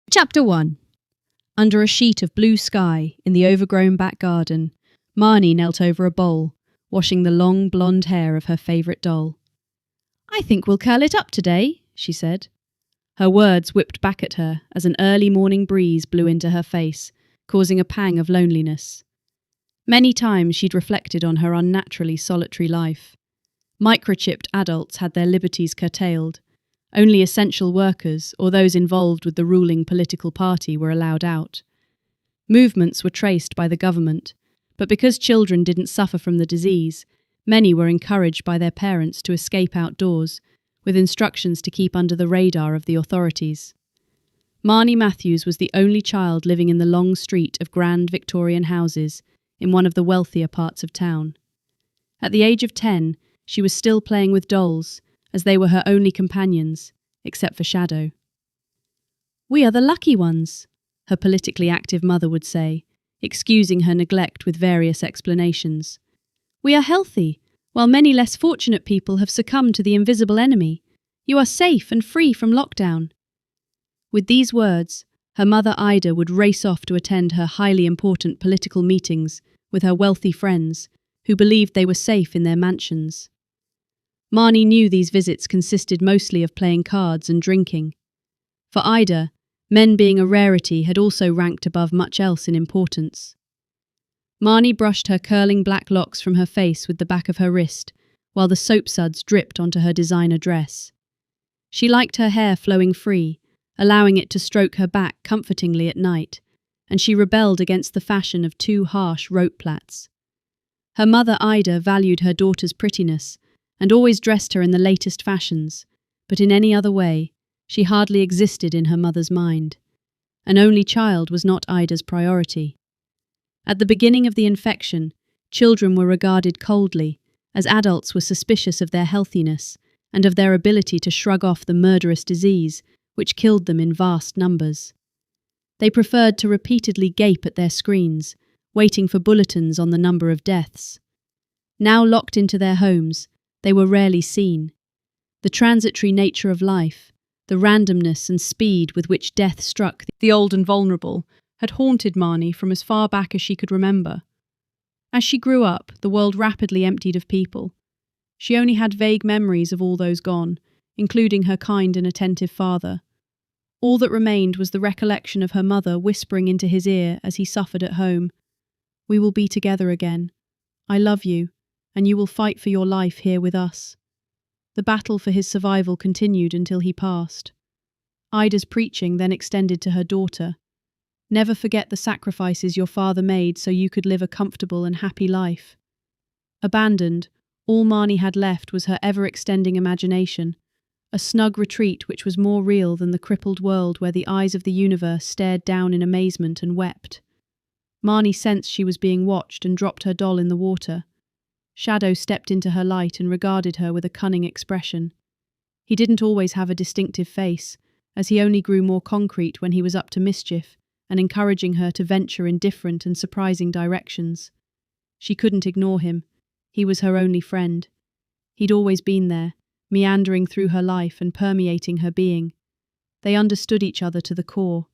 Chapter 1. Under a sheet of blue sky in the overgrown back garden, Marnie knelt over a bowl, washing the long blonde hair of her favourite doll. "I think we'll curl it up today," she said. Her words whipped back at her as an early morning breeze blew into her face, causing a pang of loneliness. Many times she'd reflected on her unnaturally solitary life. Microchipped adults had their liberties curtailed. Only essential workers or those involved with the ruling political party were allowed out. Movements were traced by the government, but because children didn't suffer from the disease, many were encouraged by their parents to escape outdoors, with instructions to keep under the radar of the authorities. Marnie Matthews was the only child living in the long street of grand Victorian houses in one of the wealthier parts of town. At the age of 10, she was still playing with dolls, as they were her only companions, except for Shadow. "We are the lucky ones," her politically active mother would say, excusing her neglect with various explanations. "We are healthy, while many less fortunate people have succumbed to the invisible enemy. You are safe and free from lockdown." With these words, her mother Ida would race off to attend her highly important political meetings with her wealthy friends, who believed they were safe in their mansions. Marnie knew these visits consisted mostly of playing cards and drinking. For Ida, men being a rarity had also ranked above much else in importance. Marnie brushed her curling black locks from her face with the back of her wrist, while the soapsuds dripped onto her designer dress. She liked her hair flowing free, allowing it to stroke her back comfortingly at night, and she rebelled against the fashion of too harsh rope plaits. Her mother Ida valued her daughter's prettiness, and always dressed her in the latest fashions, but in any other way, she hardly existed in her mother's mind. An only child was not Ida's priority. At the beginning of the infection, children were regarded coldly, as adults were suspicious of their healthiness and of their ability to shrug off the murderous disease which killed them in vast numbers. They preferred to repeatedly gape at their screens, waiting for bulletins on the number of deaths. Now locked into their homes, they were rarely seen. The transitory nature of life, the randomness and speed with which death struck the old and vulnerable, had haunted Marnie from as far back as she could remember. As she grew up, the world rapidly emptied of people. She only had vague memories of all those gone, including her kind and attentive father. All that remained was the recollection of her mother whispering into his ear as he suffered at home, "We will be together again. I love you, and you will fight for your life here with us." The battle for his survival continued until he passed. Ida's preaching then extended to her daughter. "Never forget the sacrifices your father made so you could live a comfortable and happy life." Abandoned, all Marnie had left was her ever-extending imagination, a snug retreat which was more real than the crippled world where the eyes of the universe stared down in amazement and wept. Marnie sensed she was being watched and dropped her doll in the water. Shadow stepped into her light and regarded her with a cunning expression. He didn't always have a distinctive face, as he only grew more concrete when he was up to mischief and encouraging her to venture in different and surprising directions. She couldn't ignore him. He was her only friend. He'd always been there, meandering through her life and permeating her being. They understood each other to the core.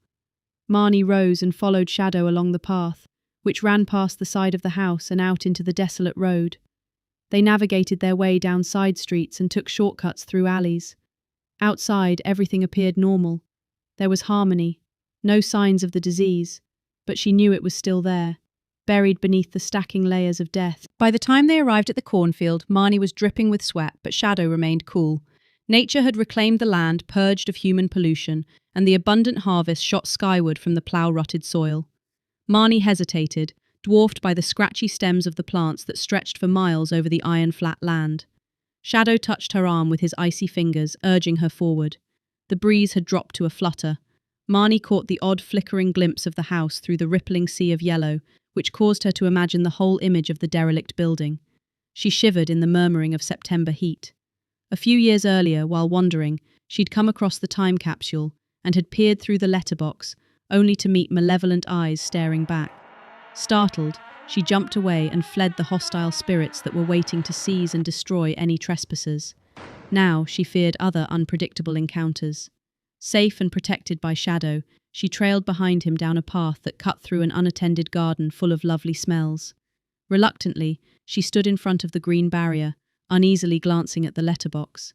Marnie rose and followed Shadow along the path, which ran past the side of the house and out into the desolate road. They navigated their way down side streets and took shortcuts through alleys. Outside, everything appeared normal. There was harmony, no signs of the disease, but she knew it was still there, buried beneath the stacking layers of death. By the time they arrived at the cornfield, Marnie was dripping with sweat, but Shadow remained cool. Nature had reclaimed the land, purged of human pollution, and the abundant harvest shot skyward from the plough-rutted soil. Marnie hesitated, dwarfed by the scratchy stems of the plants that stretched for miles over the iron-flat land. Shadow touched her arm with his icy fingers, urging her forward. The breeze had dropped to a flutter. Marnie caught the odd flickering glimpse of the house through the rippling sea of yellow, which caused her to imagine the whole image of the derelict building. She shivered in the murmuring of September heat. A few years earlier, while wandering, she'd come across the time capsule and had peered through the letterbox, only to meet malevolent eyes staring back. Startled, she jumped away and fled the hostile spirits that were waiting to seize and destroy any trespassers. Now she feared other unpredictable encounters. Safe and protected by Shadow, She trailed behind him down a path that cut through an unattended garden full of lovely smells. Reluctantly, she stood in front of the green barrier, uneasily glancing at the letterbox.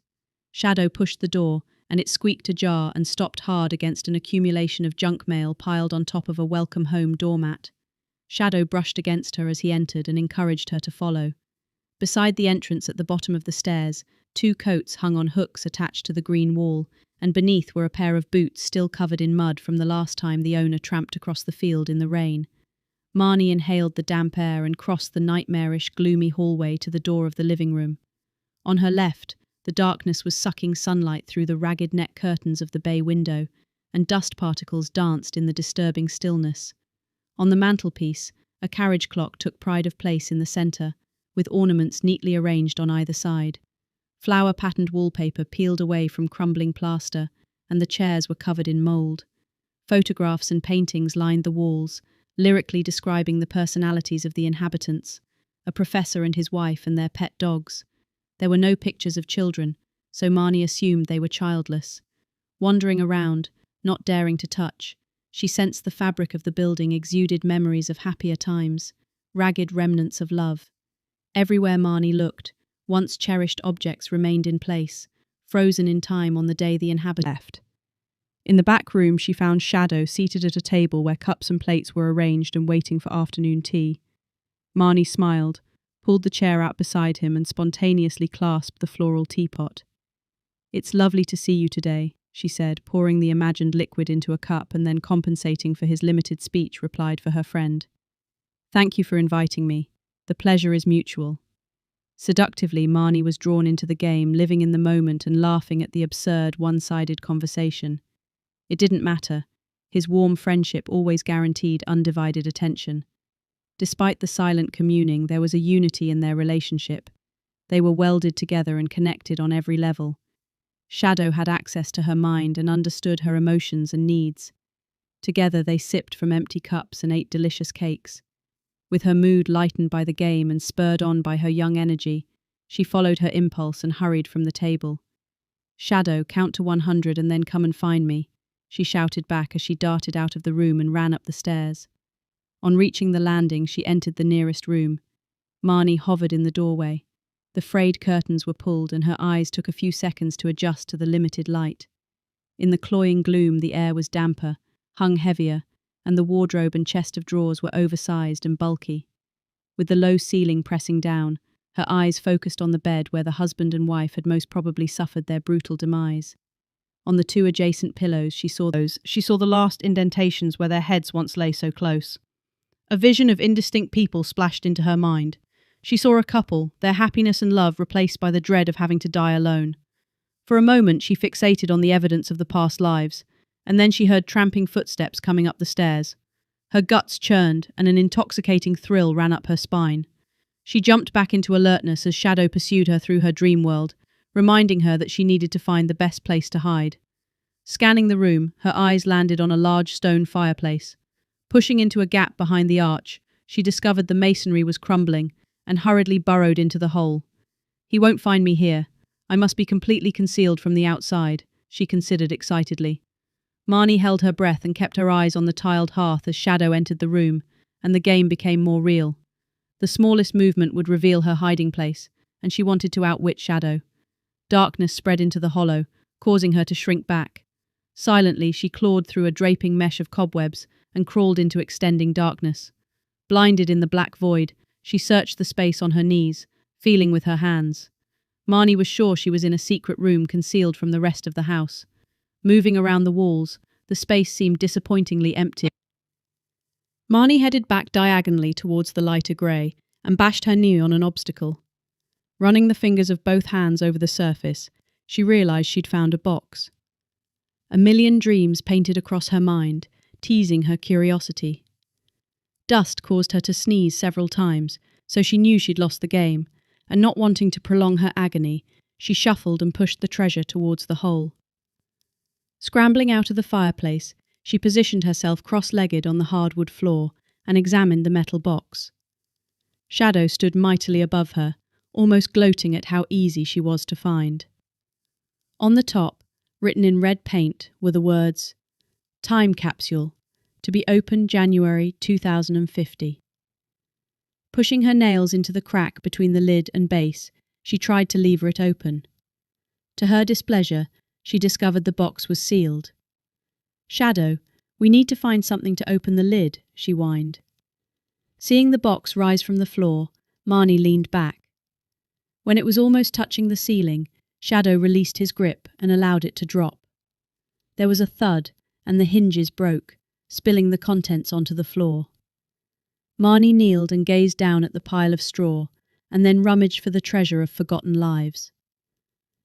Shadow pushed the door, and it squeaked ajar and stopped hard against an accumulation of junk mail piled on top of a welcome home doormat. Shadow brushed against her as he entered and encouraged her to follow. Beside the entrance at the bottom of the stairs, 2 coats hung on hooks attached to the green wall, and beneath were a pair of boots still covered in mud from the last time the owner tramped across the field in the rain. Marnie inhaled the damp air and crossed the nightmarish, gloomy hallway to the door of the living room. On her left, the darkness was sucking sunlight through the ragged net curtains of the bay window, and dust particles danced in the disturbing stillness. On the mantelpiece, a carriage clock took pride of place in the centre, with ornaments neatly arranged on either side. Flower-patterned wallpaper peeled away from crumbling plaster, and the chairs were covered in mould. Photographs and paintings lined the walls, lyrically describing the personalities of the inhabitants, a professor and his wife and their pet dogs. There were no pictures of children, so Marnie assumed they were childless. Wandering around, not daring to touch, she sensed the fabric of the building exuded memories of happier times, ragged remnants of love. Everywhere Marnie looked, once cherished objects remained in place, frozen in time on the day the inhabitants left. In the back room she found Shadow seated at a table where cups and plates were arranged and waiting for afternoon tea. Marnie smiled, pulled the chair out beside him and spontaneously clasped the floral teapot. "It's lovely to see you today," she said, pouring the imagined liquid into a cup and then compensating for his limited speech replied for her friend. "Thank you for inviting me. The pleasure is mutual." Seductively, Marnie was drawn into the game, living in the moment and laughing at the absurd, one-sided conversation. It didn't matter. His warm friendship always guaranteed undivided attention. Despite the silent communing, there was a unity in their relationship. They were welded together and connected on every level. Shadow had access to her mind and understood her emotions and needs. Together they sipped from empty cups and ate delicious cakes. With her mood lightened by the game and spurred on by her young energy, she followed her impulse and hurried from the table. "Shadow, count to 100 and then come and find me," she shouted back as she darted out of the room and ran up the stairs. On reaching the landing, she entered the nearest room. Marnie hovered in the doorway. The frayed curtains were pulled and her eyes took a few seconds to adjust to the limited light. In the cloying gloom, the air was damper, hung heavier, and the wardrobe and chest of drawers were oversized and bulky. With the low ceiling pressing down, her eyes focused on the bed where the husband and wife had most probably suffered their brutal demise. On the 2 adjacent pillows, she saw the last indentations where their heads once lay so close. A vision of indistinct people splashed into her mind. She saw a couple, their happiness and love replaced by the dread of having to die alone. For a moment she fixated on the evidence of the past lives, and then she heard tramping footsteps coming up the stairs. Her guts churned, and an intoxicating thrill ran up her spine. She jumped back into alertness as Shadow pursued her through her dream world, reminding her that she needed to find the best place to hide. Scanning the room, her eyes landed on a large stone fireplace. Pushing into a gap behind the arch, she discovered the masonry was crumbling and hurriedly burrowed into the hole. "He won't find me here. I must be completely concealed from the outside," she considered excitedly. Marnie held her breath and kept her eyes on the tiled hearth as Shadow entered the room, and the game became more real. The smallest movement would reveal her hiding place, and she wanted to outwit Shadow. Darkness spread into the hollow, causing her to shrink back. Silently, she clawed through a draping mesh of cobwebs and crawled into extending darkness. Blinded in the black void, she searched the space on her knees, feeling with her hands. Marnie was sure she was in a secret room concealed from the rest of the house. Moving around the walls, the space seemed disappointingly empty. Marnie headed back diagonally towards the lighter grey and bashed her knee on an obstacle. Running the fingers of both hands over the surface, she realised she'd found a box. A million dreams painted across her mind, teasing her curiosity. Dust caused her to sneeze several times, so she knew she'd lost the game, and not wanting to prolong her agony, she shuffled and pushed the treasure towards the hole. Scrambling out of the fireplace, she positioned herself cross-legged on the hardwood floor and examined the metal box. Shadow stood mightily above her, almost gloating at how easy she was to find. On the top, written in red paint, were the words, Time capsule, to be opened January 2050. Pushing her nails into the crack between the lid and base, she tried to lever it open. To her displeasure, she discovered the box was sealed. "Shadow, we need to find something to open the lid," she whined. Seeing the box rise from the floor, Marnie leaned back. When it was almost touching the ceiling, Shadow released his grip and allowed it to drop. There was a thud, and the hinges broke, spilling the contents onto the floor. Marnie kneeled and gazed down at the pile of straw, and then rummaged for the treasure of forgotten lives.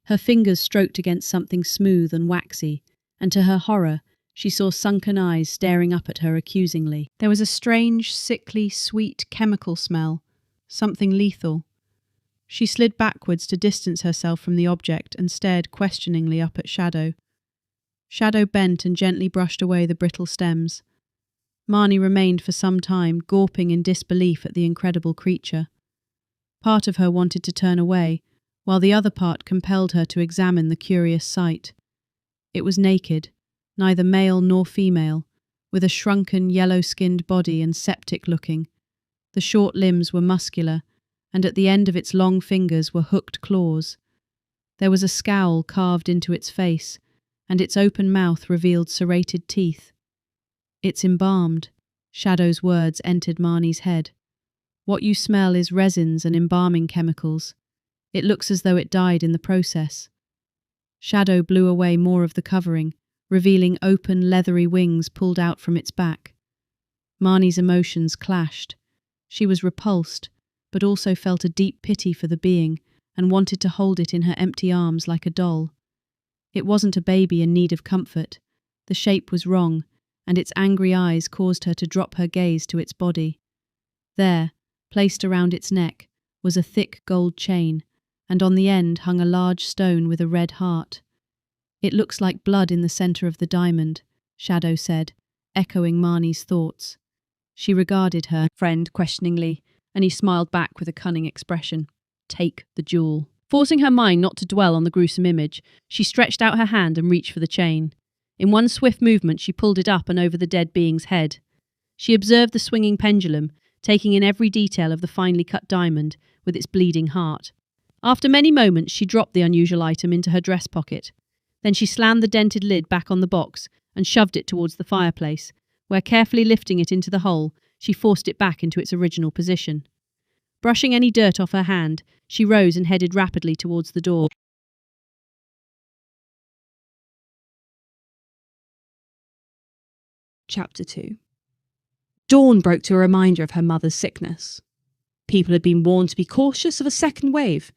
Her fingers stroked against something smooth and waxy, and to her horror, she saw sunken eyes staring up at her accusingly. There was a strange, sickly, sweet chemical smell, something lethal. She slid backwards to distance herself from the object and stared questioningly up at Shadow. Shadow bent and gently brushed away the brittle stems. Marnie remained for some time, gawping in disbelief at the incredible creature. Part of her wanted to turn away, while the other part compelled her to examine the curious sight. It was naked, neither male nor female, with a shrunken, yellow-skinned body and septic-looking. The short limbs were muscular, and at the end of its long fingers were hooked claws. There was a scowl carved into its face, and its open mouth revealed serrated teeth. "It's embalmed," Shadow's words entered Marnie's head. "What you smell is resins and embalming chemicals. It looks as though it died in the process." Shadow blew away more of the covering, revealing open, leathery wings pulled out from its back. Marnie's emotions clashed. She was repulsed, but also felt a deep pity for the being and wanted to hold it in her empty arms like a doll. It wasn't a baby in need of comfort. The shape was wrong, and its angry eyes caused her to drop her gaze to its body. There, placed around its neck, was a thick gold chain, and on the end hung a large stone with a red heart. "It looks like blood in the centre of the diamond," Shadow said, echoing Marnie's thoughts. She regarded her friend questioningly, and he smiled back with a cunning expression. "Take the jewel." Forcing her mind not to dwell on the gruesome image, she stretched out her hand and reached for the chain. In one swift movement, she pulled it up and over the dead being's head. She observed the swinging pendulum, taking in every detail of the finely cut diamond with its bleeding heart. After many moments, she dropped the unusual item into her dress pocket. Then she slammed the dented lid back on the box and shoved it towards the fireplace, where, carefully lifting it into the hole, she forced it back into its original position. Brushing any dirt off her hand, she rose and headed rapidly towards the door. Chapter 2. Dawn broke to a reminder of her mother's sickness. People had been warned to be cautious of a second wave,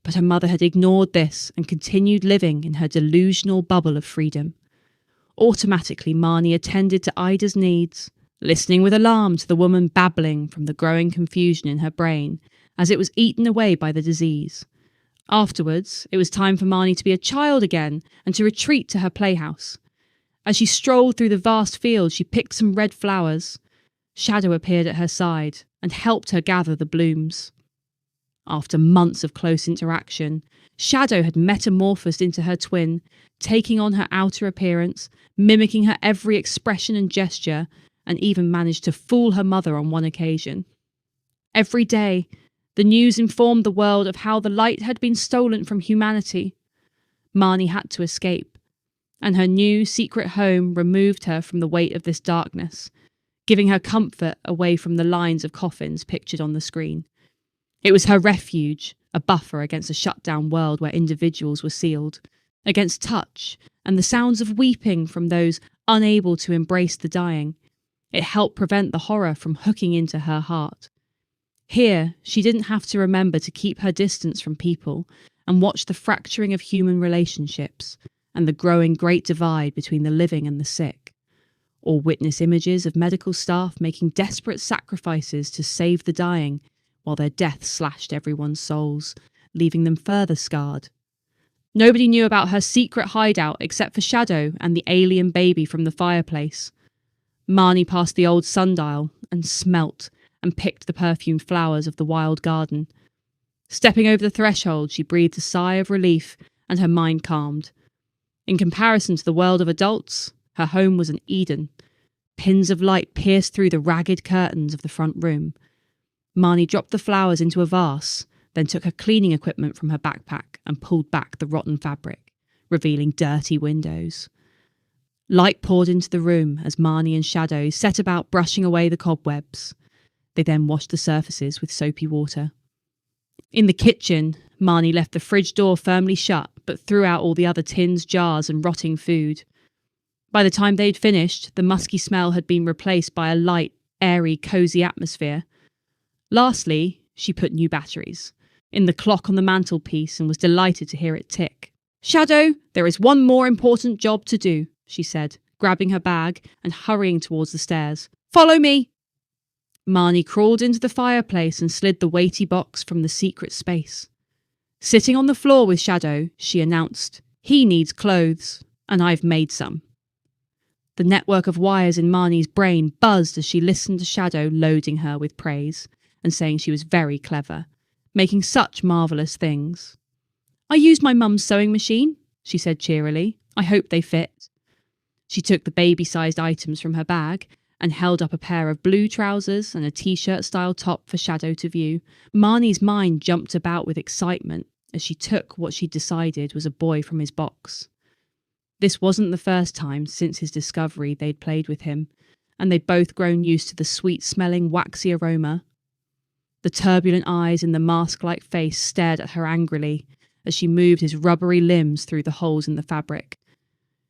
but her mother had ignored this and continued living in her delusional bubble of freedom. Automatically, Marnie attended to Ida's needs, listening with alarm to the woman babbling from the growing confusion in her brain as it was eaten away by the disease. Afterwards, it was time for Marnie to be a child again and to retreat to her playhouse. As she strolled through the vast field, she picked some red flowers. Shadow appeared at her side and helped her gather the blooms. After months of close interaction, Shadow had metamorphosed into her twin, taking on her outer appearance, mimicking her every expression and gesture, and even managed to fool her mother on one occasion. Every day, the news informed the world of how the light had been stolen from humanity. Marnie had to escape, and her new secret home removed her from the weight of this darkness, giving her comfort away from the lines of coffins pictured on the screen. It was her refuge, a buffer against a shut-down world where individuals were sealed, against touch and the sounds of weeping from those unable to embrace the dying. It helped prevent the horror from hooking into her heart. Here, she didn't have to remember to keep her distance from people and watch the fracturing of human relationships and the growing great divide between the living and the sick, or witness images of medical staff making desperate sacrifices to save the dying while their death slashed everyone's souls, leaving them further scarred. Nobody knew about her secret hideout except for Shadow and the alien baby from the fireplace. Marnie passed the old sundial and smelt and picked the perfumed flowers of the wild garden. Stepping over the threshold, she breathed a sigh of relief and her mind calmed. In comparison to the world of adults, Her home was an Eden. Pins of light pierced through the ragged curtains of the front room. Marnie dropped the flowers into a vase, then took her cleaning equipment from her backpack and pulled back the rotten fabric, revealing dirty windows. Light poured into the room as Marnie and Shadow set about brushing away the cobwebs. They then washed the surfaces with soapy water. In the kitchen, Marnie left the fridge door firmly shut, but threw out all the other tins, jars, and rotting food. By the time they'd finished, the musky smell had been replaced by a light, airy, cosy atmosphere. Lastly, she put new batteries in the clock on the mantelpiece and was delighted to hear it tick. "Shadow, there is one more important job to do," she said, grabbing her bag and hurrying towards the stairs. "Follow me." Marnie crawled into the fireplace and slid the weighty box from the secret space. Sitting on the floor with Shadow, she announced, "He needs clothes, and I've made some." The network of wires in Marnie's brain buzzed as she listened to Shadow loading her with praise and saying she was very clever, making such marvellous things. "I used my mum's sewing machine," she said cheerily. "I hope they fit." She took the baby-sized items from her bag and held up a pair of blue trousers and a t-shirt-style top for Shadow to view. Marnie's mind jumped about with excitement as she took what she decided was a boy from his box. This wasn't the first time since his discovery they'd played with him, and they'd both grown used to the sweet-smelling, waxy aroma. The turbulent eyes in the mask-like face stared at her angrily as she moved his rubbery limbs through the holes in the fabric.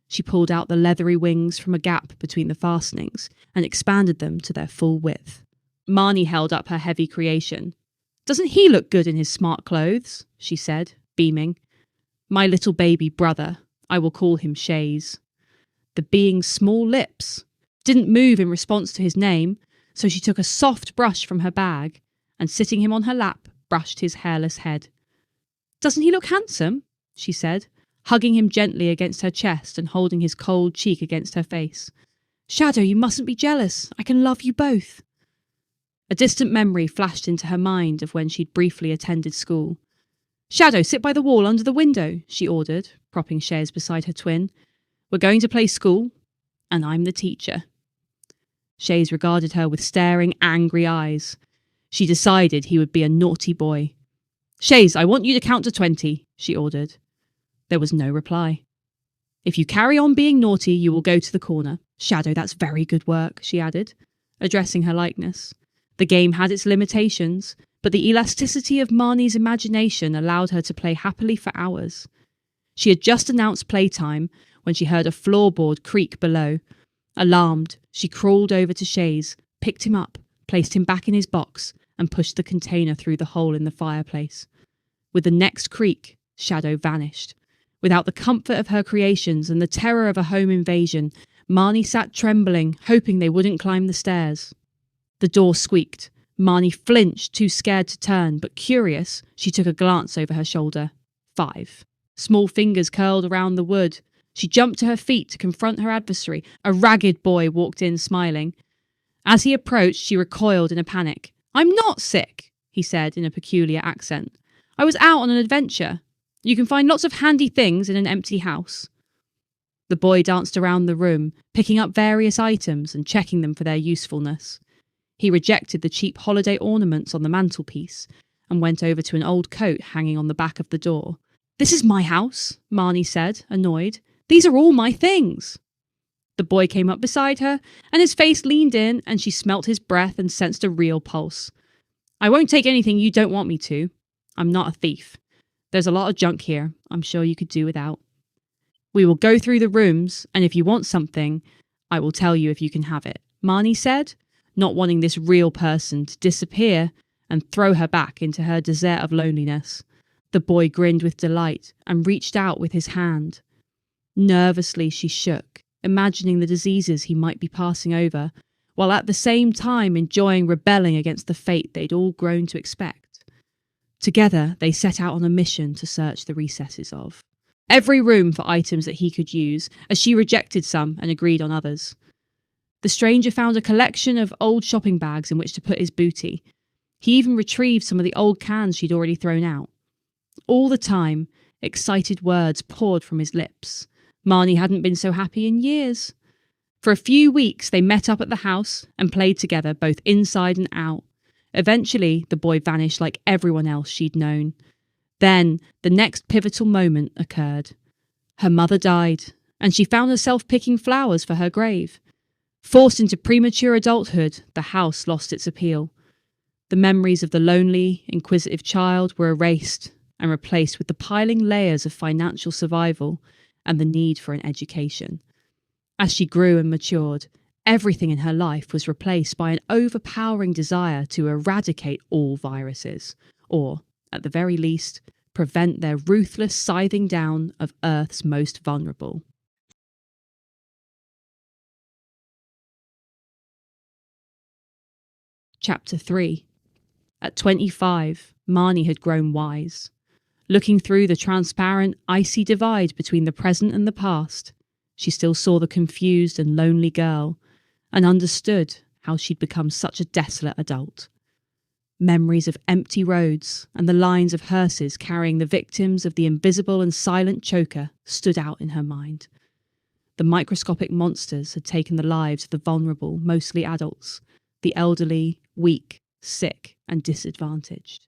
She pulled out the leathery wings from a gap between the fastenings and expanded them to their full width. Marnie held up her heavy creation. "Doesn't he look good in his smart clothes?" she said, beaming. "My little baby brother. I will call him Shays." The being's small lips didn't move in response to his name, so she took a soft brush from her bag and, sitting him on her lap, brushed his hairless head. "Doesn't he look handsome?" she said, hugging him gently against her chest and holding his cold cheek against her face. "Shadow, you mustn't be jealous. I can love you both." A distant memory flashed into her mind of when she'd briefly attended school. "Shadow, sit by the wall under the window," she ordered, propping Shays beside her twin. "We're going to play school, and I'm the teacher." Shays regarded her with staring, angry eyes. She decided he would be a naughty boy. "Shays, I want you to count to 20, she ordered. There was no reply. "If you carry on being naughty, you will go to the corner. Shadow, that's very good work," she added, addressing her likeness. The game had its limitations, but the elasticity of Marnie's imagination allowed her to play happily for hours. She had just announced playtime when she heard a floorboard creak below. Alarmed, she crawled over to Shays, picked him up, placed him back in his box, and pushed the container through the hole in the fireplace. With the next creak, Shadow vanished. Without the comfort of her creations and the terror of a home invasion, Marnie sat trembling, hoping they wouldn't climb the stairs. The door squeaked. Marnie flinched, too scared to turn, but curious, she took a glance over her shoulder. 5. Small fingers curled around the wood. She jumped to her feet to confront her adversary. A ragged boy walked in, smiling. As he approached, she recoiled in a panic. "I'm not sick," he said in a peculiar accent. "I was out on an adventure. You can find lots of handy things in an empty house." The boy danced around the room, picking up various items and checking them for their usefulness. He rejected the cheap holiday ornaments on the mantelpiece and went over to an old coat hanging on the back of the door. "This is my house," Marnie said, annoyed. "These are all my things." The boy came up beside her, and his face leaned in, and she smelt his breath and sensed a real pulse. "I won't take anything you don't want me to. I'm not a thief. There's a lot of junk here I'm sure you could do without. We will go through the rooms, and if you want something, I will tell you if you can have it," Marnie said, not wanting this real person to disappear and throw her back into her desert of loneliness. The boy grinned with delight and reached out with his hand. Nervously she shook, imagining the diseases he might be passing over, while at the same time enjoying rebelling against the fate they'd all grown to expect. Together they set out on a mission to search the recesses of every room for items that he could use, as she rejected some and agreed on others. The stranger found a collection of old shopping bags in which to put his booty. He even retrieved some of the old cans she'd already thrown out. All the time, excited words poured from his lips. Marnie hadn't been so happy in years. For a few weeks, they met up at the house and played together, both inside and out. Eventually, the boy vanished like everyone else she'd known. Then, the next pivotal moment occurred. Her mother died, and she found herself picking flowers for her grave. Forced into premature adulthood, the house lost its appeal. The memories of the lonely, inquisitive child were erased and replaced with the piling layers of financial survival and the need for an education. As she grew and matured, everything in her life was replaced by an overpowering desire to eradicate all viruses, or, at the very least, prevent their ruthless scything down of Earth's most vulnerable. Chapter 3. At 25, Marnie had grown wise. Looking through the transparent, icy divide between the present and the past, she still saw the confused and lonely girl, and understood how she'd become such a desolate adult. Memories of empty roads and the lines of hearses carrying the victims of the invisible and silent choker stood out in her mind. The microscopic monsters had taken the lives of the vulnerable, mostly adults, the elderly, weak, sick, and disadvantaged.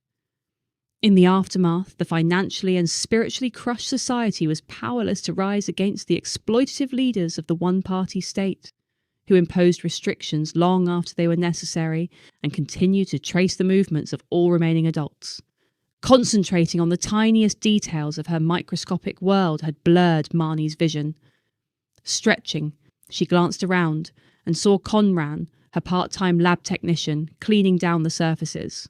In the aftermath, the financially and spiritually crushed society was powerless to rise against the exploitative leaders of the one-party state, who imposed restrictions long after they were necessary and continued to trace the movements of all remaining adults. Concentrating on the tiniest details of her microscopic world had blurred Marnie's vision. Stretching, she glanced around and saw Conran, her part-time lab technician, cleaning down the surfaces.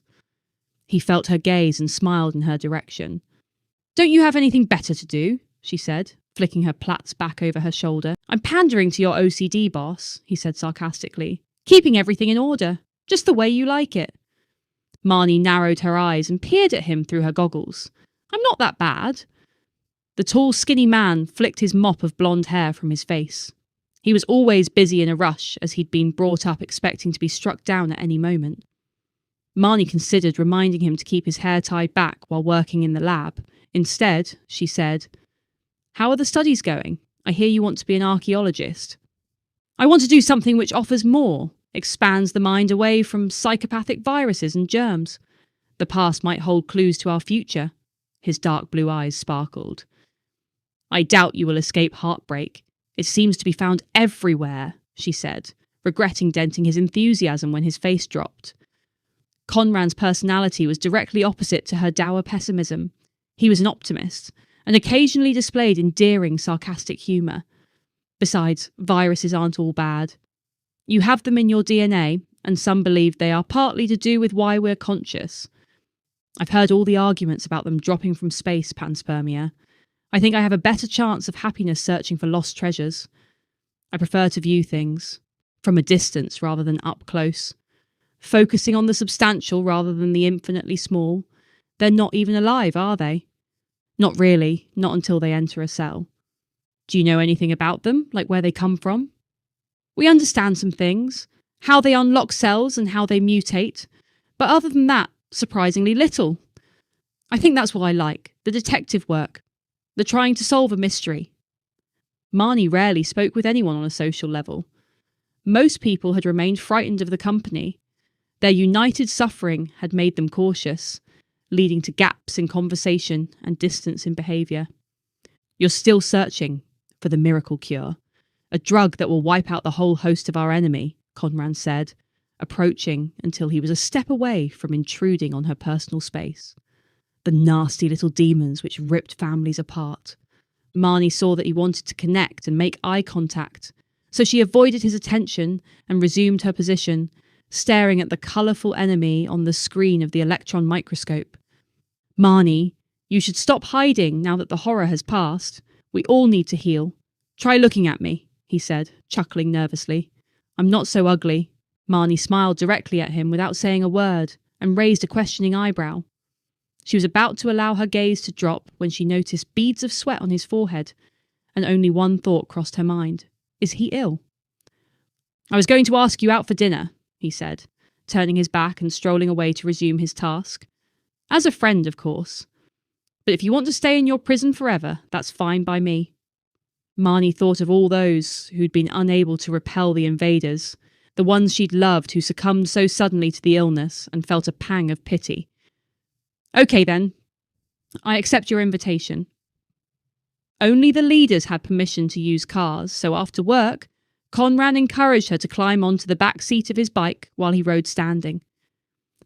He felt her gaze and smiled in her direction. "Don't you have anything better to do?" she said, flicking her plaits back over her shoulder. "I'm pandering to your OCD boss," he said sarcastically. "Keeping everything in order, just the way you like it." Marnie narrowed her eyes and peered at him through her goggles. "I'm not that bad." The tall, skinny man flicked his mop of blonde hair from his face. He was always busy in a rush, as he'd been brought up expecting to be struck down at any moment. Marnie considered reminding him to keep his hair tied back while working in the lab. Instead, she said, "How are the studies going? I hear you want to be an archaeologist." "I want to do something which offers more, expands the mind away from psychopathic viruses and germs. The past might hold clues to our future." His dark blue eyes sparkled. "I doubt you will escape heartbreak. It seems to be found everywhere," she said, regretting denting his enthusiasm when his face dropped. Conran's personality was directly opposite to her dour pessimism. He was an optimist, and occasionally displayed endearing, sarcastic humour. Besides, viruses aren't all bad. You have them in your DNA, and some believe they are partly to do with why we're conscious. I've heard all the arguments about them dropping from space, panspermia. I think I have a better chance of happiness searching for lost treasures. I prefer to view things from a distance rather than up close. Focusing on the substantial rather than the infinitely small. They're not even alive, are they? Not really, not until they enter a cell. Do you know anything about them, like where they come from? We understand some things, how they unlock cells and how they mutate, but other than that, surprisingly little. I think that's what I like, the detective work, the trying to solve a mystery. Marnie rarely spoke with anyone on a social level. Most people had remained frightened of the company. Their united suffering had made them cautious, leading to gaps in conversation and distance in behaviour. "You're still searching for the miracle cure, a drug that will wipe out the whole host of our enemy," Conran said, approaching until he was a step away from intruding on her personal space. The nasty little demons which ripped families apart. Marnie saw that he wanted to connect and make eye contact, so she avoided his attention and resumed her position, staring at the colourful enemy on the screen of the electron microscope. "Marnie, you should stop hiding now that the horror has passed. We all need to heal. Try looking at me," he said, chuckling nervously. "I'm not so ugly." Marnie smiled directly at him without saying a word and raised a questioning eyebrow. She was about to allow her gaze to drop when she noticed beads of sweat on his forehead, and only one thought crossed her mind. Is he ill? "I was going to ask you out for dinner," he said, turning his back and strolling away to resume his task. "As a friend, of course. But if you want to stay in your prison forever, that's fine by me." Marnie thought of all those who'd been unable to repel the invaders, the ones she'd loved who succumbed so suddenly to the illness, and felt a pang of pity. Okay then, I accept your invitation. Only the leaders had permission to use cars, so after work, Conran encouraged her to climb onto the back seat of his bike while he rode standing.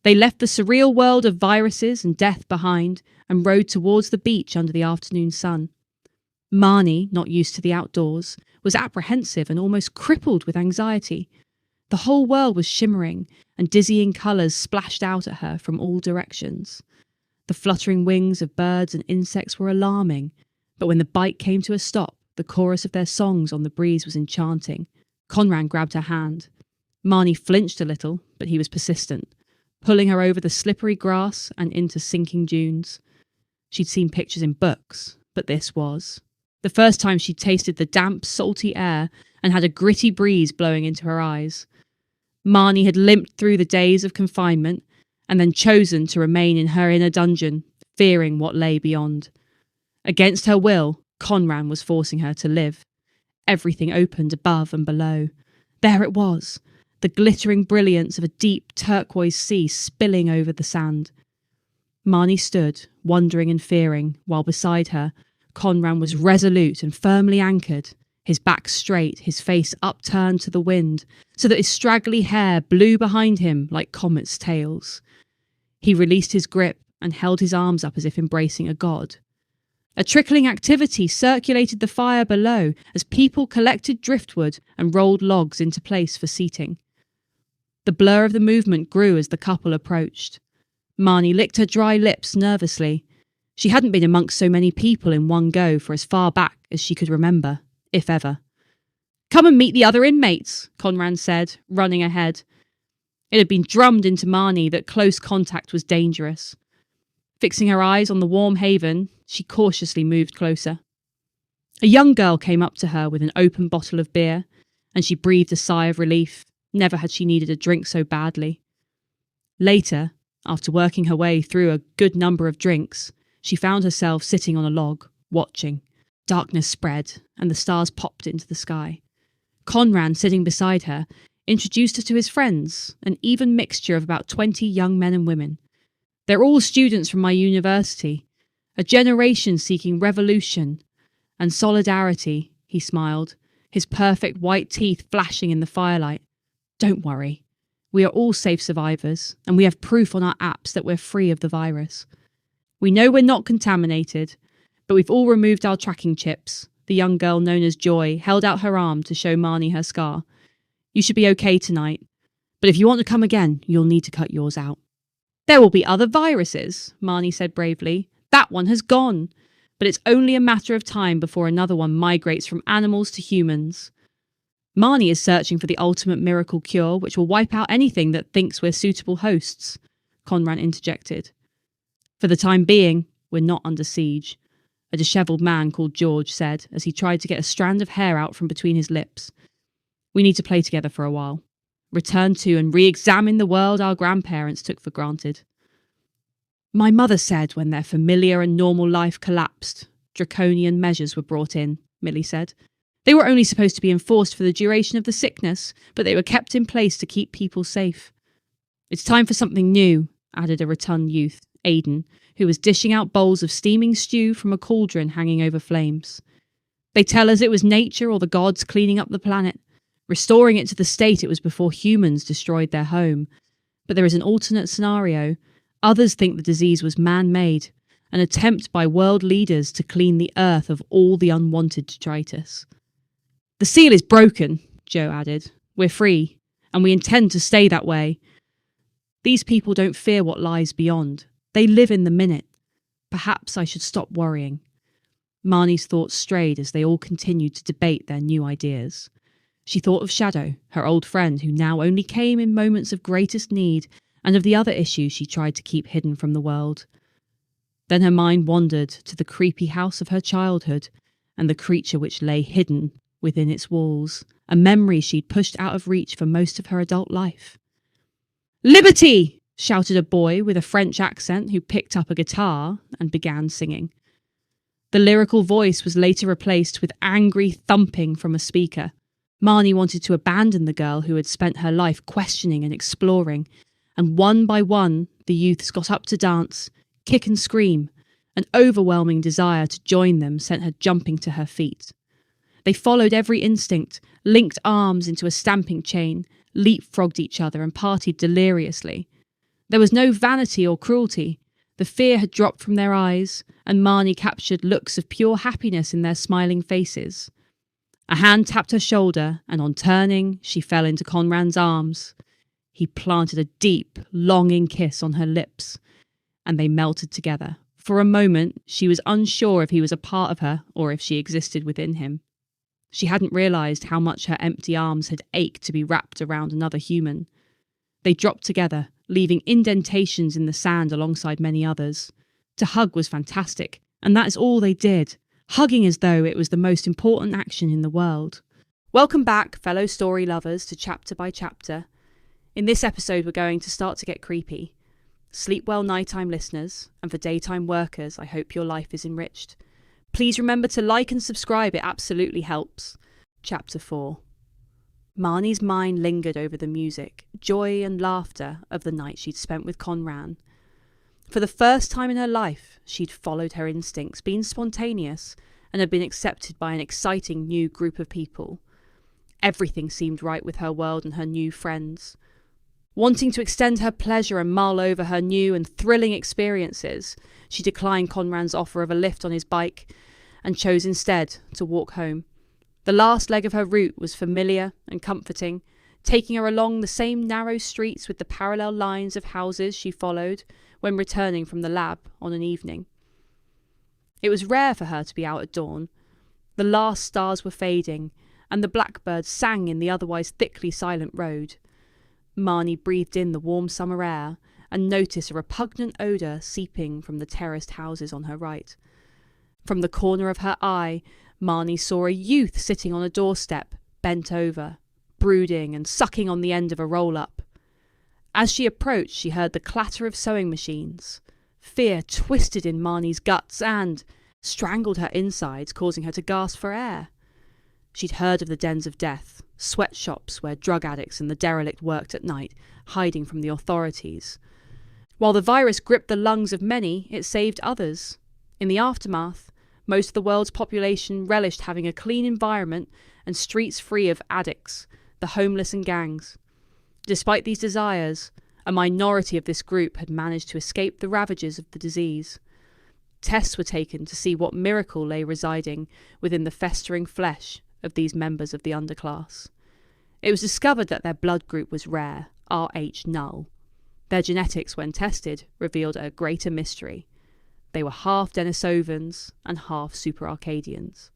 They left the surreal world of viruses and death behind and rode towards the beach under the afternoon sun. Marnie, not used to the outdoors, was apprehensive and almost crippled with anxiety. The whole world was shimmering, and dizzying colours splashed out at her from all directions. The fluttering wings of birds and insects were alarming, but when the bike came to a stop, the chorus of their songs on the breeze was enchanting. Conran grabbed her hand. Marnie flinched a little, but he was persistent, pulling her over the slippery grass and into sinking dunes. She'd seen pictures in books, but this was the first time she'd tasted the damp, salty air and had a gritty breeze blowing into her eyes. Marnie had limped through the days of confinement and then chosen to remain in her inner dungeon, fearing what lay beyond. Against her will, Conran was forcing her to live. Everything opened above and below. There it was, the glittering brilliance of a deep turquoise sea spilling over the sand. Marnie stood, wondering and fearing, while beside her, Conran was resolute and firmly anchored, his back straight, his face upturned to the wind, so that his straggly hair blew behind him like comets' tails. He released his grip and held his arms up as if embracing a god. A trickling activity circulated the fire below as people collected driftwood and rolled logs into place for seating. The blur of the movement grew as the couple approached. Marnie licked her dry lips nervously. She hadn't been amongst so many people in one go for as far back as she could remember, if ever. "Come and meet the other inmates," Conran said, running ahead. It had been drummed into Marnie that close contact was dangerous. Fixing her eyes on the warm haven, she cautiously moved closer. A young girl came up to her with an open bottle of beer, and she breathed a sigh of relief. Never had she needed a drink so badly. Later, after working her way through a good number of drinks, she found herself sitting on a log, watching. Darkness spread, and the stars popped into the sky. Conran, sitting beside her, introduced her to his friends, an even mixture of about 20 young men and women. "They're all students from my university, a generation seeking revolution and solidarity," he smiled, his perfect white teeth flashing in the firelight. "Don't worry. We are all safe survivors, and we have proof on our apps that we're free of the virus. We know we're not contaminated, but we've all removed our tracking chips." The young girl known as Joy held out her arm to show Marnie her scar. "You should be okay tonight, but if you want to come again, you'll need to cut yours out." "There will be other viruses," Marnie said bravely. "That one has gone, but it's only a matter of time before another one migrates from animals to humans. Marnie is searching for the ultimate miracle cure which will wipe out anything that thinks we're suitable hosts," Conran interjected. "For the time being, we're not under siege," a dishevelled man called George said as he tried to get a strand of hair out from between his lips. "We need to play together for a while. Return to and re-examine the world our grandparents took for granted." "My mother said when their familiar and normal life collapsed, draconian measures were brought in," Millie said. "They were only supposed to be enforced for the duration of the sickness, but they were kept in place to keep people safe." "It's time for something new," added a rotund youth, Aidan, who was dishing out bowls of steaming stew from a cauldron hanging over flames. "They tell us it was nature or the gods cleaning up the planet, restoring it to the state it was before humans destroyed their home. But there is an alternate scenario. Others think the disease was man-made, an attempt by world leaders to clean the earth of all the unwanted detritus." "The seal is broken," Joe added. "We're free, and we intend to stay that way. These people don't fear what lies beyond. They live in the minute. Perhaps I should stop worrying." Marnie's thoughts strayed as they all continued to debate their new ideas. She thought of Shadow, her old friend who now only came in moments of greatest need, and of the other issues she tried to keep hidden from the world. Then her mind wandered to the creepy house of her childhood, and the creature which lay hidden within its walls, a memory she'd pushed out of reach for most of her adult life. "Liberty!" shouted a boy with a French accent who picked up a guitar and began singing. The lyrical voice was later replaced with angry thumping from a speaker. Marnie wanted to abandon the girl who had spent her life questioning and exploring, and one by one the youths got up to dance, kick and scream. An overwhelming desire to join them sent her jumping to her feet. They followed every instinct, linked arms into a stamping chain, leapfrogged each other and partied deliriously. There was no vanity or cruelty. The fear had dropped from their eyes, and Marnie captured looks of pure happiness in their smiling faces. A hand tapped her shoulder, and on turning, she fell into Conran's arms. He planted a deep, longing kiss on her lips, and they melted together. For a moment, she was unsure if he was a part of her or if she existed within him. She hadn't realised how much her empty arms had ached to be wrapped around another human. They dropped together, leaving indentations in the sand alongside many others. To hug was fantastic, and that is all they did, hugging as though it was the most important action in the world. Welcome back, fellow story lovers, to Chapter by Chapter. In this episode, we're going to start to get creepy. Sleep well, nighttime listeners, and for daytime workers, I hope your life is enriched. Please remember to like and subscribe, it absolutely helps. Chapter 4. Marnie's mind lingered over the music, joy and laughter of the night she'd spent with Conran. For the first time in her life, she'd followed her instincts, been spontaneous, and had been accepted by an exciting new group of people. Everything seemed right with her world and her new friends. Wanting to extend her pleasure and mull over her new and thrilling experiences, she declined Conran's offer of a lift on his bike and chose instead to walk home. The last leg of her route was familiar and comforting, taking her along the same narrow streets with the parallel lines of houses she followed when returning from the lab on an evening. It was rare for her to be out at dawn. The last stars were fading, and the blackbirds sang in the otherwise thickly silent road. Marnie breathed in the warm summer air and noticed a repugnant odour seeping from the terraced houses on her right. From the corner of her eye, Marnie saw a youth sitting on a doorstep, bent over, brooding and sucking on the end of a roll-up. As she approached, she heard the clatter of sewing machines. Fear twisted in Marnie's guts and strangled her insides, causing her to gasp for air. She'd heard of the dens of death, sweatshops where drug addicts and the derelict worked at night, hiding from the authorities. While the virus gripped the lungs of many, it saved others. In the aftermath, most of the world's population relished having a clean environment and streets free of addicts, the homeless and gangs. Despite these desires, a minority of this group had managed to escape the ravages of the disease. Tests were taken to see what miracle lay residing within the festering flesh of these members of the underclass. It was discovered that their blood group was rare, Rh null. Their genetics, when tested, revealed a greater mystery. They were half Denisovans and half Super Arcadians.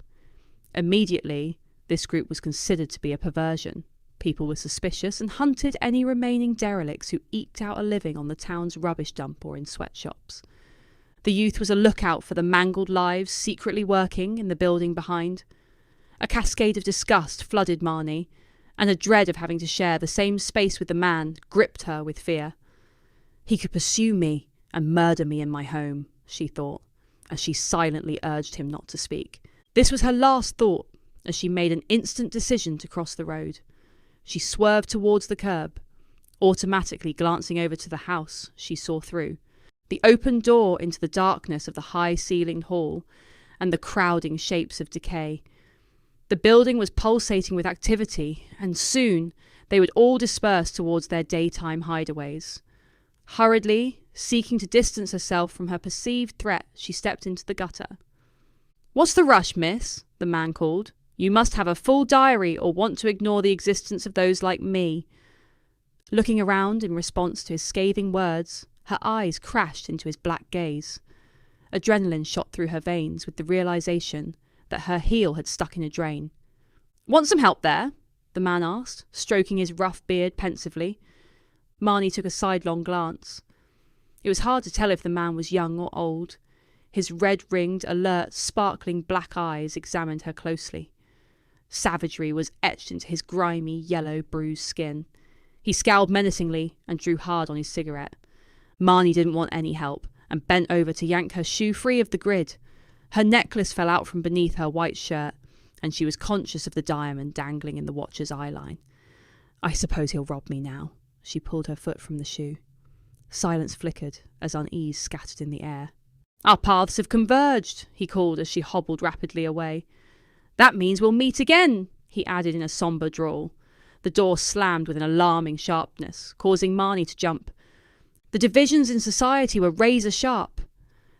Immediately, this group was considered to be a perversion. People were suspicious and hunted any remaining derelicts who eked out a living on the town's rubbish dump or in sweatshops. The youth was a lookout for the mangled lives secretly working in the building behind. A cascade of disgust flooded Marnie, and a dread of having to share the same space with the man gripped her with fear. He could pursue me and murder me in my home, she thought, as she silently urged him not to speak. This was her last thought, as she made an instant decision to cross the road. She swerved towards the curb, automatically glancing over to the house she saw through, the open door into the darkness of the high-ceilinged hall, and the crowding shapes of decay. The building was pulsating with activity, and soon they would all disperse towards their daytime hideaways. Hurriedly, seeking to distance herself from her perceived threat, she stepped into the gutter. "What's the rush, miss?" the man called. "You must have a full diary or want to ignore the existence of those like me." Looking around in response to his scathing words, her eyes crashed into his black gaze. Adrenaline shot through her veins with the realization that her heel had stuck in a drain. "Want some help there?" the man asked, stroking his rough beard pensively. Marnie took a sidelong glance. It was hard to tell if the man was young or old. His red-ringed, alert, sparkling black eyes examined her closely. Savagery was etched into his grimy, yellow, bruised skin. He scowled menacingly and drew hard on his cigarette. Marnie didn't want any help and bent over to yank her shoe free of the grid. Her necklace fell out from beneath her white shirt, and she was conscious of the diamond dangling in the watcher's eyeline. I suppose he'll rob me now. She pulled her foot from the shoe. Silence flickered as unease scattered in the air. Our paths have converged, he called as she hobbled rapidly away. That means we'll meet again, he added in a sombre drawl. The door slammed with an alarming sharpness, causing Marnie to jump. The divisions in society were razor sharp.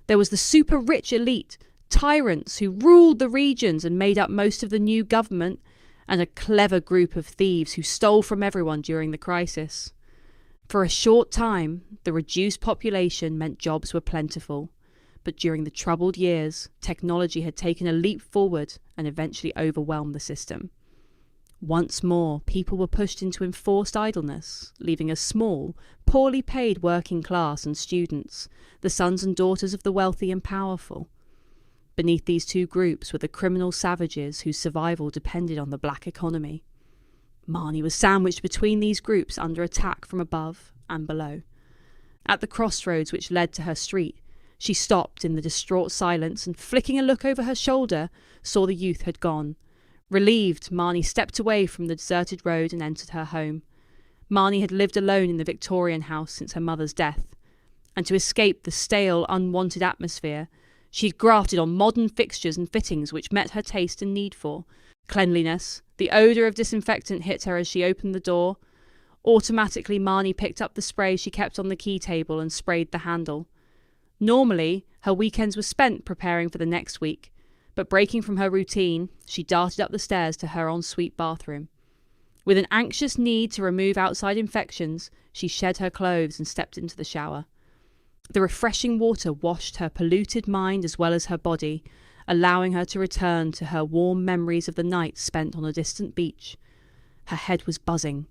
There was the super-rich elite, tyrants who ruled the regions and made up most of the new government, and a clever group of thieves who stole from everyone during the crisis. For a short time, the reduced population meant jobs were plentiful, but during the troubled years, technology had taken a leap forward and eventually overwhelmed the system. Once more, people were pushed into enforced idleness, leaving a small, poorly paid working class and students, the sons and daughters of the wealthy and powerful. Beneath these two groups were the criminal savages whose survival depended on the black economy. Marnie was sandwiched between these groups under attack from above and below. At the crossroads which led to her street, she stopped in the distraught silence and, flicking a look over her shoulder, saw the youth had gone. Relieved, Marnie stepped away from the deserted road and entered her home. Marnie had lived alone in the Victorian house since her mother's death, and to escape the stale, unwanted atmosphere, she had grafted on modern fixtures and fittings which met her taste and need for. Cleanliness, the odour of disinfectant hit her as she opened the door. Automatically, Marnie picked up the spray she kept on the key table and sprayed the handle. Normally, her weekends were spent preparing for the next week, but breaking from her routine, she darted up the stairs to her ensuite bathroom. With an anxious need to remove outside infections, she shed her clothes and stepped into the shower. The refreshing water washed her polluted mind as well as her body, allowing her to return to her warm memories of the night spent on a distant beach. Her head was buzzing.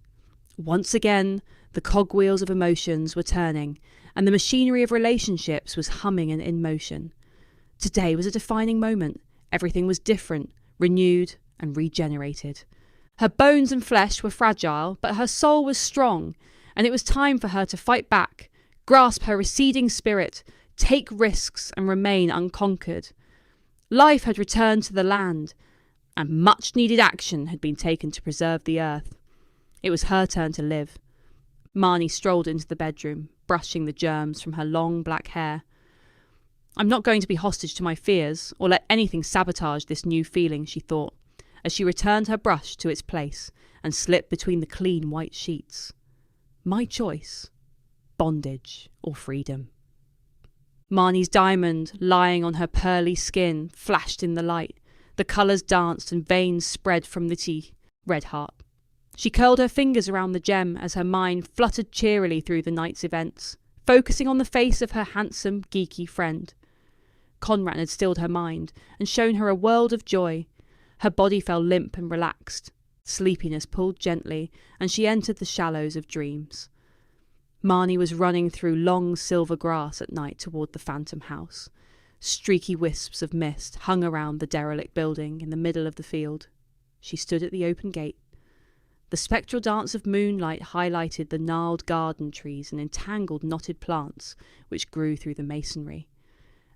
Once again, the cogwheels of emotions were turning, and the machinery of relationships was humming and in motion. Today was a defining moment. Everything was different, renewed, and regenerated. Her bones and flesh were fragile, but her soul was strong, and it was time for her to fight back, grasp her receding spirit, take risks, and remain unconquered. Life had returned to the land, and much-needed action had been taken to preserve the earth. It was her turn to live. Marnie strolled into the bedroom, brushing the germs from her long black hair. I'm not going to be hostage to my fears, or let anything sabotage this new feeling, she thought, as she returned her brush to its place and slipped between the clean white sheets. My choice. Bondage or freedom. Marnie's diamond, lying on her pearly skin, flashed in the light. The colours danced and veins spread from the teeth. Red heart. She curled her fingers around the gem as her mind fluttered cheerily through the night's events, focusing on the face of her handsome, geeky friend. Conrad had stilled her mind and shown her a world of joy. Her body felt limp and relaxed. Sleepiness pulled gently, and she entered the shallows of dreams. Marnie was running through long silver grass at night toward the phantom house. Streaky wisps of mist hung around the derelict building in the middle of the field. She stood at the open gate. The spectral dance of moonlight highlighted the gnarled garden trees and entangled knotted plants which grew through the masonry.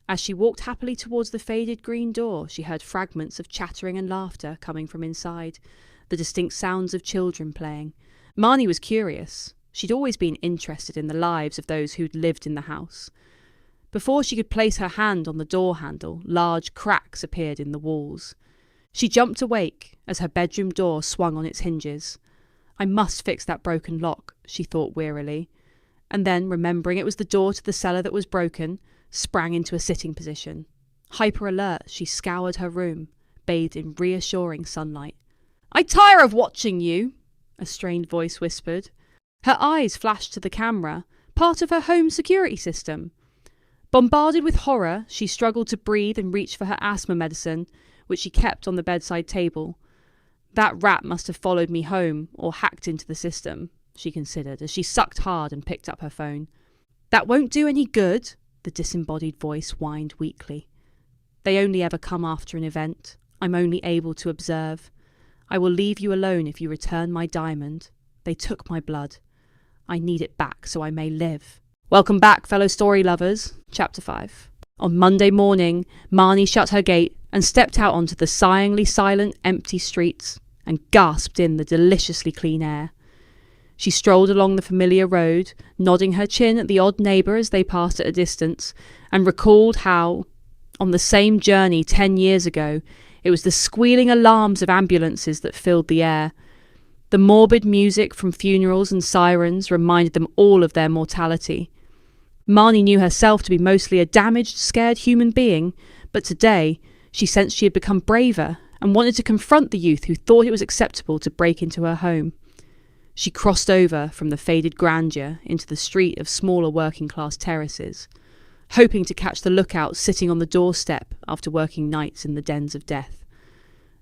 As she walked happily towards the faded green door, she heard fragments of chattering and laughter coming from inside, the distinct sounds of children playing. Marnie was curious. She'd always been interested in the lives of those who'd lived in the house. Before she could place her hand on the door handle, large cracks appeared in the walls. She jumped awake as her bedroom door swung on its hinges. I must fix that broken lock, she thought wearily, and then, remembering it was the door to the cellar that was broken, sprang into a sitting position. Hyper alert, she scoured her room, bathed in reassuring sunlight. I tire of watching you, a strained voice whispered. Her eyes flashed to the camera, part of her home security system. Bombarded with horror, she struggled to breathe and reach for her asthma medicine, which she kept on the bedside table. That rat must have followed me home, or hacked into the system, she considered, as she sucked hard and picked up her phone. That won't do any good, the disembodied voice whined weakly. They only ever come after an event. I'm only able to observe. I will leave you alone if you return my diamond. They took my blood. I need it back so I may live. Welcome back, fellow story lovers. Chapter 5. On Monday morning, Marnie shut her gate and stepped out onto the sighingly silent, empty streets and gasped in the deliciously clean air. She strolled along the familiar road, nodding her chin at the odd neighbour as they passed at a distance, and recalled how, on the same journey 10 years ago, it was the squealing alarms of ambulances that filled the air. The morbid music from funerals and sirens reminded them all of their mortality. Marnie knew herself to be mostly a damaged, scared human being, but today she sensed she had become braver and wanted to confront the youth who thought it was acceptable to break into her home. She crossed over from the faded grandeur into the street of smaller working-class terraces, hoping to catch the lookout sitting on the doorstep after working nights in the dens of death.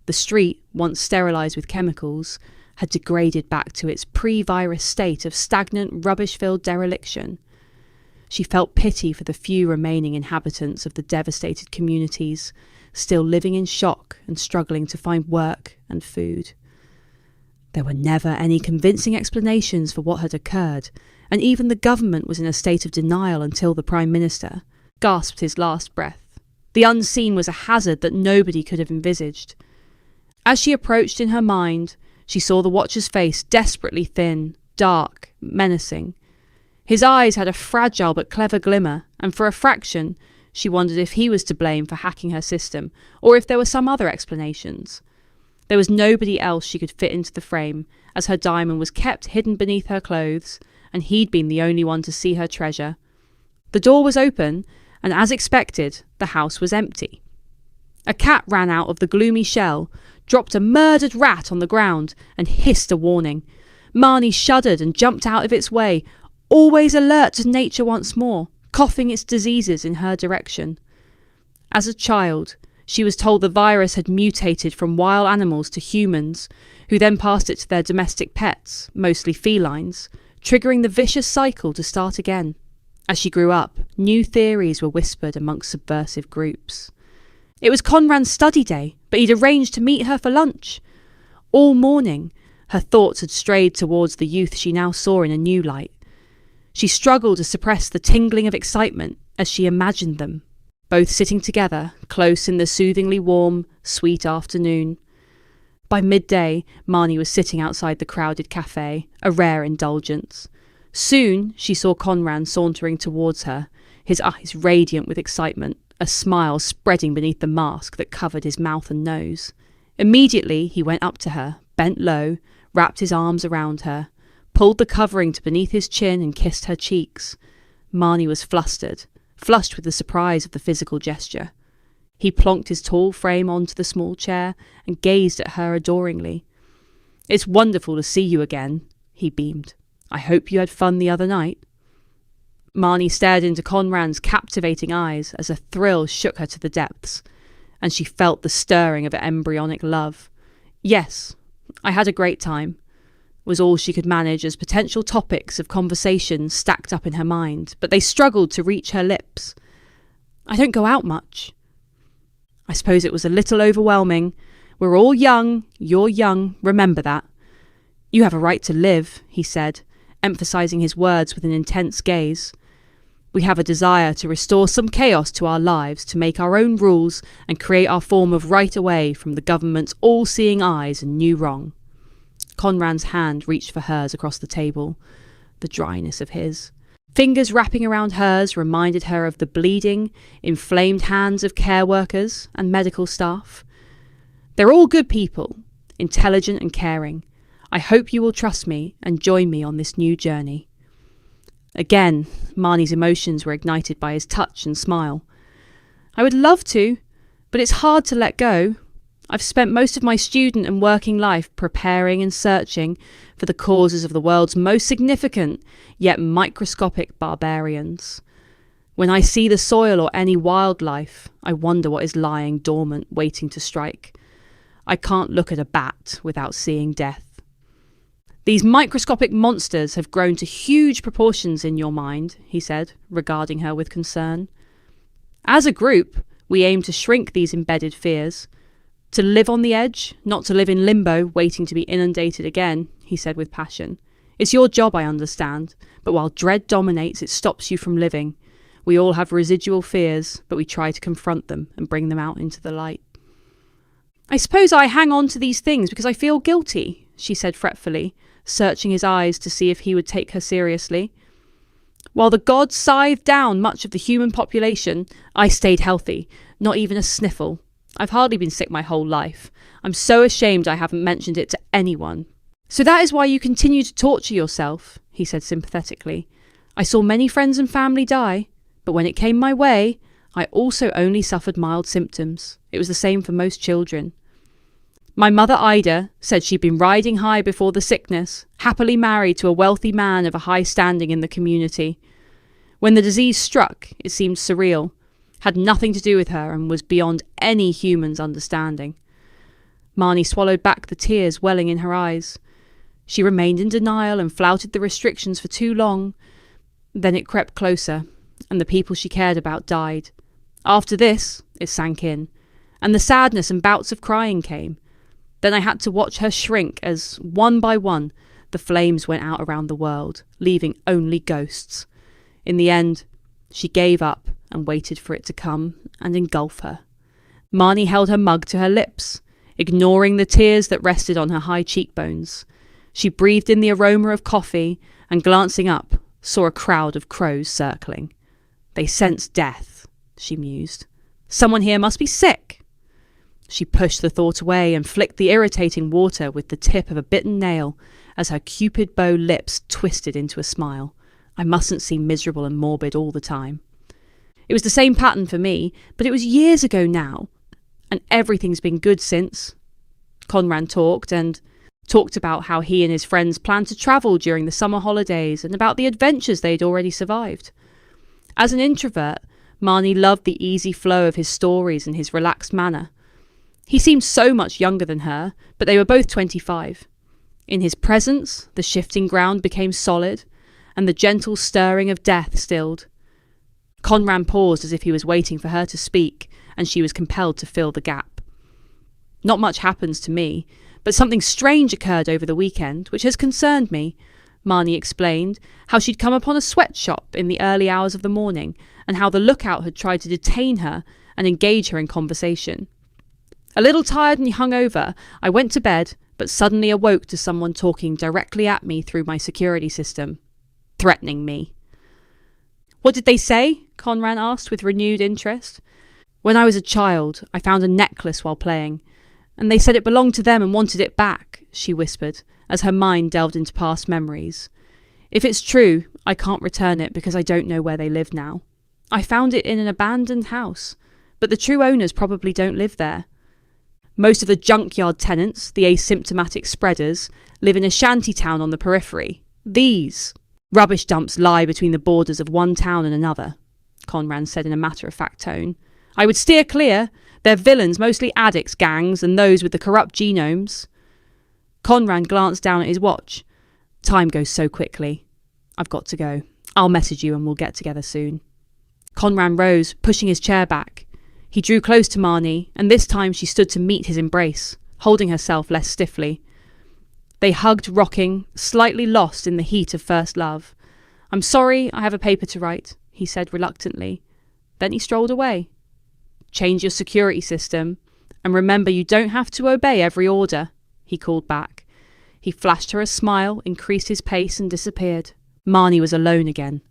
The street, once sterilised with chemicals, had degraded back to its pre-virus state of stagnant, rubbish-filled dereliction. She felt pity for the few remaining inhabitants of the devastated communities, still living in shock and struggling to find work and food. There were never any convincing explanations for what had occurred, and even the government was in a state of denial until the Prime Minister gasped his last breath. The unseen was a hazard that nobody could have envisaged. As she approached in her mind, she saw the watcher's face desperately thin, dark, menacing. His eyes had a fragile but clever glimmer, and for a fraction, she wondered if he was to blame for hacking her system, or if there were some other explanations. There was nobody else she could fit into the frame, as her diamond was kept hidden beneath her clothes, and he'd been the only one to see her treasure. The door was open, and as expected, the house was empty. A cat ran out of the gloomy shell, dropped a murdered rat on the ground, and hissed a warning. Marnie shuddered and jumped out of its way, always alert to nature once more, coughing its diseases in her direction. As a child, she was told the virus had mutated from wild animals to humans, who then passed it to their domestic pets, mostly felines, triggering the vicious cycle to start again. As she grew up, new theories were whispered amongst subversive groups. It was Conran's study day, but he'd arranged to meet her for lunch. All morning, her thoughts had strayed towards the youth she now saw in a new light. She struggled to suppress the tingling of excitement as she imagined them, both sitting together, close in the soothingly warm, sweet afternoon. By midday, Marnie was sitting outside the crowded cafe, a rare indulgence. Soon she saw Conran sauntering towards her, his eyes radiant with excitement, a smile spreading beneath the mask that covered his mouth and nose. Immediately he went up to her, bent low, wrapped his arms around her, pulled the covering to beneath his chin and kissed her cheeks. Marnie was flustered, flushed with the surprise of the physical gesture. He plonked his tall frame onto the small chair and gazed at her adoringly. "It's wonderful to see you again," he beamed. "I hope you had fun the other night." Marnie stared into Conran's captivating eyes as a thrill shook her to the depths, and she felt the stirring of embryonic love. "Yes, I had a great time," was all she could manage as potential topics of conversation stacked up in her mind, but they struggled to reach her lips. "I don't go out much." "I suppose it was a little overwhelming. We're all young, you're young, remember that." "You have a right to live," he said, emphasising his words with an intense gaze. "We have a desire to restore some chaos to our lives, to make our own rules and create our form of right away from the government's all-seeing eyes and new wrong." Conran's hand reached for hers across the table, the dryness of his. Fingers wrapping around hers reminded her of the bleeding, inflamed hands of care workers and medical staff. "They're all good people, intelligent and caring. I hope you will trust me and join me on this new journey." Again, Marnie's emotions were ignited by his touch and smile. "I would love to, but it's hard to let go. I've spent most of my student and working life preparing and searching for the causes of the world's most significant, yet microscopic barbarians. When I see the soil or any wildlife, I wonder what is lying dormant, waiting to strike. I can't look at a bat without seeing death. These microscopic monsters have grown to huge proportions in your mind," he said, regarding her with concern. "As a group, we aim to shrink these embedded fears. To live on the edge, not to live in limbo, waiting to be inundated again," he said with passion. "It's your job, I understand, but while dread dominates, it stops you from living. We all have residual fears, but we try to confront them and bring them out into the light. I suppose I hang on to these things because I feel guilty, she said fretfully, searching his eyes to see if he would take her seriously. While the gods scythed down much of the human population, I stayed healthy, not even a sniffle. I've hardly been sick my whole life. I'm so ashamed I haven't mentioned it to anyone. So that is why you continue to torture yourself, he said sympathetically. I saw many friends and family die, but when it came my way, I also only suffered mild symptoms. It was the same for most children. My mother Ida said she'd been riding high before the sickness, happily married to a wealthy man of a high standing in the community. When the disease struck, it seemed surreal, had nothing to do with her and was beyond any human's understanding. Marnie swallowed back the tears welling in her eyes. She remained in denial and flouted the restrictions for too long. Then it crept closer, and the people she cared about died. After this, it sank in, and the sadness and bouts of crying came. Then I had to watch her shrink as, one by one, the flames went out around the world, leaving only ghosts. In the end, she gave up and waited for it to come and engulf her. Marnie held her mug to her lips, ignoring the tears that rested on her high cheekbones. She breathed in the aroma of coffee and, glancing up, saw a crowd of crows circling. They sensed death, she mused. Someone here must be sick. She pushed the thought away and flicked the irritating water with the tip of a bitten nail as her cupid bow lips twisted into a smile. I mustn't seem miserable and morbid all the time. It was the same pattern for me, but it was years ago now, and everything's been good since. Conran talked about how he and his friends planned to travel during the summer holidays and about the adventures they'd already survived. As an introvert, Marnie loved the easy flow of his stories and his relaxed manner. He seemed so much younger than her, but they were both 25. In his presence, the shifting ground became solid, and the gentle stirring of death stilled. Conran paused as if he was waiting for her to speak, and she was compelled to fill the gap. Not much happens to me, but something strange occurred over the weekend, which has concerned me. Marnie explained how she'd come upon a sweatshop in the early hours of the morning, and how the lookout had tried to detain her and engage her in conversation. A little tired and hungover, I went to bed, but suddenly awoke to someone talking directly at me through my security system, threatening me. What did they say? Conran asked with renewed interest. When I was a child, I found a necklace while playing, and they said it belonged to them and wanted it back, she whispered, as her mind delved into past memories. If it's true, I can't return it because I don't know where they live now. I found it in an abandoned house, but the true owners probably don't live there. Most of the junkyard tenants, the asymptomatic spreaders, live in a shanty town on the periphery. These rubbish dumps lie between the borders of one town and another, Conran said in a matter-of-fact tone. I would steer clear. They're villains, mostly addicts, gangs, and those with the corrupt genomes. Conran glanced down at his watch. Time goes so quickly. I've got to go. I'll message you and we'll get together soon. Conran rose, pushing his chair back. He drew close to Marnie, and this time she stood to meet his embrace, holding herself less stiffly. They hugged, rocking, slightly lost in the heat of first love. I'm sorry, I have a paper to write, he said reluctantly. Then he strolled away. Change your security system, and remember you don't have to obey every order, he called back. He flashed her a smile, increased his pace, and disappeared. Marnie was alone again.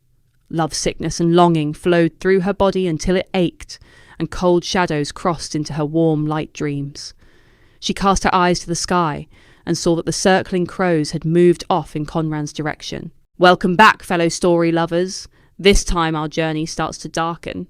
Love sickness and longing flowed through her body until it ached, and cold shadows crossed into her warm, light dreams. She cast her eyes to the sky and saw that the circling crows had moved off in Conran's direction. Welcome back, fellow story lovers. This time our journey starts to darken.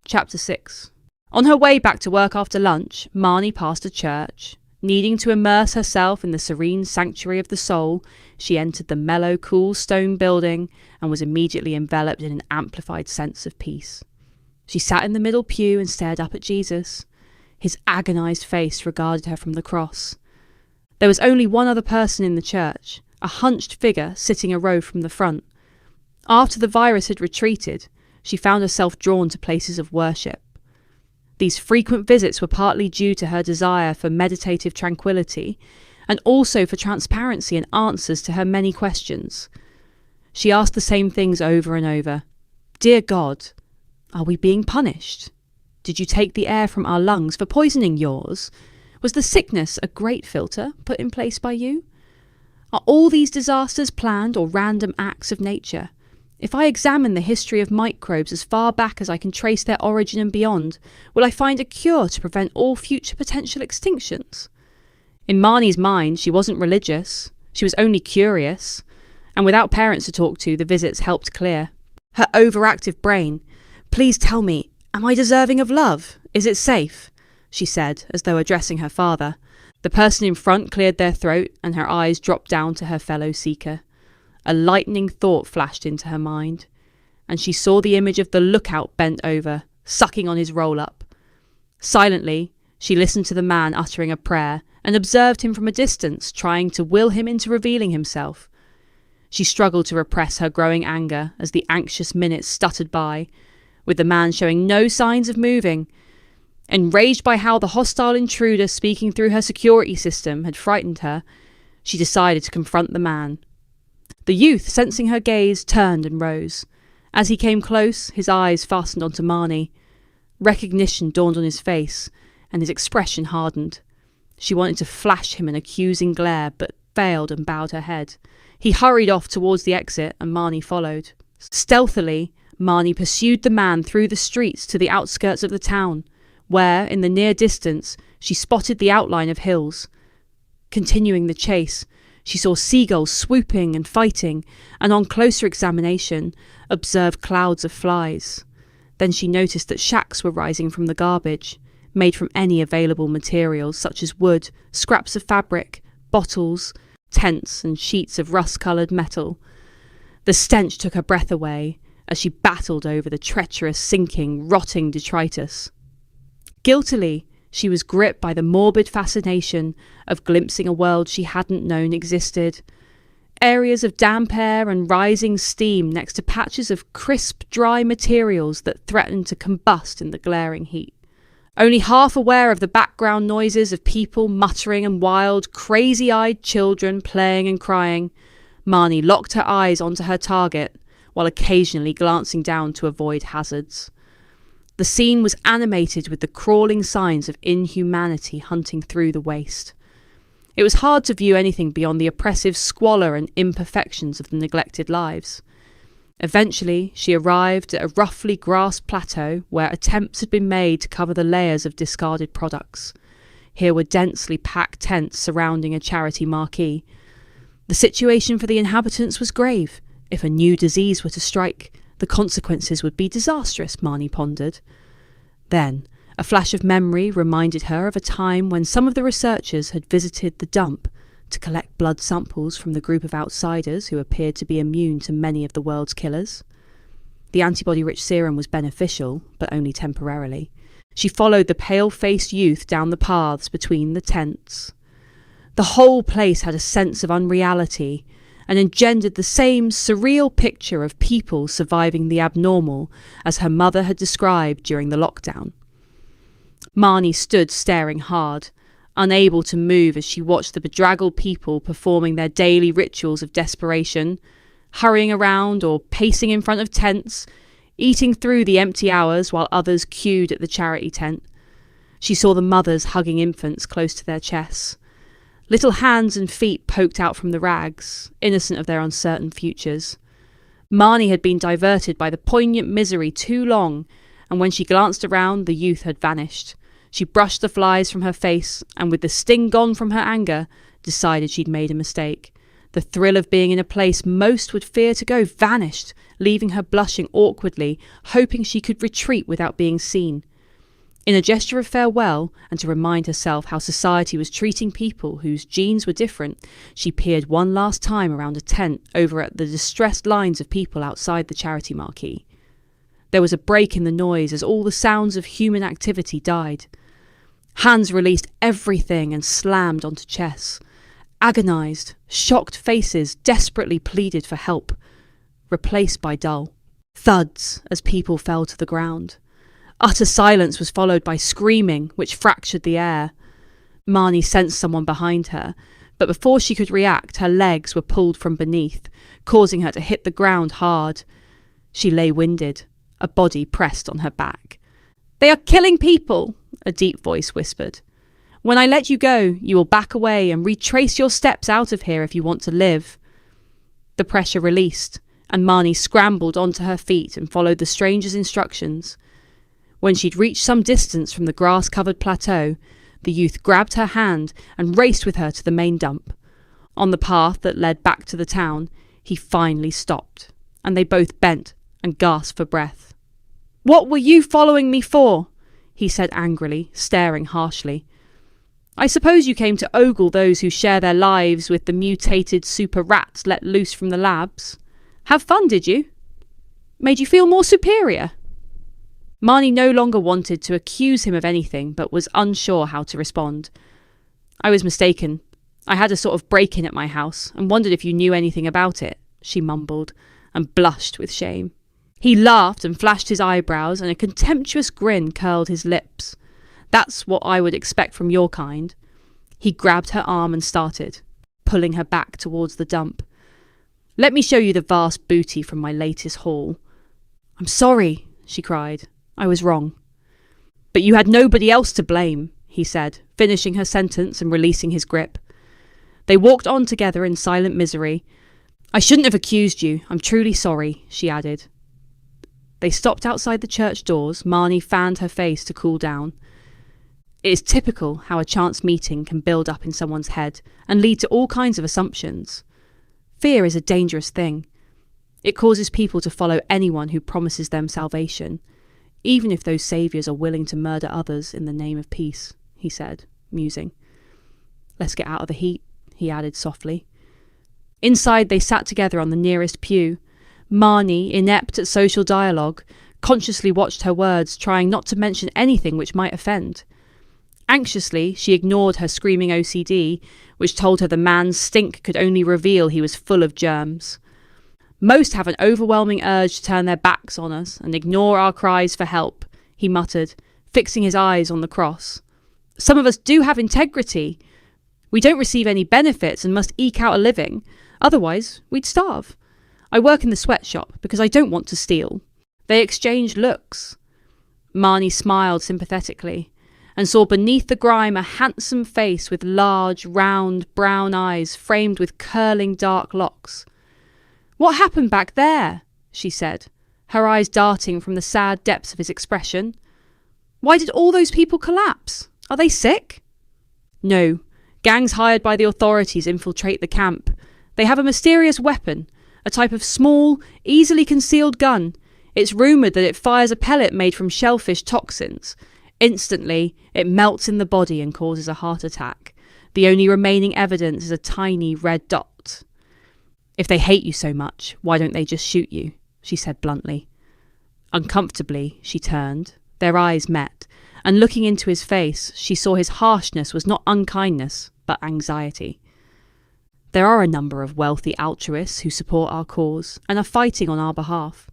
Chapter 6. On her way back to work after lunch, Marnie passed a church. Needing to immerse herself in the serene sanctuary of the soul, she entered the mellow, cool stone building and was immediately enveloped in an amplified sense of peace. She sat in the middle pew and stared up at Jesus. His agonized face regarded her from the cross. There was only one other person in the church, a hunched figure sitting a row from the front. After the virus had retreated, she found herself drawn to places of worship. These frequent visits were partly due to her desire for meditative tranquility and also for transparency and answers to her many questions. She asked the same things over and over. Dear God, Are we being punished? Did you take the air from our lungs for poisoning yours? Was the sickness a great filter put in place by you? Are all these disasters planned or random acts of nature? If I examine the history of microbes as far back as I can trace their origin and beyond, will I find a cure to prevent all future potential extinctions? In Marnie's mind, she wasn't religious. She was only curious. And without parents to talk to, the visits helped clear her overactive brain. Please tell me, am I deserving of love? Is it safe? She said, as though addressing her father. The person in front cleared their throat, and her eyes dropped down to her fellow seeker. A lightning thought flashed into her mind, and she saw the image of the lookout bent over, sucking on his roll-up. Silently, she listened to the man uttering a prayer, and observed him from a distance, trying to will him into revealing himself. She struggled to repress her growing anger as the anxious minutes stuttered by, with the man showing no signs of moving. Enraged by how the hostile intruder speaking through her security system had frightened her, she decided to confront the man. The youth, sensing her gaze, turned and rose. As he came close, his eyes fastened onto Marnie. Recognition dawned on his face, and his expression hardened. She wanted to flash him an accusing glare, but failed and bowed her head. He hurried off towards the exit, and Marnie followed. Stealthily, Marnie pursued the man through the streets to the outskirts of the town, where, in the near distance, she spotted the outline of hills. Continuing the chase, she saw seagulls swooping and fighting, and on closer examination, observed clouds of flies. Then she noticed that shacks were rising from the garbage, made from any available materials such as wood, scraps of fabric, bottles, tents, and sheets of rust-coloured metal. The stench took her breath away as she battled over the treacherous, sinking, rotting detritus. Guiltily, she was gripped by the morbid fascination of glimpsing a world she hadn't known existed. Areas of damp air and rising steam next to patches of crisp, dry materials that threatened to combust in the glaring heat. Only half aware of the background noises of people muttering and wild, crazy-eyed children playing and crying, Marnie locked her eyes onto her target while occasionally glancing down to avoid hazards. The scene was animated with the crawling signs of inhumanity hunting through the waste. It was hard to view anything beyond the oppressive squalor and imperfections of the neglected lives. Eventually, she arrived at a roughly grassed plateau where attempts had been made to cover the layers of discarded products. Here were densely packed tents surrounding a charity marquee. The situation for the inhabitants was grave. If a new disease were to strike, the consequences would be disastrous, Marnie pondered. Then, a flash of memory reminded her of a time when some of the researchers had visited the dump to collect blood samples from the group of outsiders who appeared to be immune to many of the world's killers. The antibody-rich serum was beneficial, but only temporarily. She followed the pale-faced youth down the paths between the tents. The whole place had a sense of unreality and engendered the same surreal picture of people surviving the abnormal as her mother had described during the lockdown. Marnie stood staring hard, unable to move as she watched the bedraggled people performing their daily rituals of desperation, hurrying around or pacing in front of tents, eating through the empty hours while others queued at the charity tent. She saw the mothers hugging infants close to their chests. Little hands and feet poked out from the rags, innocent of their uncertain futures. Marnie had been diverted by the poignant misery too long, and when she glanced around, the youth had vanished. She brushed the flies from her face, and with the sting gone from her anger, decided she'd made a mistake. The thrill of being in a place most would fear to go vanished, leaving her blushing awkwardly, hoping she could retreat without being seen. In a gesture of farewell, and to remind herself how society was treating people whose genes were different, she peered one last time around a tent over at the distressed lines of people outside the charity marquee. There was a break in the noise as all the sounds of human activity died. Hands released everything and slammed onto chests. Agonized, shocked faces desperately pleaded for help, replaced by dull thuds as people fell to the ground. Utter silence was followed by screaming, which fractured the air. Marnie sensed someone behind her, but before she could react, her legs were pulled from beneath, causing her to hit the ground hard. She lay winded, A body pressed on her back. "They are killing people," a deep voice whispered. "When I let you go, you will back away and retrace your steps out of here if you want to live." The pressure released, and Marnie scrambled onto her feet and followed the stranger's instructions. When she'd reached some distance from the grass-covered plateau, the youth grabbed her hand and raced with her to the main dump. On the path that led back to the town, he finally stopped, and they both bent and gasped for breath. "What were you following me for?" he said angrily, staring harshly. "I suppose you came to ogle those who share their lives with the mutated super rats let loose from the labs. Have fun, did you? Made you feel more superior?" Marnie no longer wanted to accuse him of anything, but was unsure how to respond. "I was mistaken. I had a sort of break-in at my house and wondered if you knew anything about it," she mumbled, and blushed with shame. He laughed and flashed his eyebrows, and a contemptuous grin curled his lips. "That's what I would expect from your kind." He grabbed her arm and started, pulling her back towards the dump. "Let me show you the vast booty from my latest haul." "I'm sorry," she cried. "I was wrong." "But you had nobody else to blame," he said, finishing her sentence and releasing his grip. They walked on together in silent misery. "I shouldn't have accused you. I'm truly sorry," she added. They stopped outside the church doors. Marnie fanned her face to cool down. It is typical how a chance meeting can build up in someone's head and lead to all kinds of assumptions. Fear is a dangerous thing. It causes people to follow anyone who promises them salvation, even if those saviours are willing to murder others in the name of peace, he said, musing. "Let's get out of the heat," he added softly. Inside they sat together on the nearest pew. Marnie, inept at social dialogue, consciously watched her words, trying not to mention anything which might offend. Anxiously, she ignored her screaming OCD, which told her the man's stink could only reveal he was full of germs. "Most have an overwhelming urge to turn their backs on us and ignore our cries for help," he muttered, fixing his eyes on the cross. "Some of us do have integrity. We don't receive any benefits and must eke out a living. Otherwise, we'd starve. I work in the sweatshop because I don't want to steal." They exchanged looks. Marnie smiled sympathetically and saw beneath the grime a handsome face with large, round, brown eyes framed with curling dark locks. "What happened back there?" she said, her eyes darting from the sad depths of his expression. "Why did all those people collapse? Are they sick?" "No. Gangs hired by the authorities infiltrate the camp. They have a mysterious weapon, a type of small, easily concealed gun. It's rumoured that it fires a pellet made from shellfish toxins. Instantly, it melts in the body and causes a heart attack. The only remaining evidence is a tiny red dot." "If they hate you so much, why don't they just shoot you?" she said bluntly. Uncomfortably, she turned. Their eyes met, and looking into his face, she saw his harshness was not unkindness, but anxiety. "There are a number of wealthy altruists who support our cause and are fighting on our behalf.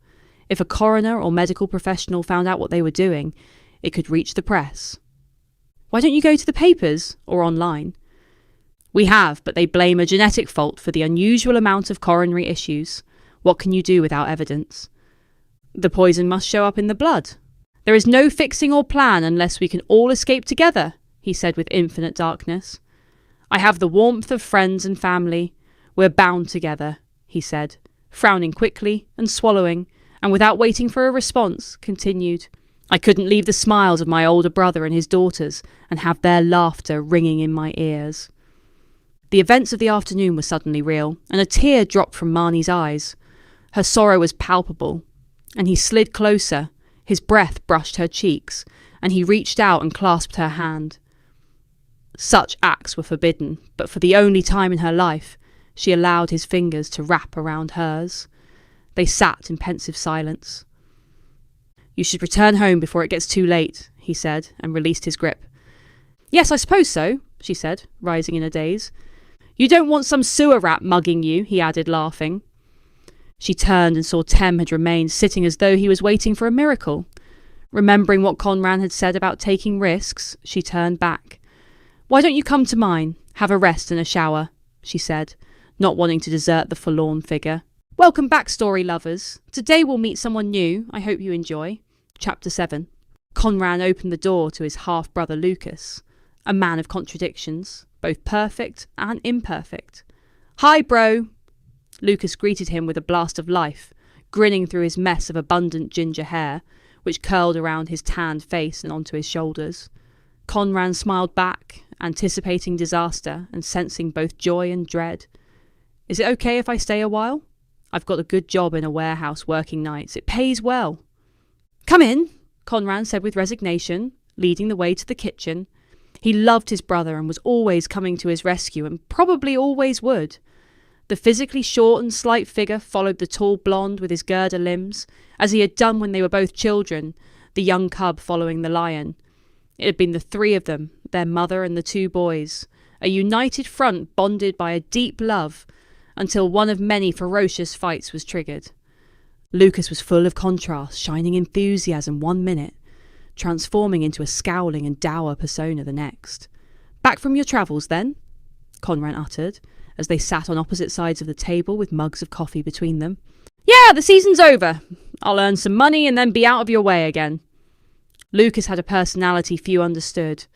If a coroner or medical professional found out what they were doing, it could reach the press." "Why don't you go to the papers or online?" "We have, but they blame a genetic fault for the unusual amount of coronary issues. What can you do without evidence?" "The poison must show up in the blood. There is no fixing or plan unless we can all escape together," he said with infinite darkness. "I have the warmth of friends and family. We're bound together," he said, frowning quickly and swallowing, and without waiting for a response, continued. "I couldn't leave the smiles of my older brother and his daughters and have their laughter ringing in my ears." The events of the afternoon were suddenly real, and a tear dropped from Marnie's eyes. Her sorrow was palpable, and he slid closer. His breath brushed her cheeks, and he reached out and clasped her hand. Such acts were forbidden, but for the only time in her life, she allowed his fingers to wrap around hers. They sat in pensive silence. "You should return home before it gets too late," he said, and released his grip. "Yes, I suppose so," she said, rising in a daze. "You don't want some sewer rat mugging you," he added, laughing. She turned and saw Tem had remained sitting as though he was waiting for a miracle. Remembering what Conran had said about taking risks, she turned back. "Why don't you come to mine? Have a rest and a shower," she said, not wanting to desert the forlorn figure. Welcome back, story lovers. Today we'll meet someone new. I hope you enjoy. Chapter 7. Conran opened the door to his half-brother Lucas, a man of contradictions, both perfect and imperfect. "Hi, bro." Lucas greeted him with a blast of life, grinning through his mess of abundant ginger hair, which curled around his tanned face and onto his shoulders. Conran smiled back, anticipating disaster and sensing both joy and dread. "Is it okay if I stay a while? I've got a good job in a warehouse working nights. It pays well." "Come in," Conran said with resignation, leading the way to the kitchen. He loved his brother and was always coming to his rescue, and probably always would. The physically short and slight figure followed the tall blonde with his girder limbs, as he had done when they were both children, the young cub following the lion. It had been the three of them, their mother and the two boys, a united front bonded by a deep love, until one of many ferocious fights was triggered. Lucas was full of contrast, shining enthusiasm 1 minute, transforming into a scowling and dour persona the next. "Back from your travels, then?" Conran uttered, as they sat on opposite sides of the table with mugs of coffee between them. "Yeah, the season's over. I'll earn some money and then be out of your way again." Lucas had a personality few understood.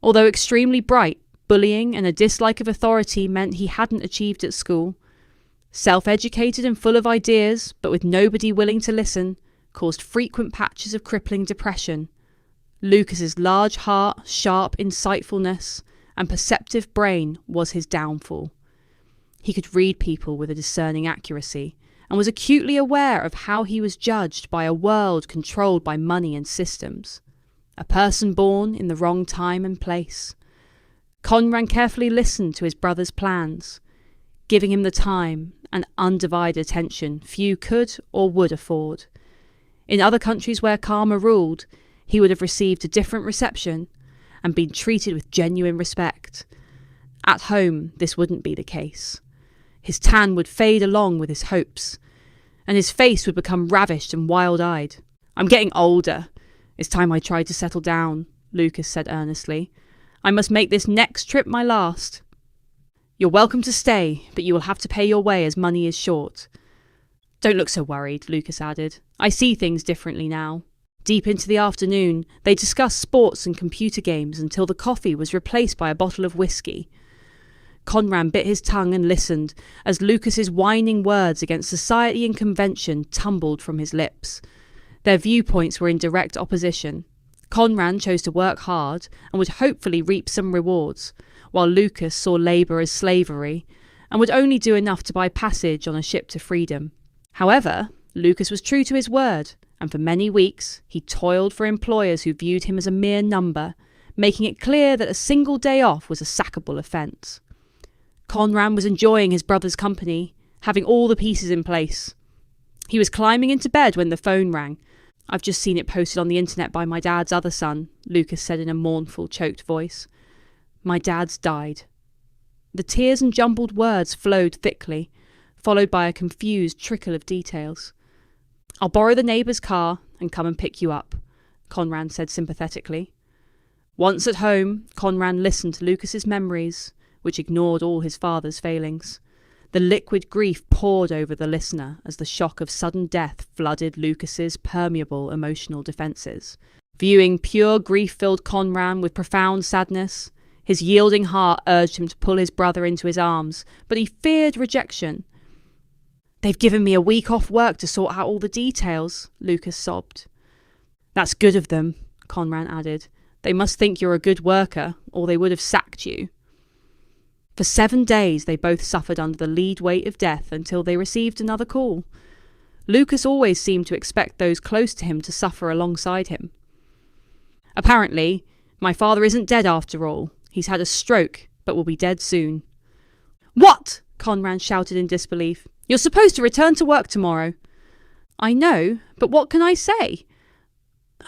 Although extremely bright, bullying and a dislike of authority meant he hadn't achieved at school. Self-educated and full of ideas, but with nobody willing to listen, caused frequent patches of crippling depression. Lucas's large heart, sharp insightfulness, and perceptive brain was his downfall. He could read people with a discerning accuracy, and was acutely aware of how he was judged by a world controlled by money and systems. A person born in the wrong time and place. Conran carefully listened to his brother's plans, giving him the time and undivided attention few could or would afford. In other countries where karma ruled, he would have received a different reception and been treated with genuine respect. At home, this wouldn't be the case. His tan would fade along with his hopes, and his face would become ravished and wild-eyed. "I'm getting older. It's time I tried to settle down," Lucas said earnestly. "I must make this next trip my last." "You're welcome to stay, but you will have to pay your way as money is short." "Don't look so worried," Lucas added. "I see things differently now." Deep into the afternoon, they discussed sports and computer games until the coffee was replaced by a bottle of whiskey. Conran bit his tongue and listened as Lucas's whining words against society and convention tumbled from his lips. Their viewpoints were in direct opposition. Conran chose to work hard and would hopefully reap some rewards, while Lucas saw labour as slavery and would only do enough to buy passage on a ship to freedom. However, Lucas was true to his word, and for many weeks he toiled for employers who viewed him as a mere number, making it clear that a single day off was a sackable offence. Conran was enjoying his brother's company, having all the pieces in place. He was climbing into bed when the phone rang. "I've just seen it posted on the internet by my dad's other son," Lucas said in a mournful, choked voice. "My dad's died." The tears and jumbled words flowed thickly, followed by a confused trickle of details. "I'll borrow the neighbour's car and come and pick you up," Conran said sympathetically. Once at home, Conran listened to Lucas's memories, which ignored all his father's failings. The liquid grief poured over the listener as the shock of sudden death flooded Lucas's permeable emotional defences. Viewing pure grief-filled Conran with profound sadness, his yielding heart urged him to pull his brother into his arms, but he feared rejection. "They've given me a week off work to sort out all the details," Lucas sobbed. "That's good of them," Conran added. "They must think you're a good worker, or they would have sacked you." For 7 days they both suffered under the lead weight of death until they received another call. Lucas always seemed to expect those close to him to suffer alongside him. "Apparently, my father isn't dead after all. He's had a stroke, but will be dead soon." "What?" Conran shouted in disbelief. "You're supposed to return to work tomorrow." "I know, but what can I say?"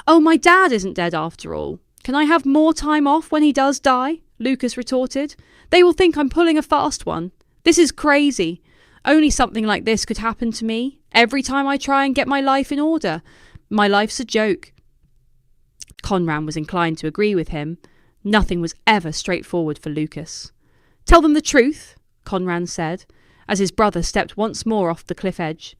"Oh, my dad isn't dead after all. Can I have more time off when he does die?" Lucas retorted. "They will think I'm pulling a fast one. This is crazy. Only something like this could happen to me every time I try and get my life in order. My life's a joke." Conran was inclined to agree with him. Nothing was ever straightforward for Lucas. "Tell them the truth," Conran said, as his brother stepped once more off the cliff edge,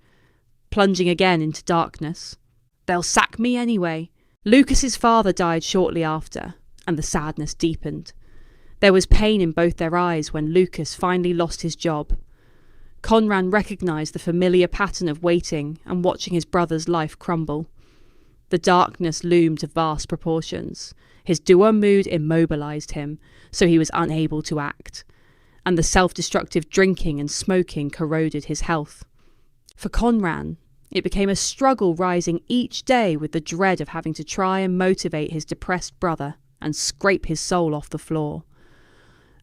plunging again into darkness. They'll sack me anyway. Lucas's father died shortly after, and the sadness deepened. There was pain in both their eyes when Lucas finally lost his job. Conran recognised the familiar pattern of waiting and watching his brother's life crumble. The darkness loomed to vast proportions. His dour mood immobilised him, so he was unable to act, and the self-destructive drinking and smoking corroded his health. For Conran, it became a struggle rising each day with the dread of having to try and motivate his depressed brother and scrape his soul off the floor.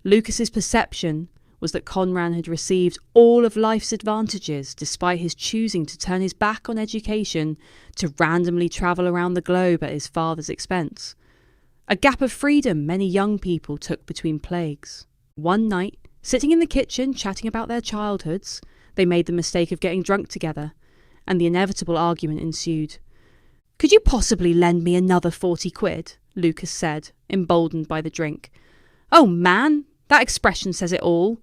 Lucas's perception was that Conran had received all of life's advantages despite his choosing to turn his back on education to randomly travel around the globe at his father's expense. A gap of freedom many young people took between plagues. One night, sitting in the kitchen chatting about their childhoods, they made the mistake of getting drunk together, and the inevitable argument ensued. "Could you possibly lend me another 40 quid?" Lucas said, emboldened by the drink. "Oh man, that expression says it all.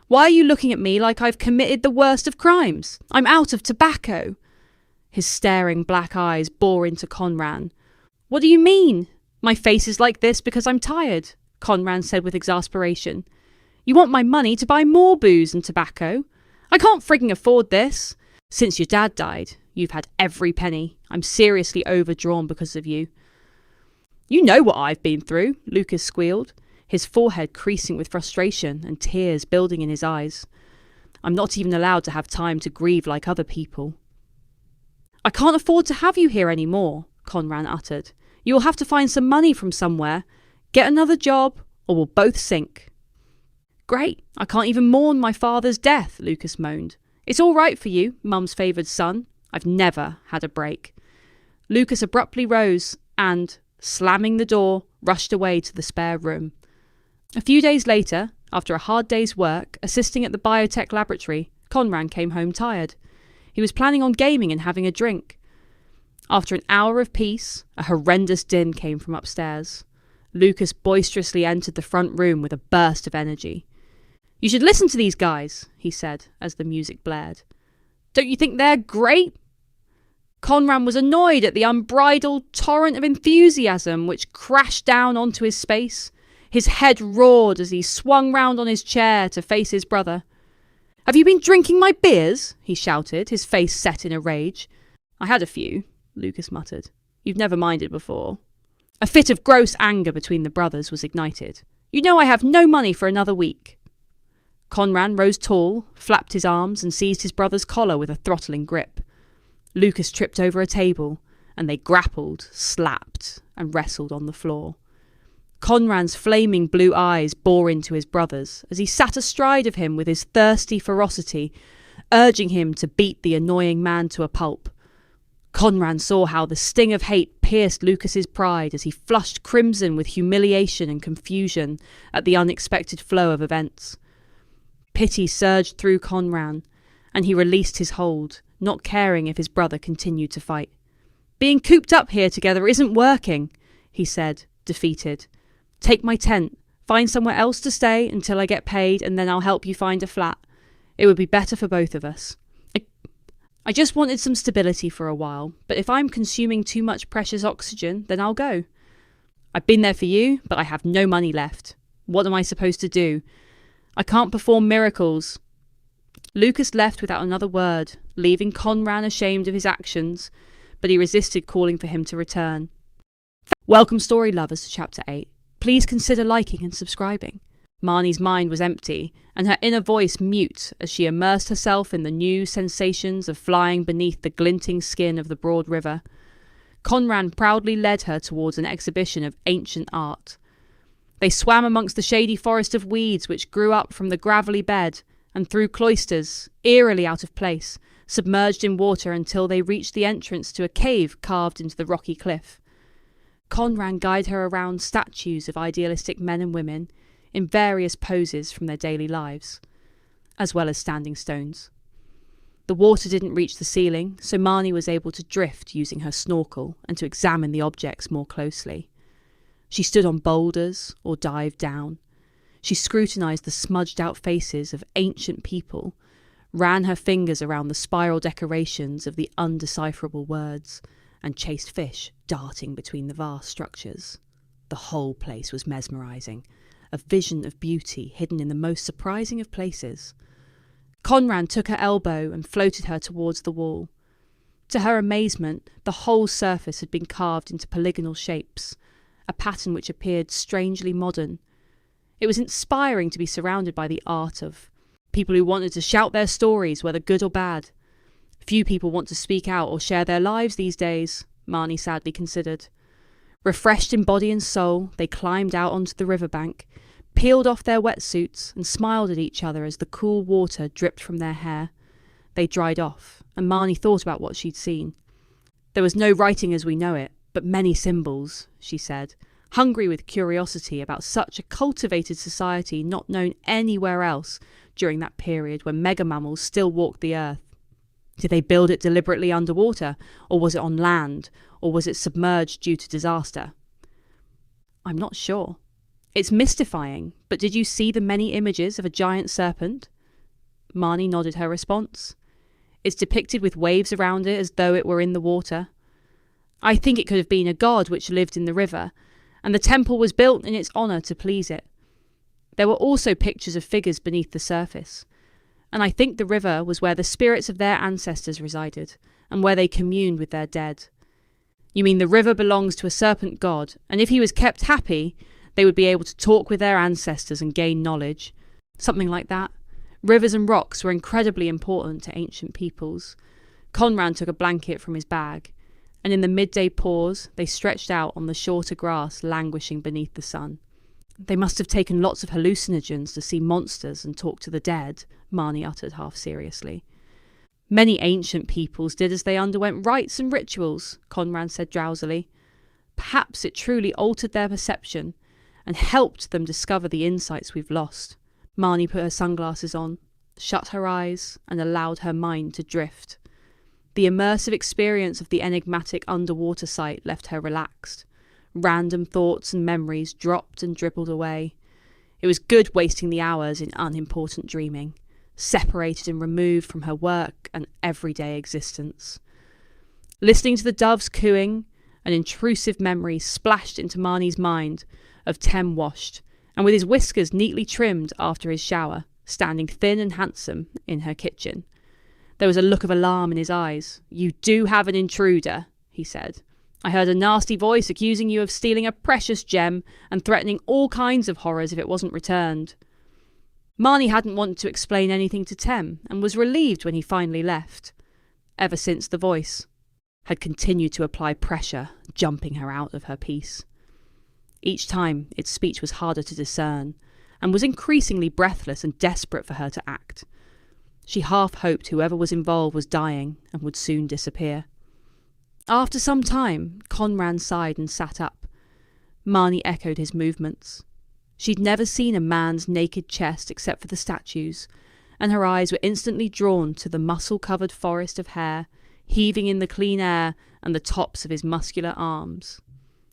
Why are you looking at me like I've committed the worst of crimes? I'm out of tobacco." His staring black eyes bore into Conran. "What do you mean? My face is like this because I'm tired," Conran said with exasperation. "You want my money to buy more booze and tobacco? I can't frigging afford this. Since your dad died, you've had every penny. I'm seriously overdrawn because of you." "You know what I've been through," Lucas squealed, his forehead creasing with frustration and tears building in his eyes. "I'm not even allowed to have time to grieve like other people." "I can't afford to have you here anymore," Conran uttered. "You will have to find some money from somewhere. Get another job, or we'll both sink." "Great, I can't even mourn my father's death," Lucas moaned. "It's all right for you, Mum's favoured son. I've never had a break." Lucas abruptly rose and, slamming the door, rushed away to the spare room. A few days later, after a hard day's work, assisting at the biotech laboratory, Conran came home tired. He was planning on gaming and having a drink. After an hour of peace, a horrendous din came from upstairs. Lucas boisterously entered the front room with a burst of energy. "You should listen to these guys," he said as the music blared. "Don't you think they're great?" Conran was annoyed at the unbridled torrent of enthusiasm which crashed down onto his space. His head roared as he swung round on his chair to face his brother. "Have you been drinking my beers?" he shouted, his face set in a rage. "I had a few," Lucas muttered. "You've never minded before." A fit of gross anger between the brothers was ignited. "You know I have no money for another week." Conran rose tall, flapped his arms and seized his brother's collar with a throttling grip. Lucas tripped over a table, and they grappled, slapped, and wrestled on the floor. Conran's flaming blue eyes bore into his brother's as he sat astride of him with his thirsty ferocity, urging him to beat the annoying man to a pulp. Conran saw how the sting of hate pierced Lucas's pride as he flushed crimson with humiliation and confusion at the unexpected flow of events. Pity surged through Conran, and he released his hold, not caring if his brother continued to fight. "Being cooped up here together isn't working," he said, defeated. "Take my tent, find somewhere else to stay until I get paid, and then I'll help you find a flat. It would be better for both of us. I just wanted some stability for a while, but if I'm consuming too much precious oxygen, then I'll go. I've been there for you, but I have no money left. What am I supposed to do? I can't perform miracles." Lucas left without another word, leaving Conran ashamed of his actions, but he resisted calling for him to return. Welcome story lovers to Chapter 8. Please consider liking and subscribing. Marnie's mind was empty, and her inner voice mute as she immersed herself in the new sensations of flying beneath the glinting skin of the broad river. Conran proudly led her towards an exhibition of ancient art. They swam amongst the shady forest of weeds which grew up from the gravelly bed, and through cloisters, eerily out of place, submerged in water until they reached the entrance to a cave carved into the rocky cliff. Conran guided her around statues of idealistic men and women, in various poses from their daily lives, as well as standing stones. The water didn't reach the ceiling, so Marnie was able to drift using her snorkel and to examine the objects more closely. She stood on boulders or dived down. She scrutinised the smudged-out faces of ancient people ran her fingers around the spiral decorations of the undecipherable words, and chased fish darting between the vast structures. The whole place was mesmerising, a vision of beauty hidden in the most surprising of places. Conran took her elbow and floated her towards the wall. To her amazement, the whole surface had been carved into polygonal shapes, a pattern which appeared strangely modern. It was inspiring to be surrounded by the art of people who wanted to shout their stories, whether good or bad. Few people want to speak out or share their lives these days, Marnie sadly considered. Refreshed in body and soul, they climbed out onto the riverbank, peeled off their wetsuits and smiled at each other as the cool water dripped from their hair. They dried off, and Marnie thought about what she'd seen. There was no writing as we know it, but many symbols, she said, hungry with curiosity about such a cultivated society not known anywhere else during that period when mega-mammals still walked the earth. Did they build it deliberately underwater, or was it on land, or was it submerged due to disaster? I'm not sure. It's mystifying, but did you see the many images of a giant serpent? Marnie nodded her response. It's depicted with waves around it as though it were in the water. I think it could have been a god which lived in the river, and the temple was built in its honour to please it. There were also pictures of figures beneath the surface, and I think the river was where the spirits of their ancestors resided, and where they communed with their dead. You mean the river belongs to a serpent god, and if he was kept happy, they would be able to talk with their ancestors and gain knowledge. Something like that. Rivers and rocks were incredibly important to ancient peoples. Conran took a blanket from his bag, and in the midday pause they stretched out on the shorter grass languishing beneath the sun. They must have taken lots of hallucinogens to see monsters and talk to the dead, Marnie uttered half seriously. Many ancient peoples did as they underwent rites and rituals, Conran said drowsily. Perhaps it truly altered their perception and helped them discover the insights we've lost. Marnie put her sunglasses on, shut her eyes, and allowed her mind to drift. The immersive experience of the enigmatic underwater site left her relaxed. Random thoughts and memories dropped and dribbled away. It was good wasting the hours in unimportant dreaming, separated and removed from her work and everyday existence. Listening to the doves cooing, an intrusive memory splashed into Marnie's mind of Tem washed, and with his whiskers neatly trimmed after his shower, standing thin and handsome in her kitchen. There was a look of alarm in his eyes. "You do have an intruder," he said. "I heard a nasty voice accusing you of stealing a precious gem and threatening all kinds of horrors if it wasn't returned." Marnie hadn't wanted to explain anything to Tem, and was relieved when he finally left. Ever since, the voice had continued to apply pressure, jumping her out of her peace. Each time, its speech was harder to discern, and was increasingly breathless and desperate for her to act. She half hoped whoever was involved was dying and would soon disappear. After some time, Conran sighed and sat up. Marnie echoed his movements. She'd never seen a man's naked chest except for the statues, and her eyes were instantly drawn to the muscle-covered forest of hair, heaving in the clean air, and the tops of his muscular arms.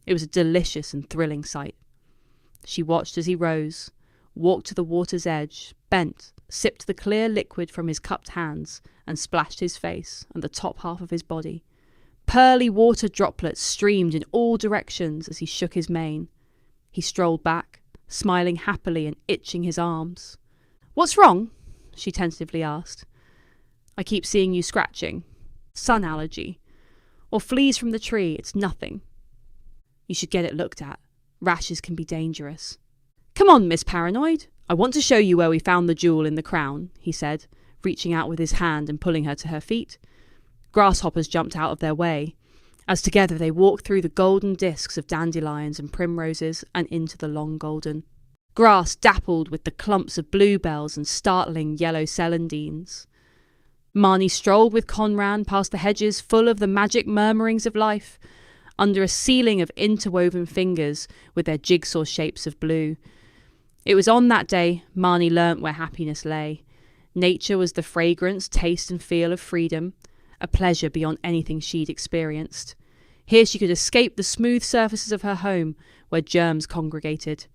It was a delicious and thrilling sight. She watched as he rose, walked to the water's edge, bent, sipped the clear liquid from his cupped hands, and splashed his face and the top half of his body. Pearly water droplets streamed in all directions as he shook his mane. He strolled back, smiling happily and itching his arms. "What's wrong?" she tentatively asked. "I keep seeing you scratching. Sun allergy. Or fleas from the tree. It's nothing. You should get it looked at. Rashes can be dangerous." "Come on, Miss Paranoid. I want to show you where we found the jewel in the crown," he said, reaching out with his hand and pulling her to her feet. Grasshoppers jumped out of their way, as together they walked through the golden discs of dandelions and primroses and into the long golden grass dappled with the clumps of bluebells and startling yellow celandines. Marnie strolled with Conran past the hedges full of the magic murmurings of life, under a ceiling of interwoven fingers with their jigsaw shapes of blue. It was on that day Marnie learnt where happiness lay. Nature was the fragrance, taste and feel of freedom, a pleasure beyond anything she'd experienced. Here she could escape the smooth surfaces of her home, where germs congregated.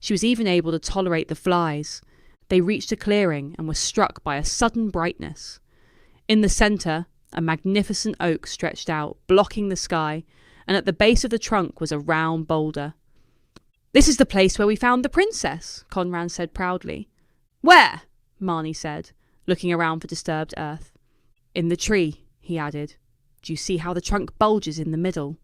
She was even able to tolerate the flies. They reached a clearing and were struck by a sudden brightness. In the centre, a magnificent oak stretched out, blocking the sky, and at the base of the trunk was a round boulder. "This is the place where we found the princess," Conran said proudly. "Where?" Marnie said, looking around for disturbed earth. "In the tree," he added. "Do you see how the trunk bulges in the middle?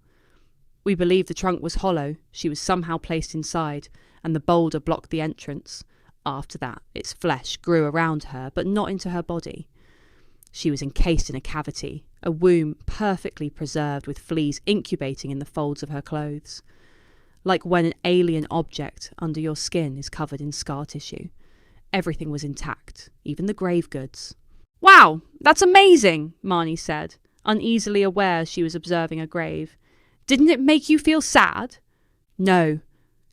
We believe the trunk was hollow. She was somehow placed inside, and the boulder blocked the entrance. After that, its flesh grew around her, but not into her body. She was encased in a cavity, a womb perfectly preserved with fleas incubating in the folds of her clothes. Like when an alien object under your skin is covered in scar tissue. Everything was intact, even the grave goods." "Wow, that's amazing," Marnie said, uneasily aware she was observing a grave. "Didn't it make you feel sad?" "No.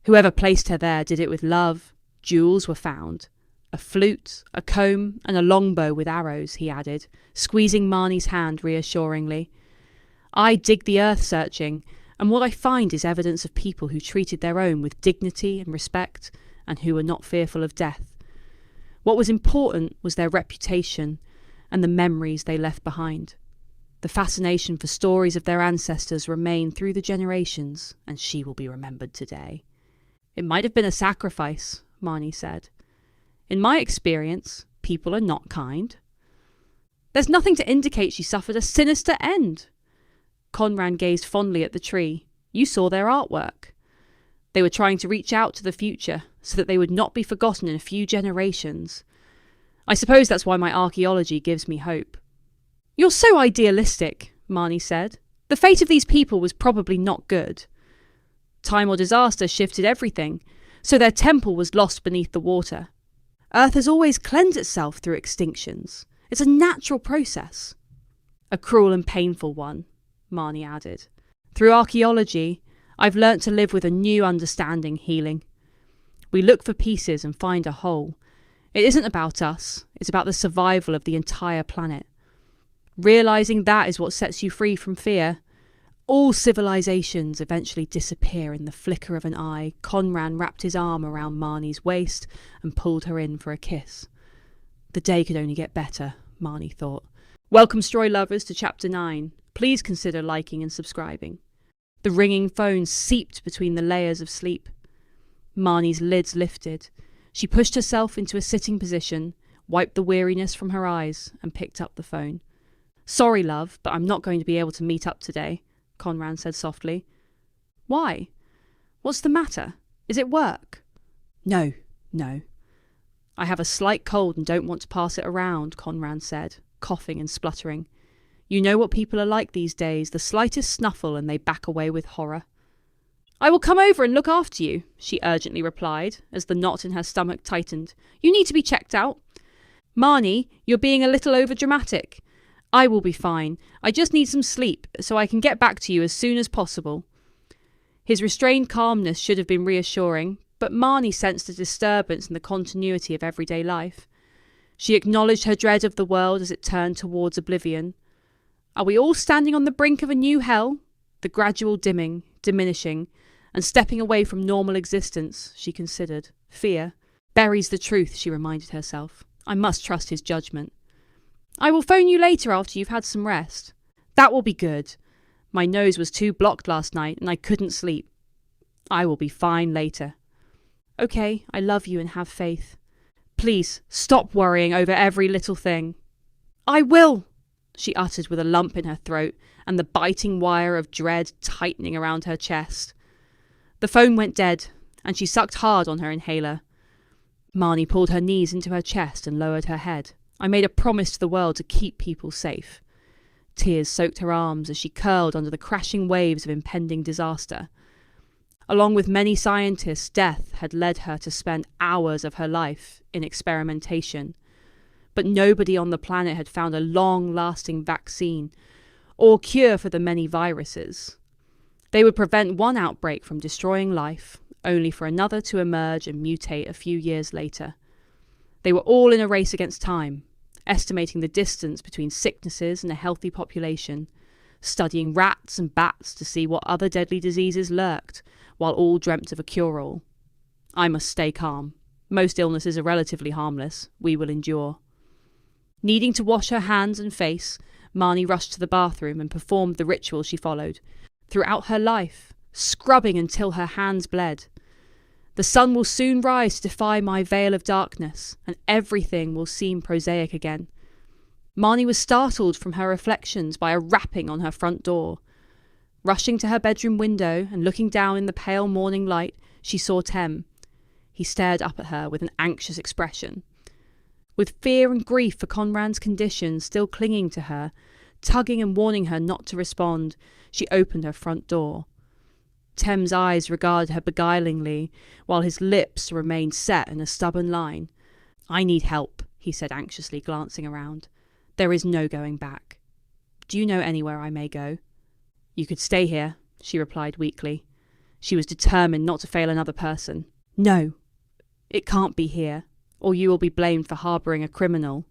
Whoever placed her there did it with love. Jewels were found. A flute, a comb, and a longbow with arrows," he added, squeezing Marnie's hand reassuringly. "I dig the earth searching, and what I find is evidence of people who treated their own with dignity and respect, and who were not fearful of death. What was important was their reputation and the memories they left behind. The fascination for stories of their ancestors remained through the generations, and she will be remembered today." "It might have been a sacrifice," Marnie said. "In my experience, people are not kind." "There's nothing to indicate she suffered a sinister end." Conran gazed fondly at the tree. "You saw their artwork. They were trying to reach out to the future, so that they would not be forgotten in a few generations. I suppose that's why my archaeology gives me hope." "You're so idealistic," Marnie said. "The fate of these people was probably not good. Time or disaster shifted everything, so their temple was lost beneath the water. Earth has always cleansed itself through extinctions. It's a natural process." "A cruel and painful one," Marnie added. "Through archaeology, I've learnt to live with a new understanding healing. We look for pieces and find a whole. It isn't about us, it's about the survival of the entire planet. Realising that is what sets you free from fear. All civilizations eventually disappear in the flicker of an eye." Conran wrapped his arm around Marnie's waist and pulled her in for a kiss. The day could only get better, Marnie thought. Welcome, Stroy lovers, to Chapter 9. Please consider liking and subscribing. The ringing phone seeped between the layers of sleep. Marnie's lids lifted. She pushed herself into a sitting position, wiped the weariness from her eyes, and picked up the phone. "Sorry, love, but I'm not going to be able to meet up today," Conran said softly. "Why? What's the matter? Is it work?" No. "I have a slight cold and don't want to pass it around," Conran said, coughing and spluttering. "You know what people are like these days, the slightest snuffle and they back away with horror." "I will come over and look after you," she urgently replied, as the knot in her stomach tightened. "You need to be checked out." "Marnie, you're being a little overdramatic. I will be fine. I just need some sleep, so I can get back to you as soon as possible." His restrained calmness should have been reassuring, but Marnie sensed a disturbance in the continuity of everyday life. She acknowledged her dread of the world as it turned towards oblivion. Are we all standing on the brink of a new hell? The gradual dimming, diminishing, and stepping away from normal existence, she considered. Fear buries the truth, she reminded herself. I must trust his judgment. "I will phone you later after you've had some rest." "That will be good. My nose was too blocked last night and I couldn't sleep." "I will be fine later." "Okay, I love you and have faith. Please, stop worrying over every little thing." "I will," she uttered with a lump in her throat and the biting wire of dread tightening around her chest. The phone went dead, and she sucked hard on her inhaler. Marnie pulled her knees into her chest and lowered her head. I made a promise to the world to keep people safe. Tears soaked her arms as she curled under the crashing waves of impending disaster. Along with many scientists, death had led her to spend hours of her life in experimentation. But nobody on the planet had found a long-lasting vaccine or cure for the many viruses. They would prevent one outbreak from destroying life, only for another to emerge and mutate a few years later. They were all in a race against time, estimating the distance between sicknesses and a healthy population, studying rats and bats to see what other deadly diseases lurked, while all dreamt of a cure-all. I must stay calm. Most illnesses are relatively harmless. We will endure. Needing to wash her hands and face, Marnie rushed to the bathroom and performed the ritual she followed throughout her life, scrubbing until her hands bled. The sun will soon rise to defy my veil of darkness, and everything will seem prosaic again. Marnie was startled from her reflections by a rapping on her front door. Rushing to her bedroom window and looking down in the pale morning light, she saw Tem. He stared up at her with an anxious expression. With fear and grief for Conran's condition still clinging to her, tugging and warning her not to respond, she opened her front door. Tem's eyes regarded her beguilingly, while his lips remained set in a stubborn line. "I need help," he said anxiously, glancing around. "There is no going back. Do you know anywhere I may go?" "You could stay here," she replied weakly. She was determined not to fail another person. "No, it can't be here, or you will be blamed for harbouring a criminal."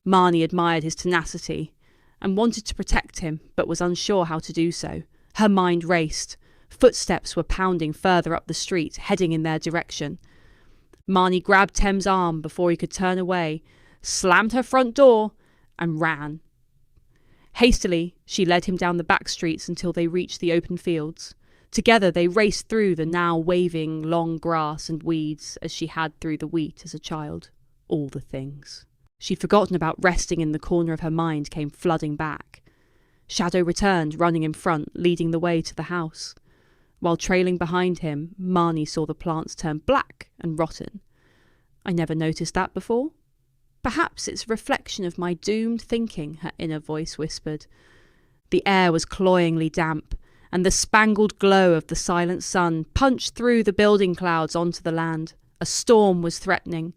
Marnie admired his tenacity and wanted to protect him, but was unsure how to do so. Her mind raced. Footsteps were pounding further up the street, heading in their direction. Marnie grabbed Tem's arm before he could turn away, slammed her front door, and ran. Hastily, she led him down the back streets until they reached the open fields. Together they raced through the now waving long grass and weeds as she had through the wheat as a child. All the things she'd forgotten about resting in the corner of her mind came flooding back. Shadow returned, running in front, leading the way to the house. While trailing behind him, Marnie saw the plants turn black and rotten. "I never noticed that before." "Perhaps it's a reflection of my doomed thinking," her inner voice whispered. The air was cloyingly damp, and the spangled glow of the silent sun punched through the building clouds onto the land. A storm was threatening.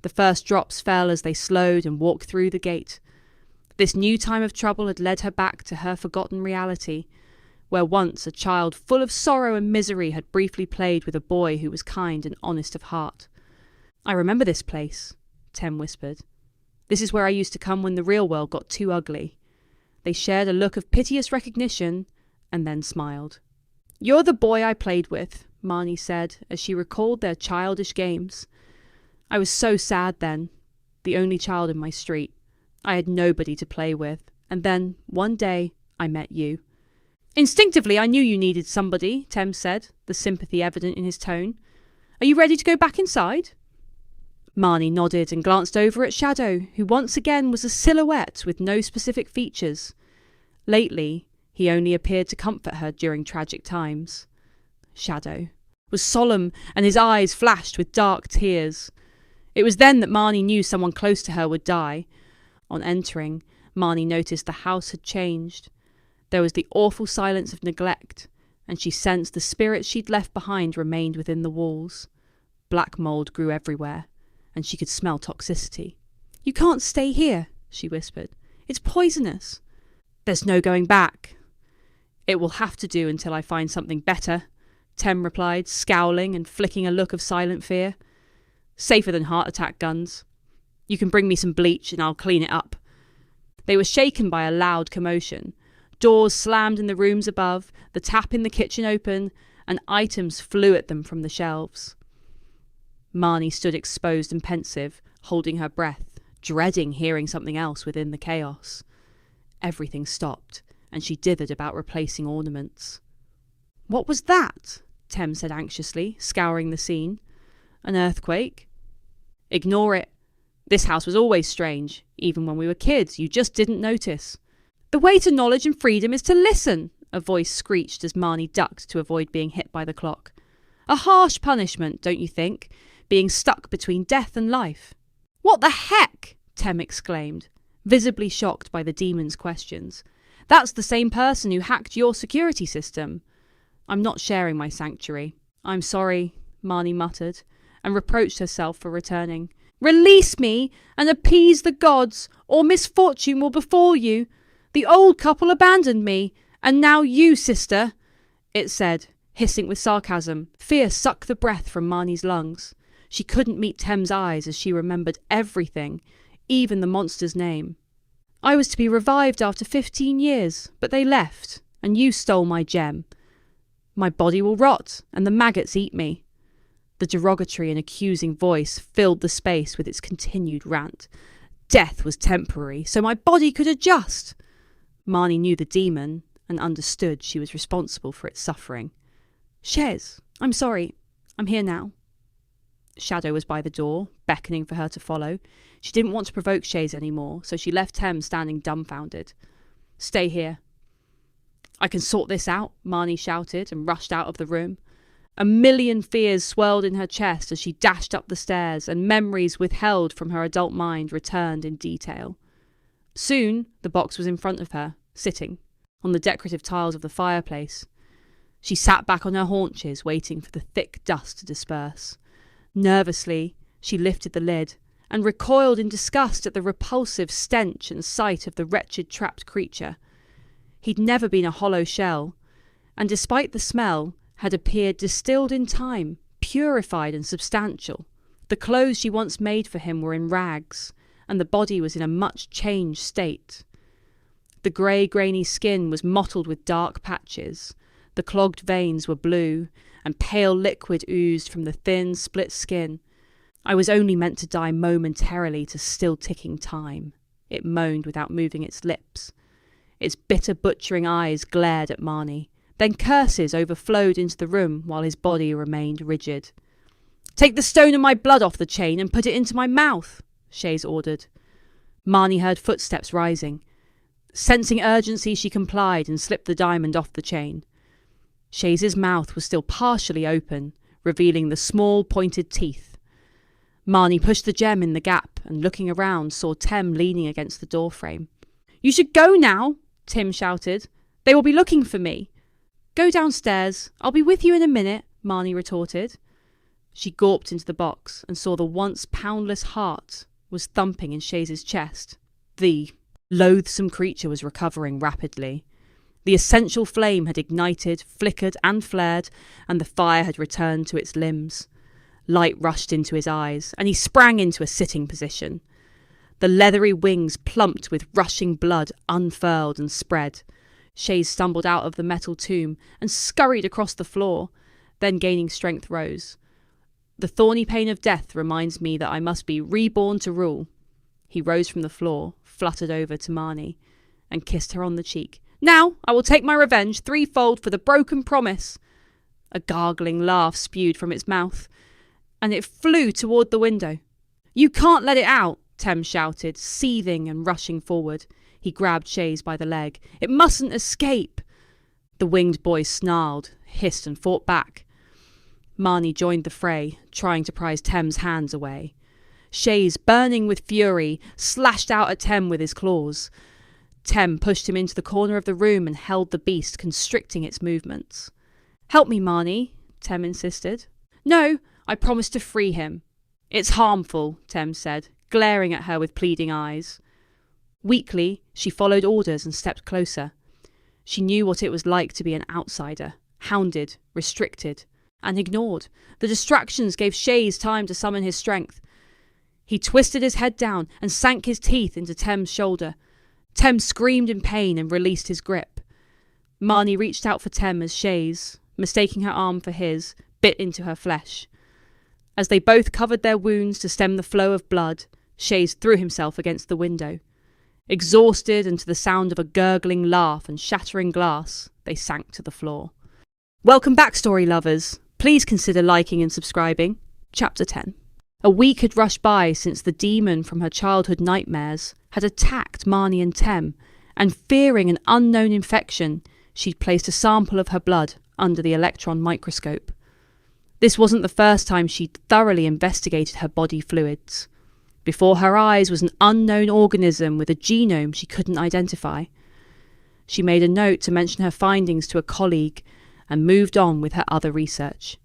The first drops fell as they slowed and walked through the gate. This new time of trouble had led her back to her forgotten reality, where once a child full of sorrow and misery had briefly played with a boy who was kind and honest of heart. "I remember this place," Tem whispered. "This is where I used to come when the real world got too ugly." They shared a look of piteous recognition and then smiled. "You're the boy I played with," Marnie said as she recalled their childish games. "I was so sad then, the only child in my street. I had nobody to play with, and then, one day, I met you." "Instinctively, I knew you needed somebody," Tem said, the sympathy evident in his tone. "Are you ready to go back inside?" Marnie nodded and glanced over at Shadow, who once again was a silhouette with no specific features. Lately, he only appeared to comfort her during tragic times. Shadow was solemn, and his eyes flashed with dark tears. It was then that Marnie knew someone close to her would die. On entering, Marnie noticed the house had changed. There was the awful silence of neglect, and she sensed the spirits she'd left behind remained within the walls. Black mould grew everywhere, and she could smell toxicity. "You can't stay here," she whispered. "It's poisonous." "There's no going back." "It will have to do until I find something better," Tem replied, scowling and flicking a look of silent fear. "Safer than heart attack guns. You can bring me some bleach and I'll clean it up." They were shaken by a loud commotion. Doors slammed in the rooms above, the tap in the kitchen open, and items flew at them from the shelves. Marnie stood exposed and pensive, holding her breath, dreading hearing something else within the chaos. Everything stopped, and she dithered about replacing ornaments. "What was that?" Tem said anxiously, scouring the scene. "An earthquake?" "Ignore it. This house was always strange. Even when we were kids, you just didn't notice." "The way to knowledge and freedom is to listen," a voice screeched as Marnie ducked to avoid being hit by the clock. "A harsh punishment, don't you think? Being stuck between death and life." "What the heck?" Tem exclaimed, visibly shocked by the demon's questions. "That's the same person who hacked your security system." "I'm not sharing my sanctuary." "I'm sorry," Marnie muttered, and reproached herself for returning. "Release me and appease the gods, or misfortune will befall you. The old couple abandoned me, and now you, sister," it said, hissing with sarcasm. Fear sucked the breath from Marnie's lungs. She couldn't meet Tem's eyes as she remembered everything, even the monster's name. "I was to be revived after 15 years, but they left, and you stole my gem. My body will rot, and the maggots eat me." The derogatory and accusing voice filled the space with its continued rant. Death was temporary, so my body could adjust. Marnie knew the demon and understood she was responsible for its suffering. Shez, I'm sorry. I'm here now. Shadow was by the door, beckoning for her to follow. She didn't want to provoke Shez anymore, so she left Tem standing dumbfounded. Stay here. I can sort this out, Marnie shouted and rushed out of the room. A million fears swirled in her chest as she dashed up the stairs, and memories withheld from her adult mind returned in detail. Soon, the box was in front of her, sitting, on the decorative tiles of the fireplace. She sat back on her haunches, waiting for the thick dust to disperse. Nervously, she lifted the lid, and recoiled in disgust at the repulsive stench and sight of the wretched trapped creature. He'd never been a hollow shell, and despite the smell, had appeared distilled in time, purified and substantial. The clothes she once made for him were in rags, and the body was in a much changed state. The grey, grainy skin was mottled with dark patches. The clogged veins were blue, and pale liquid oozed from the thin, split skin. I was only meant to die momentarily to still ticking time, it moaned without moving its lips. Its bitter, butchering eyes glared at Marnie. Then curses overflowed into the room while his body remained rigid. Take the stone of my blood off the chain and put it into my mouth, Shez ordered. Marnie heard footsteps rising. Sensing urgency, she complied and slipped the diamond off the chain. Shez's mouth was still partially open, revealing the small, pointed teeth. Marnie pushed the gem in the gap and, looking around, saw Tem leaning against the doorframe. You should go now, Tim shouted. They will be looking for me. Go downstairs. I'll be with you in a minute, Marnie retorted. She gawped into the box and saw the once poundless heart was thumping in Shez's chest. The loathsome creature was recovering rapidly. The essential flame had ignited, flickered and flared, and the fire had returned to its limbs. Light rushed into his eyes, and he sprang into a sitting position. The leathery wings plumped with rushing blood unfurled and spread. Shez stumbled out of the metal tomb and scurried across the floor, then gaining strength rose. The thorny pain of death reminds me that I must be reborn to rule. He rose from the floor, fluttered over to Marnie, and kissed her on the cheek. Now I will take my revenge threefold for the broken promise. A gargling laugh spewed from its mouth, and it flew toward the window. You can't let it out, Tem shouted, seething and rushing forward. He grabbed Shez by the leg. It mustn't escape. The winged boy snarled, hissed and fought back. Marnie joined the fray, trying to prise Tem's hands away. Shez, burning with fury, slashed out at Tem with his claws. Tem pushed him into the corner of the room and held the beast, constricting its movements. Help me, Marnie, Tem insisted. No, I promised to free him. It's harmful, Tem said, glaring at her with pleading eyes. Weakly, she followed orders and stepped closer. She knew what it was like to be an outsider, hounded, restricted, and ignored. The distractions gave Shez time to summon his strength. He twisted his head down and sank his teeth into Tem's shoulder. Tem screamed in pain and released his grip. Marnie reached out for Tem as Shez, mistaking her arm for his, bit into her flesh. As they both covered their wounds to stem the flow of blood, Shez threw himself against the window. Exhausted and to the sound of a gurgling laugh and shattering glass, they sank to the floor. Welcome back, story lovers. Please consider liking and subscribing. Chapter 10. A week had rushed by since the demon from her childhood nightmares had attacked Marnie and Tem, and fearing an unknown infection, she'd placed a sample of her blood under the electron microscope. This wasn't the first time she'd thoroughly investigated her body fluids. Before her eyes was an unknown organism with a genome she couldn't identify. She made a note to mention her findings to a colleague and moved on with her other research.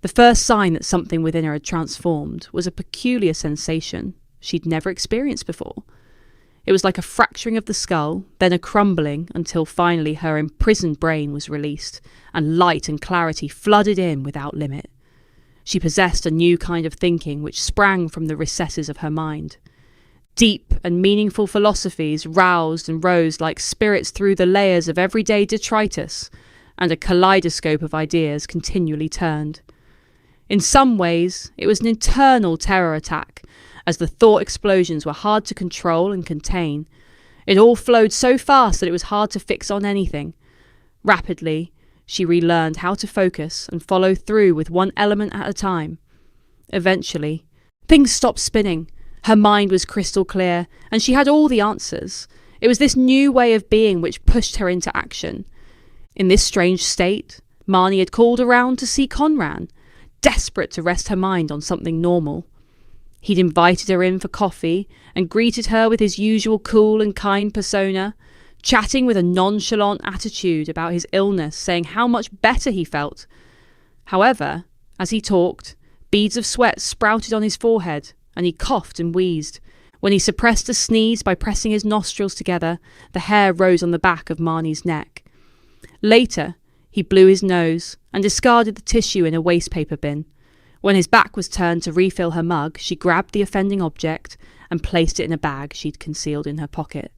The first sign that something within her had transformed was a peculiar sensation she'd never experienced before. It was like a fracturing of the skull, then a crumbling, until finally her imprisoned brain was released, and light and clarity flooded in without limit. She possessed a new kind of thinking which sprang from the recesses of her mind. Deep and meaningful philosophies roused and rose like spirits through the layers of everyday detritus, and a kaleidoscope of ideas continually turned. In some ways, it was an internal terror attack, as the thought explosions were hard to control and contain. It all flowed so fast that it was hard to fix on anything. Rapidly, she relearned how to focus and follow through with one element at a time. Eventually, things stopped spinning. Her mind was crystal clear, and she had all the answers. It was this new way of being which pushed her into action. In this strange state, Marnie had called around to see Conran, desperate to rest her mind on something normal. He'd invited her in for coffee and greeted her with his usual cool and kind persona, chatting with a nonchalant attitude about his illness, saying how much better he felt. However, as he talked, beads of sweat sprouted on his forehead, and he coughed and wheezed. When he suppressed a sneeze by pressing his nostrils together, the hair rose on the back of Marnie's neck. Later, he blew his nose and discarded the tissue in a wastepaper bin. When his back was turned to refill her mug, she grabbed the offending object and placed it in a bag she'd concealed in her pocket.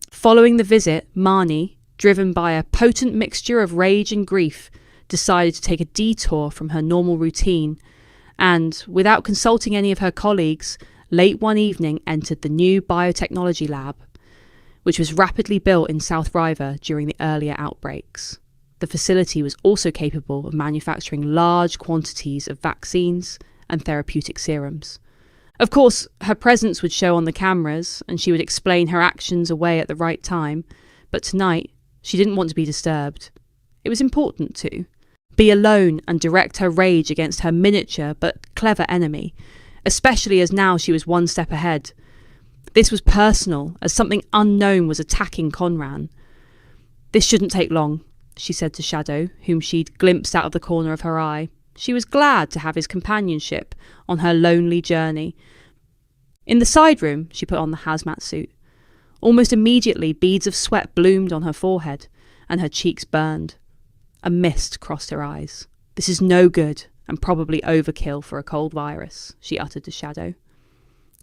Following the visit, Marnie, driven by a potent mixture of rage and grief, decided to take a detour from her normal routine and, without consulting any of her colleagues, late one evening entered the new biotechnology lab, which was rapidly built in South River during the earlier outbreaks. The facility was also capable of manufacturing large quantities of vaccines and therapeutic serums. Of course, her presence would show on the cameras, and she would explain her actions away at the right time, but tonight she didn't want to be disturbed. It was important to be alone and direct her rage against her miniature but clever enemy, especially as now she was one step ahead. This was personal, as something unknown was attacking Conran. "This shouldn't take long," she said to Shadow, whom she'd glimpsed out of the corner of her eye. She was glad to have his companionship on her lonely journey. In the side room, she put on the hazmat suit. Almost immediately, beads of sweat bloomed on her forehead, and her cheeks burned. A mist crossed her eyes. "This is no good, and probably overkill for a cold virus," she uttered to Shadow.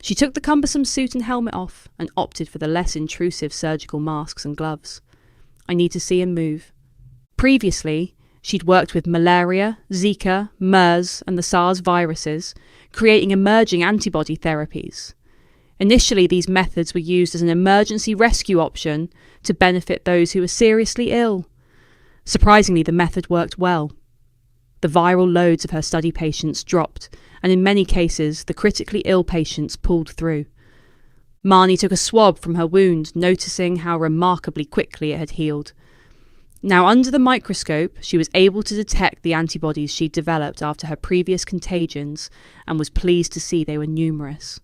She took the cumbersome suit and helmet off, and opted for the less intrusive surgical masks and gloves. "I need to see him move." Previously, she'd worked with malaria, Zika, MERS, and the SARS viruses, creating emerging antibody therapies. Initially, these methods were used as an emergency rescue option to benefit those who were seriously ill. Surprisingly, the method worked well. The viral loads of her study patients dropped, and in many cases, the critically ill patients pulled through. Marnie took a swab from her wound, noticing how remarkably quickly it had healed. Now, under the microscope, she was able to detect the antibodies she'd developed after her previous contagions, and was pleased to see they were numerous.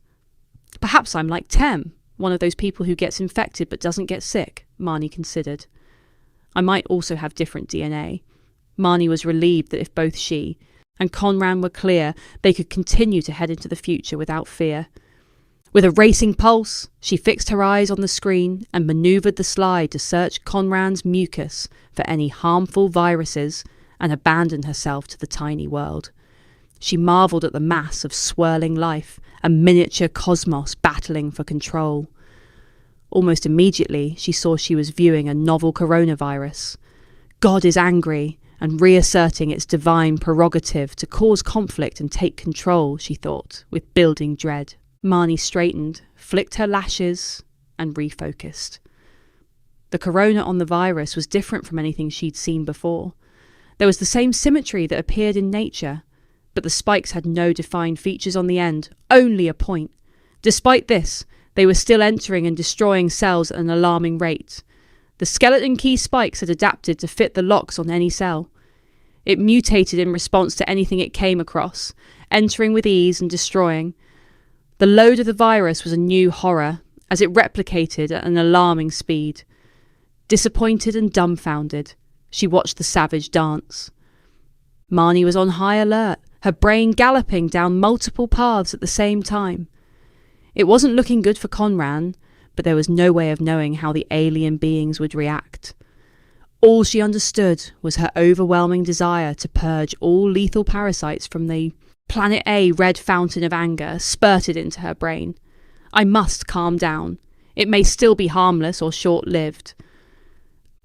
"Perhaps I'm like Tem, one of those people who gets infected but doesn't get sick," Marnie considered. "I might also have different DNA." Marnie was relieved that if both she and Conran were clear, they could continue to head into the future without fear. With a racing pulse, she fixed her eyes on the screen and manoeuvred the slide to search Conran's mucus for any harmful viruses and abandoned herself to the tiny world. She marvelled at the mass of swirling life, a miniature cosmos battling for control. Almost immediately, she saw she was viewing a novel coronavirus. God is angry and reasserting its divine prerogative to cause conflict and take control, she thought, with building dread. Marnie straightened, flicked her lashes, and refocused. The corona on the virus was different from anything she'd seen before. There was the same symmetry that appeared in nature, but the spikes had no defined features on the end, only a point. Despite this, they were still entering and destroying cells at an alarming rate. The skeleton key spikes had adapted to fit the locks on any cell. It mutated in response to anything it came across, entering with ease and destroying. The load of the virus was a new horror, as it replicated at an alarming speed. Disappointed and dumbfounded, she watched the savage dance. Marnie was on high alert, her brain galloping down multiple paths at the same time. It wasn't looking good for Conran, but there was no way of knowing how the alien beings would react. All she understood was her overwhelming desire to purge all lethal parasites from the Planet A red fountain of anger spurted into her brain. I must calm down. It may still be harmless or short-lived.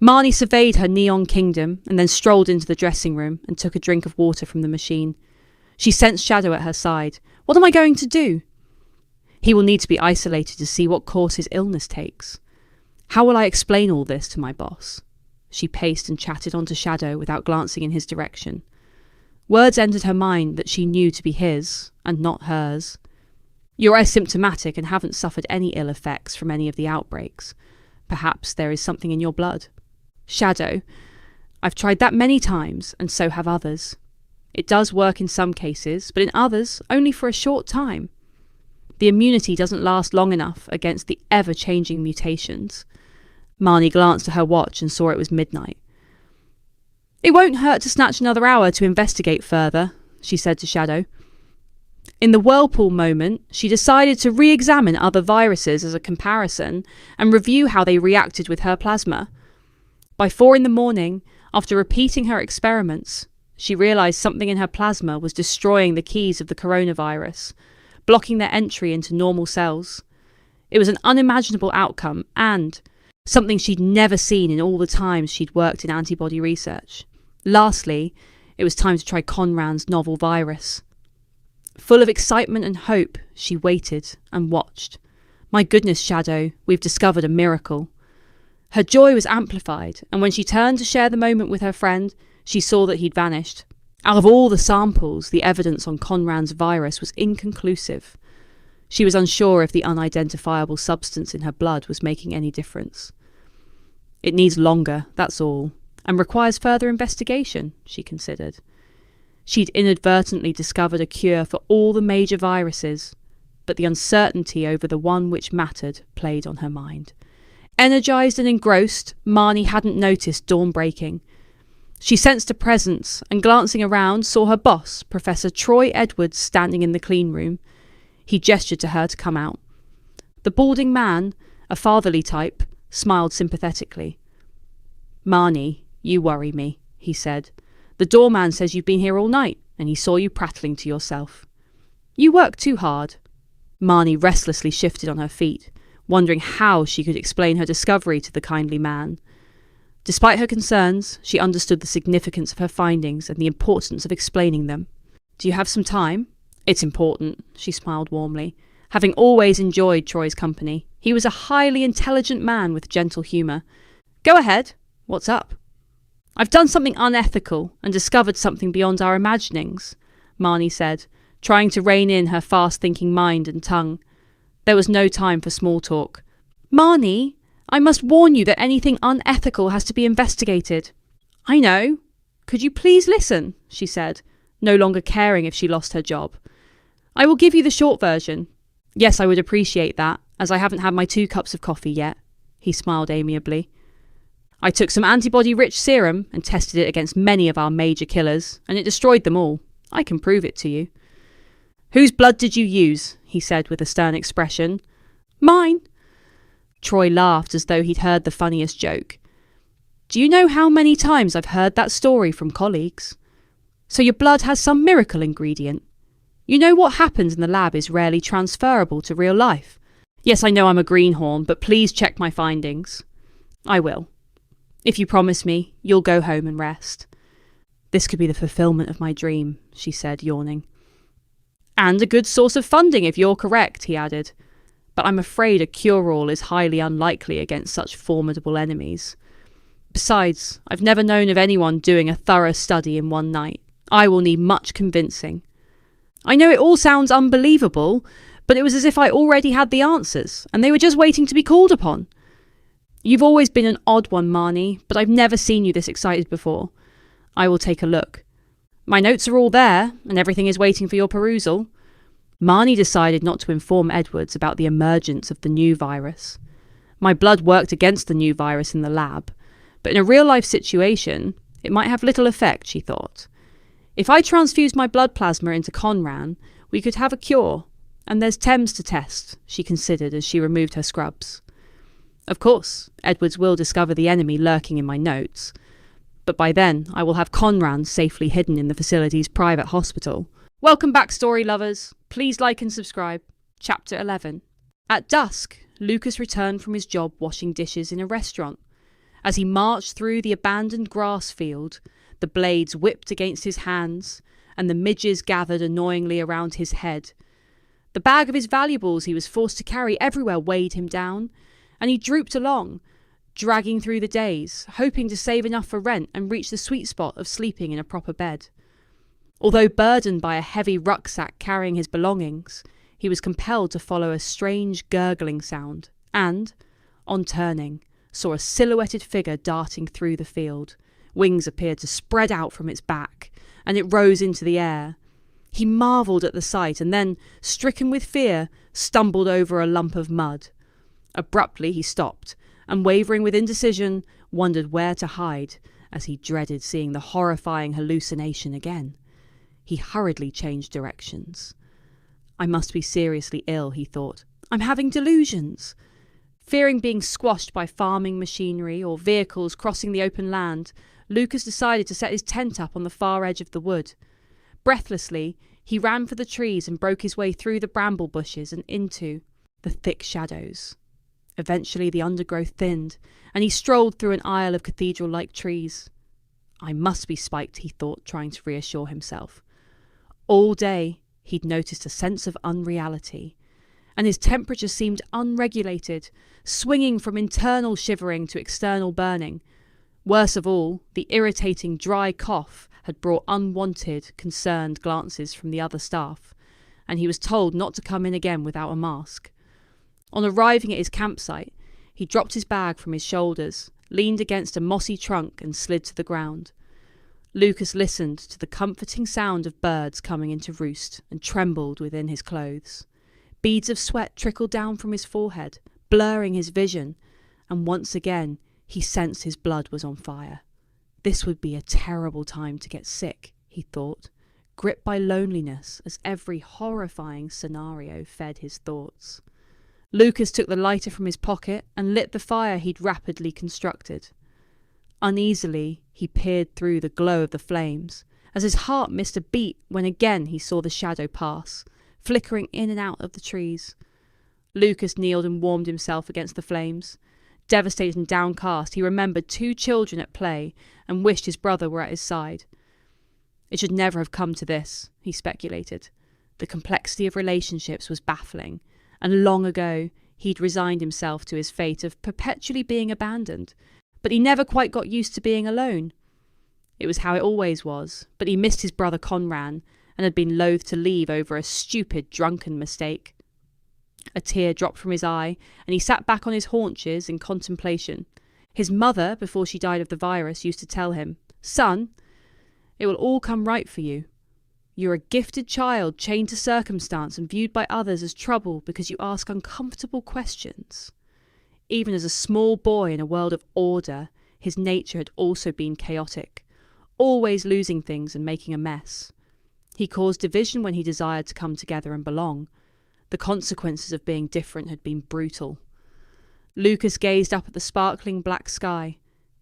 Marnie surveyed her neon kingdom and then strolled into the dressing room and took a drink of water from the machine. She sensed Shadow at her side. What am I going to do? He will need to be isolated to see what course his illness takes. How will I explain all this to my boss? She paced and chatted onto Shadow without glancing in his direction. Words entered her mind that she knew to be his, and not hers. You're asymptomatic and haven't suffered any ill effects from any of the outbreaks. Perhaps there is something in your blood. Shadow, I've tried that many times, and so have others. It does work in some cases, but in others, only for a short time. The immunity doesn't last long enough against the ever-changing mutations. Marnie glanced at her watch and saw it was midnight. It won't hurt to snatch another hour to investigate further, she said to Shadow. In the whirlpool moment, she decided to re-examine other viruses as a comparison and review how they reacted with her plasma. By 4 a.m, after repeating her experiments, she realised something in her plasma was destroying the keys of the coronavirus, blocking their entry into normal cells. It was an unimaginable outcome and something she'd never seen in all the times she'd worked in antibody research. Lastly, it was time to try Conran's novel virus. Full of excitement and hope, she waited and watched. My goodness, Shadow, we've discovered a miracle. Her joy was amplified, and when she turned to share the moment with her friend, she saw that he'd vanished. Out of all the samples, the evidence on Conran's virus was inconclusive. She was unsure if the unidentifiable substance in her blood was making any difference. It needs longer, that's all, and requires further investigation, she considered. She'd inadvertently discovered a cure for all the major viruses, but the uncertainty over the one which mattered played on her mind. Energised and engrossed, Marnie hadn't noticed dawn breaking. She sensed a presence and, glancing around, saw her boss, Professor Troy Edwards, standing in the clean room. He gestured to her to come out. The balding man, a fatherly type, smiled sympathetically. Marnie, you worry me, he said. The doorman says you've been here all night, and he saw you prattling to yourself. You work too hard. Marnie restlessly shifted on her feet, wondering how she could explain her discovery to the kindly man. Despite her concerns, she understood the significance of her findings and the importance of explaining them. Do you have some time? It's important, she smiled warmly. Having always enjoyed Troy's company, he was a highly intelligent man with gentle humour. Go ahead. What's up? I've done something unethical and discovered something beyond our imaginings, Marnie said, trying to rein in her fast-thinking mind and tongue. There was no time for small talk. Marnie, I must warn you that anything unethical has to be investigated. I know. Could you please listen, she said, no longer caring if she lost her job. I will give you the short version. Yes, I would appreciate that, as I haven't had my 2 cups of coffee yet, he smiled amiably. I took some antibody-rich serum and tested it against many of our major killers, and it destroyed them all. I can prove it to you. Whose blood did you use? He said with a stern expression. Mine. Troy laughed as though he'd heard the funniest joke. Do you know how many times I've heard that story from colleagues? So your blood has some miracle ingredient. You know what happens in the lab is rarely transferable to real life. Yes, I know I'm a greenhorn, but please check my findings. I will. If you promise me, you'll go home and rest. This could be the fulfillment of my dream, she said, yawning. And a good source of funding if you're correct, he added. But I'm afraid a cure-all is highly unlikely against such formidable enemies. Besides, I've never known of anyone doing a thorough study in one night. I will need much convincing. I know it all sounds unbelievable, but it was as if I already had the answers, and they were just waiting to be called upon. You've always been an odd one, Marnie, but I've never seen you this excited before. I will take a look. My notes are all there, and everything is waiting for your perusal. Marnie decided not to inform Edwards about the emergence of the new virus. My blood worked against the new virus in the lab, but in a real-life situation, it might have little effect, she thought. If I transfuse my blood plasma into Conran, we could have a cure, and there's Thames to test, she considered as she removed her scrubs. Of course, Edwards will discover the enemy lurking in my notes, but by then I will have Conran safely hidden in the facility's private hospital. Welcome back, story lovers. Please like and subscribe. Chapter 11. At dusk, Lucas returned from his job washing dishes in a restaurant. As he marched through the abandoned grass field, the blades whipped against his hands, and the midges gathered annoyingly around his head. The bag of his valuables he was forced to carry everywhere weighed him down, and he drooped along, dragging through the days, hoping to save enough for rent and reach the sweet spot of sleeping in a proper bed. Although burdened by a heavy rucksack carrying his belongings, he was compelled to follow a strange gurgling sound and, on turning, saw a silhouetted figure darting through the field. Wings appeared to spread out from its back, and it rose into the air. He marvelled at the sight and then, stricken with fear, stumbled over a lump of mud. Abruptly he stopped, and wavering with indecision, wondered where to hide, as he dreaded seeing the horrifying hallucination again. He hurriedly changed directions. I must be seriously ill, he thought. I'm having delusions. Fearing being squashed by farming machinery or vehicles crossing the open land, Lucas decided to set his tent up on the far edge of the wood. Breathlessly, he ran for the trees and broke his way through the bramble bushes and into the thick shadows. Eventually the undergrowth thinned, and he strolled through an aisle of cathedral-like trees. I must be spiked, he thought, trying to reassure himself. All day he'd noticed a sense of unreality, and his temperature seemed unregulated, swinging from internal shivering to external burning. Worse of all, the irritating dry cough had brought unwanted, concerned glances from the other staff, and he was told not to come in again without a mask. On arriving at his campsite, he dropped his bag from his shoulders, leaned against a mossy trunk and slid to the ground. Lucas listened to the comforting sound of birds coming into roost and trembled within his clothes. Beads of sweat trickled down from his forehead, blurring his vision, and once again he sensed his blood was on fire. This would be a terrible time to get sick, he thought, gripped by loneliness as every horrifying scenario fed his thoughts. Lucas took the lighter from his pocket and lit the fire he'd rapidly constructed. Uneasily, he peered through the glow of the flames, as his heart missed a beat when again he saw the shadow pass, flickering in and out of the trees. Lucas kneeled and warmed himself against the flames. Devastated and downcast, he remembered 2 children at play and wished his brother were at his side. It should never have come to this, he speculated. The complexity of relationships was baffling, and long ago he'd resigned himself to his fate of perpetually being abandoned, but he never quite got used to being alone. It was how it always was, but he missed his brother Conran and had been loath to leave over a stupid, drunken mistake. A tear dropped from his eye, and he sat back on his haunches in contemplation. His mother, before she died of the virus, used to tell him, "Son, it will all come right for you. You're a gifted child chained to circumstance and viewed by others as trouble because you ask uncomfortable questions." Even as a small boy in a world of order, his nature had also been chaotic, always losing things and making a mess. He caused division when he desired to come together and belong. The consequences of being different had been brutal. Lucas gazed up at the sparkling black sky.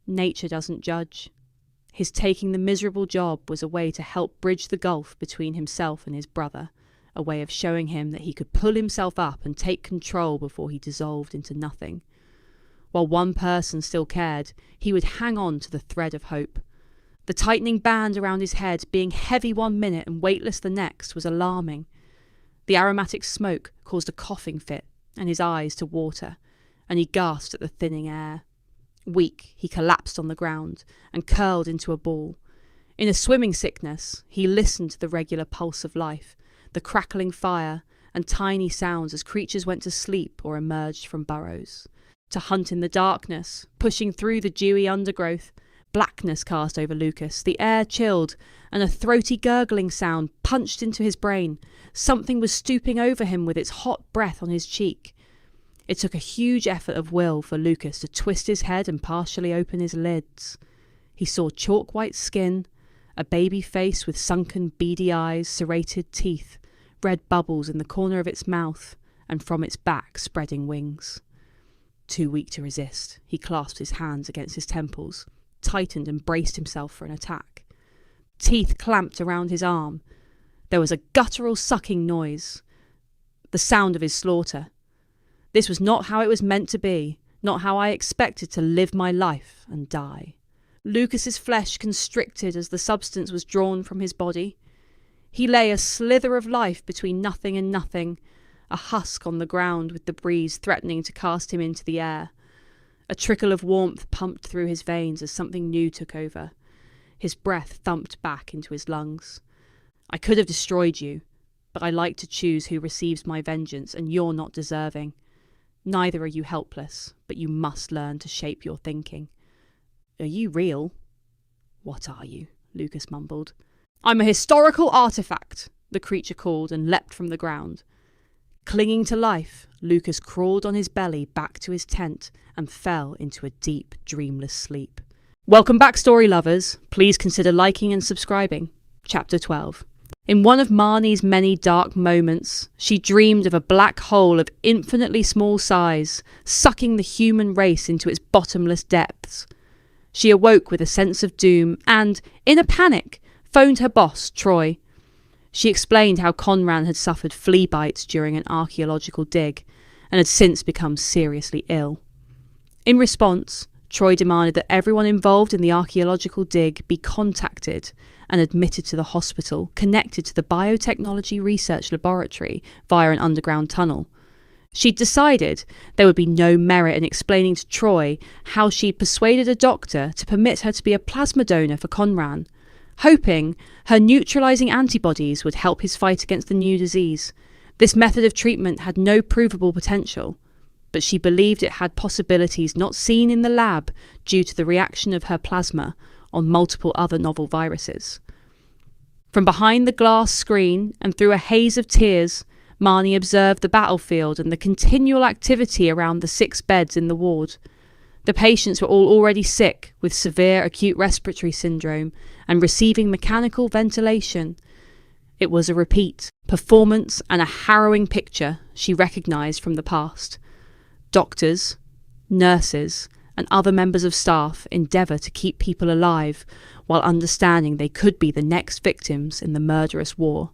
Nature doesn't judge. His taking the miserable job was a way to help bridge the gulf between himself and his brother, a way of showing him that he could pull himself up and take control before he dissolved into nothing. While one person still cared, he would hang on to the thread of hope. The tightening band around his head, being heavy one minute and weightless the next, was alarming. The aromatic smoke caused a coughing fit and his eyes to water, and he gasped at the thinning air. Weak, he collapsed on the ground and curled into a ball. In a swimming sickness, he listened to the regular pulse of life, the crackling fire, and tiny sounds as creatures went to sleep or emerged from burrows. To hunt in the darkness, pushing through the dewy undergrowth, blackness cast over Lucas, the air chilled, and a throaty gurgling sound punched into his brain. Something was stooping over him with its hot breath on his cheek. It took a huge effort of will for Lucas to twist his head and partially open his lids. He saw chalk-white skin, a baby face with sunken, beady eyes, serrated teeth, red bubbles in the corner of its mouth, and from its back spreading wings. Too weak to resist, he clasped his hands against his temples, tightened and braced himself for an attack. Teeth clamped around his arm. There was a guttural sucking noise, the sound of his slaughter. This was not how it was meant to be, not how I expected to live my life and die. Lucas's flesh constricted as the substance was drawn from his body. He lay a slither of life between nothing and nothing, a husk on the ground with the breeze threatening to cast him into the air. A trickle of warmth pumped through his veins as something new took over. His breath thumped back into his lungs. I could have destroyed you, but I like to choose who receives my vengeance, and you're not deserving. Neither are you helpless, but you must learn to shape your thinking. Are you real? What are you? Lucas mumbled. I'm a historical artifact, the creature called and leapt from the ground. Clinging to life, Lucas crawled on his belly back to his tent and fell into a deep, dreamless sleep. Welcome back, story lovers. Please consider liking and subscribing. Chapter 12. In one of Marnie's many dark moments, she dreamed of a black hole of infinitely small size, sucking the human race into its bottomless depths. She awoke with a sense of doom and, in a panic, phoned her boss, Troy. She explained how Conran had suffered flea bites during an archaeological dig and had since become seriously ill. In response, Troy demanded that everyone involved in the archaeological dig be contacted and admitted to the hospital connected to the biotechnology research laboratory via an underground tunnel. She'd decided there would be no merit in explaining to Troy how she'd persuaded a doctor to permit her to be a plasma donor for Conran, hoping her neutralizing antibodies would help his fight against the new disease. This method of treatment had no provable potential, but she believed it had possibilities not seen in the lab due to the reaction of her plasma on multiple other novel viruses. From behind the glass screen and through a haze of tears, Marnie observed the battlefield and the continual activity around the 6 beds in the ward. The patients were all already sick with severe acute respiratory syndrome and receiving mechanical ventilation. It was a repeat, performance and a harrowing picture she recognised from the past. Doctors, nurses, and other members of staff endeavour to keep people alive while understanding they could be the next victims in the murderous war.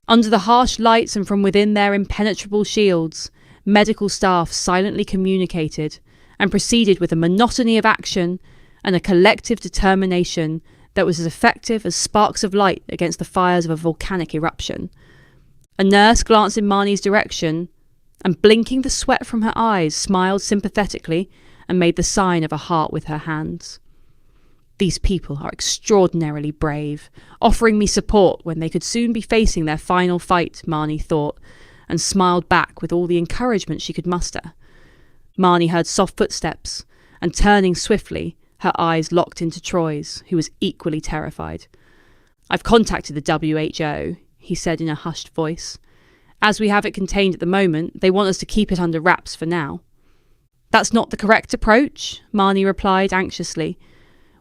Under the harsh lights and from within their impenetrable shields, medical staff silently communicated and proceeded with a monotony of action and a collective determination that was as effective as sparks of light against the fires of a volcanic eruption. A nurse glanced in Marnie's direction and, blinking the sweat from her eyes, smiled sympathetically and made the sign of a heart with her hands. These people are extraordinarily brave, offering me support when they could soon be facing their final fight, Marnie thought, and smiled back with all the encouragement she could muster. Marnie heard soft footsteps, and turning swiftly, her eyes locked into Troy's, who was equally terrified. I've contacted the WHO, he said in a hushed voice. As we have it contained at the moment, they want us to keep it under wraps for now. That's not the correct approach, Marnie replied anxiously.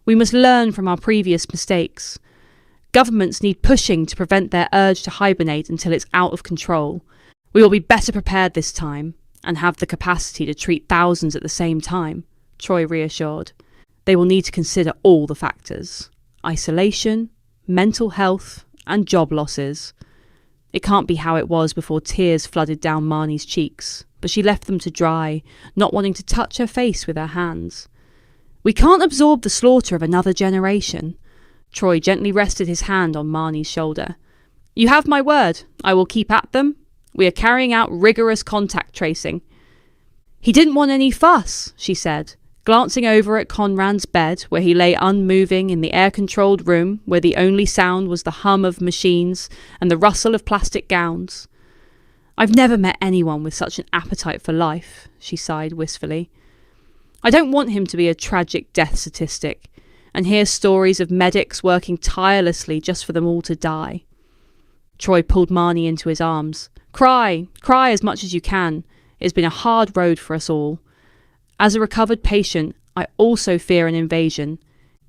We must learn from our previous mistakes. Governments need pushing to prevent their urge to hibernate until it's out of control. We will be better prepared this time, and have the capacity to treat thousands at the same time, Troy reassured. They will need to consider all the factors: isolation, mental health, and job losses. It can't be how it was before tears flooded down Marnie's cheeks, but she left them to dry, not wanting to touch her face with her hands. We can't absorb the slaughter of another generation. Troy gently rested his hand on Marnie's shoulder. You have my word. I will keep at them. We are carrying out rigorous contact tracing. He didn't want any fuss, she said, glancing over at Conran's bed where he lay unmoving in the air-controlled room where the only sound was the hum of machines and the rustle of plastic gowns. I've never met anyone with such an appetite for life, she sighed wistfully. I don't want him to be a tragic death statistic and hear stories of medics working tirelessly just for them all to die. Troy pulled Marnie into his arms. Cry as much as you can. It's been a hard road for us all. As a recovered patient, I also fear an invasion.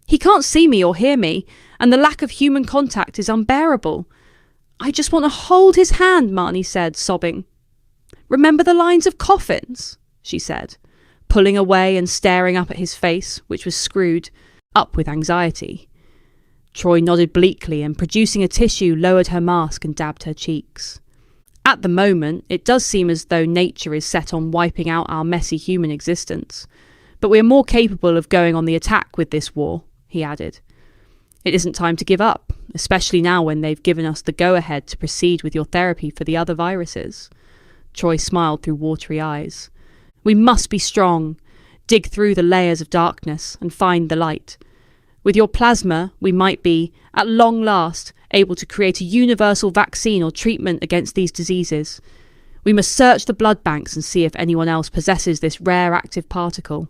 He can't see me or hear me, and the lack of human contact is unbearable. I just want to hold his hand, Marnie said, sobbing. Remember the lines of coffins, she said, pulling away and staring up at his face, which was screwed up with anxiety. Troy nodded bleakly and, producing a tissue, lowered her mask and dabbed her cheeks. At the moment, it does seem as though nature is set on wiping out our messy human existence, but we are more capable of going on the attack with this war, he added. It isn't time to give up, especially now when they've given us the go-ahead to proceed with your therapy for the other viruses. Troy smiled through watery eyes. We must be strong, dig through the layers of darkness and find the light. With your plasma, we might be, at long last, able to create a universal vaccine or treatment against these diseases. We must search the blood banks and see if anyone else possesses this rare active particle.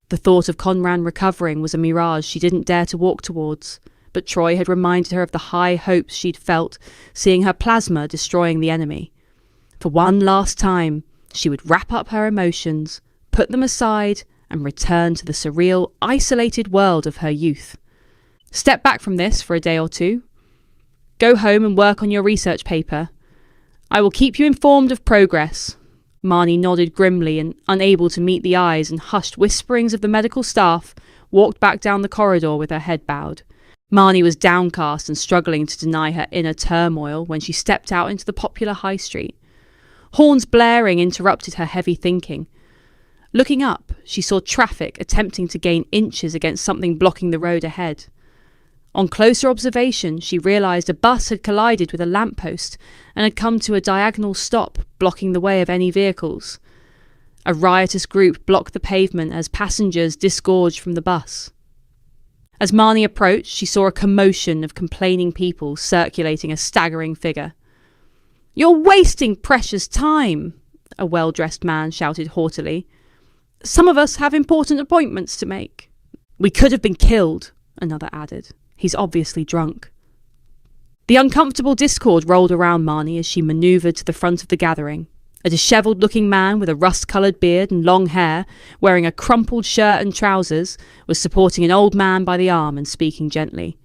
The thought of Conran recovering was a mirage she didn't dare to walk towards, but Troy had reminded her of the high hopes she'd felt seeing her plasma destroying the enemy. For one last time, she would wrap up her emotions, put them aside, and return to the surreal, isolated world of her youth. Step back from this for a day or two. Go home and work on your research paper. I will keep you informed of progress. Marnie nodded grimly and, unable to meet the eyes and hushed whisperings of the medical staff, walked back down the corridor with her head bowed. Marnie was downcast and struggling to deny her inner turmoil when she stepped out into the popular high street. Horns blaring interrupted her heavy thinking. Looking up, she saw traffic attempting to gain inches against something blocking the road ahead. On closer observation, she realised a bus had collided with a lamppost and had come to a diagonal stop, blocking the way of any vehicles. A riotous group blocked the pavement as passengers disgorged from the bus. As Marnie approached, she saw a commotion of complaining people circulating a staggering figure. "You're wasting precious time," a well-dressed man shouted haughtily. "Some of us have important appointments to make." "We could have been killed," another added. "He's obviously drunk." The uncomfortable discord rolled around Marnie as she manoeuvred to the front of the gathering. A dishevelled-looking man with a rust-coloured beard and long hair, wearing a crumpled shirt and trousers, was supporting an old man by the arm and speaking gently.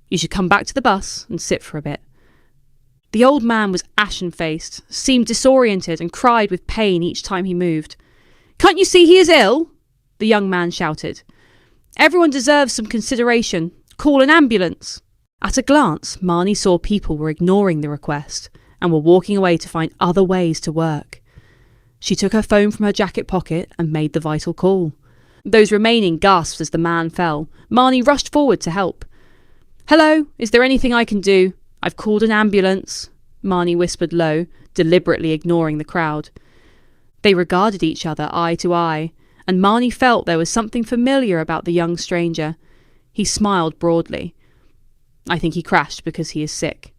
"You should come back to the bus and sit for a bit." The old man was ashen-faced, seemed disoriented, and cried with pain each time he moved. "Can't you see he is ill?" the young man shouted. "Everyone deserves some consideration. Call an ambulance." At a glance, Marnie saw people were ignoring the request and were walking away to find other ways to work. She took her phone from her jacket pocket and made the vital call. Those remaining gasped as the man fell. Marnie rushed forward to help. "Hello, is there anything I can do? I've called an ambulance," Marnie whispered low, deliberately ignoring the crowd. They regarded each other eye to eye, and Marnie felt there was something familiar about the young stranger. He smiled broadly. "I think he crashed because he is sick."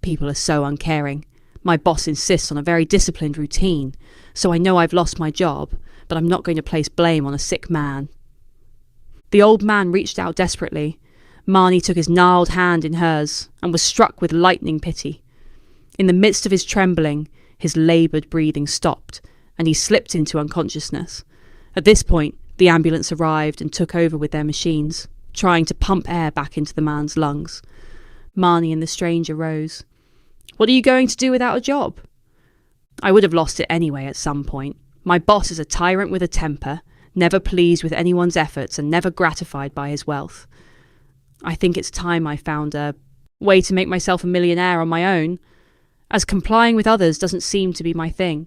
"People are so uncaring. My boss insists on a very disciplined routine, so I know I've lost my job, but I'm not going to place blame on a sick man." The old man reached out desperately. Marnie took his gnarled hand in hers and was struck with lightning pity. In the midst of his trembling, his laboured breathing stopped, and he slipped into unconsciousness. At this point, the ambulance arrived and took over with their machines, trying to pump air back into the man's lungs. Marnie and the stranger rose. "What are you going to do without a job?" "I would have lost it anyway at some point. My boss is a tyrant with a temper, never pleased with anyone's efforts and never gratified by his wealth. I think it's time I found a way to make myself a millionaire on my own, as complying with others doesn't seem to be my thing."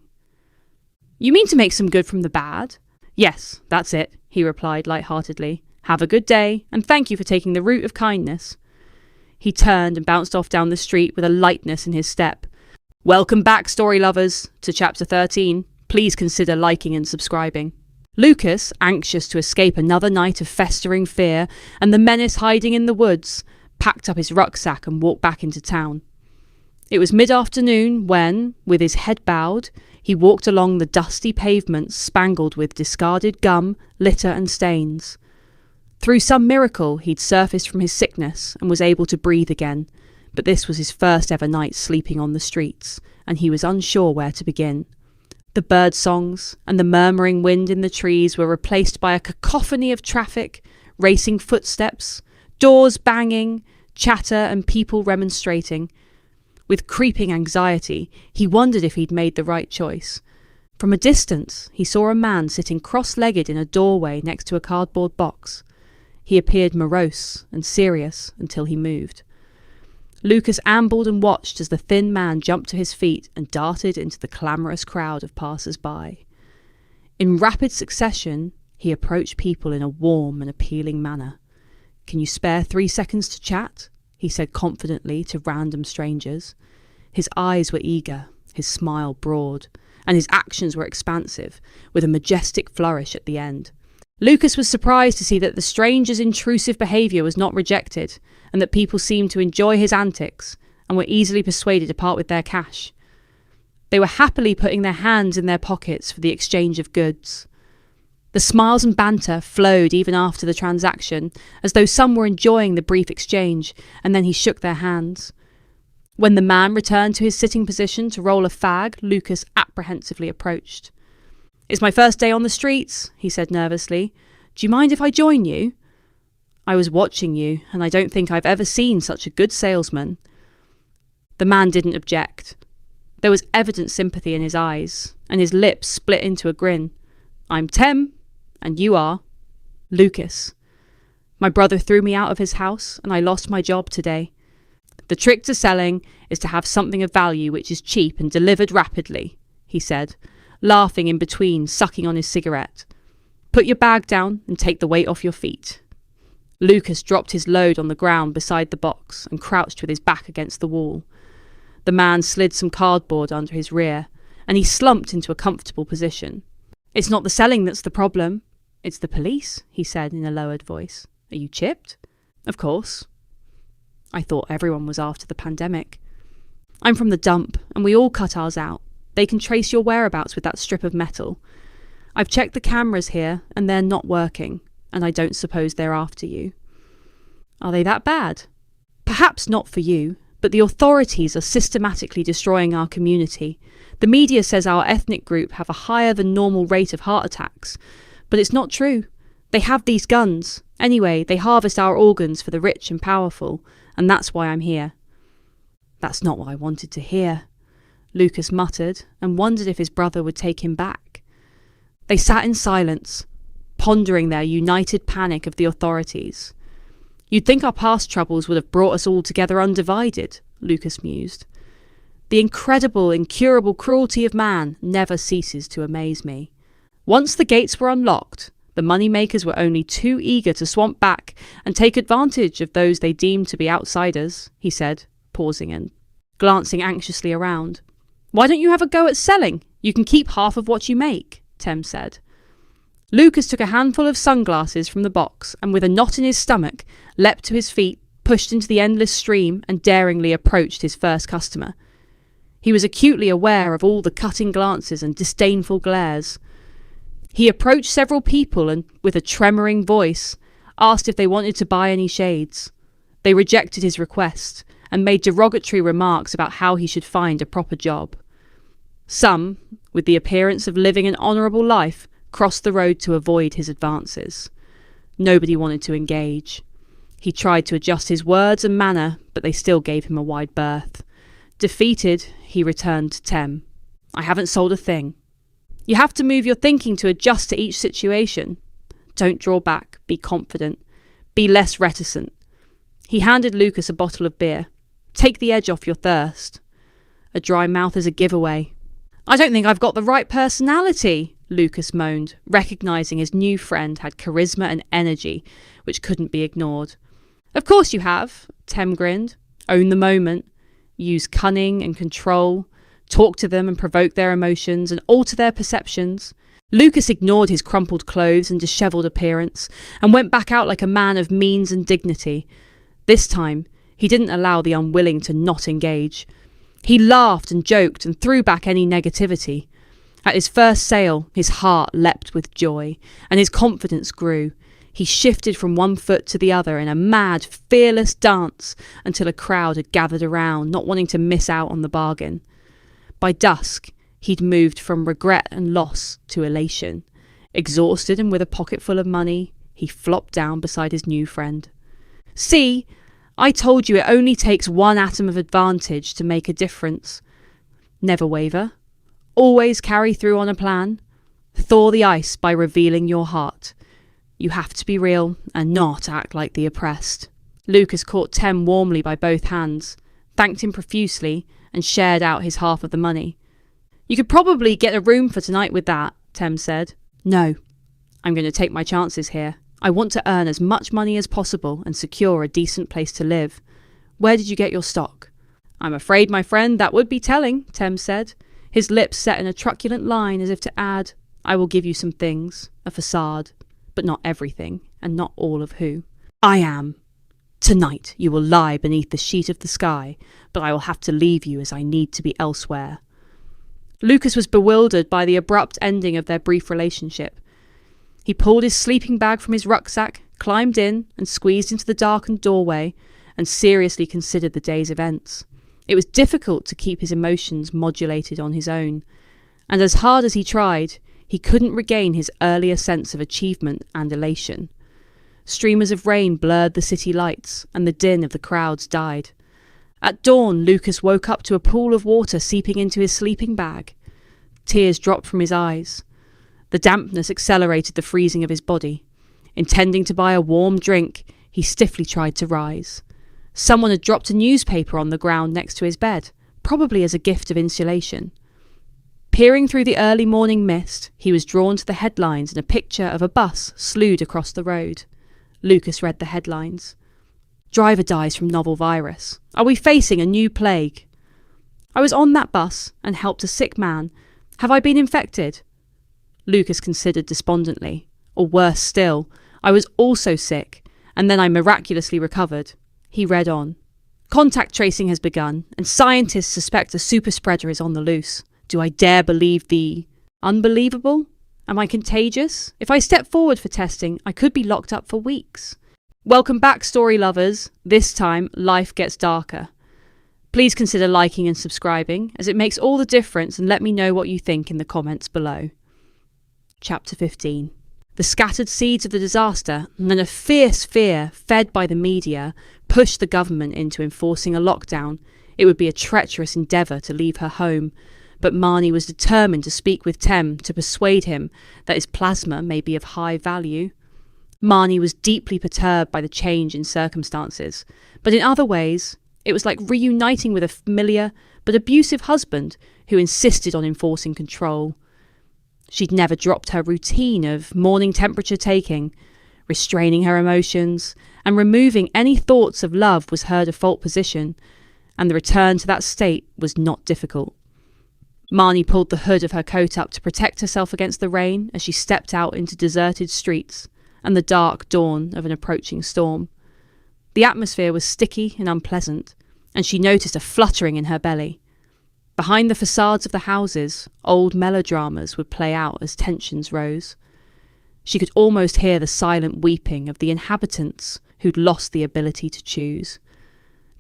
"You mean to make some good from the bad?" "Yes, that's it," he replied light-heartedly. "Have a good day, and thank you for taking the route of kindness." He turned and bounced off down the street with a lightness in his step. Welcome back, story lovers, to Chapter 13. Please consider liking and subscribing. Lucas, anxious to escape another night of festering fear and the menace hiding in the woods, packed up his rucksack and walked back into town. It was mid-afternoon when, with his head bowed, he walked along the dusty pavements spangled with discarded gum, litter and stains. Through some miracle, he'd surfaced from his sickness and was able to breathe again, but this was his first ever night sleeping on the streets, and he was unsure where to begin. The bird songs and the murmuring wind in the trees were replaced by a cacophony of traffic, racing footsteps, doors banging, chatter and people remonstrating. With creeping anxiety, he wondered if he'd made the right choice. From a distance, he saw a man sitting cross-legged in a doorway next to a cardboard box. He appeared morose and serious until he moved. Lucas ambled and watched as the thin man jumped to his feet and darted into the clamorous crowd of passers-by. In rapid succession, he approached people in a warm and appealing manner. "Can you spare 3 seconds to chat?" he said confidently to random strangers. His eyes were eager, his smile broad, and his actions were expansive, with a majestic flourish at the end. Lucas was surprised to see that the stranger's intrusive behaviour was not rejected, and that people seemed to enjoy his antics and were easily persuaded to part with their cash. They were happily putting their hands in their pockets for the exchange of goods. The smiles and banter flowed even after the transaction, as though some were enjoying the brief exchange, and then he shook their hands. When the man returned to his sitting position to roll a fag, Lucas apprehensively approached. "It's my first day on the streets," he said nervously. "Do you mind if I join you? I was watching you, and I don't think I've ever seen such a good salesman." The man didn't object. There was evident sympathy in his eyes, and his lips split into a grin. "I'm Tem, and you are?" "Lucas. My brother threw me out of his house, and I lost my job today. The trick to selling is to have something of value which is cheap and delivered rapidly," he said, laughing in between, sucking on his cigarette. "Put your bag down and take the weight off your feet." Lucas dropped his load on the ground beside the box and crouched with his back against the wall. The man slid some cardboard under his rear, and he slumped into a comfortable position. "It's not the selling that's the problem. It's the police," he said in a lowered voice. "Are you chipped?" "Of course. I thought everyone was after the pandemic. I'm from the dump, and we all cut ours out. They can trace your whereabouts with that strip of metal. I've checked the cameras here, and they're not working, and I don't suppose they're after you." "Are they that bad?" "Perhaps not for you, but the authorities are systematically destroying our community. The media says our ethnic group have a higher than normal rate of heart attacks, but it's not true. They have these guns. Anyway, they harvest our organs for the rich and powerful, and that's why I'm here." "That's not what I wanted to hear," Lucas muttered, and wondered if his brother would take him back. They sat in silence, pondering their united panic of the authorities. "You'd think our past troubles would have brought us all together undivided," Lucas mused. "The incredible, incurable cruelty of man never ceases to amaze me." Once the gates were unlocked, the moneymakers were only too eager to swamp back and take advantage of those they deemed to be outsiders, he said, pausing and glancing anxiously around. "Why don't you have a go at selling? You can keep half of what you make," Tem said. Lucas took a handful of sunglasses from the box and, with a knot in his stomach, leapt to his feet, pushed into the endless stream, and daringly approached his first customer. He was acutely aware of all the cutting glances and disdainful glares. He approached several people and, with a tremoring voice, asked if they wanted to buy any shades. They rejected his request and made derogatory remarks about how he should find a proper job. Some, with the appearance of living an honourable life, crossed the road to avoid his advances. Nobody wanted to engage. He tried to adjust his words and manner, but they still gave him a wide berth. Defeated, he returned to Tem. "I haven't sold a thing." "You have to move your thinking to adjust to each situation. Don't draw back, be confident, be less reticent." He handed Lucas a bottle of beer. "Take the edge off your thirst. A dry mouth is a giveaway." "I don't think I've got the right personality," Lucas moaned, recognising his new friend had charisma and energy which couldn't be ignored. "Of course you have," Tem grinned. "Own the moment. Use cunning and control. Talk to them and provoke their emotions and alter their perceptions." Lucas ignored his crumpled clothes and dishevelled appearance and went back out like a man of means and dignity. This time, he didn't allow the unwilling to not engage. He laughed and joked and threw back any negativity. At his first sale, his heart leapt with joy, and his confidence grew. He shifted from one foot to the other in a mad, fearless dance until a crowd had gathered around, not wanting to miss out on the bargain. By dusk, he'd moved from regret and loss to elation. Exhausted and with a pocket full of money, he flopped down beside his new friend. "See, I told you it only takes one atom of advantage to make a difference. Never waver. Always carry through on a plan. Thaw the ice by revealing your heart. You have to be real and not act like the oppressed." Lucas caught Tem warmly by both hands, thanked him profusely, and shared out his half of the money. "You could probably get a room for tonight with that," Tem said. "No, I'm going to take my chances here," I want to earn as much money as possible and secure a decent place to live. Where did you get your stock?" "I'm afraid, my friend, that would be telling," Tem said, his lips set in a truculent line as if to add, "I will give you some things, a facade, but not everything, and not all of who. I am. Tonight you will lie beneath the sheet of the sky, but I will have to leave you as I need to be elsewhere." Lucas was bewildered by the abrupt ending of their brief relationship. He pulled his sleeping bag from his rucksack, climbed in, and squeezed into the darkened doorway, and seriously considered the day's events. It was difficult to keep his emotions modulated on his own, and as hard as he tried, he couldn't regain his earlier sense of achievement and elation. Streamers of rain blurred the city lights, and the din of the crowds died. At dawn, Lucas woke up to a pool of water seeping into his sleeping bag. Tears dropped from his eyes. The dampness accelerated the freezing of his body. Intending to buy a warm drink, he stiffly tried to rise. Someone had dropped a newspaper on the ground next to his bed, probably as a gift of insulation. Peering through the early morning mist, he was drawn to the headlines and a picture of a bus slewed across the road. Lucas read the headlines. "Driver dies from novel virus. Are we facing a new plague? I was on that bus and helped a sick man. Have I been infected?" Lucas considered despondently. Or worse still, I was also sick, and then I miraculously recovered. He read on. "Contact tracing has begun, and scientists suspect a super spreader is on the loose. Do I dare believe the unbelievable? Am I contagious? If I step forward for testing, I could be locked up for weeks. Welcome back, story lovers. This time, life gets darker. Please consider liking and subscribing, as it makes all the difference, and let me know what you think in the comments below." Chapter 15. The scattered seeds of the disaster, and then a fierce fear, fed by the media, pushed the government into enforcing a lockdown. It would be a treacherous endeavour to leave her home, but Marnie was determined to speak with Tem to persuade him that his plasma may be of high value. Marnie was deeply perturbed by the change in circumstances, but in other ways, it was like reuniting with a familiar but abusive husband who insisted on enforcing control. She'd never dropped her routine of morning temperature taking. Restraining her emotions and removing any thoughts of love was her default position, and the return to that state was not difficult. Marnie pulled the hood of her coat up to protect herself against the rain as she stepped out into deserted streets and the dark dawn of an approaching storm. The atmosphere was sticky and unpleasant, and she noticed a fluttering in her belly. Behind the facades of the houses, old melodramas would play out as tensions rose. She could almost hear the silent weeping of the inhabitants who'd lost the ability to choose.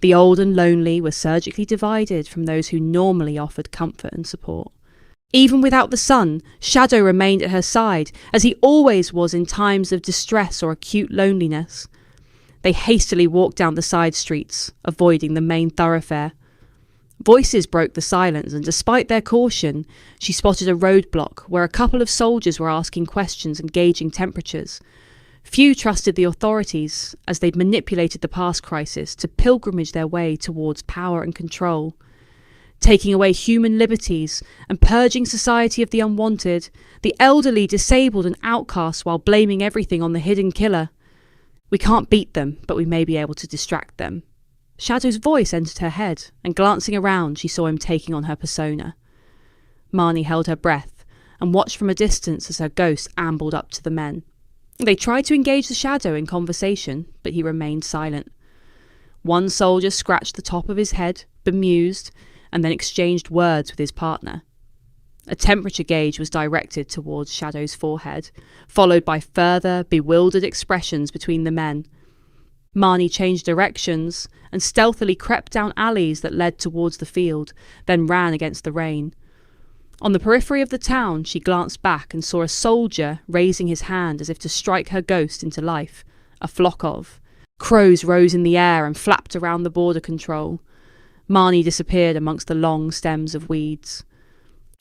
The old and lonely were surgically divided from those who normally offered comfort and support. Even without the sun, Shadow remained at her side, as he always was in times of distress or acute loneliness. They hastily walked down the side streets, avoiding the main thoroughfare. Voices broke the silence, and despite their caution, she spotted a roadblock where a couple of soldiers were asking questions and gauging temperatures. Few trusted the authorities, as they'd manipulated the past crisis to pilgrimage their way towards power and control. Taking away human liberties and purging society of the unwanted, the elderly, disabled and outcast while blaming everything on the hidden killer. "We can't beat them, but we may be able to distract them." Shadow's voice entered her head, and glancing around, she saw him taking on her persona. Marnie held her breath and watched from a distance as her ghost ambled up to the men. They tried to engage the Shadow in conversation, but he remained silent. One soldier scratched the top of his head, bemused, and then exchanged words with his partner. A temperature gauge was directed towards Shadow's forehead, followed by further, bewildered expressions between the men. Marnie changed directions and stealthily crept down alleys that led towards the field, then ran against the rain. On the periphery of the town, she glanced back and saw a soldier raising his hand as if to strike her ghost into life. A flock of crows rose in the air and flapped around the border control. Marnie disappeared amongst the long stems of weeds.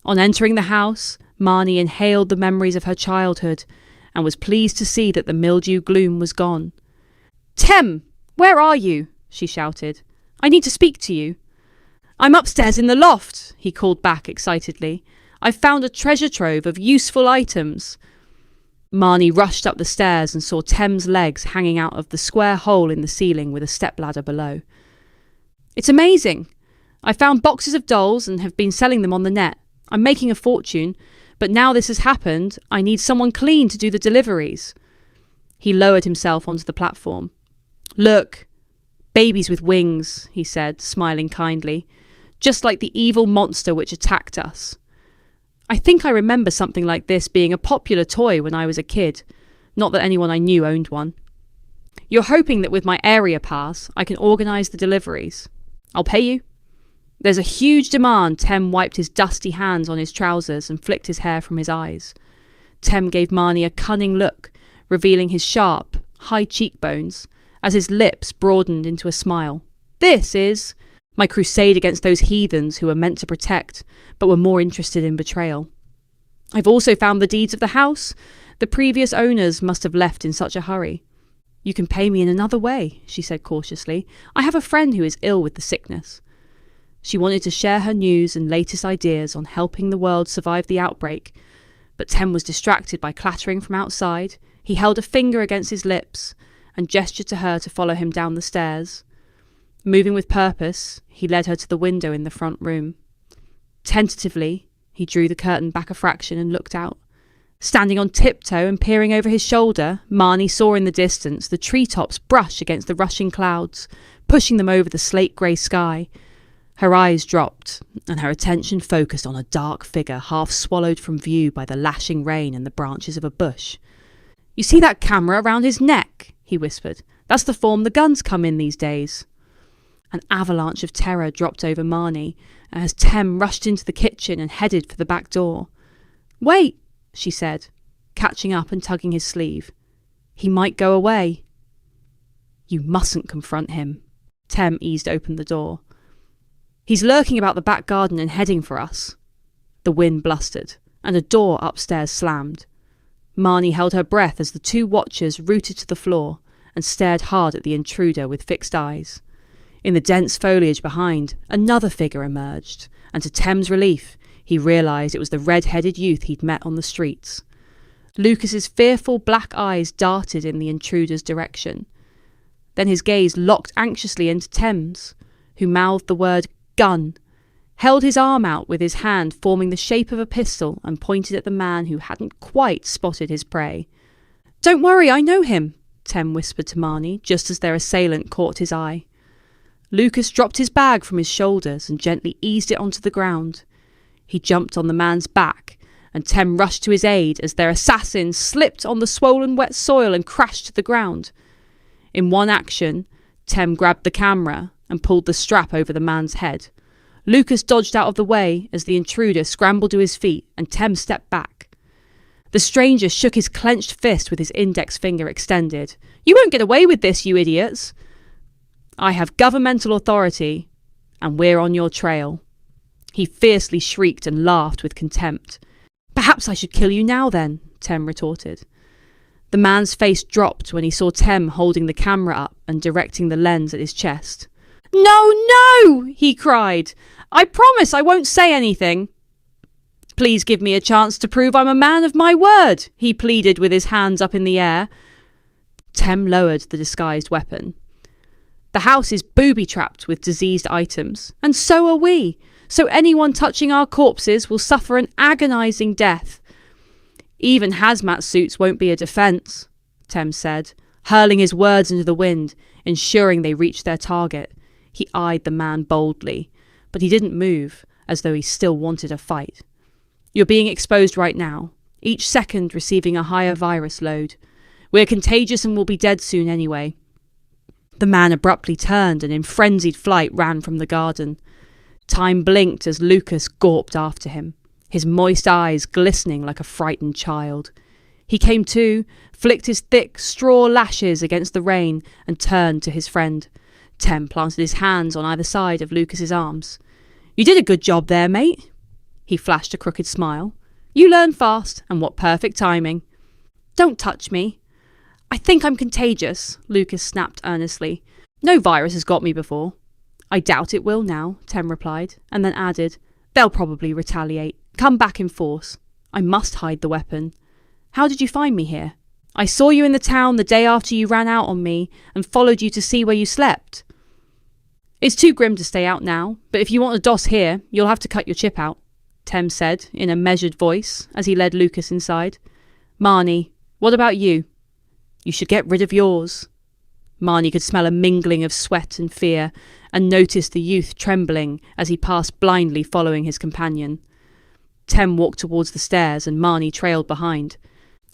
On entering the house, Marnie inhaled the memories of her childhood and was pleased to see that the mildew gloom was gone. "Tem, where are you?" she shouted. "I need to speak to you." "I'm upstairs in the loft," he called back excitedly. "I've found a treasure trove of useful items." Marnie rushed up the stairs and saw Tem's legs hanging out of the square hole in the ceiling with a stepladder below. "It's amazing. I found boxes of dolls and have been selling them on the net. I'm making a fortune, but now this has happened, I need someone clean to do the deliveries." He lowered himself onto the platform. "Look, babies with wings," he said, smiling kindly, "just like the evil monster which attacked us. I think I remember something like this being a popular toy when I was a kid, not that anyone I knew owned one. You're hoping that with my area pass, I can organise the deliveries. I'll pay you." "There's a huge demand." Tem wiped his dusty hands on his trousers and flicked his hair from his eyes. Tem gave Marnie a cunning look, revealing his sharp, high cheekbones, as his lips broadened into a smile. "This is my crusade against those heathens who were meant to protect, but were more interested in betrayal. I've also found the deeds of the house. The previous owners must have left in such a hurry. You can pay me in another way," she said cautiously. "I have a friend who is ill with the sickness." She wanted to share her news and latest ideas on helping the world survive the outbreak, but Tem was distracted by clattering from outside. He held a finger against his lips and gestured to her to follow him down the stairs. Moving with purpose, he led her to the window in the front room. Tentatively, he drew the curtain back a fraction and looked out. Standing on tiptoe and peering over his shoulder, Marnie saw in the distance the treetops brush against the rushing clouds, pushing them over the slate-grey sky. Her eyes dropped, and her attention focused on a dark figure half swallowed from view by the lashing rain and the branches of a bush. "You see that camera around his neck?" he whispered. "That's the form the guns come in these days." An avalanche of terror dropped over Marnie as Tem rushed into the kitchen and headed for the back door. "Wait," she said, catching up and tugging his sleeve. "He might go away." "You mustn't confront him." Tem eased open the door. "He's lurking about the back garden and heading for us." The wind blustered, and a door upstairs slammed. Marnie held her breath as the two watchers rooted to the floor and stared hard at the intruder with fixed eyes. In the dense foliage behind, another figure emerged, and to Tem's relief, he realised it was the red-headed youth he'd met on the streets. Lucas's fearful black eyes darted in the intruder's direction. Then his gaze locked anxiously into Tem's, who mouthed the word "gun," held his arm out with his hand forming the shape of a pistol and pointed at the man who hadn't quite spotted his prey. "Don't worry, I know him," Tem whispered to Marnie, just as their assailant caught his eye. Lucas dropped his bag from his shoulders and gently eased it onto the ground. He jumped on the man's back, and Tem rushed to his aid as their assassin slipped on the swollen wet soil and crashed to the ground. In one action, Tem grabbed the camera and pulled the strap over the man's head. Lucas dodged out of the way as the intruder scrambled to his feet, and Tem stepped back. The stranger shook his clenched fist with his index finger extended. "You won't get away with this, you idiots! I have governmental authority, and we're on your trail." He fiercely shrieked and laughed with contempt. "Perhaps I should kill you now then," Tem retorted. The man's face dropped when he saw Tem holding the camera up and directing the lens at his chest. "No, no!" he cried. "I promise I won't say anything." "Please give me a chance to prove I'm a man of my word," he pleaded with his hands up in the air. Tem lowered the disguised weapon. "The house is booby-trapped with diseased items, and so are we, so anyone touching our corpses will suffer an agonising death. Even hazmat suits won't be a defence," Tem said, hurling his words into the wind, ensuring they reached their target. He eyed the man boldly, but he didn't move, as though he still wanted a fight. "You're being exposed right now, each second receiving a higher virus load. We're contagious and will be dead soon anyway." The man abruptly turned and in frenzied flight ran from the garden. Time blinked as Lucas gawped after him, his moist eyes glistening like a frightened child. He came to, flicked his thick straw lashes against the rain and turned to his friend. Tem planted his hands on either side of Lucas's arms. "You did a good job there, mate." He flashed a crooked smile. "You learn fast, and what perfect timing." "Don't touch me." "I think I'm contagious," Lucas snapped earnestly. "No virus has got me before." "I doubt it will now," Tem replied, and then added, "They'll probably retaliate. Come back in force. I must hide the weapon." How did you find me here? I saw you in the town the day after you ran out on me and followed you to see where you slept. It's too grim to stay out now, but if you want a doss here, you'll have to cut your chip out, Tem said in a measured voice as he led Lucas inside. Marnie, what about you? You should get rid of yours. Marnie could smell a mingling of sweat and fear and noticed the youth trembling as he passed blindly following his companion. Tem walked towards the stairs and Marnie trailed behind.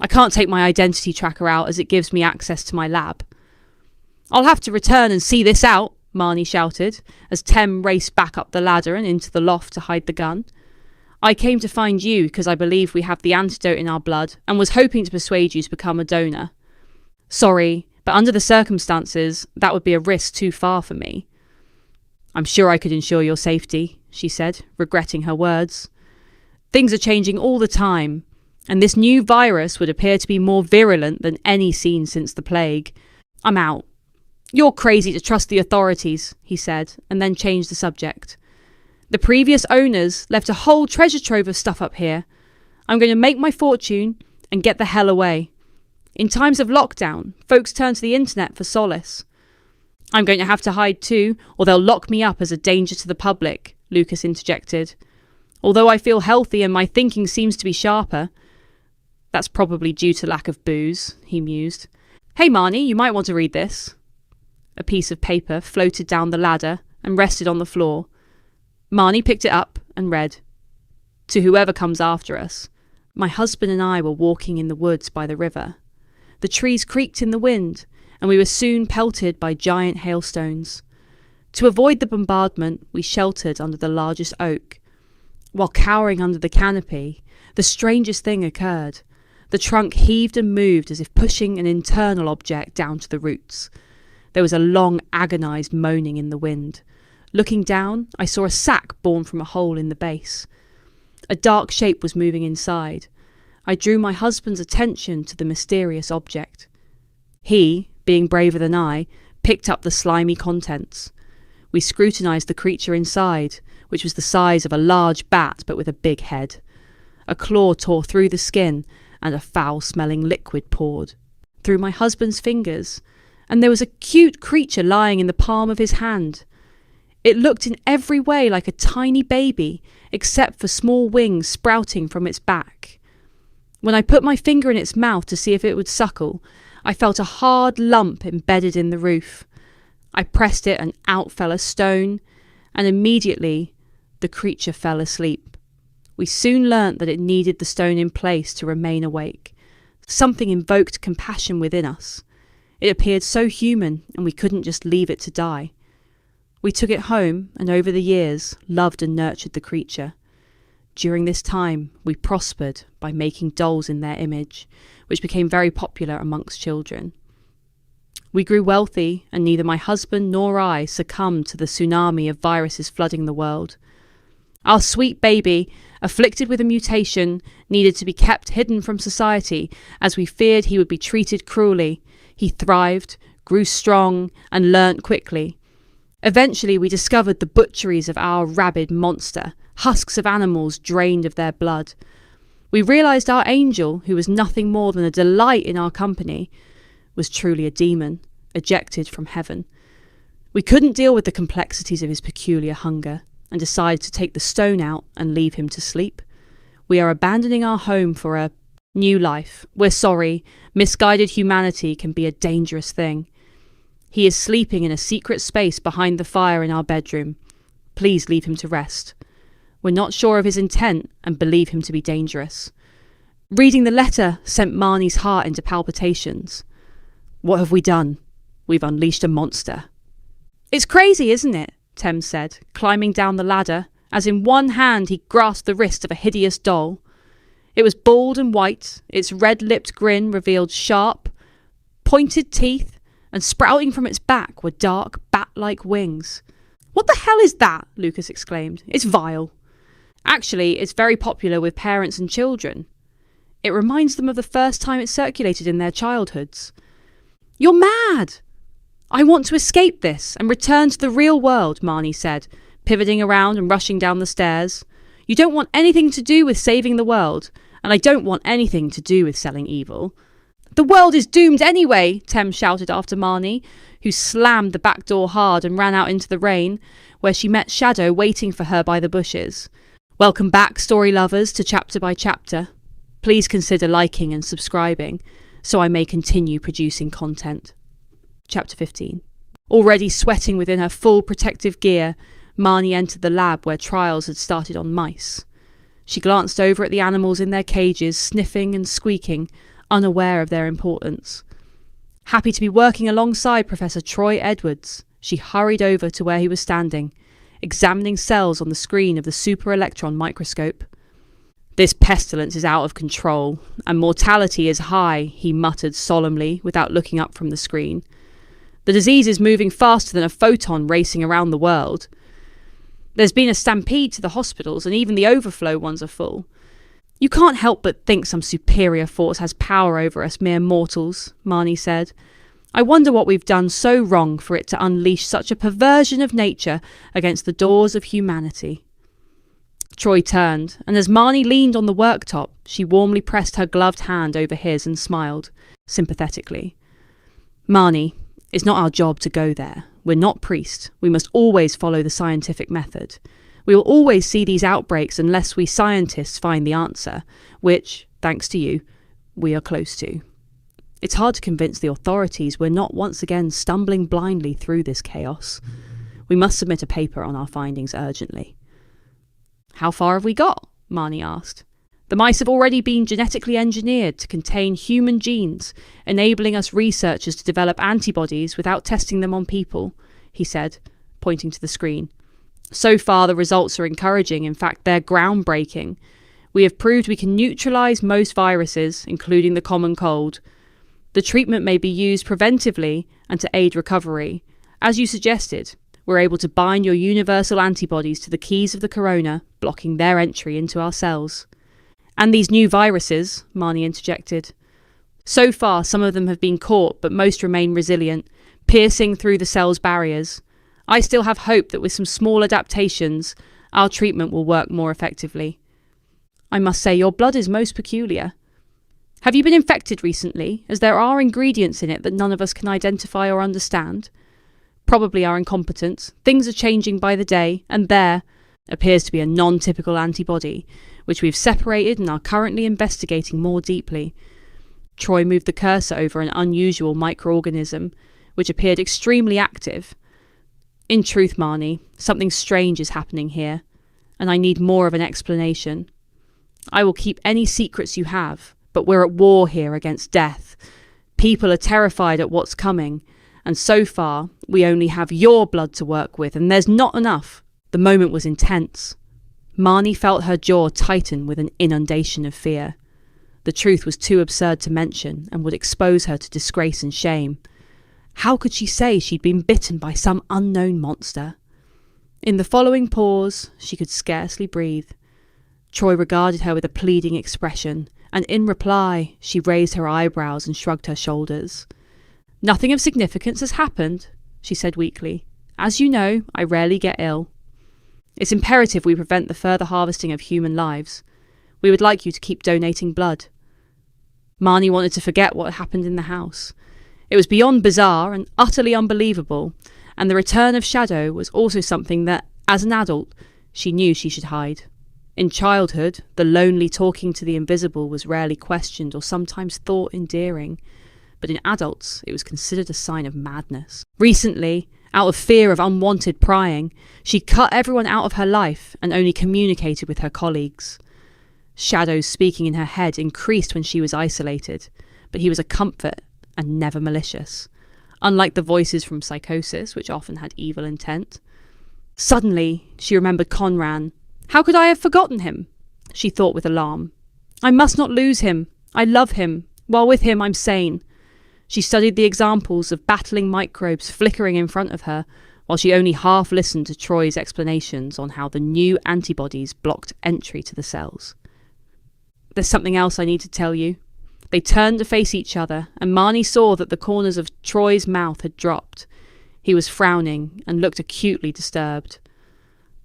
I can't take my identity tracker out as it gives me access to my lab. I'll have to return and see this out, Marnie shouted as Tem raced back up the ladder and into the loft to hide the gun. I came to find you because I believe we have the antidote in our blood and was hoping to persuade you to become a donor. Sorry, but under the circumstances, that would be a risk too far for me. I'm sure I could ensure your safety, she said, regretting her words. Things are changing all the time, and this new virus would appear to be more virulent than any seen since the plague. I'm out. You're crazy to trust the authorities, he said, and then changed the subject. The previous owners left a whole treasure trove of stuff up here. I'm going to make my fortune and get the hell away. In times of lockdown, folks turn to the internet for solace. I'm going to have to hide too, or they'll lock me up as a danger to the public, Lucas interjected. Although I feel healthy and my thinking seems to be sharper. That's probably due to lack of booze, he mused. Hey Marnie, you might want to read this. A piece of paper floated down the ladder and rested on the floor. Marnie picked it up and read. To whoever comes after us. My husband and I were walking in the woods by the river. The trees creaked in the wind, and we were soon pelted by giant hailstones. To avoid the bombardment, we sheltered under the largest oak. While cowering under the canopy, the strangest thing occurred. The trunk heaved and moved as if pushing an internal object down to the roots. There was a long, agonized moaning in the wind. Looking down, I saw a sack born from a hole in the base. A dark shape was moving inside. I drew my husband's attention to the mysterious object. He, being braver than I, picked up the slimy contents. We scrutinized the creature inside, which was the size of a large bat but with a big head. A claw tore through the skin, and a foul-smelling liquid poured through my husband's fingers, and there was a cute creature lying in the palm of his hand. It looked in every way like a tiny baby, except for small wings sprouting from its back. When I put my finger in its mouth to see if it would suckle, I felt a hard lump embedded in the roof. I pressed it and out fell a stone, and immediately the creature fell asleep. We soon learnt that it needed the stone in place to remain awake. Something invoked compassion within us. It appeared so human, and we couldn't just leave it to die. We took it home, and over the years, loved and nurtured the creature. During this time, we prospered by making dolls in their image, which became very popular amongst children. We grew wealthy, and neither my husband nor I succumbed to the tsunami of viruses flooding the world. Our sweet baby, afflicted with a mutation, needed to be kept hidden from society as we feared he would be treated cruelly. He thrived, grew strong, and learnt quickly. Eventually we discovered the butcheries of our rabid monster, husks of animals drained of their blood. We realised our angel, who was nothing more than a delight in our company, was truly a demon, ejected from heaven. We couldn't deal with the complexities of his peculiar hunger, and decided to take the stone out and leave him to sleep. We are abandoning our home for a new life. We're sorry, misguided humanity can be a dangerous thing. He is sleeping in a secret space behind the fire in our bedroom. Please leave him to rest. We're not sure of his intent and believe him to be dangerous. Reading the letter sent Marnie's heart into palpitations. What have we done? We've unleashed a monster. It's crazy, isn't it? Tem said, climbing down the ladder, as in one hand he grasped the wrist of a hideous doll. It was bald and white, its red-lipped grin revealed sharp, pointed teeth, and sprouting from its back were dark, bat-like wings. What the hell is that? Lucas exclaimed. It's vile. Actually, it's very popular with parents and children. It reminds them of the first time it circulated in their childhoods. You're mad! I want to escape this and return to the real world, Marnie said, pivoting around and rushing down the stairs. You don't want anything to do with saving the world, and I don't want anything to do with selling evil. The world is doomed anyway, Tem shouted after Marnie, who slammed the back door hard and ran out into the rain, where she met Shadow waiting for her by the bushes. Welcome back, story lovers, to Chapter by Chapter. Please consider liking and subscribing, so I may continue producing content. Chapter 15. Already sweating within her full protective gear, Marnie entered the lab where trials had started on mice. She glanced over at the animals in their cages, sniffing and squeaking, unaware of their importance. Happy to be working alongside Professor Troy Edwards, she hurried over to where he was standing, examining cells on the screen of the super-electron microscope. This pestilence is out of control, and mortality is high, he muttered solemnly without looking up from the screen. The disease is moving faster than a photon racing around the world. There's been a stampede to the hospitals, and even the overflow ones are full. You can't help but think some superior force has power over us mere mortals, Marnie said. I wonder what we've done so wrong for it to unleash such a perversion of nature against the doors of humanity. Troy turned, and as Marnie leaned on the worktop, she warmly pressed her gloved hand over his and smiled, sympathetically. Marnie, it's not our job to go there. We're not priests. We must always follow the scientific method. We will always see these outbreaks unless we scientists find the answer, which, thanks to you, we are close to. It's hard to convince the authorities we're not once again stumbling blindly through this chaos. We must submit a paper on our findings urgently. How far have we got? Marnie asked. The mice have already been genetically engineered to contain human genes, enabling us researchers to develop antibodies without testing them on people, he said, pointing to the screen. So far, the results are encouraging. In fact, they're groundbreaking. We have proved we can neutralise most viruses, including the common cold. The treatment may be used preventively and to aid recovery. As you suggested, we're able to bind your universal antibodies to the keys of the corona, blocking their entry into our cells. And these new viruses, Marnie interjected. So far, some of them have been caught, but most remain resilient, piercing through the cell's barriers. I still have hope that with some small adaptations, our treatment will work more effectively. I must say, your blood is most peculiar. Have you been infected recently, as there are ingredients in it that none of us can identify or understand? Probably our incompetence. Things are changing by the day, and there appears to be a non-typical antibody, which we've separated and are currently investigating more deeply. Troy moved the cursor over an unusual microorganism, which appeared extremely active. In truth, Marnie, something strange is happening here, and I need more of an explanation. I will keep any secrets you have, but we're at war here against death. People are terrified at what's coming, and so far, we only have your blood to work with, and there's not enough. The moment was intense. Marnie felt her jaw tighten with an inundation of fear. The truth was too absurd to mention, and would expose her to disgrace and shame. How could she say she'd been bitten by some unknown monster? In the following pause, she could scarcely breathe. Troy regarded her with a pleading expression, and in reply, she raised her eyebrows and shrugged her shoulders. Nothing of significance has happened, she said weakly. As you know, I rarely get ill. It's imperative we prevent the further harvesting of human lives. We would like you to keep donating blood. Marnie wanted to forget what happened in the house. It was beyond bizarre and utterly unbelievable, and the return of Shadow was also something that, as an adult, she knew she should hide. In childhood, the lonely talking to the invisible was rarely questioned or sometimes thought endearing, but in adults it was considered a sign of madness. Recently, out of fear of unwanted prying, she cut everyone out of her life and only communicated with her colleagues. Shadows speaking in her head increased when she was isolated, but he was a comfort and never malicious, unlike the voices from psychosis, which often had evil intent. Suddenly, she remembered Conran. How could I have forgotten him? She thought with alarm. I must not lose him. I love him. While with him, I'm sane. She studied the examples of battling microbes flickering in front of her, while she only half listened to Troy's explanations on how the new antibodies blocked entry to the cells. There's something else I need to tell you. They turned to face each other, and Marnie saw that the corners of Troy's mouth had dropped. He was frowning and looked acutely disturbed.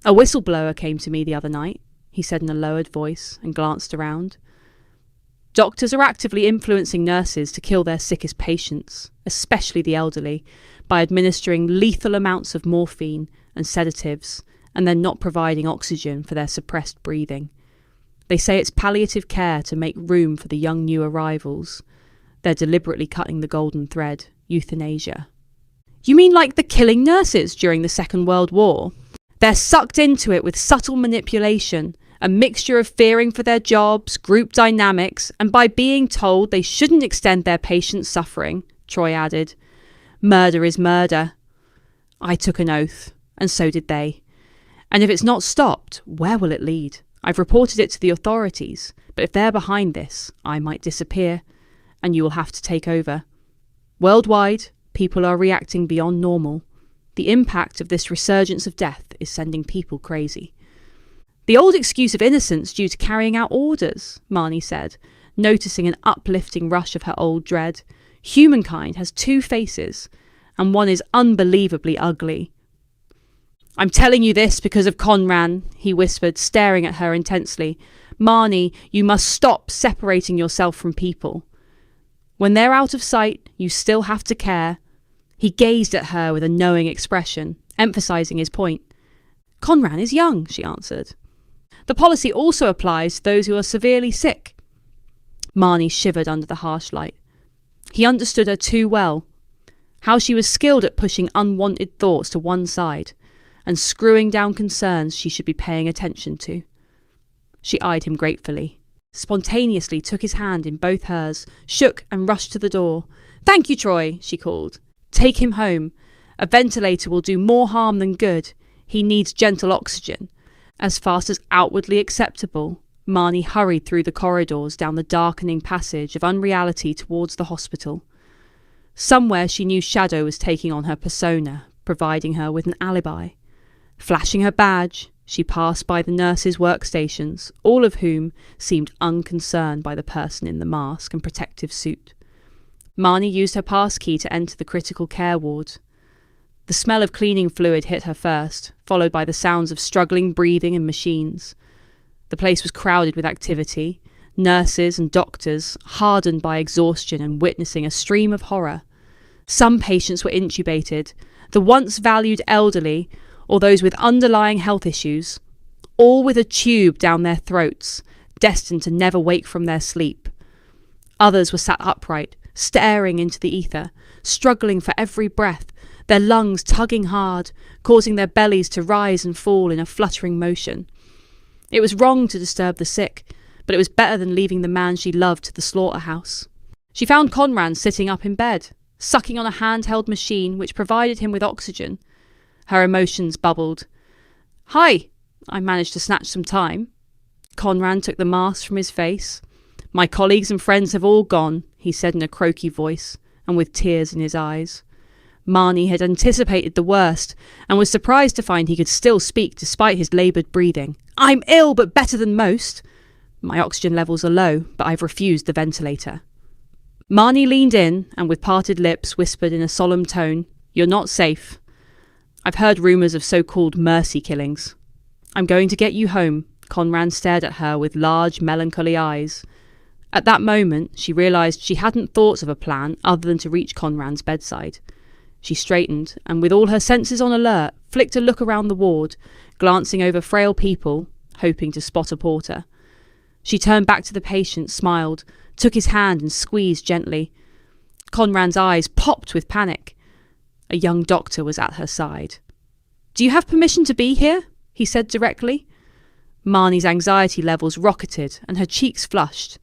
A whistleblower came to me the other night, he said in a lowered voice, and glanced around. Doctors are actively influencing nurses to kill their sickest patients, especially the elderly, by administering lethal amounts of morphine and sedatives, and then not providing oxygen for their suppressed breathing. They say it's palliative care to make room for the young new arrivals. They're deliberately cutting the golden thread, euthanasia. You mean like the killing nurses during the Second World War? They're sucked into it with subtle manipulation, a mixture of fearing for their jobs, group dynamics, and by being told they shouldn't extend their patients' suffering, Troy added. Murder is murder. I took an oath, and so did they. And if it's not stopped, where will it lead? I've reported it to the authorities, but if they're behind this, I might disappear, and you will have to take over. Worldwide, people are reacting beyond normal. The impact of this resurgence of death is sending people crazy. The old excuse of innocence due to carrying out orders, Marnie said, noticing an uplifting rush of her old dread. Humankind has two faces, and one is unbelievably ugly. I'm telling you this because of Conran, he whispered, staring at her intensely. Marnie, you must stop separating yourself from people. When they're out of sight, you still have to care. He gazed at her with a knowing expression, emphasising his point. Conran is young, she answered. The policy also applies to those who are severely sick. Marnie shivered under the harsh light. He understood her too well. How she was skilled at pushing unwanted thoughts to one side and screwing down concerns she should be paying attention to. She eyed him gratefully, spontaneously took his hand in both hers, shook and rushed to the door. Thank you, Troy, she called. Take him home. A ventilator will do more harm than good. He needs gentle oxygen. As fast as outwardly acceptable, Marnie hurried through the corridors down the darkening passage of unreality towards the hospital. Somewhere she knew Shadow was taking on her persona, providing her with an alibi. Flashing her badge, she passed by the nurses' workstations, all of whom seemed unconcerned by the person in the mask and protective suit. Marnie used her passkey to enter the critical care ward. The smell of cleaning fluid hit her first, followed by the sounds of struggling breathing and machines. The place was crowded with activity, nurses and doctors, hardened by exhaustion and witnessing a stream of horror. Some patients were intubated, the once valued elderly, or those with underlying health issues, all with a tube down their throats, destined to never wake from their sleep. Others were sat upright, staring into the ether, struggling for every breath, their lungs tugging hard, causing their bellies to rise and fall in a fluttering motion. It was wrong to disturb the sick, but it was better than leaving the man she loved to the slaughterhouse. She found Conran sitting up in bed, sucking on a handheld machine which provided him with oxygen. Her emotions bubbled. Hi, I managed to snatch some time. Conran took the mask from his face. My colleagues and friends have all gone, he said in a croaky voice, and with tears in his eyes. Marnie had anticipated the worst, and was surprised to find he could still speak despite his laboured breathing. I'm ill, but better than most. My oxygen levels are low, but I've refused the ventilator. Marnie leaned in, and with parted lips whispered in a solemn tone, You're not safe. I've heard rumours of so-called mercy killings. I'm going to get you home. Conran stared at her with large, melancholy eyes. At that moment, she realised she hadn't thought of a plan other than to reach Conran's bedside. She straightened, and with all her senses on alert, flicked a look around the ward, glancing over frail people, hoping to spot a porter. She turned back to the patient, smiled, took his hand and squeezed gently. Conran's eyes popped with panic. A young doctor was at her side. Do you have permission to be here? He said directly. Marnie's anxiety levels rocketed and her cheeks flushed.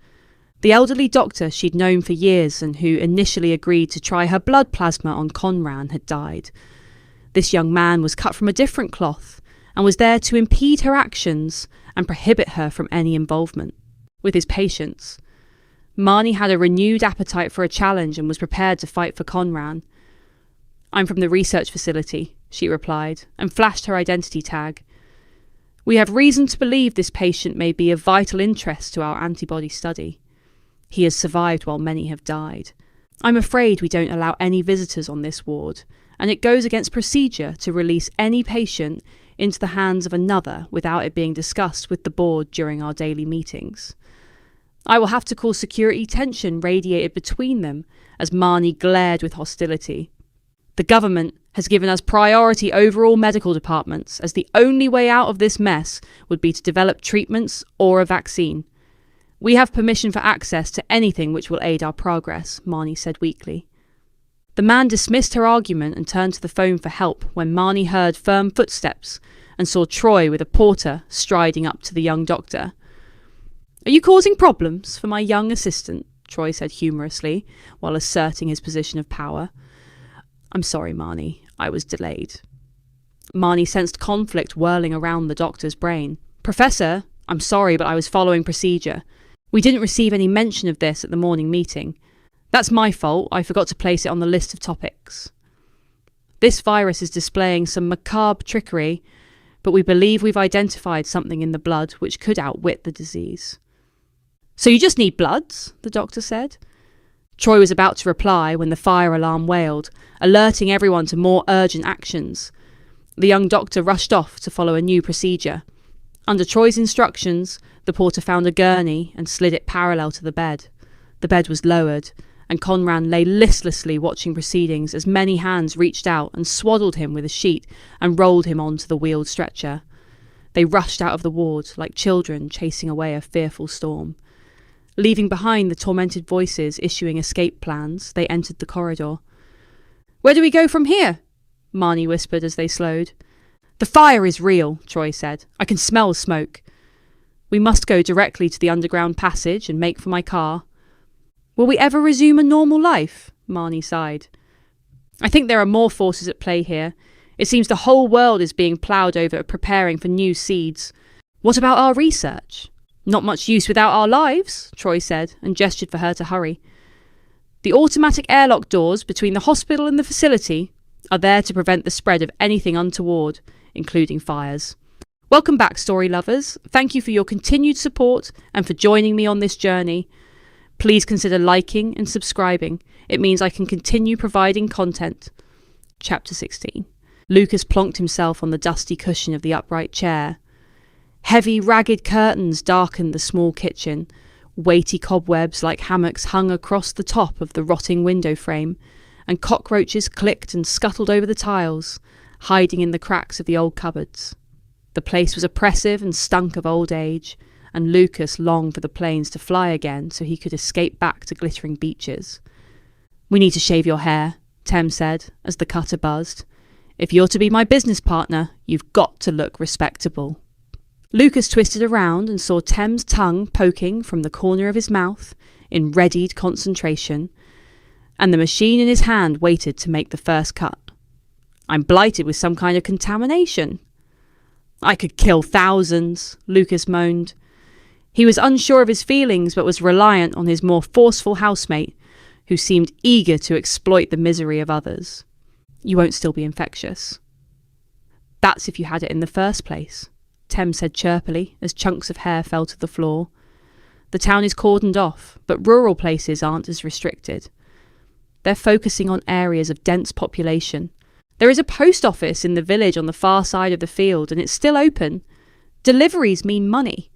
The elderly doctor she'd known for years and who initially agreed to try her blood plasma on Conran had died. This young man was cut from a different cloth and was there to impede her actions and prohibit her from any involvement with his patients. Marnie had a renewed appetite for a challenge and was prepared to fight for Conran. I'm from the research facility, she replied, and flashed her identity tag. We have reason to believe this patient may be of vital interest to our antibody study. He has survived while many have died. I'm afraid we don't allow any visitors on this ward, and it goes against procedure to release any patient into the hands of another without it being discussed with the board during our daily meetings. I will have to call security tension radiated between them as Marnie glared with hostility. The government has given us priority over all medical departments, as the only way out of this mess would be to develop treatments or a vaccine. We have permission for access to anything which will aid our progress, Marnie said weakly. The man dismissed her argument and turned to the phone for help when Marnie heard firm footsteps and saw Troy with a porter striding up to the young doctor. "Are you causing problems for my young assistant?" Troy said humorously, while asserting his position of power. "I'm sorry, Marnie. I was delayed." Marnie sensed conflict whirling around the doctor's brain. "Professor, I'm sorry, but I was following procedure. We didn't receive any mention of this at the morning meeting. That's my fault. I forgot to place it on the list of topics. This virus is displaying some macabre trickery, but we believe we've identified something in the blood which could outwit the disease." "So you just need bloods?" the doctor said. Troy was about to reply when the fire alarm wailed, alerting everyone to more urgent actions. The young doctor rushed off to follow a new procedure. Under Troy's instructions, the porter found a gurney and slid it parallel to the bed. The bed was lowered, and Conran lay listlessly watching proceedings as many hands reached out and swaddled him with a sheet and rolled him onto the wheeled stretcher. They rushed out of the ward like children chasing away a fearful storm. Leaving behind the tormented voices issuing escape plans, they entered the corridor. "Where do we go from here?" Marnie whispered as they slowed. "The fire is real," Troy said. "I can smell smoke. We must go directly to the underground passage and make for my car." "Will we ever resume a normal life?" Marnie sighed. "I think there are more forces at play here. It seems the whole world is being ploughed over preparing for new seeds. What about our research?" "Not much use without our lives," Troy said, and gestured for her to hurry. "The automatic airlock doors between the hospital and the facility are there to prevent the spread of anything untoward, including fires. Welcome back, story lovers. Thank you for your continued support and for joining me on this journey. Please consider liking and subscribing. It means I can continue providing content." Chapter 16. Lucas plonked himself on the dusty cushion of the upright chair. Heavy, ragged curtains darkened the small kitchen. Weighty cobwebs like hammocks hung across the top of the rotting window frame, and cockroaches clicked and scuttled over the tiles, hiding in the cracks of the old cupboards. The place was oppressive and stunk of old age, and Lucas longed for the planes to fly again so he could escape back to glittering beaches. "We need to shave your hair," Tem said, as the cutter buzzed. "If you're to be my business partner, you've got to look respectable." Lucas twisted around and saw Tem's tongue poking from the corner of his mouth in readied concentration, and the machine in his hand waited to make the first cut. "I'm blighted with some kind of contamination." "I could kill thousands," Lucas moaned. He was unsure of his feelings, but was reliant on his more forceful housemate, who seemed eager to exploit the misery of others. "You won't still be infectious." "That's if you had it in the first place," Tem said chirpily as chunks of hair fell to the floor. "The town is cordoned off, but rural places aren't as restricted. They're focusing on areas of dense population. There is a post office in the village on the far side of the field, and it's still open. Deliveries mean money."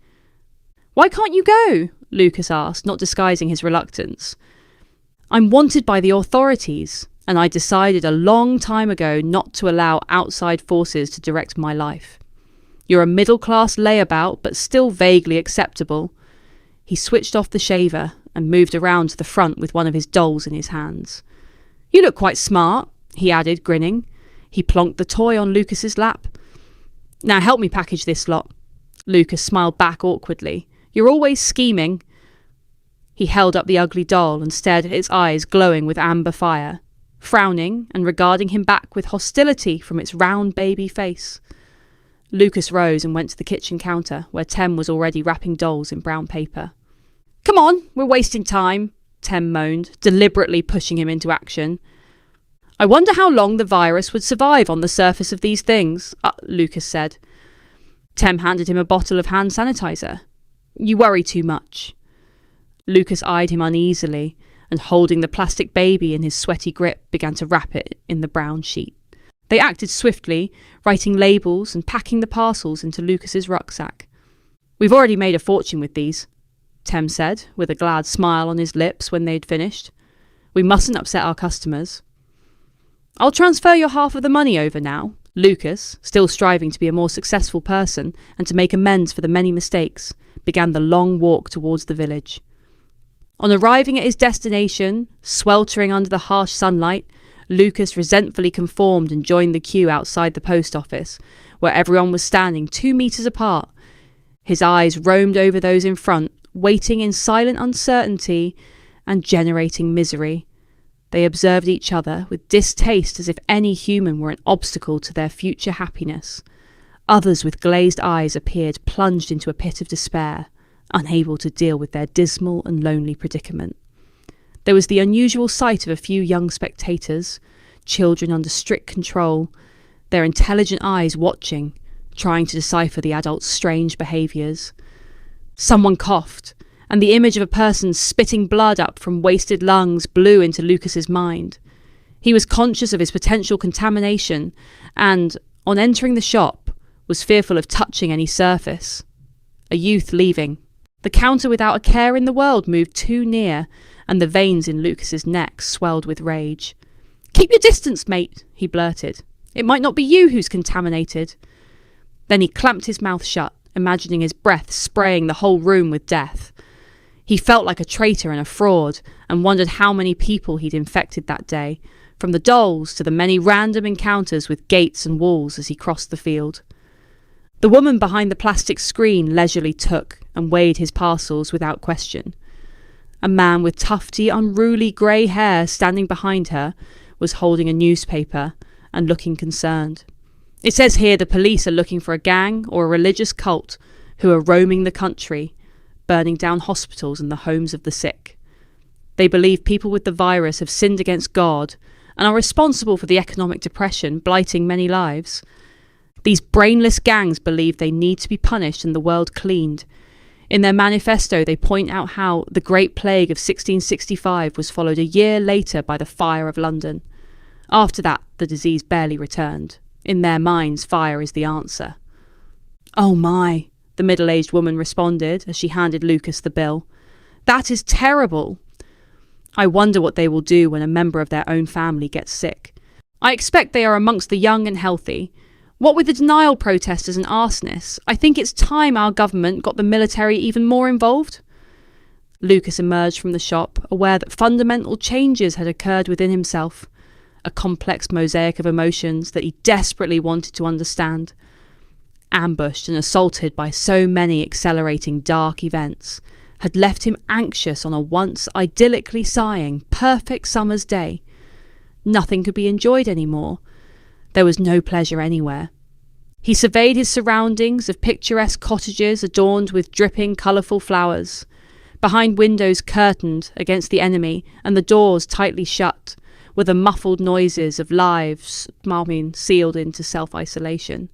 "Why can't you go?" Lucas asked, not disguising his reluctance. "I'm wanted by the authorities, and I decided a long time ago not to allow outside forces to direct my life. You're a middle-class layabout, but still vaguely acceptable." He switched off the shaver and moved around to the front with one of his dolls in his hands. "You look quite smart," he added, grinning. He plonked the toy on Lucas's lap. "Now help me package this lot." Lucas smiled back awkwardly. "You're always scheming." He held up the ugly doll and stared at its eyes glowing with amber fire, frowning and regarding him back with hostility from its round baby face. Lucas rose and went to the kitchen counter, where Tem was already wrapping dolls in brown paper. "Come on, we're wasting time," Tem moaned, deliberately pushing him into action. "I wonder how long the virus would survive on the surface of these things," Lucas said. Tem handed him a bottle of hand sanitizer. "You worry too much." Lucas eyed him uneasily, and holding the plastic baby in his sweaty grip, began to wrap it in the brown sheet. They acted swiftly, writing labels and packing the parcels into Lucas's rucksack. "We've already made a fortune with these." Tem said, with a glad smile on his lips when they'd finished. "We mustn't upset our customers." "I'll transfer your half of the money over now." Lucas, still striving to be a more successful person and to make amends for the many mistakes, began the long walk towards the village. On arriving at his destination, sweltering under the harsh sunlight, Lucas resentfully conformed and joined the queue outside the post office, where everyone was standing 2 meters apart. His eyes roamed over those in front, waiting in silent uncertainty and generating misery. They observed each other with distaste, as if any human were an obstacle to their future happiness. Others with glazed eyes appeared plunged into a pit of despair, unable to deal with their dismal and lonely predicament. There was the unusual sight of a few young spectators, children under strict control, their intelligent eyes watching, trying to decipher the adults' strange behaviours. Someone coughed, and the image of a person spitting blood up from wasted lungs blew into Lucas's mind. He was conscious of his potential contamination and, on entering the shop, was fearful of touching any surface. A youth leaving. The counter without a care in the world moved too near, and the veins in Lucas's neck swelled with rage. "Keep your distance, mate," he blurted. "It might not be you who's contaminated." Then he clamped his mouth shut, imagining his breath spraying the whole room with death. He felt like a traitor and a fraud, and wondered how many people he'd infected that day, from the dolls to the many random encounters with gates and walls as he crossed the field. The woman behind the plastic screen leisurely took and weighed his parcels without question. A man with tufty, unruly grey hair standing behind her was holding a newspaper and looking concerned. "It says here the police are looking for a gang or a religious cult who are roaming the country, burning down hospitals and the homes of the sick. They believe people with the virus have sinned against God and are responsible for the economic depression blighting many lives. These brainless gangs believe they need to be punished and the world cleaned. In their manifesto, they point out how the Great Plague of 1665 was followed a year later by the Fire of London. After that, the disease barely returned. In their minds, fire is the answer." "Oh my," the middle-aged woman responded as she handed Lucas the bill. "That is terrible. I wonder what they will do when a member of their own family gets sick. I expect they are amongst the young and healthy. What with the denial protesters and arsonists, I think it's time our government got the military even more involved." Lucas emerged from the shop, aware that fundamental changes had occurred within himself, a complex mosaic of emotions that he desperately wanted to understand. Ambushed and assaulted by so many accelerating dark events, had left him anxious on a once idyllically sighing, perfect summer's day. Nothing could be enjoyed anymore. There was no pleasure anywhere. He surveyed his surroundings of picturesque cottages adorned with dripping, colourful flowers, behind windows curtained against the enemy and the doors tightly shut, with the muffled noises of lives sealed into self-isolation.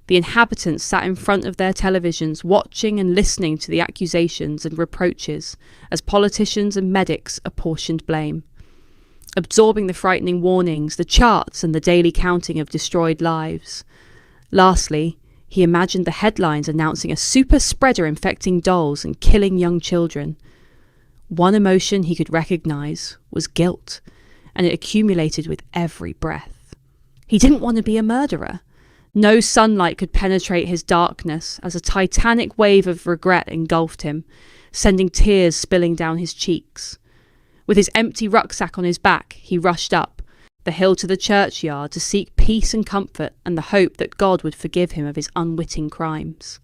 The inhabitants sat in front of their televisions, watching and listening to the accusations and reproaches as politicians and medics apportioned blame, absorbing the frightening warnings, the charts and the daily counting of destroyed lives. Lastly, he imagined the headlines announcing a super spreader infecting dolls and killing young children. One emotion he could recognise was guilt, and it accumulated with every breath. He didn't want to be a murderer. No sunlight could penetrate his darkness as a titanic wave of regret engulfed him, sending tears spilling down his cheeks. With his empty rucksack on his back, he rushed up the hill to the churchyard to seek peace and comfort and the hope that God would forgive him of his unwitting crimes.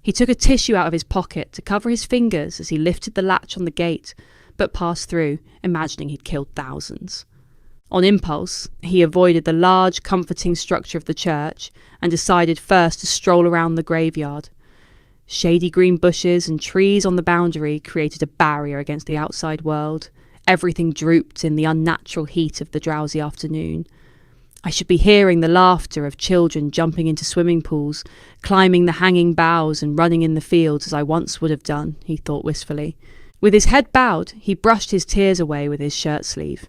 He took a tissue out of his pocket to cover his fingers as he lifted the latch on the gate, but passed through, imagining he'd killed thousands. On impulse, he avoided the large, comforting structure of the church and decided first to stroll around the graveyard. Shady green bushes and trees on the boundary created a barrier against the outside world. Everything drooped in the unnatural heat of the drowsy afternoon. I should be hearing the laughter of children jumping into swimming pools, climbing the hanging boughs and running in the fields as I once would have done, he thought wistfully. With his head bowed, he brushed his tears away with his shirt sleeve.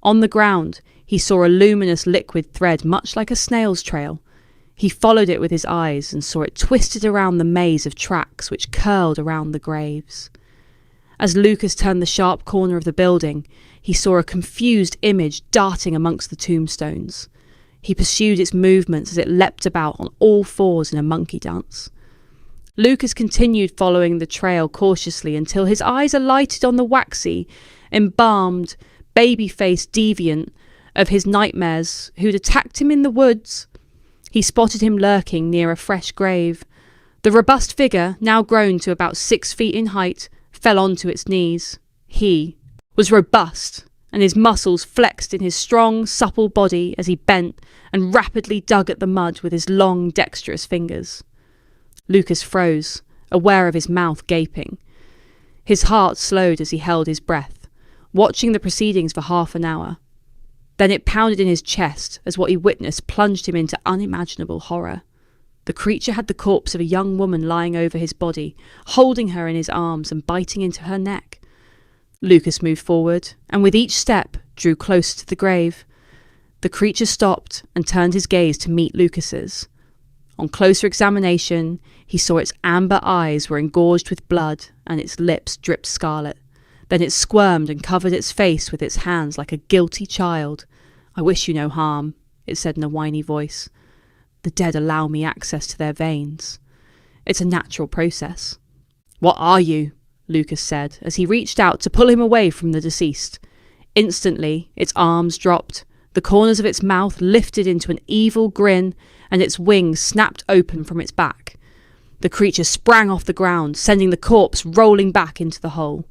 On the ground, he saw a luminous liquid thread much like a snail's trail. He followed it with his eyes and saw it twisted around the maze of tracks which curled around the graves. As Lucas turned the sharp corner of the building, he saw a confused image darting amongst the tombstones. He pursued its movements as it leapt about on all fours in a monkey dance. Lucas continued following the trail cautiously until his eyes alighted on the waxy, embalmed, baby-faced deviant of his nightmares who'd attacked him in the woods. He spotted him lurking near a fresh grave. The robust figure, now grown to about 6 feet in height, fell onto its knees. He was robust, and his muscles flexed in his strong, supple body as he bent and rapidly dug at the mud with his long, dexterous fingers. Lucas froze, aware of his mouth gaping. His heart slowed as he held his breath, watching the proceedings for half an hour. Then it pounded in his chest as what he witnessed plunged him into unimaginable horror. The creature had the corpse of a young woman lying over his body, holding her in his arms and biting into her neck. Lucas moved forward, and with each step drew closer to the grave. The creature stopped and turned his gaze to meet Lucas's. On closer examination, he saw its amber eyes were engorged with blood and its lips dripped scarlet. Then it squirmed and covered its face with its hands like a guilty child. "I wish you no harm," it said in a whiny voice. "The dead allow me access to their veins. It's a natural process." "What are you?" Lucas said as he reached out to pull him away from the deceased. Instantly, its arms dropped, the corners of its mouth lifted into an evil grin, and its wings snapped open from its back. The creature sprang off the ground, sending the corpse rolling back into the hole.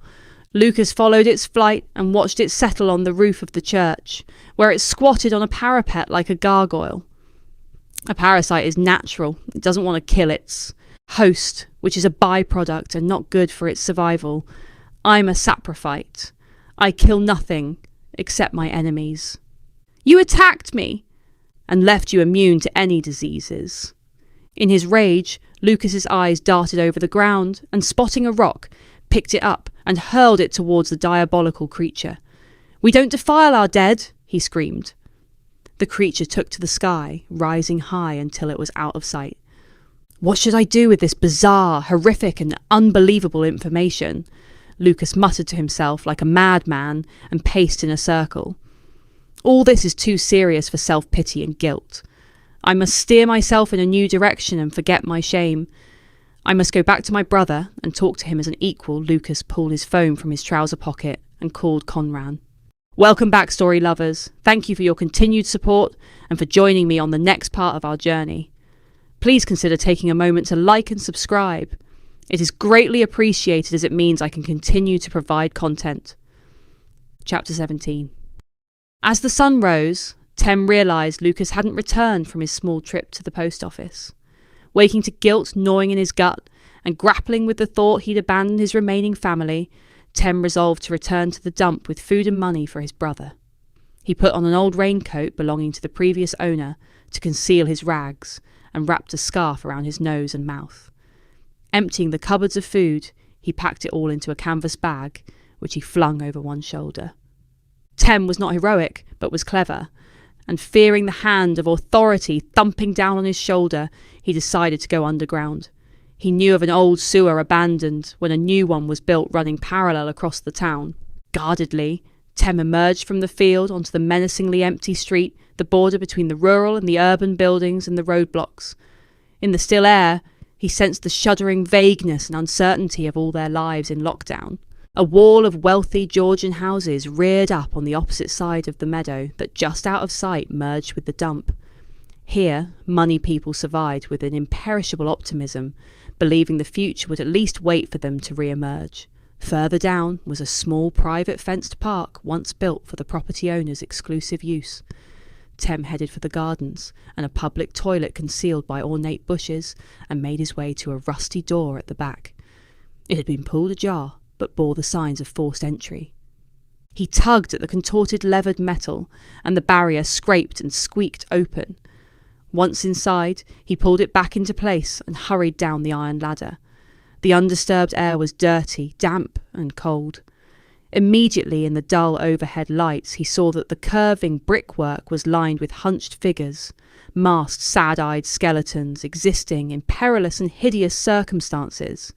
Lucas followed its flight and watched it settle on the roof of the church, where it squatted on a parapet like a gargoyle. A parasite is natural. It doesn't want to kill its host, which is a byproduct and not good for its survival. I'm a saprophyte. I kill nothing except my enemies. "You attacked me!" "And left you immune to any diseases." In his rage, Lucas's eyes darted over the ground and, spotting a rock, picked it up and hurled it towards the diabolical creature. "We don't defile our dead!" he screamed. The creature took to the sky, rising high until it was out of sight. "What should I do with this bizarre, horrific and unbelievable information?" Lucas muttered to himself like a madman and paced in a circle. "All this is too serious for self-pity and guilt. I must steer myself in a new direction and forget my shame. I must go back to my brother and talk to him as an equal." Lucas pulled his phone from his trouser pocket and called Conran. "Welcome back, story lovers. Thank you for your continued support and for joining me on the next part of our journey. Please consider taking a moment to like and subscribe. It is greatly appreciated as it means I can continue to provide content. Chapter 17. As the sun rose, Tem realised Lucas hadn't returned from his small trip to the post office. Waking to guilt gnawing in his gut and grappling with the thought he'd abandoned his remaining family, Tem resolved to return to the dump with food and money for his brother. He put on an old raincoat belonging to the previous owner to conceal his rags and wrapped a scarf around his nose and mouth. Emptying the cupboards of food, he packed it all into a canvas bag, which he flung over one shoulder. Tem was not heroic, but was clever, and fearing the hand of authority thumping down on his shoulder, he decided to go underground. He knew of an old sewer abandoned when a new one was built running parallel across the town. Guardedly, Tem emerged from the field onto the menacingly empty street, the border between the rural and the urban buildings and the roadblocks. In the still air, he sensed the shuddering vagueness and uncertainty of all their lives in lockdown. A wall of wealthy Georgian houses reared up on the opposite side of the meadow that just out of sight merged with the dump. Here, money people survived with an imperishable optimism, believing the future would at least wait for them to re-emerge. Further down was a small private fenced park once built for the property owner's exclusive use. Tem headed for the gardens and a public toilet concealed by ornate bushes and made his way to a rusty door at the back. It had been pulled ajar, but bore the signs of forced entry. He tugged at the contorted levered metal, and the barrier scraped and squeaked open. Once inside, he pulled it back into place and hurried down the iron ladder. The undisturbed air was dirty, damp, and cold. Immediately in the dull overhead lights, he saw that the curving brickwork was lined with hunched figures, masked, sad-eyed skeletons existing in perilous and hideous circumstances.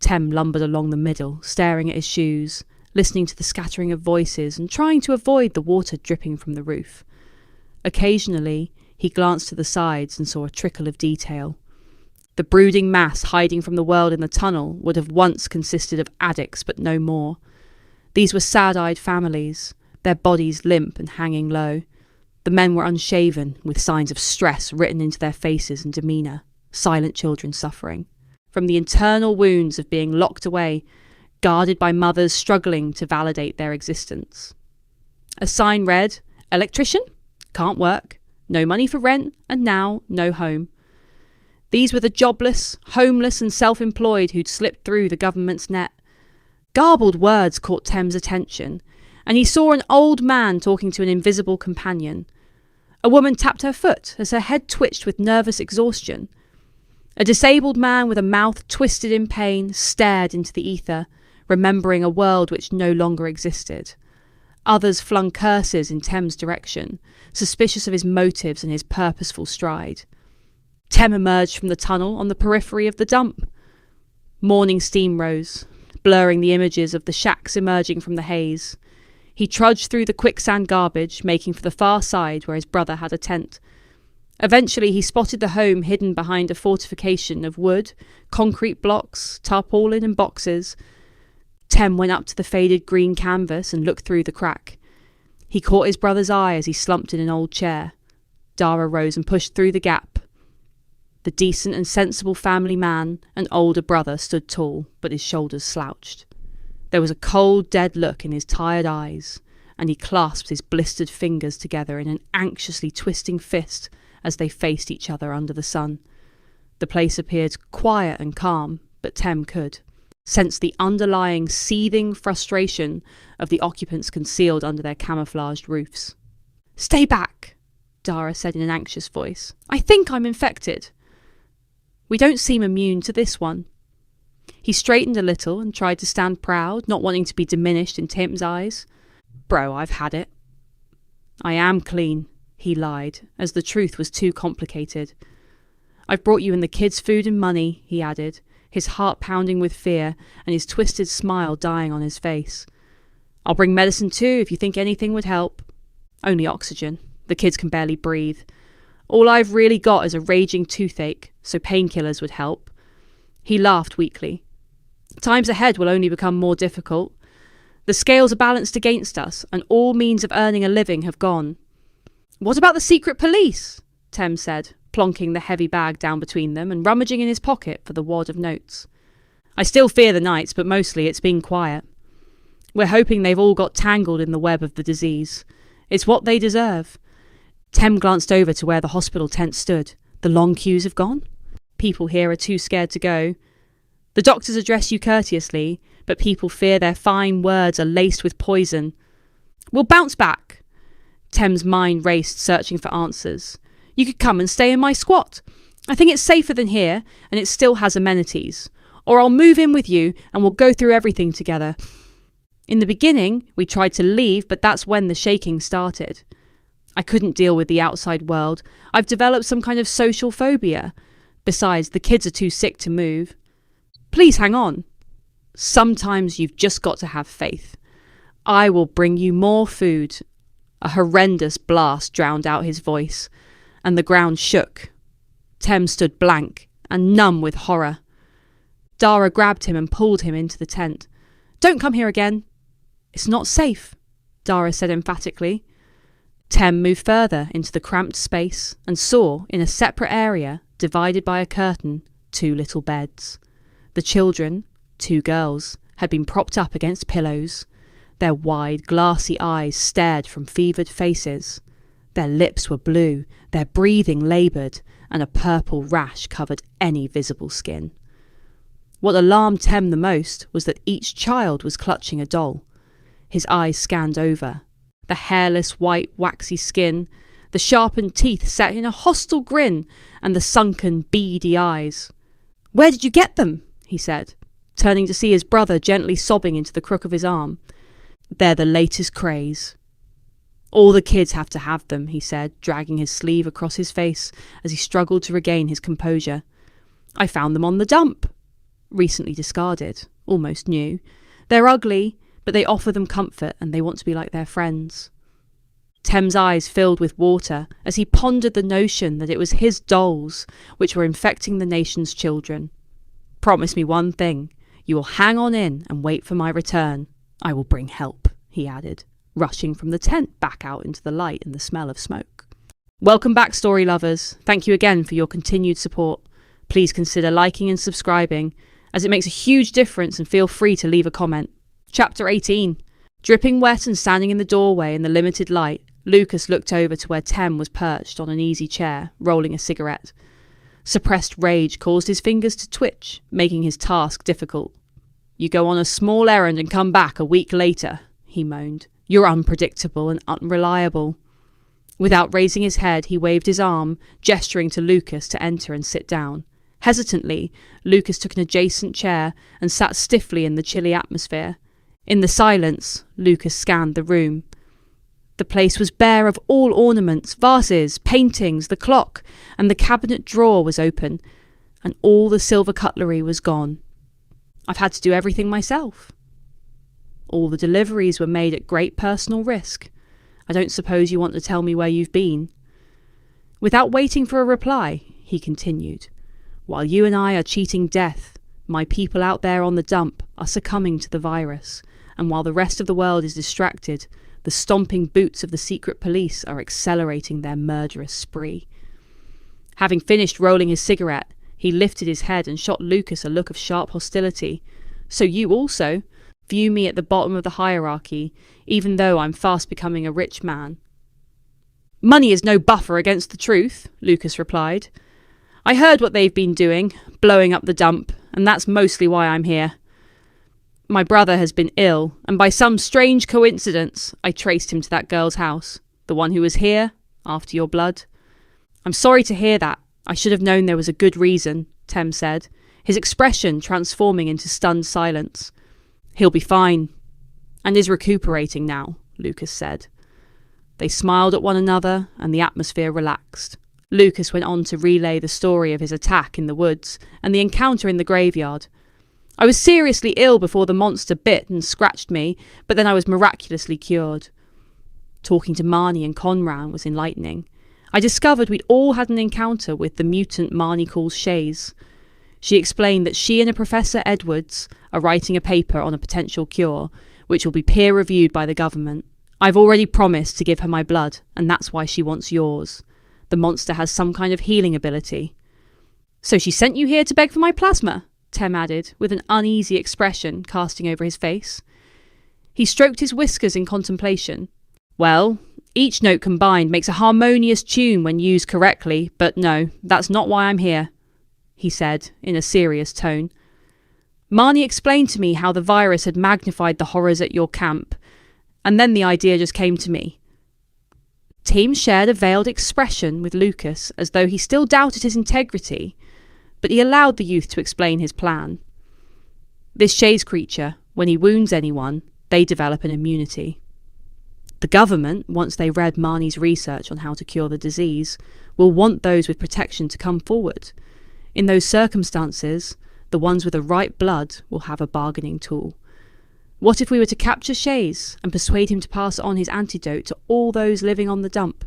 Tem lumbered along the middle, staring at his shoes, listening to the scattering of voices and trying to avoid the water dripping from the roof. Occasionally, he glanced to the sides and saw a trickle of detail. The brooding mass hiding from the world in the tunnel would have once consisted of addicts, but no more. These were sad-eyed families, their bodies limp and hanging low. The men were unshaven, with signs of stress written into their faces and demeanour, silent children suffering from the internal wounds of being locked away, guarded by mothers struggling to validate their existence. A sign read, "Electrician? Can't work. No money for rent, and now no home." These were the jobless, homeless and self-employed who'd slipped through the government's net. Garbled words caught Tem's attention, and he saw an old man talking to an invisible companion. A woman tapped her foot as her head twitched with nervous exhaustion. A disabled man with a mouth twisted in pain stared into the ether, remembering a world which no longer existed. Others flung curses in Tem's direction, suspicious of his motives and his purposeful stride. Tem emerged from the tunnel on the periphery of the dump. Morning steam rose, blurring the images of the shacks emerging from the haze. He trudged through the quicksand garbage, making for the far side where his brother had a tent. Eventually he spotted the home hidden behind a fortification of wood, concrete blocks, tarpaulin and boxes. Tem went up to the faded green canvas and looked through the crack. He caught his brother's eye as he slumped in an old chair. Dara rose and pushed through the gap. The decent and sensible family man and older brother stood tall, but his shoulders slouched. There was a cold, dead look in his tired eyes, and he clasped his blistered fingers together in an anxiously twisting fist as they faced each other under the sun. The place appeared quiet and calm, but Tem could sense the underlying, seething frustration of the occupants concealed under their camouflaged roofs. "Stay back," Dara said in an anxious voice. "I think I'm infected." "We don't seem immune to this one." He straightened a little and tried to stand proud, not wanting to be diminished in Tim's eyes. "Bro, I've had it." "I am clean," he lied, as the truth was too complicated. "I've brought you and the kids food and money," he added, his heart pounding with fear and his twisted smile dying on his face. "I'll bring medicine too if you think anything would help." "Only oxygen. The kids can barely breathe. All I've really got is a raging toothache, so painkillers would help." He laughed weakly. "Times ahead will only become more difficult. The scales are balanced against us, and all means of earning a living have gone." "What about the secret police?" Tem said, plonking the heavy bag down between them and rummaging in his pocket for the wad of notes. "I still fear the nights, but mostly it's been quiet. We're hoping they've all got tangled in the web of the disease. It's what they deserve." Tem glanced over to where the hospital tent stood. "The long queues have gone? People here are too scared to go. The doctors address you courteously, but people fear their fine words are laced with poison." "We'll bounce back." Tem's mind raced, searching for answers. "You could come and stay in my squat. I think it's safer than here, and it still has amenities. Or I'll move in with you, and we'll go through everything together. In the beginning, we tried to leave, but that's when the shaking started. I couldn't deal with the outside world. I've developed some kind of social phobia. Besides, the kids are too sick to move. Please hang on. Sometimes you've just got to have faith. I will bring you more food." A horrendous blast drowned out his voice, and the ground shook. Tem stood blank and numb with horror. Dara grabbed him and pulled him into the tent. "Don't come here again." "It's not safe," Dara said emphatically. Tem moved further into the cramped space and saw, in a separate area, divided by a curtain, 2 little beds. The children, 2 girls, had been propped up against pillows. Their wide, glassy eyes stared from fevered faces. Their lips were blue, their breathing laboured, and a purple rash covered any visible skin. What alarmed Tem the most was that each child was clutching a doll. His eyes scanned over. The hairless, white, waxy skin, the sharpened teeth set in a hostile grin, and the sunken, beady eyes. "Where did you get them?" he said, turning to see his brother gently sobbing into the crook of his arm. "They're the latest craze." All the kids have to have them, he said, dragging his sleeve across his face as he struggled to regain his composure. I found them on the dump. Recently discarded, almost new. They're ugly, but they offer them comfort and they want to be like their friends. Tem's eyes filled with water as he pondered the notion that it was his dolls which were infecting the nation's children. Promise me one thing. You will hang on in and wait for my return. I will bring help, he added, rushing from the tent back out into the light and the smell of smoke. Welcome back, story lovers. Thank you again for your continued support. Please consider liking and subscribing, as it makes a huge difference, and feel free to leave a comment. Chapter 18. Dripping wet and standing in the doorway in the limited light, Lucas looked over to where Tem was perched on an easy chair, rolling a cigarette. Suppressed rage caused his fingers to twitch, making his task difficult. You go on a small errand and come back a week later, he moaned. You're unpredictable and unreliable. Without raising his head, he waved his arm, gesturing to Lucas to enter and sit down. Hesitantly, Lucas took an adjacent chair and sat stiffly in the chilly atmosphere. In the silence, Lucas scanned the room. The place was bare of all ornaments, vases, paintings, the clock, and the cabinet drawer was open, and all the silver cutlery was gone. I've had to do everything myself. All the deliveries were made at great personal risk. I don't suppose you want to tell me where you've been. Without waiting for a reply, he continued, while you and I are cheating death, my people out there on the dump are succumbing to the virus, and while the rest of the world is distracted, the stomping boots of the secret police are accelerating their murderous spree. Having finished rolling his cigarette, he lifted his head and shot Lucas a look of sharp hostility. So you also view me at the bottom of the hierarchy, even though I'm fast becoming a rich man. Money is no buffer against the truth, Lucas replied. I heard what they've been doing, blowing up the dump, and that's mostly why I'm here. My brother has been ill, and by some strange coincidence, I traced him to that girl's house, the one who was here, after your blood. I'm sorry to hear that. I should have known there was a good reason, Tem said, his expression transforming into stunned silence. He'll be fine, and is recuperating now, Lucas said. They smiled at one another, and the atmosphere relaxed. Lucas went on to relay the story of his attack in the woods and the encounter in the graveyard. I was seriously ill before the monster bit and scratched me, but then I was miraculously cured. Talking to Marnie and Conran was enlightening. I discovered we'd all had an encounter with the mutant Marnie calls Shays. She explained that she and a Professor Edwards are writing a paper on a potential cure, which will be peer-reviewed by the government. I've already promised to give her my blood, and that's why she wants yours. The monster has some kind of healing ability. So she sent you here to beg for my plasma, Tem added, with an uneasy expression casting over his face. He stroked his whiskers in contemplation. Well, each note combined makes a harmonious tune when used correctly, but no, that's not why I'm here, he said, in a serious tone. Marnie explained to me how the virus had magnified the horrors at your camp, and then the idea just came to me. Team shared a veiled expression with Lucas, as though he still doubted his integrity, but he allowed the youth to explain his plan. This Shays creature, when he wounds anyone, they develop an immunity. The government, once they read Marnie's research on how to cure the disease, will want those with protection to come forward. In those circumstances, the ones with the right blood will have a bargaining tool. What if we were to capture Shays and persuade him to pass on his antidote to all those living on the dump?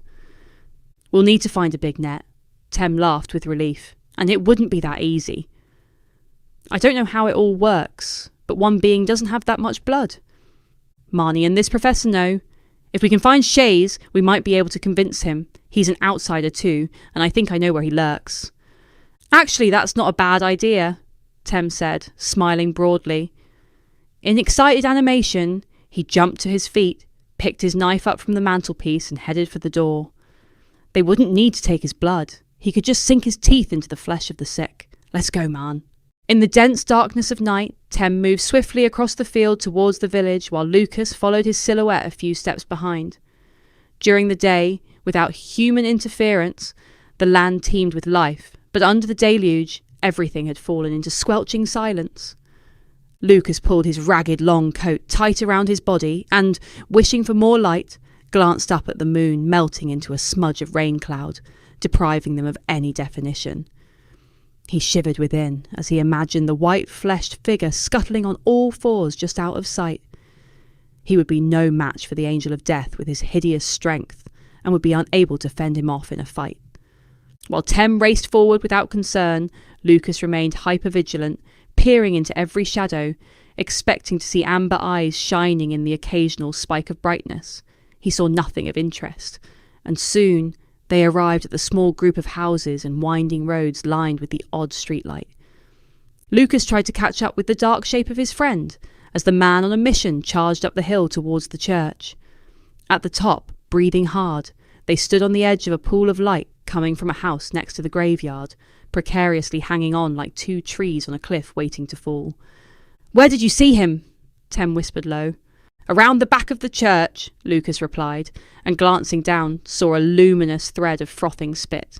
We'll need to find a big net. Tem laughed with relief, and it wouldn't be that easy. I don't know how it all works, but one being doesn't have that much blood. Marnie and this professor know. If we can find Shays, we might be able to convince him. He's an outsider too, and I think I know where he lurks. Actually, that's not a bad idea, Tem said, smiling broadly. In excited animation, he jumped to his feet, picked his knife up from the mantelpiece and headed for the door. They wouldn't need to take his blood. He could just sink his teeth into the flesh of the sick. Let's go, man. In the dense darkness of night, Tem moved swiftly across the field towards the village, while Lucas followed his silhouette a few steps behind. During the day, without human interference, the land teemed with life, but under the deluge, everything had fallen into squelching silence. Lucas pulled his ragged long coat tight around his body and, wishing for more light, glanced up at the moon melting into a smudge of rain cloud, depriving them of any definition. He shivered within as he imagined the white-fleshed figure scuttling on all fours just out of sight. He would be no match for the Angel of Death with his hideous strength, and would be unable to fend him off in a fight. While Tem raced forward without concern, Lucas remained hypervigilant, peering into every shadow, expecting to see amber eyes shining in the occasional spike of brightness. He saw nothing of interest, and soon they arrived at the small group of houses and winding roads lined with the odd streetlight. Lucas tried to catch up with the dark shape of his friend as the man on a mission charged up the hill towards the church. At the top, breathing hard, they stood on the edge of a pool of light coming from a house next to the graveyard, precariously hanging on like two trees on a cliff waiting to fall. "Where did you see him?" Tem whispered low. "Around the back of the church," Lucas replied, and glancing down, saw a luminous thread of frothing spit.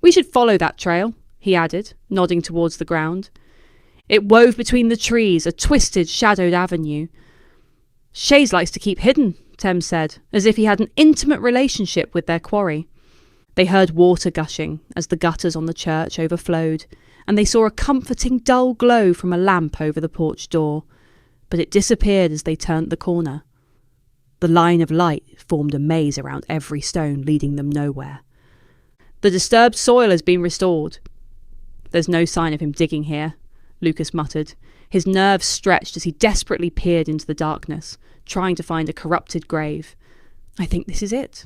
"We should follow that trail," he added, nodding towards the ground. It wove between the trees, a twisted, shadowed avenue. "Shays likes to keep hidden," Tem said, as if he had an intimate relationship with their quarry. They heard water gushing as the gutters on the church overflowed, and they saw a comforting dull glow from a lamp over the porch door, but it disappeared as they turned the corner. The line of light formed a maze around every stone, leading them nowhere. "The disturbed soil has been restored." "There's no sign of him digging here," Lucas muttered, his nerves stretched as he desperately peered into the darkness, trying to find a corrupted grave. "I think this is it.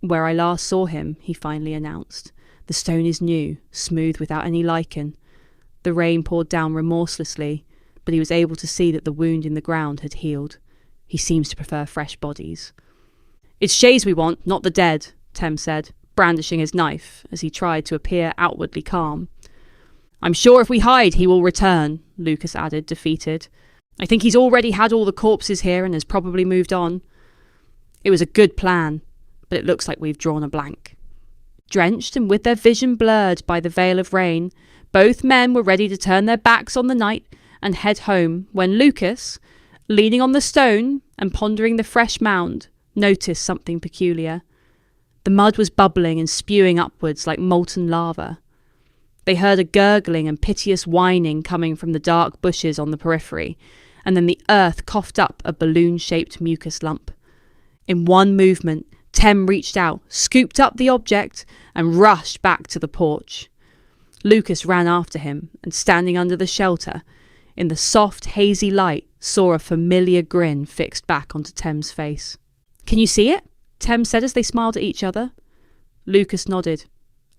Where I last saw him," he finally announced. "The stone is new, smooth without any lichen." The rain poured down remorselessly, but he was able to see that the wound in the ground had healed. He seems to prefer fresh bodies. "It's Shays we want, not the dead," Tem said, brandishing his knife as he tried to appear outwardly calm. "I'm sure if we hide, he will return," Lucas added, defeated. "I think he's already had all the corpses here and has probably moved on. It was a good plan, but it looks like we've drawn a blank." Drenched and with their vision blurred by the veil of rain, both men were ready to turn their backs on the night and head home when Lucas, leaning on the stone and pondering the fresh mound, noticed something peculiar. The mud was bubbling and spewing upwards like molten lava. They heard a gurgling and piteous whining coming from the dark bushes on the periphery, and then the earth coughed up a balloon-shaped mucus lump. In one movement, Tem reached out, scooped up the object, and rushed back to the porch. Lucas ran after him, and standing under the shelter, in the soft, hazy light, saw a familiar grin fixed back onto Tem's face. "Can you see it?" Tem said as they smiled at each other. Lucas nodded.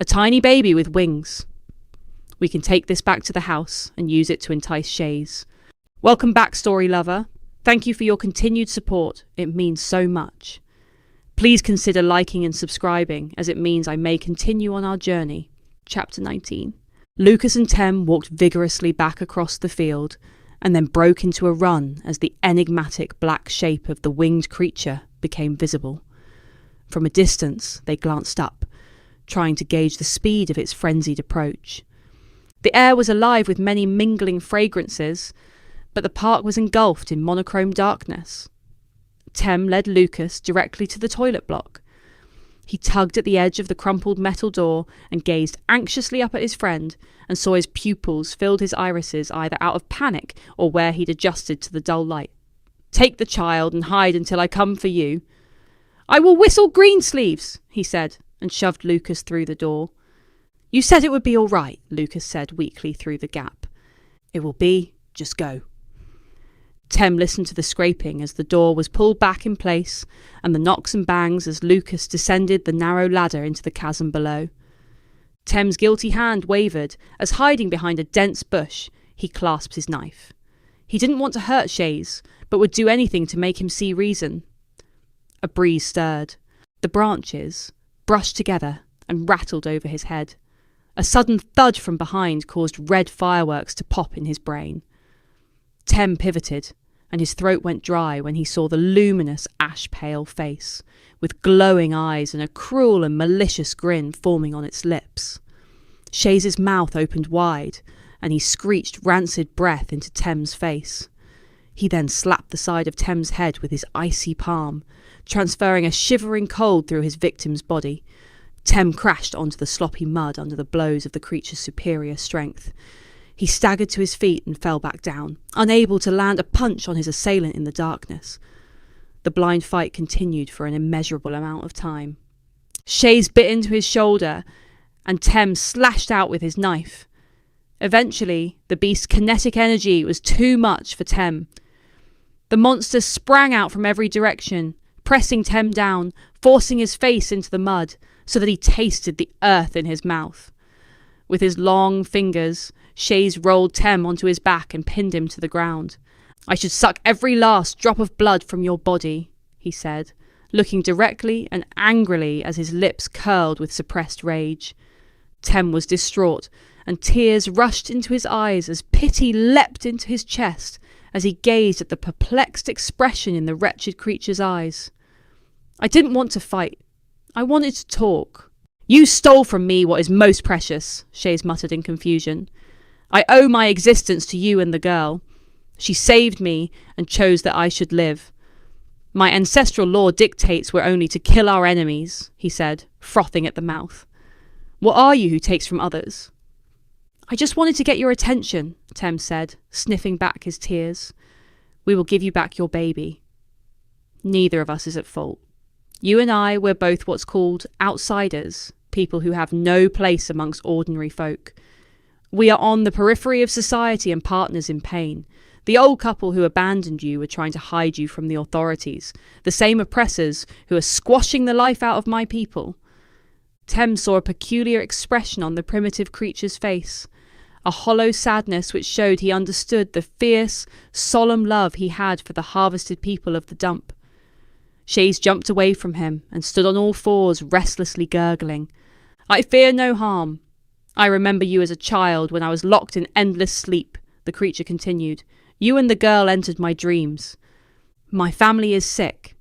"A tiny baby with wings. We can take this back to the house and use it to entice Shays. Welcome back, story lover. Thank you for your continued support. It means so much. Please consider liking and subscribing, as it means I may continue on our journey." Chapter 19. Lucas and Tem walked vigorously back across the field, and then broke into a run as the enigmatic black shape of the winged creature became visible. From a distance, they glanced up, trying to gauge the speed of its frenzied approach. The air was alive with many mingling fragrances, but the park was engulfed in monochrome darkness. Tem led Lucas directly to the toilet block. He tugged at the edge of the crumpled metal door and gazed anxiously up at his friend, and saw his pupils filled his irises either out of panic or where he'd adjusted to the dull light. "Take the child and hide until I come for you." "I will whistle Greensleeves," he said, and shoved Lucas through the door. "You said it would be all right," Lucas said weakly through the gap. "It will be. Just go." Tem listened to the scraping as the door was pulled back in place, and the knocks and bangs as Lucas descended the narrow ladder into the chasm below. Tem's guilty hand wavered as, hiding behind a dense bush, he clasped his knife. He didn't want to hurt Shays, but would do anything to make him see reason. A breeze stirred. The branches brushed together and rattled over his head. A sudden thud from behind caused red fireworks to pop in his brain. Tem pivoted, and his throat went dry when he saw the luminous ash-pale face, with glowing eyes and a cruel and malicious grin forming on its lips. Shays' mouth opened wide, and he screeched rancid breath into Tem's face. He then slapped the side of Tem's head with his icy palm, transferring a shivering cold through his victim's body. Tem crashed onto the sloppy mud under the blows of the creature's superior strength. He staggered to his feet and fell back down, unable to land a punch on his assailant in the darkness. The blind fight continued for an immeasurable amount of time. Shays bit into his shoulder, and Tem slashed out with his knife. Eventually, the beast's kinetic energy was too much for Tem. The monster sprang out from every direction, pressing Tem down, forcing his face into the mud so that he tasted the earth in his mouth. With his long fingers, Shays rolled Tem onto his back and pinned him to the ground. "I should suck every last drop of blood from your body," he said, looking directly and angrily as his lips curled with suppressed rage. Tem was distraught, and tears rushed into his eyes as pity leapt into his chest as he gazed at the perplexed expression in the wretched creature's eyes. "I didn't want to fight. I wanted to talk." "You stole from me what is most precious," Shays muttered in confusion. "I owe my existence to you and the girl. She saved me and chose that I should live. My ancestral law dictates we're only to kill our enemies," he said, frothing at the mouth. "What are you who takes from others?" "I just wanted to get your attention," Tem said, sniffing back his tears. "We will give you back your baby. Neither of us is at fault. You and I, we're both what's called outsiders, people who have no place amongst ordinary folk. We are on the periphery of society and partners in pain. The old couple who abandoned you were trying to hide you from the authorities, the same oppressors who are squashing the life out of my people." Tem saw a peculiar expression on the primitive creature's face, a hollow sadness which showed he understood the fierce, solemn love he had for the harvested people of the dump. Shays jumped away from him and stood on all fours, restlessly gurgling. "I fear no harm. I remember you as a child when I was locked in endless sleep," the creature continued. "You and the girl entered my dreams. My family is sick.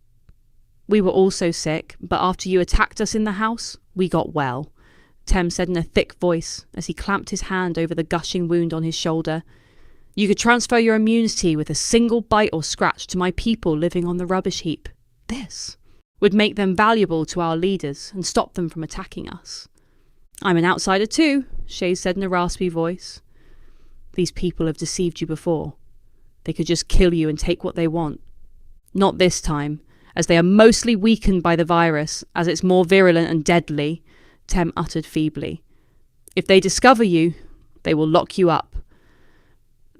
We were also sick, but after you attacked us in the house, we got well," Tem said in a thick voice as he clamped his hand over the gushing wound on his shoulder. "You could transfer your immunity with a single bite or scratch to my people living on the rubbish heap. This would make them valuable to our leaders and stop them from attacking us." "I'm an outsider too," Shays said in a raspy voice. "These people have deceived you before. They could just kill you and take what they want. Not this time, as they are mostly weakened by the virus, as it's more virulent and deadly," Tem uttered feebly. "If they discover you, they will lock you up.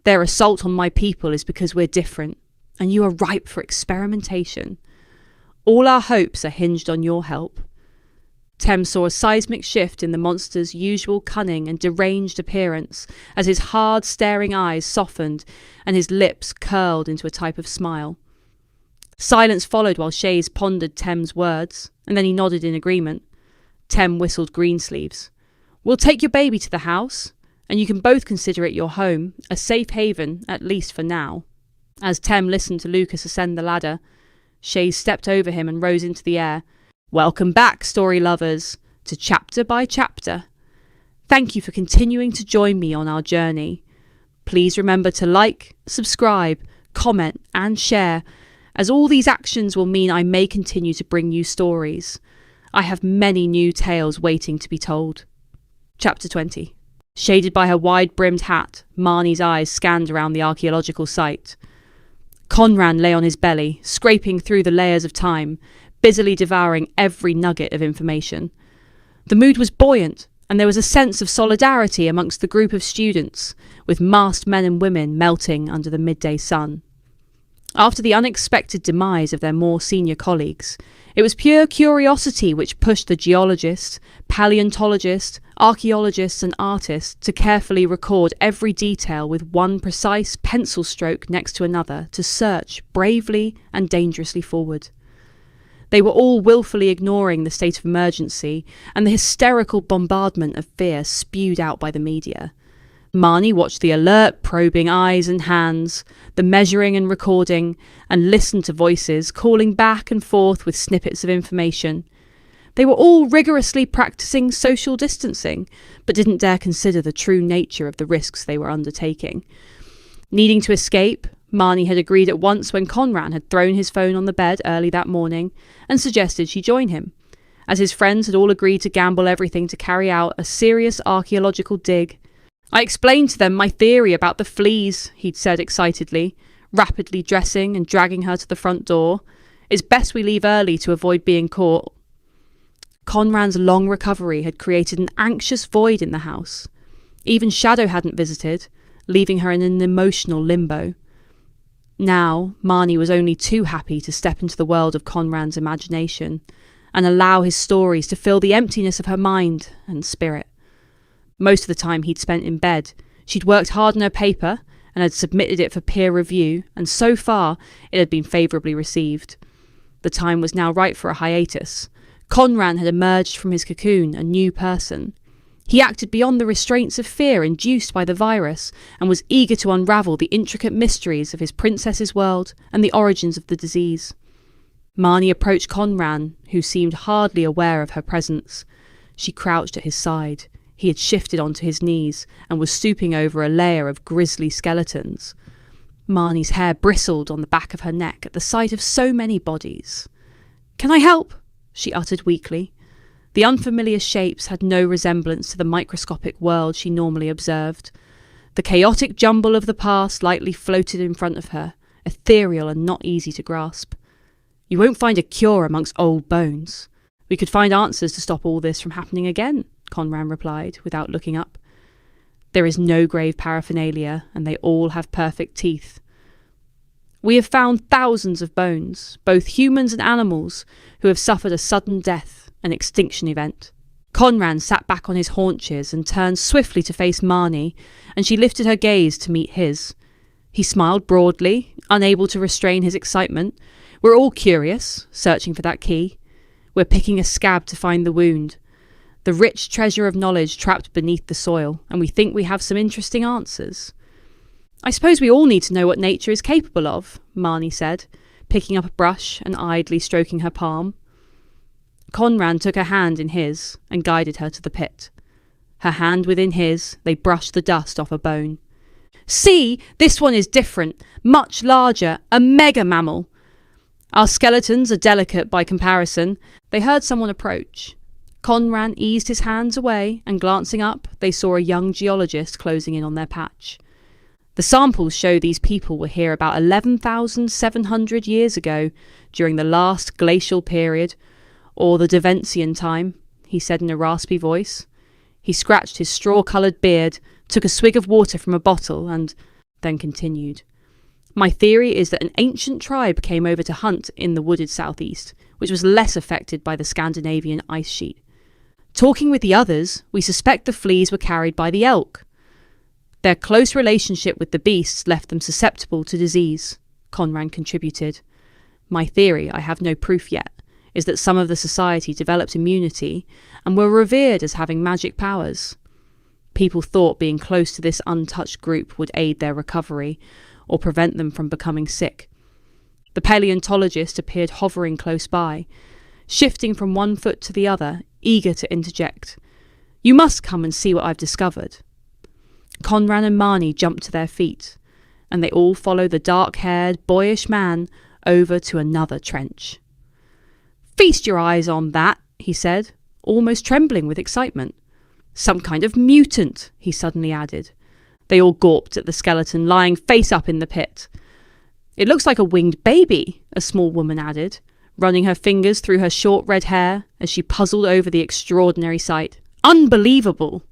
Their assault on my people is because we're different, and you are ripe for experimentation. All our hopes are hinged on your help." Tem saw a seismic shift in the monster's usual cunning and deranged appearance as his hard, staring eyes softened and his lips curled into a type of smile. Silence followed while Shays pondered Tem's words, and then he nodded in agreement. Tem whistled Greensleeves. "We'll take your baby to the house, and you can both consider it your home, a safe haven, at least for now." As Tem listened to Lucas ascend the ladder, Shays stepped over him and rose into the air. "Welcome back, story lovers, to Chapter by Chapter. Thank you for continuing to join me on our journey. Please remember to like, subscribe, comment, and share, as all these actions will mean I may continue to bring you stories. I have many new tales waiting to be told." Chapter 20. Shaded by her wide-brimmed hat, Marnie's eyes scanned around the archaeological site. Conran lay on his belly, scraping through the layers of time, busily devouring every nugget of information. The mood was buoyant, and there was a sense of solidarity amongst the group of students, with masked men and women melting under the midday sun. After the unexpected demise of their more senior colleagues, it was pure curiosity which pushed the geologist, paleontologist, archaeologists and artists to carefully record every detail with one precise pencil stroke next to another to search bravely and dangerously forward. They were all willfully ignoring the state of emergency and the hysterical bombardment of fear spewed out by the media. Marnie watched the alert, probing eyes and hands, the measuring and recording, and listened to voices calling back and forth with snippets of information. They were all rigorously practicing social distancing, but didn't dare consider the true nature of the risks they were undertaking. Needing to escape, Marnie had agreed at once when Conran had thrown his phone on the bed early that morning and suggested she join him, as his friends had all agreed to gamble everything to carry out a serious archaeological dig. I explained to them my theory about the fleas, he'd said excitedly, rapidly dressing and dragging her to the front door. It's best we leave early to avoid being caught. Conran's long recovery had created an anxious void in the house. Even Shadow hadn't visited, leaving her in an emotional limbo. Now, Marnie was only too happy to step into the world of Conran's imagination and allow his stories to fill the emptiness of her mind and spirit. Most of the time he'd spent in bed. She'd worked hard on her paper and had submitted it for peer review, and so far it had been favourably received. The time was now right for a hiatus. Conran had emerged from his cocoon a new person. He acted beyond the restraints of fear induced by the virus and was eager to unravel the intricate mysteries of his princess's world and the origins of the disease. Marnie approached Conran, who seemed hardly aware of her presence. She crouched at his side. He had shifted onto his knees and was stooping over a layer of grisly skeletons. Marnie's hair bristled on the back of her neck at the sight of so many bodies. "Can I help?" she uttered weakly. The unfamiliar shapes had no resemblance to the microscopic world she normally observed. The chaotic jumble of the past lightly floated in front of her, ethereal and not easy to grasp. "You won't find a cure amongst old bones. We could find answers to stop all this from happening again," Conran replied, without looking up. "There is no grave paraphernalia, and they all have perfect teeth. We have found thousands of bones, both humans and animals, who have suffered a sudden death, an extinction event." Conran sat back on his haunches and turned swiftly to face Marnie, and she lifted her gaze to meet his. He smiled broadly, unable to restrain his excitement. "We're all curious, searching for that key. We're picking a scab to find the wound. The rich treasure of knowledge trapped beneath the soil, and we think we have some interesting answers." "I suppose we all need to know what nature is capable of," Marnie said, picking up a brush and idly stroking her palm. Conran took her hand in his and guided her to the pit. Her hand within his, they brushed the dust off a bone. "See, this one is different, much larger, a mega mammal. Our skeletons are delicate by comparison." They heard someone approach. Conran eased his hands away, and glancing up, they saw a young geologist closing in on their patch. "The samples show these people were here about 11,700 years ago, during the last glacial period, or the Devensian time," he said in a raspy voice. He scratched his straw-coloured beard, took a swig of water from a bottle, and then continued. "My theory is that an ancient tribe came over to hunt in the wooded southeast, which was less affected by the Scandinavian ice sheet. Talking with the others, we suspect the fleas were carried by the elk. Their close relationship with the beasts left them susceptible to disease," Conran contributed. "My theory, I have no proof yet, is that some of the society developed immunity and were revered as having magic powers. People thought being close to this untouched group would aid their recovery or prevent them from becoming sick." The paleontologist appeared hovering close by, shifting from one foot to the other, eager to interject. "You must come and see what I've discovered." Conran and Marnie jumped to their feet, and they all followed the dark-haired, boyish man over to another trench. "Feast your eyes on that," he said, almost trembling with excitement. "Some kind of mutant," he suddenly added. They all gawped at the skeleton lying face up in the pit. "It looks like a winged baby," a small woman added, running her fingers through her short red hair as she puzzled over the extraordinary sight. "Unbelievable!"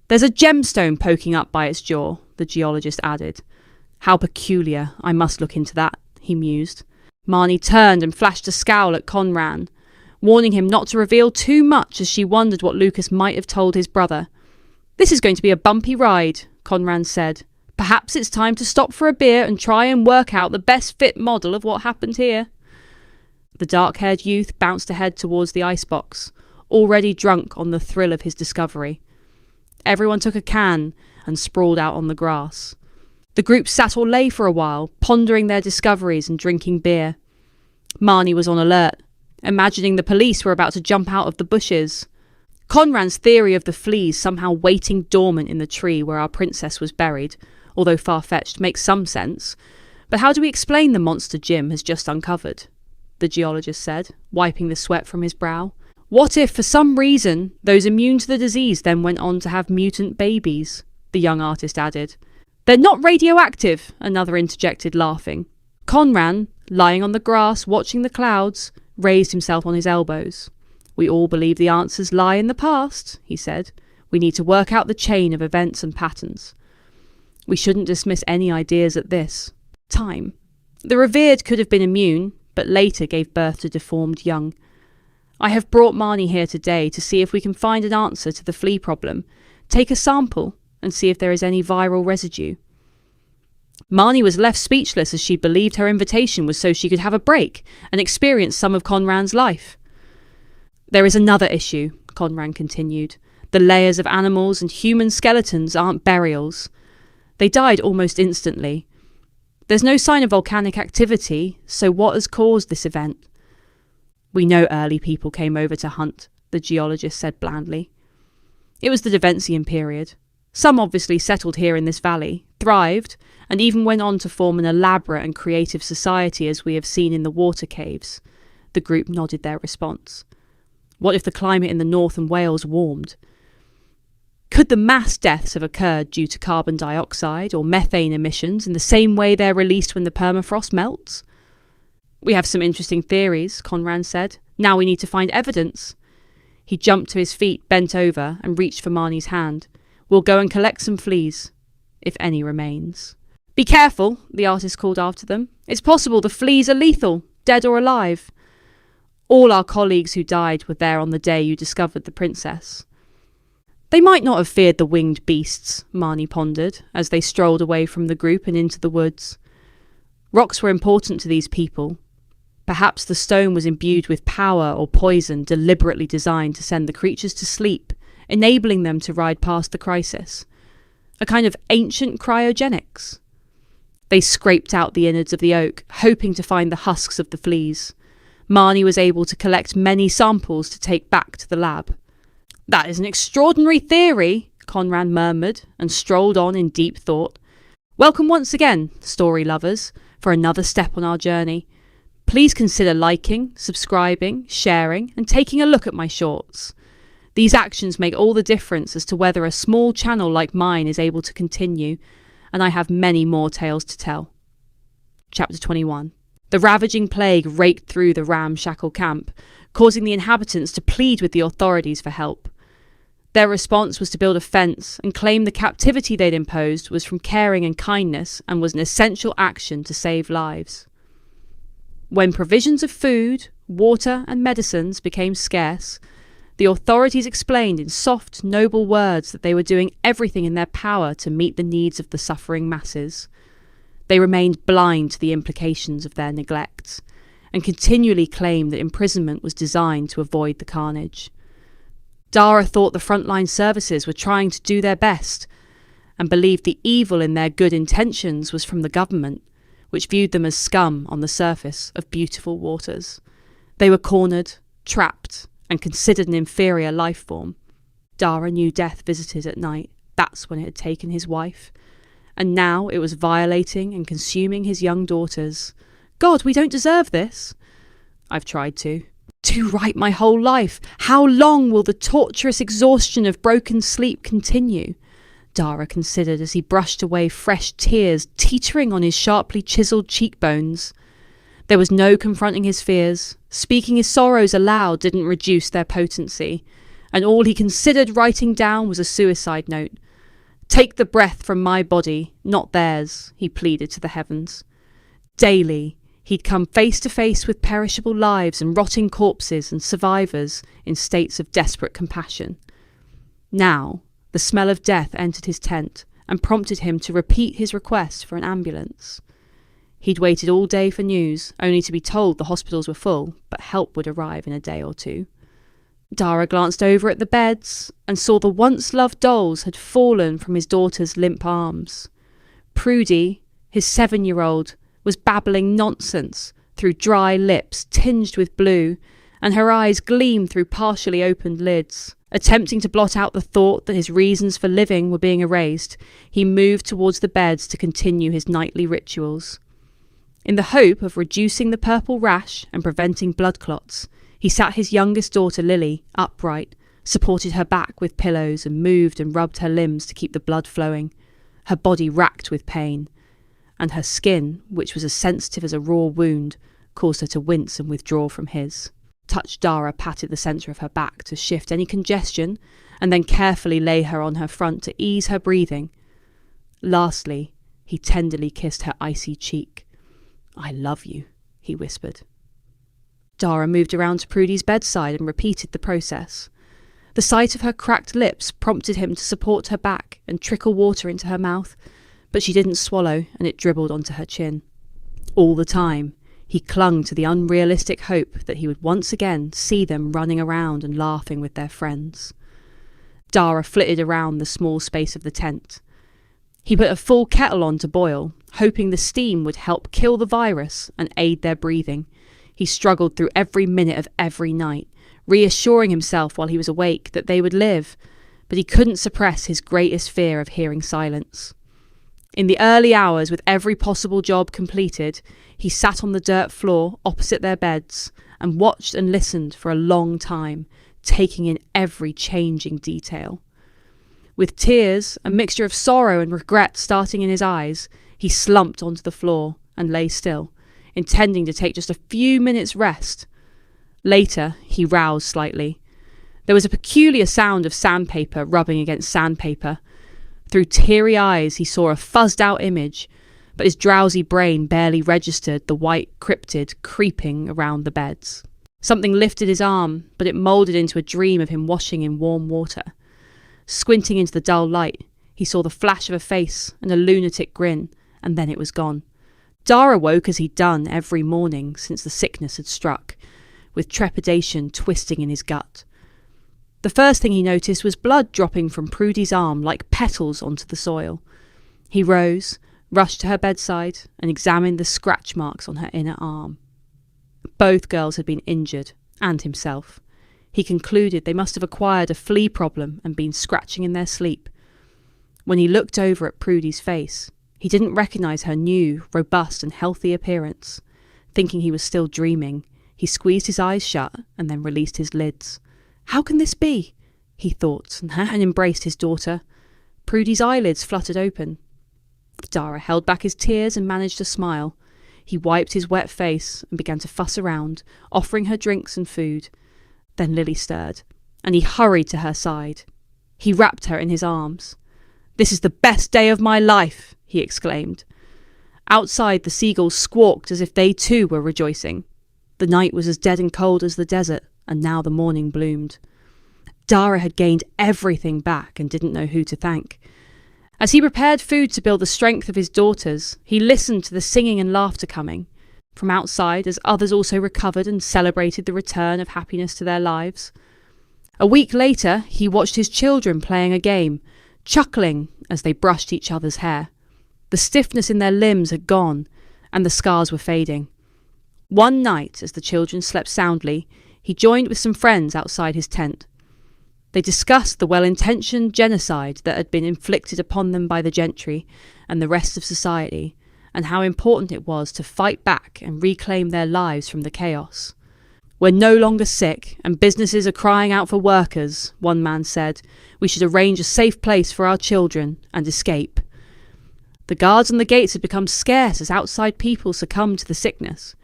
"There's a gemstone poking up by its jaw," the geologist added. "How peculiar. I must look into that," he mused. Marnie turned and flashed a scowl at Conran, warning him not to reveal too much as she wondered what Lucas might have told his brother. "This is going to be a bumpy ride," Conran said. "Perhaps it's time to stop for a beer and try and work out the best fit model of what happened here." The dark-haired youth bounced ahead towards the icebox, already drunk on the thrill of his discovery. Everyone took a can and sprawled out on the grass. The group sat or lay for a while, pondering their discoveries and drinking beer. Marnie was on alert, imagining the police were about to jump out of the bushes. Conran's theory of the fleas somehow waiting dormant in the tree where our princess was buried, although far-fetched, makes some sense. But how do we explain the monster Jim has just uncovered? The geologist said, wiping the sweat from his brow. What if, for some reason, those immune to the disease then went on to have mutant babies? The young artist added. They're not radioactive, another interjected, laughing. Conran, lying on the grass watching the clouds, raised himself on his elbows. We all believe the answers lie in the past, he said. We need to work out the chain of events and patterns. We shouldn't dismiss any ideas at this time. The revered could have been immune, but later gave birth to deformed young. I have brought Marnie here today to see if we can find an answer to the flea problem, take a sample, and see if there is any viral residue. Marnie was left speechless as she believed her invitation was so she could have a break and experience some of Conran's life. There is another issue, Conran continued. The layers of animals and human skeletons aren't burials. They died almost instantly. There's no sign of volcanic activity, so what has caused this event? We know early people came over to hunt, the geologist said blandly. It was the Deventian period. Some obviously settled here in this valley, thrived, and even went on to form an elaborate and creative society as we have seen in the water caves. The group nodded their response. What if the climate in the north and Wales warmed? Could the mass deaths have occurred due to carbon dioxide or methane emissions in the same way they're released when the permafrost melts? We have some interesting theories, Conran said. Now we need to find evidence. He jumped to his feet, bent over, and reached for Marnie's hand. We'll go and collect some fleas, if any remains. Be careful, the artist called after them. It's possible the fleas are lethal, dead or alive. All our colleagues who died were there on the day you discovered the princess. They might not have feared the winged beasts, Marnie pondered, as they strolled away from the group and into the woods. Rocks were important to these people. Perhaps the stone was imbued with power or poison deliberately designed to send the creatures to sleep, enabling them to ride past the crisis. A kind of ancient cryogenics. They scraped out the innards of the oak, hoping to find the husks of the fleas. Marnie was able to collect many samples to take back to the lab. That is an extraordinary theory, Conran murmured, and strolled on in deep thought. Welcome once again, story lovers, for another step on our journey. Please consider liking, subscribing, sharing, and taking a look at my shorts. These actions make all the difference as to whether a small channel like mine is able to continue, and I have many more tales to tell. Chapter 21. The ravaging plague raked through the ramshackle camp, causing the inhabitants to plead with the authorities for help. Their response was to build a fence and claim the captivity they'd imposed was from caring and kindness and was an essential action to save lives. When provisions of food, water and medicines became scarce, the authorities explained in soft, noble words that they were doing everything in their power to meet the needs of the suffering masses. They remained blind to the implications of their neglect, and continually claimed that imprisonment was designed to avoid the carnage. Dara thought the frontline services were trying to do their best, and believed the evil in their good intentions was from the government, which viewed them as scum on the surface of beautiful waters. They were cornered, trapped, and considered an inferior life form. Dara knew death visited at night. That's when it had taken his wife. And now it was violating and consuming his young daughters. God, we don't deserve this. I've tried to. To write my whole life. How long will the torturous exhaustion of broken sleep continue? Dara considered as he brushed away fresh tears teetering on his sharply chiselled cheekbones. There was no confronting his fears. Speaking his sorrows aloud didn't reduce their potency, and all he considered writing down was a suicide note. Take the breath from my body, not theirs, he pleaded to the heavens. Daily, he'd come face to face with perishable lives and rotting corpses and survivors in states of desperate compassion. Now, the smell of death entered his tent and prompted him to repeat his request for an ambulance. He'd waited all day for news, only to be told the hospitals were full, but help would arrive in a day or two. Dara glanced over at the beds and saw the once-loved dolls had fallen from his daughter's limp arms. Prudy, his 7-year-old, was babbling nonsense through dry lips tinged with blue, and her eyes gleamed through partially opened lids, Attempting to blot out the thought that his reasons for living were being erased, he moved towards the beds to continue his nightly rituals. In the hope of reducing the purple rash and preventing blood clots, he sat his youngest daughter Lily upright, supported her back with pillows and moved and rubbed her limbs to keep the blood flowing, her body racked with pain, and her skin, which was as sensitive as a raw wound, caused her to wince and withdraw from his. Touched Dara patted the centre of her back to shift any congestion, and then carefully lay her on her front to ease her breathing. Lastly, he tenderly kissed her icy cheek. "I love you," he whispered. Dara moved around to Prudy's bedside and repeated the process. The sight of her cracked lips prompted him to support her back and trickle water into her mouth, but she didn't swallow and it dribbled onto her chin. All the time, he clung to the unrealistic hope that he would once again see them running around and laughing with their friends. Dara flitted around the small space of the tent. He put a full kettle on to boil, hoping the steam would help kill the virus and aid their breathing. He struggled through every minute of every night, reassuring himself while he was awake that they would live, but he couldn't suppress his greatest fear of hearing silence. In the early hours, with every possible job completed, he sat on the dirt floor opposite their beds and watched and listened for a long time, taking in every changing detail. With tears, a mixture of sorrow and regret starting in his eyes, he slumped onto the floor and lay still, intending to take just a few minutes' rest. Later, he roused slightly. There was a peculiar sound of sandpaper rubbing against sandpaper. Through teary eyes, he saw a fuzzed-out image, but his drowsy brain barely registered the white cryptid creeping around the beds. Something lifted his arm, but it moulded into a dream of him washing in warm water. Squinting into the dull light, he saw the flash of a face and a lunatic grin, and then it was gone. Dara woke as he'd done every morning since the sickness had struck, with trepidation twisting in his gut. The first thing he noticed was blood dropping from Prudy's arm like petals onto the soil. He rose, rushed to her bedside, and examined the scratch marks on her inner arm. Both girls had been injured, and himself. He concluded they must have acquired a flea problem and been scratching in their sleep. When he looked over at Prudy's face, he didn't recognise her new, robust and healthy appearance. Thinking he was still dreaming, he squeezed his eyes shut and then released his lids. "How can this be?" he thought, and embraced his daughter. Prudy's eyelids fluttered open. Dara held back his tears and managed a smile. He wiped his wet face and began to fuss around, offering her drinks and food. Then Lily stirred, and he hurried to her side. He wrapped her in his arms. "This is the best day of my life," he exclaimed. Outside, the seagulls squawked as if they too were rejoicing. The night was as dead and cold as the desert, and now the morning bloomed. Dara had gained everything back and didn't know who to thank. As he prepared food to build the strength of his daughters, he listened to the singing and laughter coming from outside as others also recovered and celebrated the return of happiness to their lives. A week later, he watched his children playing a game, chuckling as they brushed each other's hair. The stiffness in their limbs had gone, and the scars were fading. One night, as the children slept soundly, he joined with some friends outside his tent. They discussed the well-intentioned genocide that had been inflicted upon them by the gentry and the rest of society, and how important it was to fight back and reclaim their lives from the chaos. "We're no longer sick, and businesses are crying out for workers," one man said. "We should arrange a safe place for our children and escape." The guards on the gates had become scarce as outside people succumbed to the sickness.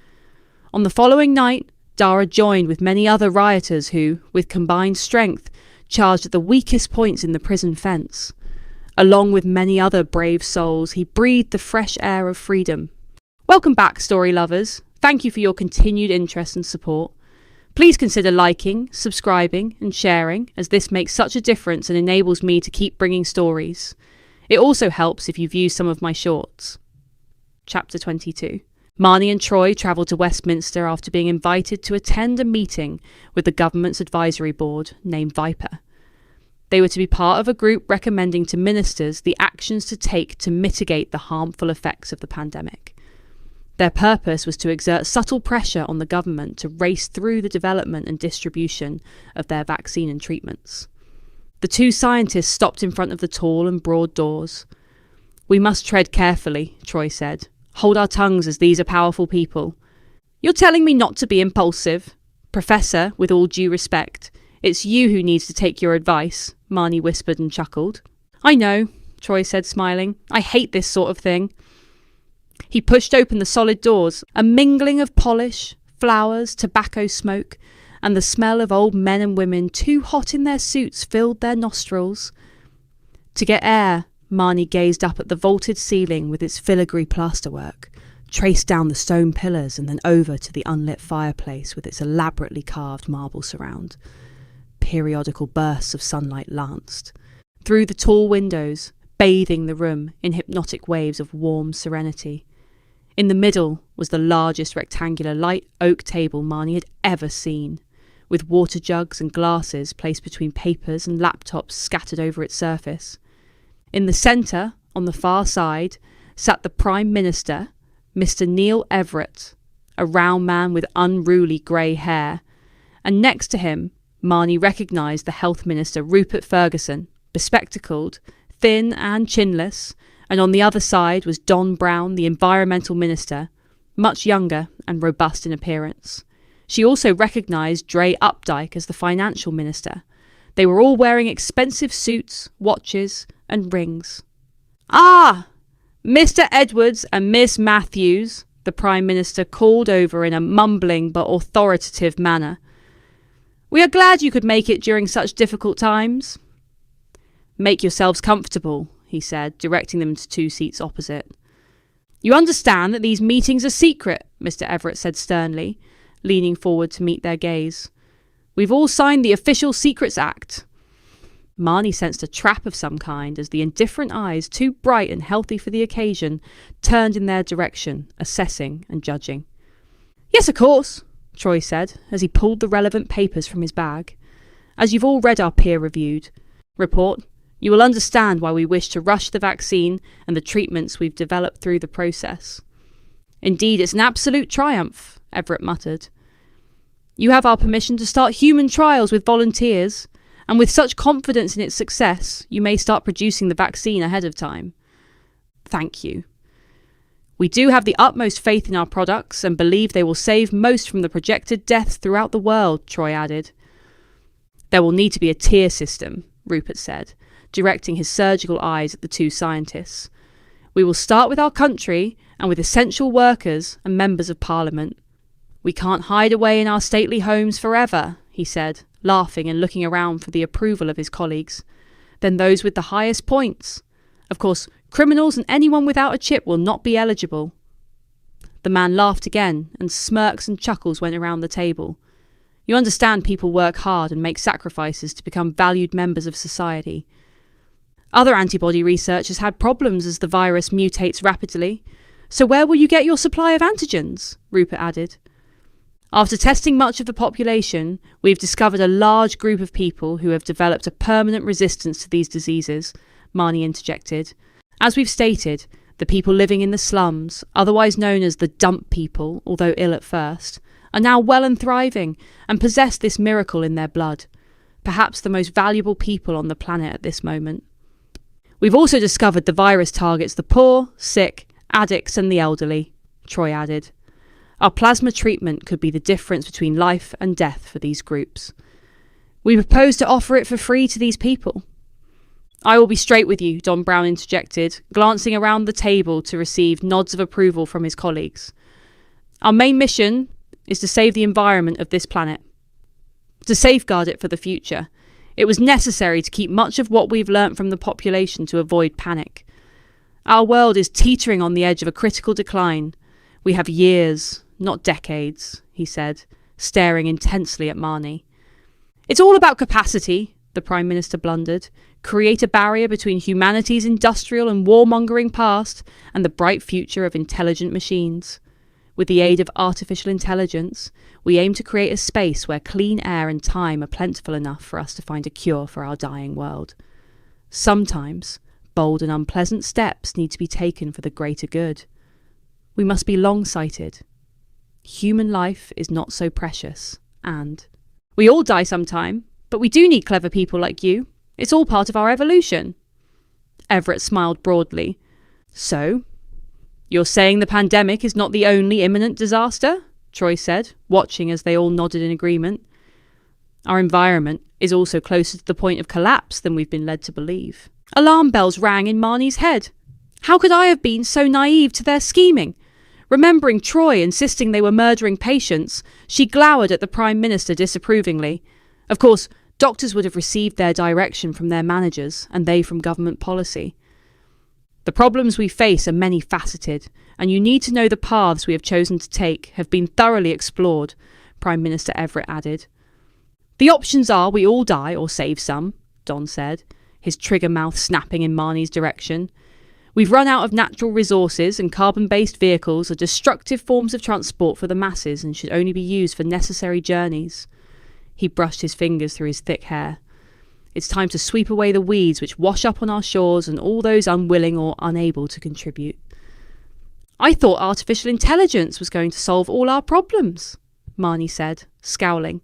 On the following night, Dara joined with many other rioters who, with combined strength, charged at the weakest points in the prison fence. Along with many other brave souls, he breathed the fresh air of freedom. Welcome back, story lovers. Thank you for your continued interest and support. Please consider liking, subscribing and sharing, as this makes such a difference and enables me to keep bringing stories. It also helps if you view some of my shorts. Chapter 22. Marnie and Troy travelled to Westminster after being invited to attend a meeting with the government's advisory board named Viper. They were to be part of a group recommending to ministers the actions to take to mitigate the harmful effects of the pandemic. Their purpose was to exert subtle pressure on the government to race through the development and distribution of their vaccine and treatments. The two scientists stopped in front of the tall and broad doors. "We must tread carefully," Troy said. "Hold our tongues, as these are powerful people." "You're telling me not to be impulsive?" "Professor, with all due respect, it's you who needs to take your advice," Marnie whispered and chuckled. "I know," Troy said, smiling. "I hate this sort of thing." He pushed open the solid doors. A mingling of polish, flowers, tobacco smoke, and the smell of old men and women too hot in their suits filled their nostrils. To get air, Marnie gazed up at the vaulted ceiling with its filigree plasterwork, traced down the stone pillars and then over to the unlit fireplace with its elaborately carved marble surround. Periodical bursts of sunlight lanced through the tall windows, bathing the room in hypnotic waves of warm serenity. In the middle was the largest rectangular light oak table Marnie had ever seen, with water jugs and glasses placed between papers and laptops scattered over its surface. In the centre, on the far side, sat the Prime Minister, Mr. Neil Everett, a round man with unruly grey hair, and next to him, Marnie recognised the Health Minister Rupert Ferguson, bespectacled, thin and chinless, and on the other side was Don Brown, the Environmental Minister, much younger and robust in appearance. She also recognised Dre Updike as the Financial Minister. They were all wearing expensive suits, watches, and rings. "Ah! Mr. Edwards and Miss Matthews," the Prime Minister called over in a mumbling but authoritative manner. "We are glad you could make it during such difficult times." "Make yourselves comfortable," he said, directing them to two seats opposite. "You understand that these meetings are secret," Mr. Everett said sternly, leaning forward to meet their gaze. "We've all signed the Official Secrets Act." Marnie sensed a trap of some kind as the indifferent eyes, too bright and healthy for the occasion, turned in their direction, assessing and judging. "Yes, of course," Troy said, as he pulled the relevant papers from his bag. "As you've all read our peer-reviewed report, you will understand why we wish to rush the vaccine and the treatments we've developed through the process." "Indeed, it's an absolute triumph," Everett muttered. "You have our permission to start human trials with volunteers, and with such confidence in its success, you may start producing the vaccine ahead of time." "Thank you." "We do have the utmost faith in our products and believe they will save most from the projected deaths throughout the world," Troy added. "There will need to be a tier system," Rupert said, directing his surgical eyes at the two scientists. "We will start with our country and with essential workers and members of Parliament. We can't hide away in our stately homes forever," he said, laughing and looking around for the approval of his colleagues. "Then those with the highest points. Of course, criminals and anyone without a chip will not be eligible." The man laughed again, and smirks and chuckles went around the table. "You understand people work hard and make sacrifices to become valued members of society. Other antibody research has had problems as the virus mutates rapidly. So where will you get your supply of antigens?" Rupert added. "After testing much of the population, we've discovered a large group of people who have developed a permanent resistance to these diseases," Marnie interjected. "As we've stated, the people living in the slums, otherwise known as the dump people, although ill at first, are now well and thriving and possess this miracle in their blood, perhaps the most valuable people on the planet at this moment. We've also discovered the virus targets the poor, sick, addicts and the elderly," Troy added. "Our plasma treatment could be the difference between life and death for these groups. We propose to offer it for free to these people." "I will be straight with you," Don Brown interjected, glancing around the table to receive nods of approval from his colleagues. "Our main mission is to save the environment of this planet, to safeguard it for the future. It was necessary to keep much of what we've learnt from the population to avoid panic. Our world is teetering on the edge of a critical decline. We have years, not decades," he said, staring intensely at Marnie. "It's all about capacity," the Prime Minister blundered. "Create a barrier between humanity's industrial and warmongering past and the bright future of intelligent machines. With the aid of artificial intelligence, we aim to create a space where clean air and time are plentiful enough for us to find a cure for our dying world. Sometimes, bold and unpleasant steps need to be taken for the greater good. We must be long-sighted. Human life is not so precious, and we all die sometime, but we do need clever people like you. It's all part of our evolution. Everett smiled broadly. So, you're saying the pandemic is not the only imminent disaster? Troy said, watching as they all nodded in agreement. Our environment is also closer to the point of collapse than we've been led to believe. Alarm bells rang in Marnie's head. How could I have been so naive to their scheming? Remembering Troy insisting they were murdering patients, she glowered at the Prime Minister disapprovingly. Of course, doctors would have received their direction from their managers, and they from government policy. The problems we face are many-faceted, and you need to know the paths we have chosen to take have been thoroughly explored, Prime Minister Everett added. The options are we all die or save some, Don said, his trigger mouth snapping in Marnie's direction. We've run out of natural resources, and carbon-based vehicles are destructive forms of transport for the masses and should only be used for necessary journeys. He brushed his fingers through his thick hair. It's time to sweep away the weeds which wash up on our shores and all those unwilling or unable to contribute. I thought artificial intelligence was going to solve all our problems, Marnie said, scowling.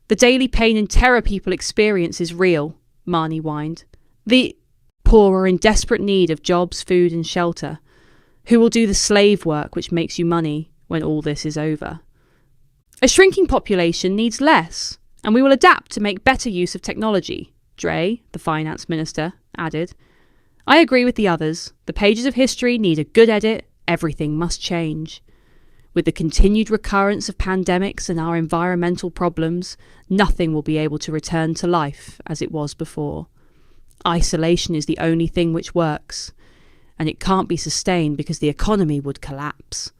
The daily pain and terror people experience is real, Marnie whined. The poor are in desperate need of jobs, food and shelter. Who will do the slave work which makes you money when all this is over? A shrinking population needs less, and we will adapt to make better use of technology, Dre, the finance minister, added. I agree with the others. The pages of history need a good edit. Everything must change. With the continued recurrence of pandemics and our environmental problems, nothing will be able to return to life as it was before. Isolation is the only thing which works, and it can't be sustained because the economy would collapse.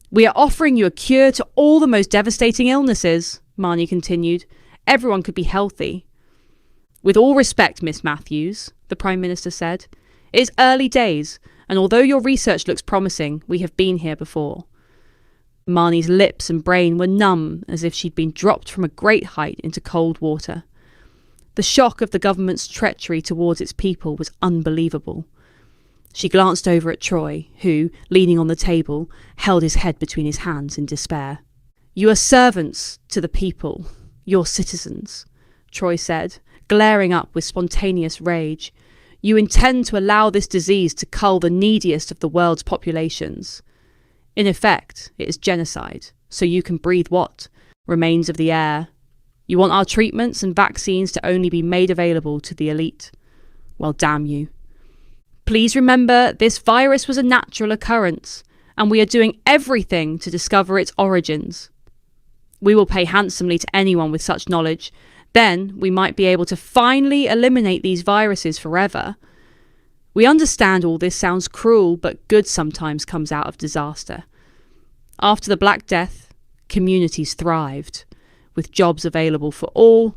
We are offering you a cure to all the most devastating illnesses, Marnie continued. Everyone could be healthy. With all respect, Miss Matthews, the Prime Minister said, it is early days, and although your research looks promising, we have been here before. Marnie's lips and brain were numb as if she'd been dropped from a great height into cold water. The shock of the government's treachery towards its people was unbelievable. She glanced over at Troy, who, leaning on the table, held his head between his hands in despair. You are servants to the people, your citizens, Troy said, glaring up with spontaneous rage. You intend to allow this disease to cull the neediest of the world's populations. In effect, it is genocide, so you can breathe what? Remains of the air. You want our treatments and vaccines to only be made available to the elite. Well, damn you. Please remember, this virus was a natural occurrence, and we are doing everything to discover its origins. We will pay handsomely to anyone with such knowledge. Then we might be able to finally eliminate these viruses forever. We understand all this sounds cruel, but good sometimes comes out of disaster. After the Black Death, communities thrived, with jobs available for all,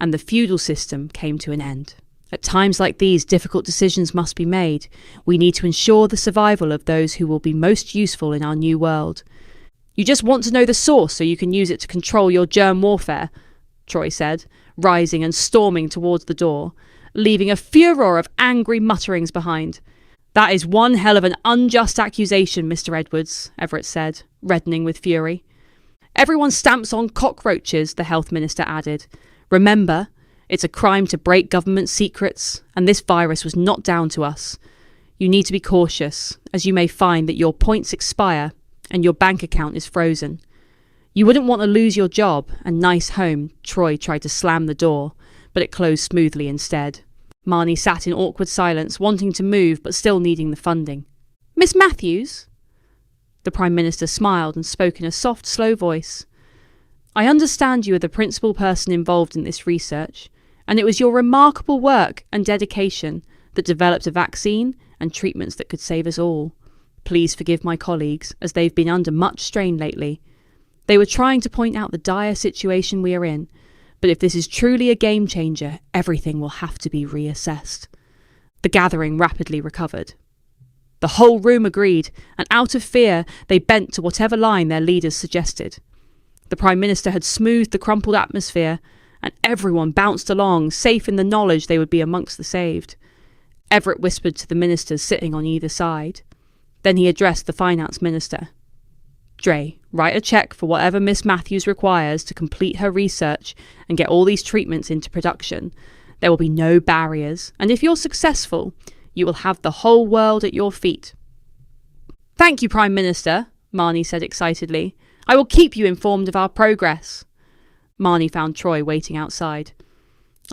and the feudal system came to an end. At times like these, difficult decisions must be made. We need to ensure the survival of those who will be most useful in our new world. You just want to know the source so you can use it to control your germ warfare, Troy said, rising and storming towards the door, leaving a furor of angry mutterings behind. That is one hell of an unjust accusation, Mr. Edwards, Everett said, reddening with fury. Everyone stamps on cockroaches, the health minister added. Remember, it's a crime to break government secrets, and this virus was not down to us. You need to be cautious, as you may find that your points expire and your bank account is frozen. You wouldn't want to lose your job and nice home. Troy tried to slam the door, but it closed smoothly instead. Marnie sat in awkward silence, wanting to move but still needing the funding. Miss Matthews? The Prime Minister smiled and spoke in a soft, slow voice. I understand you are the principal person involved in this research, and it was your remarkable work and dedication that developed a vaccine and treatments that could save us all. Please forgive my colleagues, as they've been under much strain lately. They were trying to point out the dire situation we are in, but if this is truly a game changer, everything will have to be reassessed. The gathering rapidly recovered. The whole room agreed, and out of fear, they bent to whatever line their leaders suggested. The Prime Minister had smoothed the crumpled atmosphere, and everyone bounced along, safe in the knowledge they would be amongst the saved. Everett whispered to the ministers sitting on either side. Then he addressed the finance minister. Dre, write a cheque for whatever Miss Matthews requires to complete her research and get all these treatments into production. There will be no barriers, and if you're successful, you will have the whole world at your feet. Thank you, Prime Minister, Marnie said excitedly. I will keep you informed of our progress. Marnie found Troy waiting outside.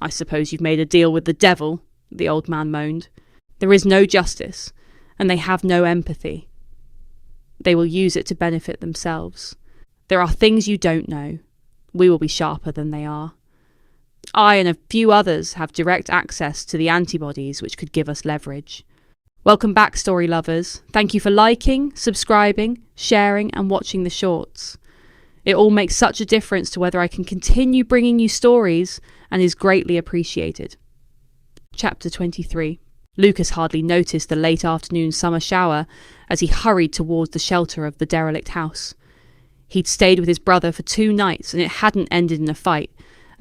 I suppose you've made a deal with the devil, the old man moaned. There is no justice, and they have no empathy. They will use it to benefit themselves. There are things you don't know. We will be sharper than they are. I and a few others have direct access to the antibodies which could give us leverage. Welcome back, story lovers. Thank you for liking, subscribing, sharing and watching the shorts. It all makes such a difference to whether I can continue bringing you stories and is greatly appreciated. Chapter 23. Lucas hardly noticed the late afternoon summer shower as he hurried towards the shelter of the derelict house. He'd stayed with his brother for 2 nights and it hadn't ended in a fight,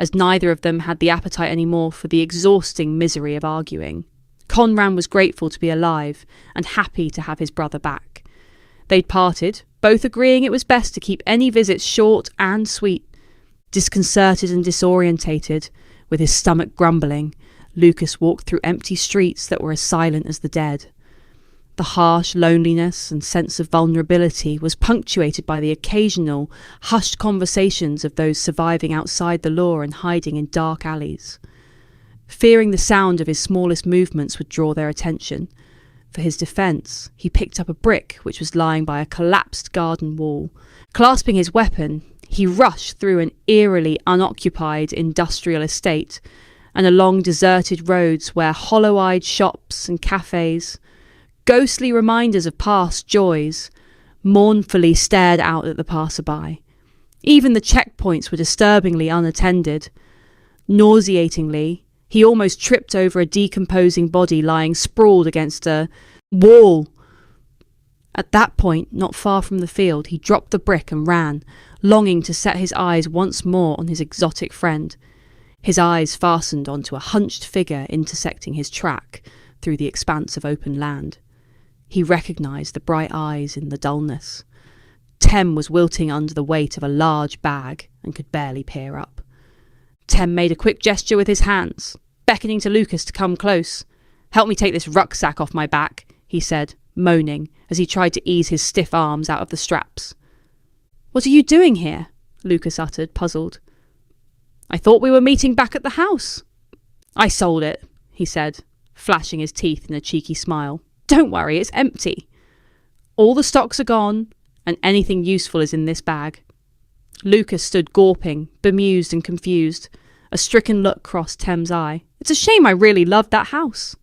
as neither of them had the appetite anymore for the exhausting misery of arguing. Conran was grateful to be alive and happy to have his brother back. They'd parted, both agreeing it was best to keep any visits short and sweet. Disconcerted and disorientated, with his stomach grumbling, Lucas walked through empty streets that were as silent as the dead. The harsh loneliness and sense of vulnerability was punctuated by the occasional, hushed conversations of those surviving outside the law and hiding in dark alleys. Fearing the sound of his smallest movements would draw their attention, for his defence, he picked up a brick which was lying by a collapsed garden wall. Clasping his weapon, he rushed through an eerily unoccupied industrial estate and along deserted roads where hollow-eyed shops and cafes, ghostly reminders of past joys, mournfully stared out at the passer-by. Even the checkpoints were disturbingly unattended. Nauseatingly, he almost tripped over a decomposing body lying sprawled against a wall. At that point, not far from the field, he dropped the brick and ran, longing to set his eyes once more on his exotic friend. His eyes fastened onto a hunched figure intersecting his track through the expanse of open land. He recognised the bright eyes in the dullness. Tem was wilting under the weight of a large bag and could barely peer up. Tem made a quick gesture with his hands, beckoning to Lucas to come close. "Help me take this rucksack off my back," he said, moaning, as he tried to ease his stiff arms out of the straps. "What are you doing here?" Lucas uttered, puzzled. "I thought we were meeting back at the house." "I sold it," he said, flashing his teeth in a cheeky smile. "Don't worry, it's empty. All the stocks are gone, and anything useful is in this bag." Lucas stood gawping, bemused and confused. A stricken look crossed Tem's eye. "It's a shame, I really loved that house."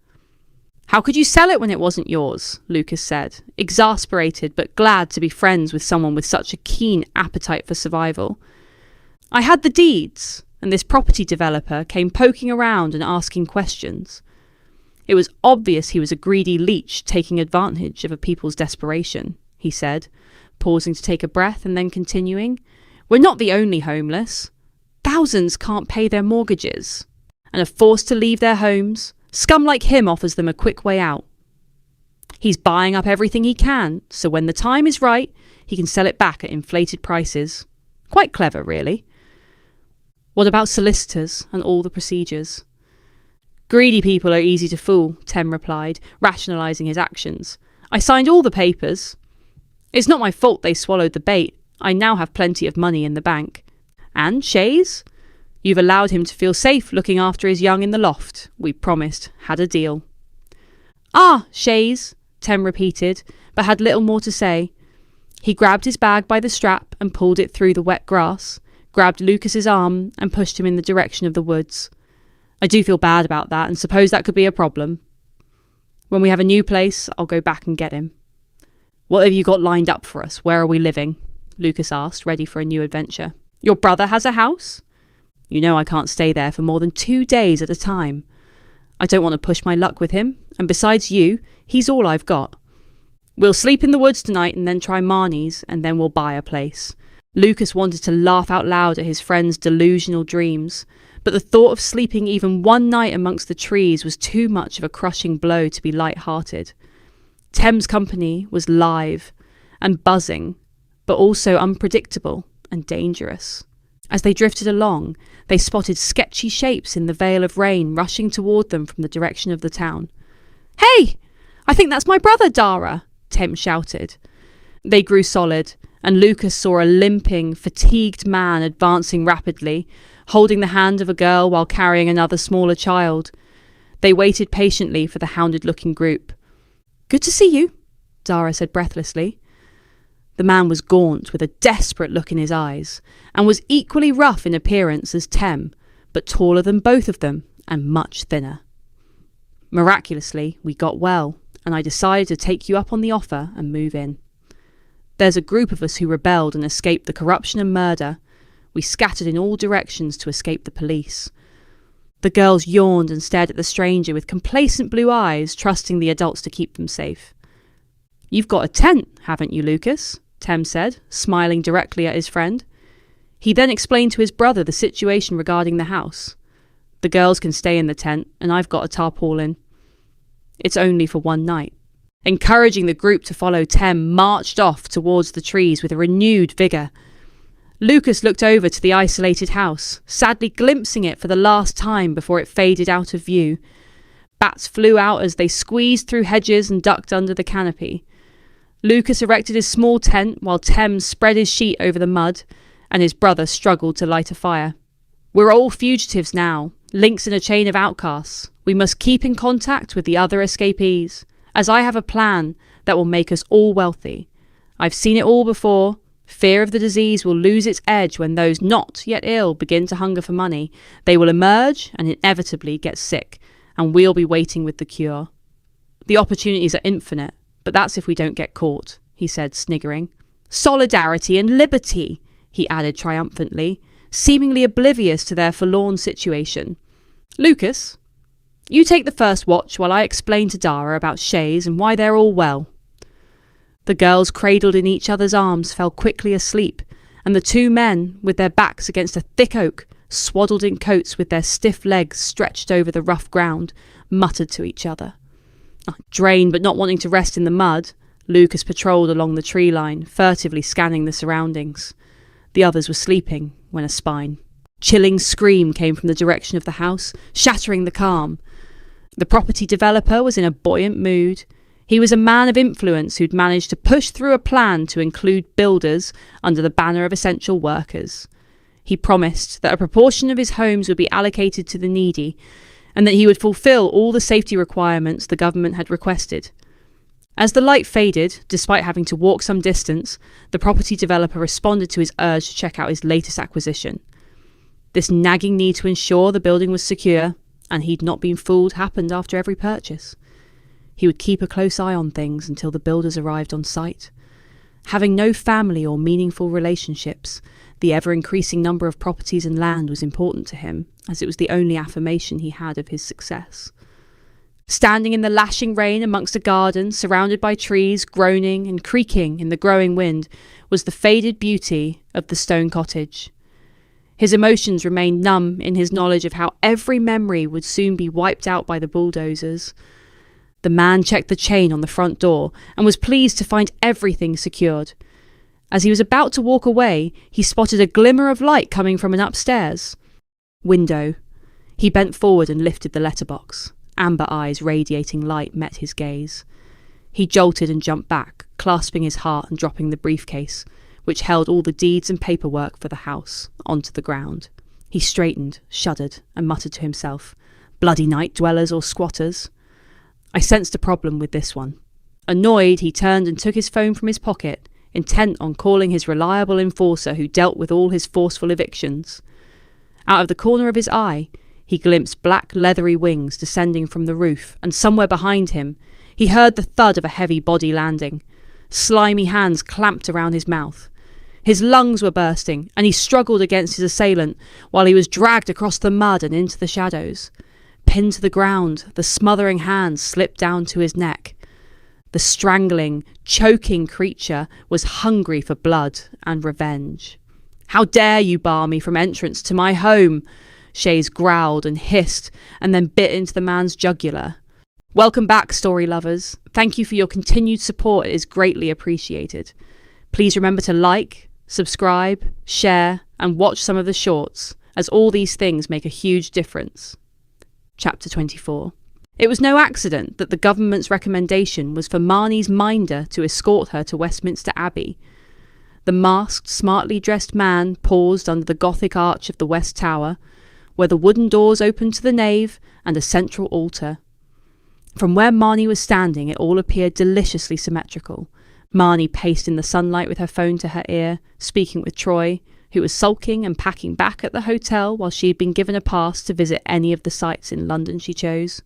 "How could you sell it when it wasn't yours?" Lucas said, exasperated but glad to be friends with someone with such a keen appetite for survival. "I had the deeds, and this property developer came poking around and asking questions. It was obvious he was a greedy leech taking advantage of a people's desperation," he said, pausing to take a breath and then continuing. "We're not the only homeless. Thousands can't pay their mortgages and are forced to leave their homes. Scum like him offers them a quick way out. He's buying up everything he can, so when the time is right, he can sell it back at inflated prices. Quite clever, really." "What about solicitors and all the procedures?" "Greedy people are easy to fool," Tem replied, rationalising his actions. "I signed all the papers. It's not my fault they swallowed the bait. I now have plenty of money in the bank. And Shays? You've allowed him to feel safe looking after his young in the loft. We promised, had a deal." "Ah, Shays," Tem repeated, but had little more to say. He grabbed his bag by the strap and pulled it through the wet grass, grabbed Lucas's arm and pushed him in the direction of the woods. "I do feel bad about that and suppose that could be a problem. When we have a new place, I'll go back and get him." "What have you got lined up for us? Where are we living?" Lucas asked, ready for a new adventure. "Your brother has a house?" "You know I can't stay there for more than 2 days at a time. I don't want to push my luck with him, and besides you, he's all I've got. We'll sleep in the woods tonight and then try Marnie's, and then we'll buy a place." Lucas wanted to laugh out loud at his friend's delusional dreams, but the thought of sleeping even one night amongst the trees was too much of a crushing blow to be light-hearted. Tem's company was live and buzzing, but also unpredictable and dangerous. As they drifted along, they spotted sketchy shapes in the veil of rain rushing toward them from the direction of the town. "Hey! I think that's my brother, Dara!" Tim shouted. They grew solid, and Lucas saw a limping, fatigued man advancing rapidly, holding the hand of a girl while carrying another smaller child. They waited patiently for the hounded-looking group. "Good to see you," Dara said breathlessly. The man was gaunt, with a desperate look in his eyes, and was equally rough in appearance as Tem, but taller than both of them and much thinner. "Miraculously, we got well, and I decided to take you up on the offer and move in. There's a group of us who rebelled and escaped the corruption and murder. We scattered in all directions to escape the police." The girls yawned and stared at the stranger with complacent blue eyes, trusting the adults to keep them safe. "You've got a tent, haven't you, Lucas?" Tem said, smiling directly at his friend. He then explained to his brother the situation regarding the house. "The girls can stay in the tent, and I've got a tarpaulin. It's only for one night." Encouraging the group to follow, Tem marched off towards the trees with a renewed vigour. Lucas looked over to the isolated house, sadly glimpsing it for the last time before it faded out of view. Bats flew out as they squeezed through hedges and ducked under the canopy. Lucas erected his small tent while Tem spread his sheet over the mud, and his brother struggled to light a fire. "We're all fugitives now, links in a chain of outcasts. We must keep in contact with the other escapees, as I have a plan that will make us all wealthy. I've seen it all before. Fear of the disease will lose its edge when those not yet ill begin to hunger for money. They will emerge and inevitably get sick, and we'll be waiting with the cure. The opportunities are infinite, but that's if we don't get caught," he said, sniggering. "Solidarity and liberty," he added triumphantly, seemingly oblivious to their forlorn situation. "Lucas, you take the first watch while I explain to Dara about Shays and why they're all well." The girls, cradled in each other's arms, fell quickly asleep, and the two men, with their backs against a thick oak, swaddled in coats with their stiff legs stretched over the rough ground, muttered to each other. Drained but not wanting to rest in the mud, Lucas patrolled along the tree line, furtively scanning the surroundings. The others were sleeping when a spine. Chilling scream came from the direction of the house, shattering the calm. The property developer was in a buoyant mood. He was a man of influence who'd managed to push through a plan to include builders under the banner of essential workers. He promised that a proportion of his homes would be allocated to the needy, and that he would fulfill all the safety requirements the government had requested. As the light faded, despite having to walk some distance, the property developer responded to his urge to check out his latest acquisition. This nagging need to ensure the building was secure, and he'd not been fooled, happened after every purchase. He would keep a close eye on things until the builders arrived on site. Having no family or meaningful relationships, the ever-increasing number of properties and land was important to him, as it was the only affirmation he had of his success. Standing in the lashing rain amongst a garden surrounded by trees groaning and creaking in the growing wind was the faded beauty of the stone cottage. His emotions remained numb in his knowledge of how every memory would soon be wiped out by the bulldozers. The man checked the chain on the front door and was pleased to find everything secured. As he was about to walk away, he spotted a glimmer of light coming from an upstairs window. He bent forward and lifted the letterbox. Amber eyes radiating light met his gaze. He jolted and jumped back, clasping his heart and dropping the briefcase, which held all the deeds and paperwork for the house, onto the ground. He straightened, shuddered, and muttered to himself, "Bloody night dwellers or squatters." I sensed a problem with this one. Annoyed, he turned and took his phone from his pocket, intent on calling his reliable enforcer who dealt with all his forceful evictions. Out of the corner of his eye, he glimpsed black leathery wings descending from the roof, and somewhere behind him, he heard the thud of a heavy body landing. Slimy hands clamped around his mouth. His lungs were bursting, and he struggled against his assailant while he was dragged across the mud and into the shadows. Pinned to the ground, the smothering hands slipped down to his neck. The strangling, choking creature was hungry for blood and revenge. "How dare you bar me from entrance to my home?" Shays growled and hissed, and then bit into the man's jugular. "Welcome back, story lovers. Thank you for your continued support. It is greatly appreciated. Please remember to like, Subscribe, share, and watch some of the shorts, as all these things make a huge difference. Chapter 24. It was no accident that the government's recommendation was for Marnie's minder to escort her to Westminster Abbey. The masked, smartly dressed man paused under the Gothic arch of the West Tower, where the wooden doors opened to the nave and a central altar. From where Marnie was standing, it all appeared deliciously symmetrical. Marnie paced in the sunlight with her phone to her ear, speaking with Troy, who was sulking and packing back at the hotel while she had been given a pass to visit any of the sites in London she chose.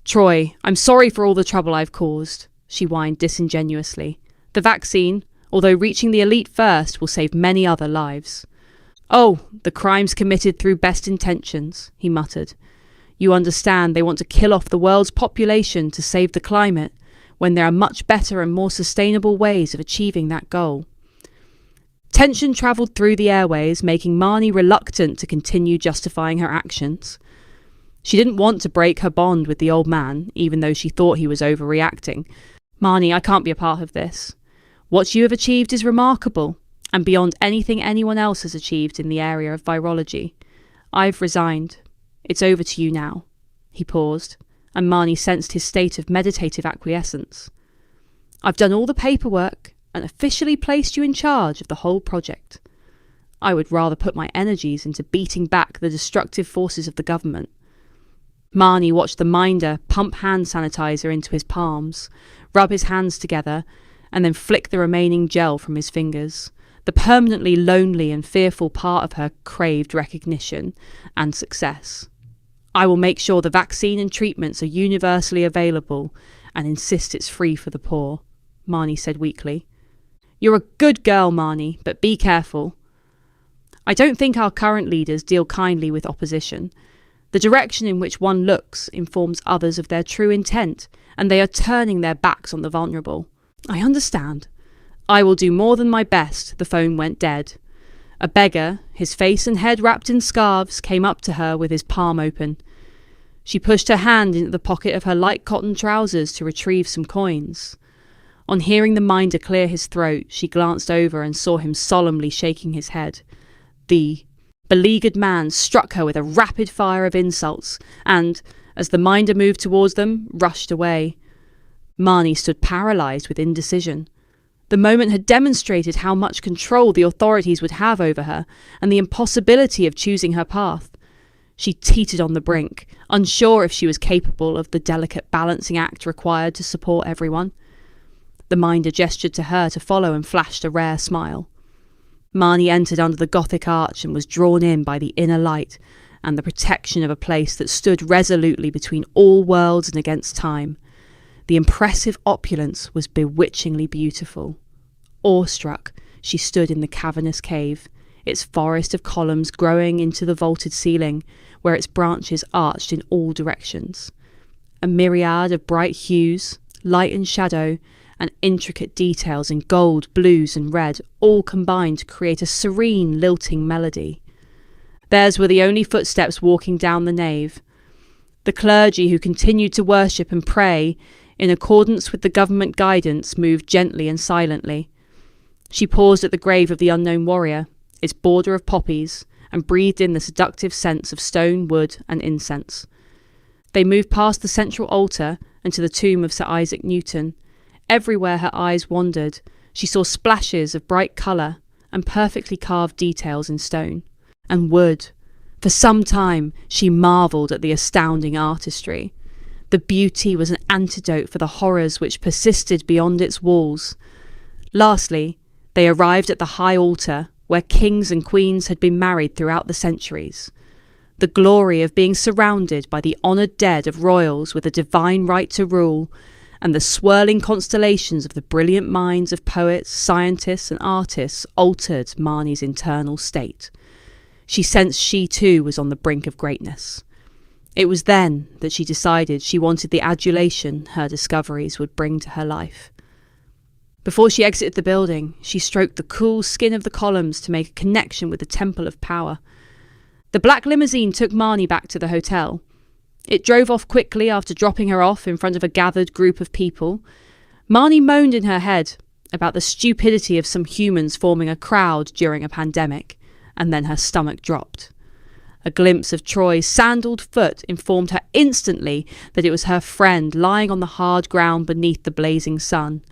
"Troy, I'm sorry for all the trouble I've caused," she whined disingenuously. "The vaccine, although reaching the elite first, will save many other lives." "Oh, the crimes committed through best intentions," he muttered. "You understand they want to kill off the world's population to save the climate, when there are much better and more sustainable ways of achieving that goal." Tension travelled through the airways, making Marnie reluctant to continue justifying her actions. She didn't want to break her bond with the old man, even though she thought he was overreacting. "Marnie, I can't be a part of this. What you have achieved is remarkable, and beyond anything anyone else has achieved in the area of virology. I've resigned. It's over to you now." He paused, and Marnie sensed his state of meditative acquiescence. "I've done all the paperwork and officially placed you in charge of the whole project. I would rather put my energies into beating back the destructive forces of the government." Marnie watched the minder pump hand sanitizer into his palms, rub his hands together, and then flick the remaining gel from his fingers. The permanently lonely and fearful part of her craved recognition and success. "I will make sure the vaccine and treatments are universally available and insist it's free for the poor," Marnie said weakly. "You're a good girl, Marnie, but be careful. I don't think our current leaders deal kindly with opposition. The direction in which one looks informs others of their true intent, and they are turning their backs on the vulnerable." "I understand. I will do more than my best." The phone went dead. A beggar, his face and head wrapped in scarves, came up to her with his palm open. She pushed her hand into the pocket of her light cotton trousers to retrieve some coins. On hearing the minder clear his throat, she glanced over and saw him solemnly shaking his head. The beleaguered man struck her with a rapid fire of insults and, as the minder moved towards them, rushed away. Marnie stood paralysed with indecision. The moment had demonstrated how much control the authorities would have over her and the impossibility of choosing her path. She teetered on the brink, unsure if she was capable of the delicate balancing act required to support everyone. The minder gestured to her to follow and flashed a rare smile. Marnie entered under the Gothic arch and was drawn in by the inner light and the protection of a place that stood resolutely between all worlds and against time. The impressive opulence was bewitchingly beautiful. Awestruck, she stood in the cavernous cave, its forest of columns growing into the vaulted ceiling, where its branches arched in all directions. A myriad of bright hues, light and shadow, and intricate details in gold, blues and red all combined to create a serene, lilting melody. Theirs were the only footsteps walking down the nave. The clergy, who continued to worship and pray in accordance with the government guidance, moved gently and silently. She paused at the grave of the unknown warrior, its border of poppies, and breathed in the seductive scents of stone, wood and incense. They moved past the central altar and to the tomb of Sir Isaac Newton. Everywhere her eyes wandered, she saw splashes of bright colour and perfectly carved details in stone. And wood. For some time she marvelled at the astounding artistry. The beauty was an antidote for the horrors which persisted beyond its walls. Lastly, they arrived at the high altar, where kings and queens had been married throughout the centuries. The glory of being surrounded by the honoured dead of royals with a divine right to rule, and the swirling constellations of the brilliant minds of poets, scientists and artists altered Marnie's internal state. She sensed she too was on the brink of greatness. It was then that she decided she wanted the adulation her discoveries would bring to her life. Before she exited the building, she stroked the cool skin of the columns to make a connection with the Temple of Power. The black limousine took Marnie back to the hotel. It drove off quickly after dropping her off in front of a gathered group of people. Marnie moaned in her head, about the stupidity of some humans forming a crowd during a pandemic, and then her stomach dropped. A glimpse of Troy's sandaled foot informed her instantly that it was her friend lying on the hard ground beneath the blazing sun.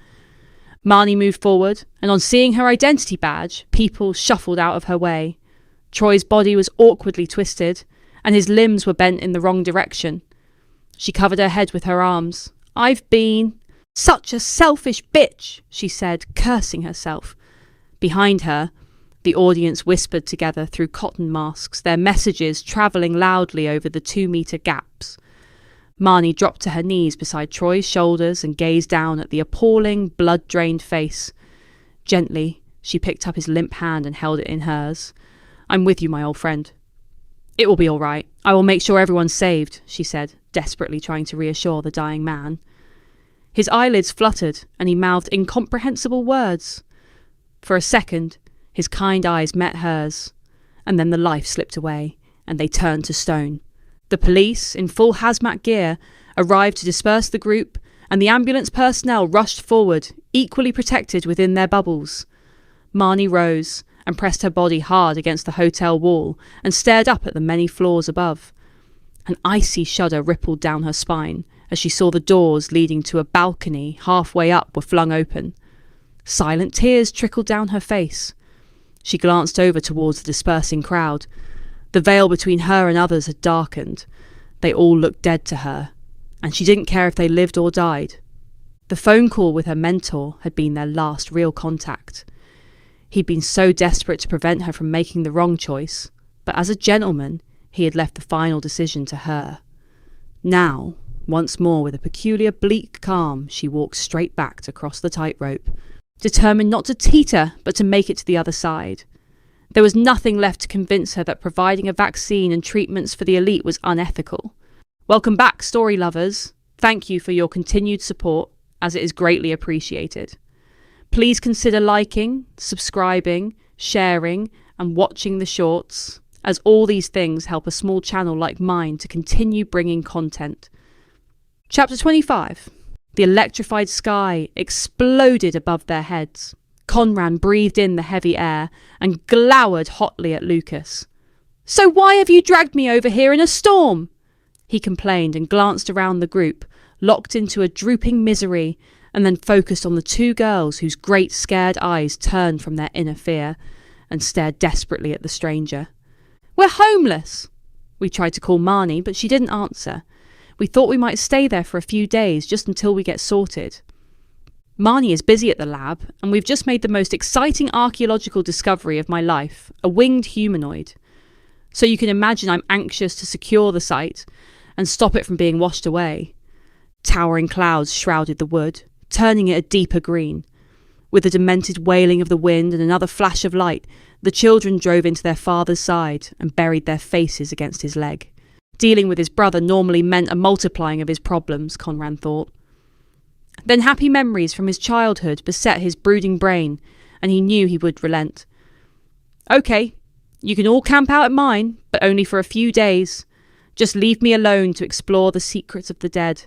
Marnie moved forward, and on seeing her identity badge, people shuffled out of her way. Troy's body was awkwardly twisted, and his limbs were bent in the wrong direction. She covered her head with her arms. "I've been such a selfish bitch," she said, cursing herself. Behind her, the audience whispered together through cotton masks, their messages travelling loudly over the 2-metre gaps. Marnie dropped to her knees beside Troy's shoulders and gazed down at the appalling, blood-drained face. Gently, she picked up his limp hand and held it in hers. "I'm with you, my old friend." "It will be all right. I will make sure everyone's saved," she said, desperately trying to reassure the dying man. His eyelids fluttered, and he mouthed incomprehensible words. For a second, his kind eyes met hers, and then the life slipped away, and they turned to stone. The police, in full hazmat gear, arrived to disperse the group, and the ambulance personnel rushed forward, equally protected within their bubbles. Marnie rose and pressed her body hard against the hotel wall and stared up at the many floors above. An icy shudder rippled down her spine as she saw the doors leading to a balcony halfway up were flung open. Silent tears trickled down her face. She glanced over towards the dispersing crowd. The veil between her and others had darkened. They all looked dead to her, and she didn't care if they lived or died. The phone call with her mentor had been their last real contact. He'd been so desperate to prevent her from making the wrong choice, but as a gentleman, he had left the final decision to her. Now, once more with a peculiar bleak calm, she walked straight back to cross the tightrope, determined not to teeter, but to make it to the other side. There was nothing left to convince her that providing a vaccine and treatments for the elite was unethical. Welcome back, story lovers. Thank you for your continued support, as it is greatly appreciated. Please consider liking, subscribing, sharing, and watching the shorts, as all these things help a small channel like mine to continue bringing content. Chapter 25. The electrified sky exploded above their heads. Conran breathed in the heavy air and glowered hotly at Lucas. "So why have you dragged me over here in a storm?" he complained and glanced around the group, locked into a drooping misery, and then focused on the two girls whose great scared eyes turned from their inner fear and stared desperately at the stranger. "We're homeless." We tried to call Marnie, but she didn't answer. We thought we might stay there for a few days just until we get sorted. Marnie is busy at the lab, and we've just made the most exciting archaeological discovery of my life, a winged humanoid. So you can imagine I'm anxious to secure the site and stop it from being washed away. Towering clouds shrouded the wood, turning it a deeper green. With a demented wailing of the wind and another flash of light, the children drove into their father's side and buried their faces against his leg. Dealing with his brother normally meant a multiplying of his problems, Conran thought. Then happy memories from his childhood beset his brooding brain, and he knew he would relent. "Okay, you can all camp out at mine, but only for a few days. Just leave me alone to explore the secrets of the dead."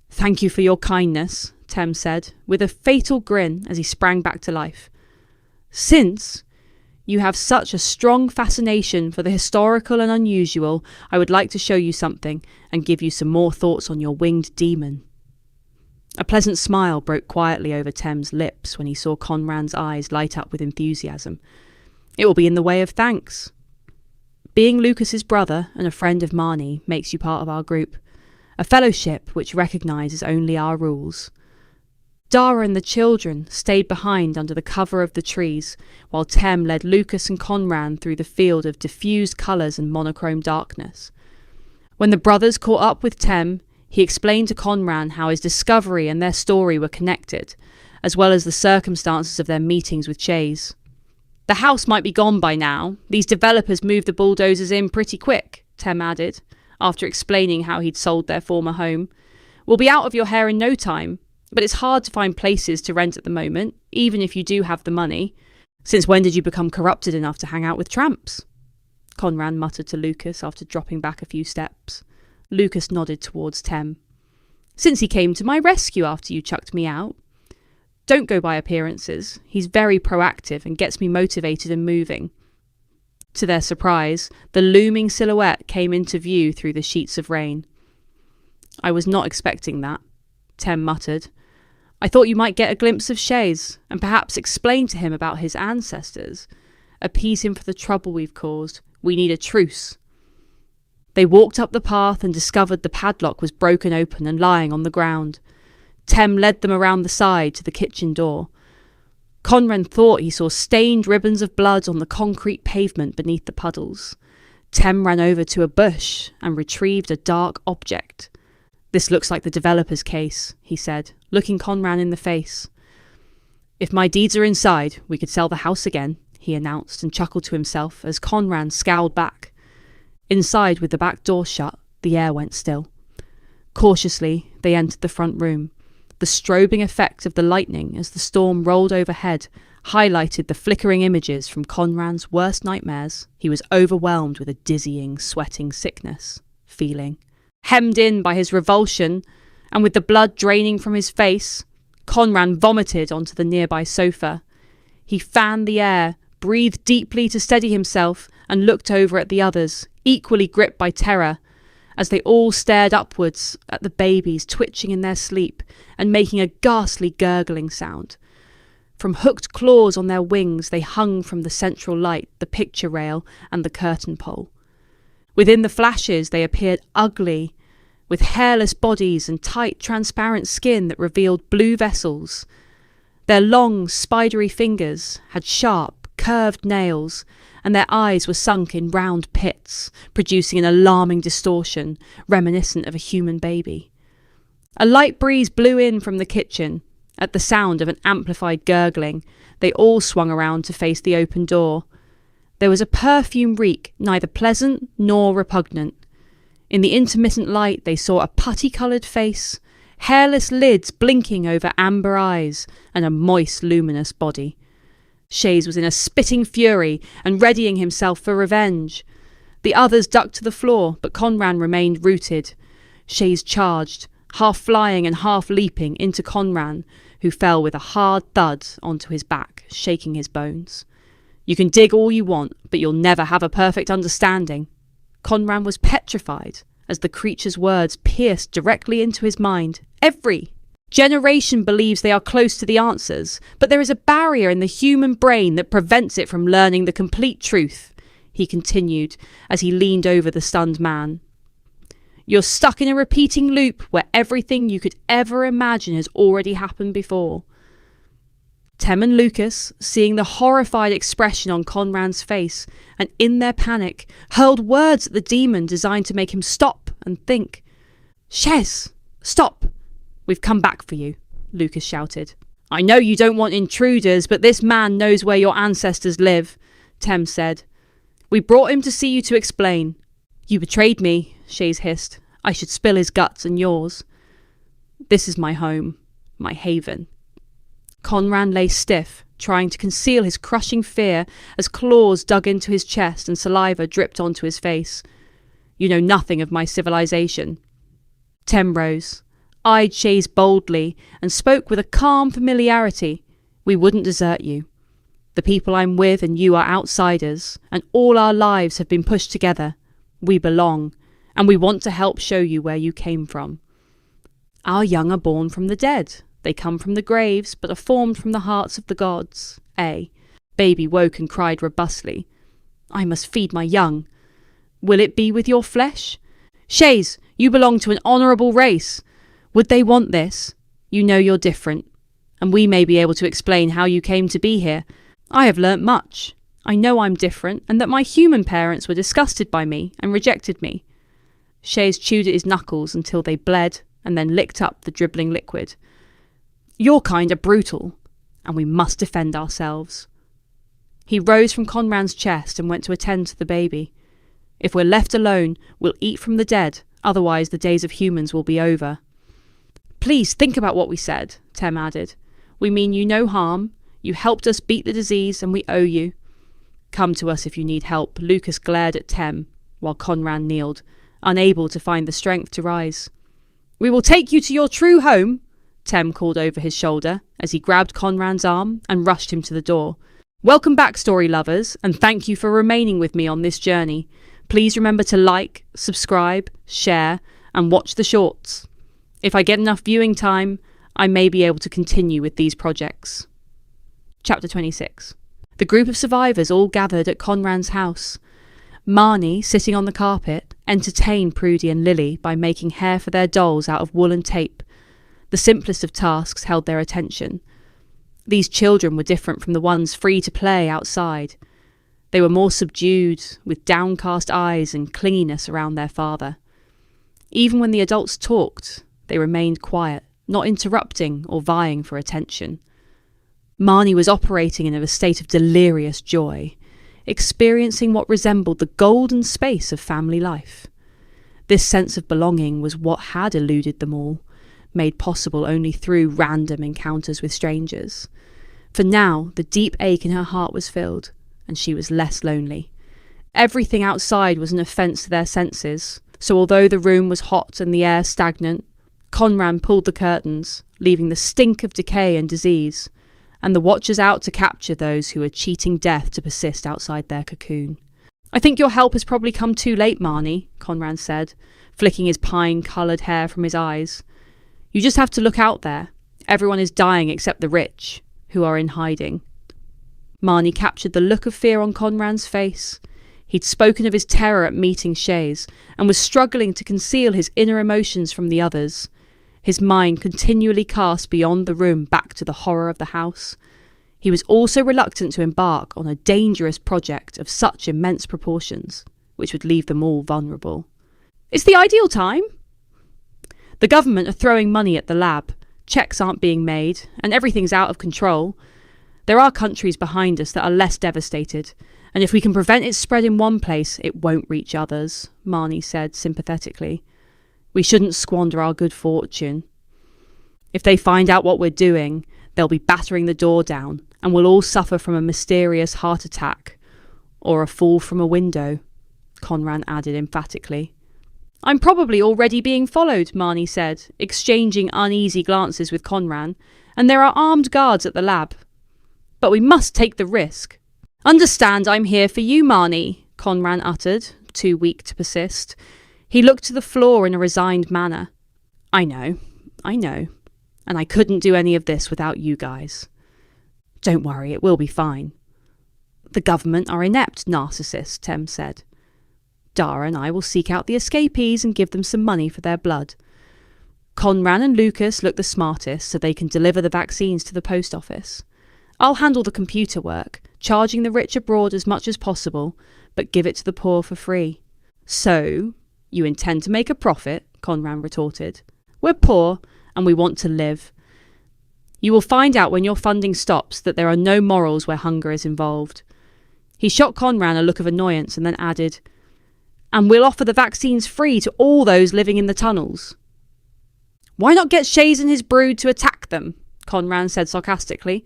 "Thank you for your kindness," Tem said, with a fatal grin as he sprang back to life. "Since you have such a strong fascination for the historical and unusual, I would like to show you something and give you some more thoughts on your winged demon." A pleasant smile broke quietly over Tem's lips when he saw Conran's eyes light up with enthusiasm. "It will be in the way of thanks. Being Lucas's brother and a friend of Marnie makes you part of our group, a fellowship which recognises only our rules." Dara and the children stayed behind under the cover of the trees, while Tem led Lucas and Conran through the field of diffused colours and monochrome darkness. When the brothers caught up with Tem, he explained to Conran how his discovery and their story were connected, as well as the circumstances of their meetings with Chase. "The house might be gone by now. These developers moved the bulldozers in pretty quick," Tem added, after explaining how he'd sold their former home. "We'll be out of your hair in no time, but it's hard to find places to rent at the moment, even if you do have the money. Since when did you become corrupted enough to hang out with tramps?" Conran muttered to Lucas after dropping back a few steps. Lucas nodded towards Tem. "Since he came to my rescue after you chucked me out." Don't go by appearances. He's very proactive and gets me motivated and moving." To their surprise, the looming silhouette came into view through the sheets of rain. "I was not expecting that," Tem muttered. "I thought you might get a glimpse of Shays and perhaps explain to him about his ancestors. Appease him for the trouble we've caused. We need a truce." They walked up the path and discovered the padlock was broken open and lying on the ground. Tem led them around the side to the kitchen door. Conran thought he saw stained ribbons of blood on the concrete pavement beneath the puddles. Tem ran over to a bush and retrieved a dark object. "This looks like the developer's case," he said, looking Conran in the face. "If my deeds are inside, we could sell the house again," he announced and chuckled to himself as Conran scowled back. Inside, with the back door shut, the air went still. Cautiously, they entered the front room. The strobing effect of the lightning as the storm rolled overhead highlighted the flickering images from Conran's worst nightmares. He was overwhelmed with a dizzying, sweating sickness feeling. Hemmed in by his revulsion, and with the blood draining from his face, Conran vomited onto the nearby sofa. He fanned the air, breathed deeply to steady himself, and looked over at the others, equally gripped by terror, as they all stared upwards at the babies twitching in their sleep and making a ghastly gurgling sound. From hooked claws on their wings they hung from the central light, the picture rail, and the curtain pole. Within the flashes they appeared ugly, with hairless bodies and tight, transparent skin that revealed blue vessels. Their long, spidery fingers had sharp, curved nails, and their eyes were sunk in round pits, producing an alarming distortion reminiscent of a human baby. A light breeze blew in from the kitchen. At the sound of an amplified gurgling, they all swung around to face the open door. There was a perfume reek, neither pleasant nor repugnant. In the intermittent light they saw a putty-coloured face, hairless lids blinking over amber eyes, and a moist, luminous body. Shays was in a spitting fury and readying himself for revenge. The others ducked to the floor, but Conran remained rooted. Shays charged, half flying and half leaping into Conran, who fell with a hard thud onto his back, shaking his bones. "You can dig all you want, but you'll never have a perfect understanding." Conran was petrified as the creature's words pierced directly into his mind. Every generation believes they are close to the answers, but there is a barrier in the human brain that prevents it from learning the complete truth, he continued as he leaned over the stunned man. "You're stuck in a repeating loop where everything you could ever imagine has already happened before." Tem and Lucas, seeing the horrified expression on Conran's face, and in their panic, hurled words at the demon designed to make him stop and think. "Shez, stop! We've come back for you," Lucas shouted. "I know you don't want intruders, but this man knows where your ancestors live," Tem said. "We brought him to see you to explain." "You betrayed me," Shays hissed. "I should spill his guts and yours." "This is my home, my haven." Conran lay stiff, trying to conceal his crushing fear as claws dug into his chest and saliva dripped onto his face. "You know nothing of my civilization." Tem rose, eyed Shays boldly, and spoke with a calm familiarity. "We wouldn't desert you. The people I'm with and you are outsiders, and all our lives have been pushed together. We belong, and we want to help show you where you came from. Our young are born from the dead. They come from the graves, but are formed from the hearts of the gods. Baby woke and cried robustly. "I must feed my young. Will it be with your flesh? Shays, you belong to an honourable race. Would they want this? You know you're different, and we may be able to explain how you came to be here. I have learnt much. I know I'm different, and that my human parents were disgusted by me and rejected me." Shays chewed at his knuckles until they bled, and then licked up the dribbling liquid. "Your kind are brutal, and we must defend ourselves." He rose from Conran's chest and went to attend to the baby. "If we're left alone, we'll eat from the dead, otherwise the days of humans will be over." "Please think about what we said," Tem added. "We mean you no harm. You helped us beat the disease, and we owe you. Come to us if you need help." Lucas glared at Tem, while Conran kneeled, unable to find the strength to rise. "We will take you to your true home," Tem called over his shoulder as he grabbed Conran's arm and rushed him to the door. Welcome back, story lovers, and thank you for remaining with me on this journey. Please remember to like, subscribe, share, and watch the shorts. If I get enough viewing time, I may be able to continue with these projects. Chapter 26. The group of survivors all gathered at Conran's house. Marnie, sitting on the carpet, entertained Prudy and Lily by making hair for their dolls out of wool and tape. The simplest of tasks held their attention. These children were different from the ones free to play outside. They were more subdued, with downcast eyes and clinginess around their father. Even when the adults talked, they remained quiet, not interrupting or vying for attention. Marnie was operating in a state of delirious joy, experiencing what resembled the golden space of family life. This sense of belonging was what had eluded them all, made possible only through random encounters with strangers. For now, the deep ache in her heart was filled, and she was less lonely. Everything outside was an offence to their senses, so although the room was hot and the air stagnant, Conran pulled the curtains, leaving the stink of decay and disease, and the watchers out to capture those who were cheating death to persist outside their cocoon. I think your help has probably come too late, Marnie, Conran said, flicking his pine-coloured hair from his eyes. You just have to look out there. Everyone is dying except the rich, who are in hiding. Marnie captured the look of fear on Conran's face. He'd spoken of his terror at meeting Shays, and was struggling to conceal his inner emotions from the others. His mind continually cast beyond the room back to the horror of the house. He was also reluctant to embark on a dangerous project of such immense proportions, which would leave them all vulnerable. It's the ideal time. The government are throwing money at the lab, checks aren't being made, and everything's out of control. There are countries behind us that are less devastated, and if we can prevent its spread in one place, it won't reach others, Marnie said sympathetically. We shouldn't squander our good fortune. If they find out what we're doing, they'll be battering the door down, and we'll all suffer from a mysterious heart attack, or a fall from a window, Conran added emphatically. I'm probably already being followed, Marnie said, exchanging uneasy glances with Conran, and there are armed guards at the lab. But we must take the risk. Understand I'm here for you, Marnie, Conran uttered, too weak to persist. He looked to the floor in a resigned manner. I know, and I couldn't do any of this without you guys. Don't worry, it will be fine. The government are inept narcissists, Tem said. Dara and I will seek out the escapees and give them some money for their blood. Conran and Lucas look the smartest so they can deliver the vaccines to the post office. I'll handle the computer work, charging the rich abroad as much as possible, but give it to the poor for free. So, you intend to make a profit? Conran retorted. We're poor, and we want to live. You will find out when your funding stops that there are no morals where hunger is involved. He shot Conran a look of annoyance and then added, and we'll offer the vaccines free to all those living in the tunnels. Why not get Shays and his brood to attack them? Conran said sarcastically.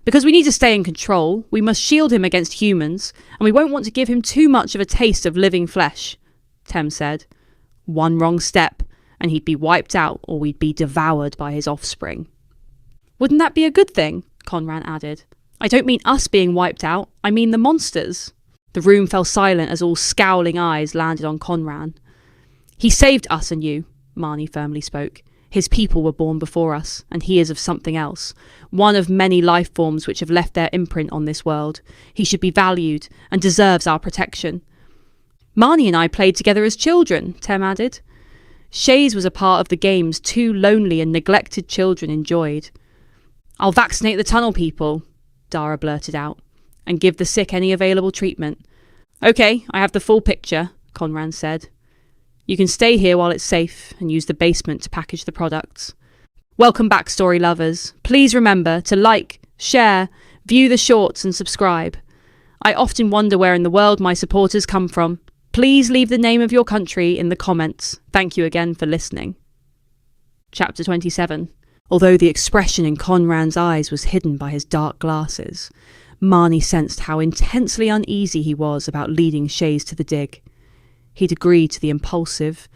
Because we need to stay in control, we must shield him against humans, and we won't want to give him too much of a taste of living flesh, Tem said. One wrong step, and he'd be wiped out, or we'd be devoured by his offspring. Wouldn't that be a good thing? Conran added. I don't mean us being wiped out, I mean the monsters. The room fell silent as all scowling eyes landed on Conran. He saved us and you, Marnie firmly spoke. His people were born before us, and he is of something else, one of many life forms which have left their imprint on this world. He should be valued, and deserves our protection. Marnie and I played together as children, Tem added. Shays was a part of the games two lonely and neglected children enjoyed. I'll vaccinate the tunnel people, Dara blurted out, and give the sick any available treatment. Okay, I have the full picture, Conran said. You can stay here while it's safe and use the basement to package the products. Welcome back, story lovers. Please remember to like, share, view the shorts and subscribe. I often wonder where in the world my supporters come from. Please leave the name of your country in the comments. Thank you again for listening. Chapter 27. Although the expression in Conran's eyes was hidden by his dark glasses, Marnie sensed how intensely uneasy he was about leading Shays to the dig. He'd agreed to the impulsive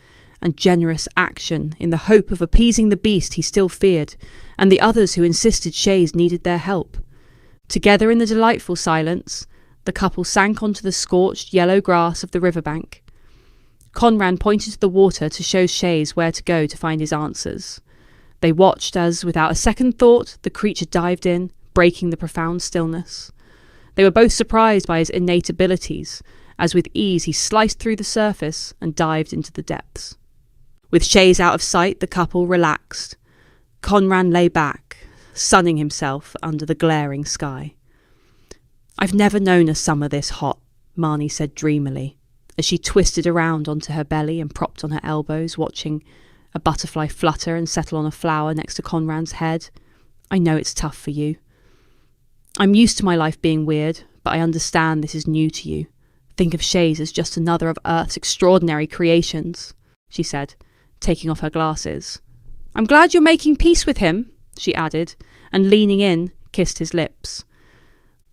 and generous action in the hope of appeasing the beast he still feared, and the others who insisted Shays needed their help. Together in the delightful silence, the couple sank onto the scorched yellow grass of the riverbank. Conran pointed to the water to show Shays where to go to find his answers. They watched as, without a second thought, the creature dived in, breaking the profound stillness. They were both surprised by his innate abilities, as with ease he sliced through the surface and dived into the depths. With Shays out of sight, the couple relaxed. Conran lay back, sunning himself under the glaring sky. "I've never known a summer this hot," Marnie said dreamily, as she twisted around onto her belly and propped on her elbows, watching a butterfly flutter and settle on a flower next to Conran's head. "I know it's tough for you. I'm used to my life being weird, but I understand this is new to you. Think of Shays as just another of Earth's extraordinary creations," she said, taking off her glasses. "I'm glad you're making peace with him," she added, and leaning in, kissed his lips.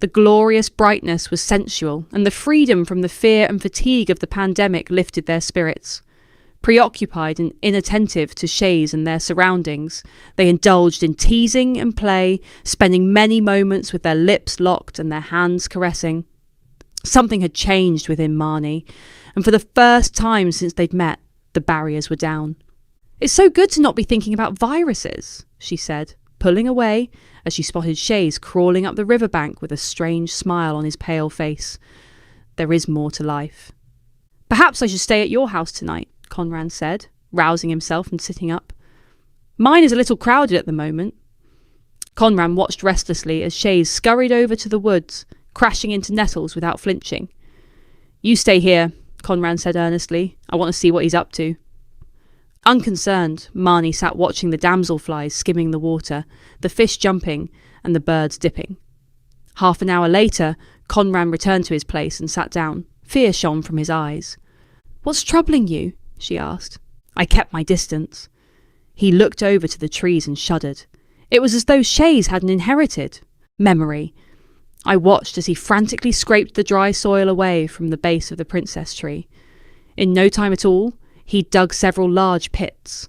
The glorious brightness was sensual, and the freedom from the fear and fatigue of the pandemic lifted their spirits. Preoccupied and inattentive to Shays and their surroundings, they indulged in teasing and play, spending many moments with their lips locked and their hands caressing. Something had changed within Marnie, and for the first time since they'd met, the barriers were down. "It's so good to not be thinking about viruses," she said, pulling away as she spotted Shays crawling up the riverbank with a strange smile on his pale face. "There is more to life." "Perhaps I should stay at your house tonight," Conran said, rousing himself and sitting up. "Mine is a little crowded at the moment." Conran watched restlessly as Shays scurried over to the woods, crashing into nettles without flinching. "You stay here," Conran said earnestly. "I want to see what he's up to." Unconcerned, Marnie sat watching the damselflies skimming the water, the fish jumping, and the birds dipping. Half an hour later, Conran returned to his place and sat down. Fear shone from his eyes. "What's troubling you?" she asked. I kept my distance. He looked over to the trees and shuddered. It was as though Shays had an inherited memory. I watched as he frantically scraped the dry soil away from the base of the princess tree. In no time at all, he dug several large pits.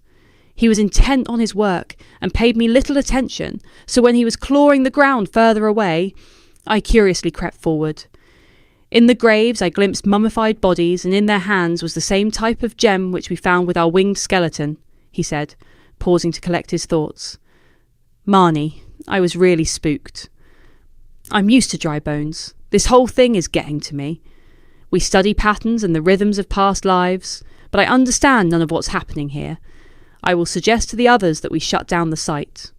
He was intent on his work and paid me little attention, so when he was clawing the ground further away, I curiously crept forward. In the graves I glimpsed mummified bodies, and in their hands was the same type of gem which we found with our winged skeleton, he said, pausing to collect his thoughts. "Marnie, I was really spooked. I'm used to dry bones. This whole thing is getting to me. We study patterns and the rhythms of past lives, but I understand none of what's happening here. I will suggest to the others that we shut down the site."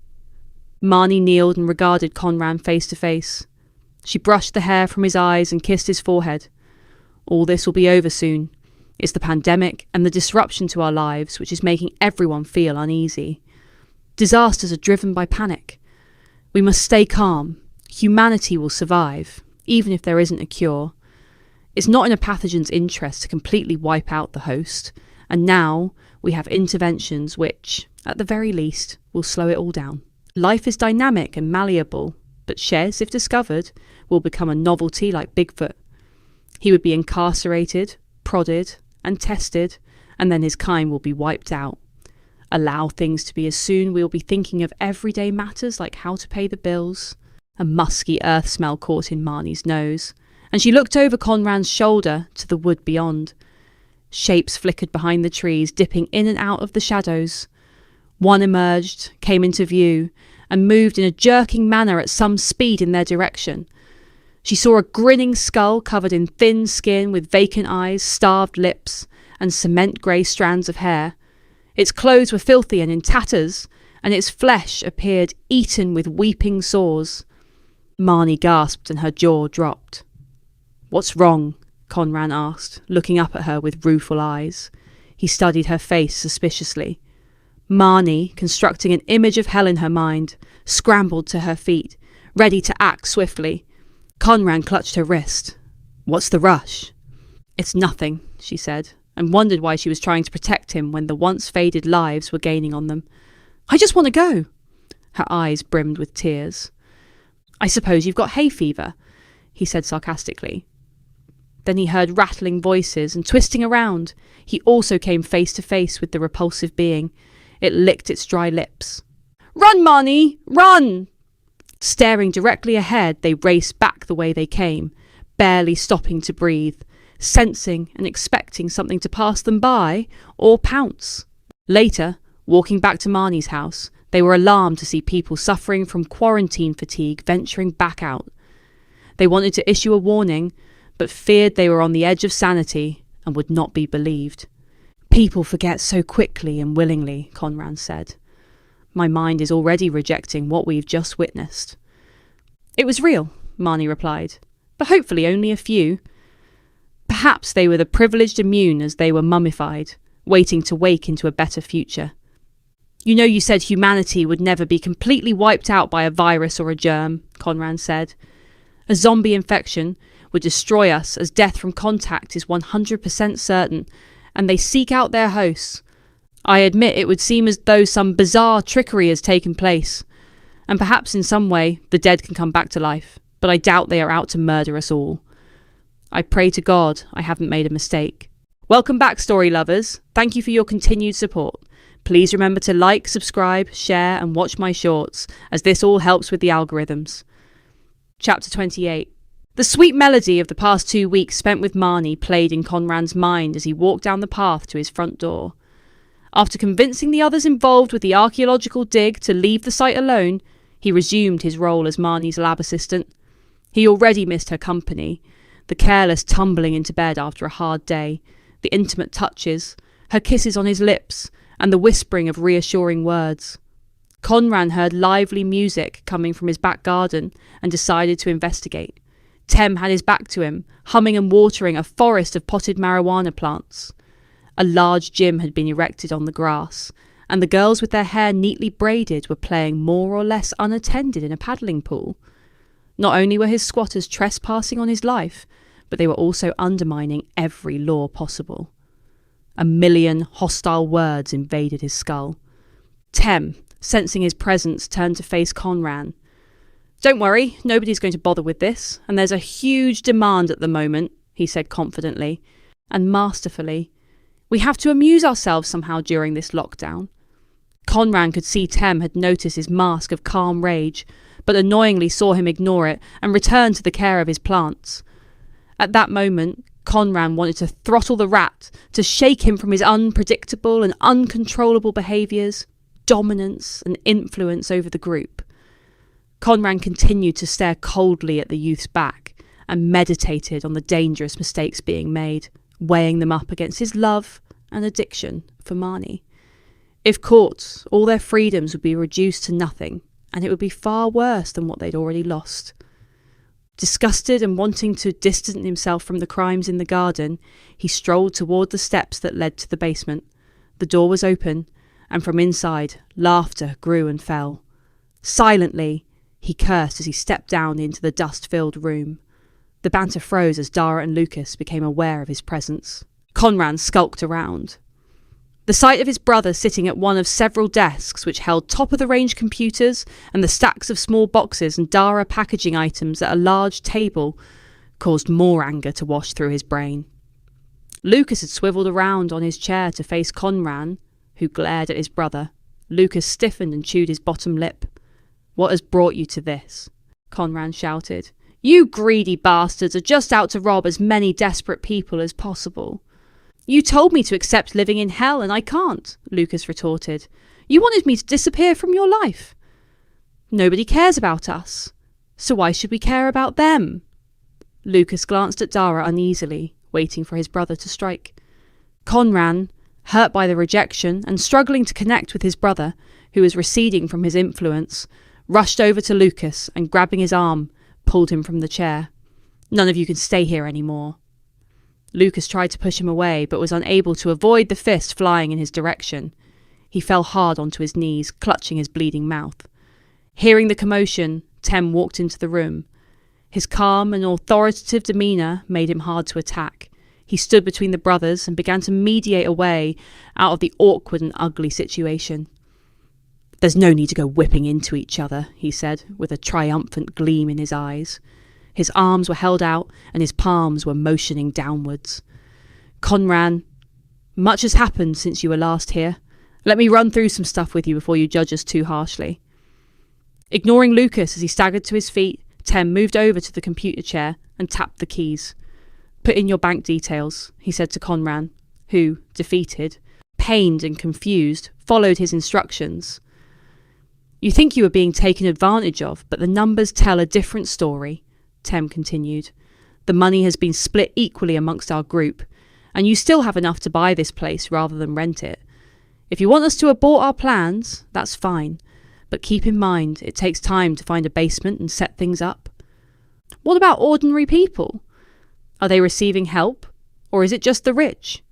Marnie kneeled and regarded Conran face to face. She brushed the hair from his eyes and kissed his forehead. "All this will be over soon. It's the pandemic and the disruption to our lives which is making everyone feel uneasy. Disasters are driven by panic. We must stay calm. Humanity will survive, even if there isn't a cure. It's not in a pathogen's interest to completely wipe out the host, and now we have interventions which, at the very least, will slow it all down. Life is dynamic and malleable, but Shez, if discovered, will become a novelty like Bigfoot. He would be incarcerated, prodded, and tested, and then his kind will be wiped out. Allow things to be as soon we'll be thinking of everyday matters like how to pay the bills." A musky earth smell caught in Marnie's nose, and she looked over Conran's shoulder to the wood beyond. Shapes flickered behind the trees, dipping in and out of the shadows. One emerged, came into view, and moved in a jerking manner at some speed in their direction. She saw a grinning skull covered in thin skin with vacant eyes, starved lips, and cement-grey strands of hair. Its clothes were filthy and in tatters, and its flesh appeared eaten with weeping sores. Marnie gasped and her jaw dropped. "What's wrong?" Conran asked, looking up at her with rueful eyes. He studied her face suspiciously. Marnie, constructing an image of hell in her mind, scrambled to her feet, ready to act swiftly. Conran clutched her wrist. "What's the rush?" "It's nothing," she said, and wondered why she was trying to protect him when the once faded lives were gaining on them. "I just want to go." Her eyes brimmed with tears. "I suppose you've got hay fever," he said sarcastically. Then he heard rattling voices, and twisting around, he also came face to face with the repulsive being. It licked its dry lips. "Run, Marnie! Run!" Staring directly ahead, they raced back the way they came, barely stopping to breathe, sensing and expecting something to pass them by or pounce. Later, walking back to Marnie's house, they were alarmed to see people suffering from quarantine fatigue venturing back out. They wanted to issue a warning, but feared they were on the edge of sanity and would not be believed. "People forget so quickly and willingly," Conran said. "My mind is already rejecting what we've just witnessed." "It was real," Marnie replied, "but hopefully only a few. Perhaps they were the privileged immune as they were mummified, waiting to wake into a better future. You know, you said humanity would never be completely wiped out by a virus or a germ," Conran said. "A zombie infection would destroy us, as death from contact is 100% certain, and they seek out their hosts. I admit it would seem as though some bizarre trickery has taken place, and perhaps in some way the dead can come back to life, but I doubt they are out to murder us all. I pray to God I haven't made a mistake. Welcome back, story lovers. Thank you for your continued support. Please remember to like, subscribe, share, and watch my shorts, as this all helps with the algorithms." Chapter 28. The sweet melody of the past 2 weeks spent with Marnie played in Conran's mind as he walked down the path to his front door. After convincing the others involved with the archaeological dig to leave the site alone, he resumed his role as Marnie's lab assistant. He already missed her company, the careless tumbling into bed after a hard day, the intimate touches, her kisses on his lips, and the whispering of reassuring words. Conran heard lively music coming from his back garden and decided to investigate. Tem had his back to him, humming and watering a forest of potted marijuana plants. A large gym had been erected on the grass, and the girls with their hair neatly braided were playing more or less unattended in a paddling pool. Not only were his squatters trespassing on his life, but they were also undermining every law possible. A million hostile words invaded his skull. Tem, sensing his presence, turned to face Conran. "Don't worry, nobody's going to bother with this, and there's a huge demand at the moment," he said confidently and masterfully. "We have to amuse ourselves somehow during this lockdown." Conran could see Tem had noticed his mask of calm rage, but annoyingly saw him ignore it and return to the care of his plants. At that moment, Conran wanted to throttle the rat, to shake him from his unpredictable and uncontrollable behaviours, dominance and influence over the group. Conran continued to stare coldly at the youth's back and meditated on the dangerous mistakes being made, weighing them up against his love and addiction for Marnie. If caught, all their freedoms would be reduced to nothing, and it would be far worse than what they'd already lost. Disgusted and wanting to distance himself from the crimes in the garden, he strolled toward the steps that led to the basement. The door was open, and from inside, laughter grew and fell. Silently, he cursed as he stepped down into the dust-filled room. The banter froze as Dara and Lucas became aware of his presence. Conran skulked around. The sight of his brother sitting at one of several desks which held top-of-the-range computers and the stacks of small boxes and Dara packaging items at a large table caused more anger to wash through his brain. Lucas had swiveled around on his chair to face Conran, who glared at his brother. Lucas stiffened and chewed his bottom lip. "What has brought you to this?" Conran shouted. "You greedy bastards are just out to rob as many desperate people as possible." "You told me to accept living in hell, and I can't," Lucas retorted. "You wanted me to disappear from your life." "Nobody cares about us, so why should we care about them?" Lucas glanced at Dara uneasily, waiting for his brother to strike. Conran, hurt by the rejection and struggling to connect with his brother, who was receding from his influence, rushed over to Lucas and, grabbing his arm, pulled him from the chair. "None of you can stay here anymore." Lucas tried to push him away, but was unable to avoid the fist flying in his direction. He fell hard onto his knees, clutching his bleeding mouth. Hearing the commotion, Tem walked into the room. His calm and authoritative demeanour made him hard to attack. He stood between the brothers and began to mediate a way out of the awkward and ugly situation. "There's no need to go whipping into each other," he said, with a triumphant gleam in his eyes. His arms were held out and his palms were motioning downwards. "Conran, much has happened since you were last here. Let me run through some stuff with you before you judge us too harshly." Ignoring Lucas as he staggered to his feet, Tem moved over to the computer chair and tapped the keys. "Put in your bank details," he said to Conran, who, defeated, pained and confused, followed his instructions. "You think you are being taken advantage of, but the numbers tell a different story," Tem continued. "The money has been split equally amongst our group, and you still have enough to buy this place rather than rent it. If you want us to abort our plans, that's fine, but keep in mind it takes time to find a basement and set things up. What about ordinary people? Are they receiving help, or is it just the rich?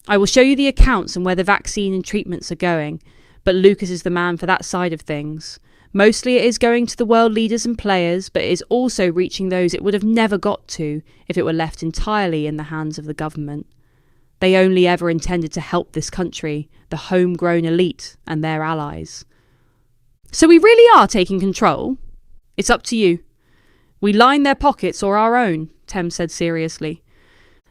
I will show you the accounts and where the vaccine and treatments are going, but Lucas is the man for that side of things. Mostly it is going to the world leaders and players, but it is also reaching those it would have never got to if it were left entirely in the hands of the government. They only ever intended to help this country, the homegrown elite and their allies. So we really are taking control? It's up to you. We line their pockets or our own," Tem said seriously.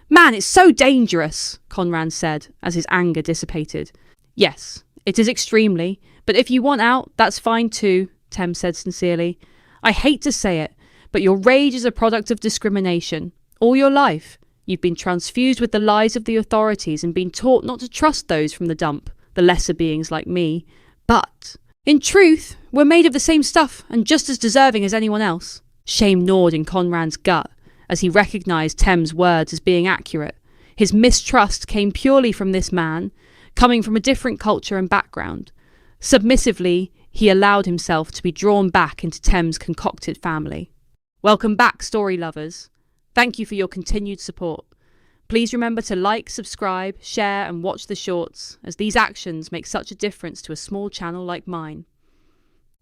"Man, it's so dangerous," Conran said as his anger dissipated. "Yes, it is extremely, but if you want out, that's fine too," Tem said sincerely. "I hate to say it, but your rage is a product of discrimination. All your life, you've been transfused with the lies of the authorities and been taught not to trust those from the dump, the lesser beings like me. But, in truth, we're made of the same stuff and just as deserving as anyone else." Shame gnawed in Conran's gut as he recognised Tem's words as being accurate. His mistrust came purely from this man, coming from a different culture and background. Submissively, he allowed himself to be drawn back into Tem's concocted family. Welcome back, story lovers. Thank you for your continued support. Please remember to like, subscribe, share and watch the shorts, as these actions make such a difference to a small channel like mine.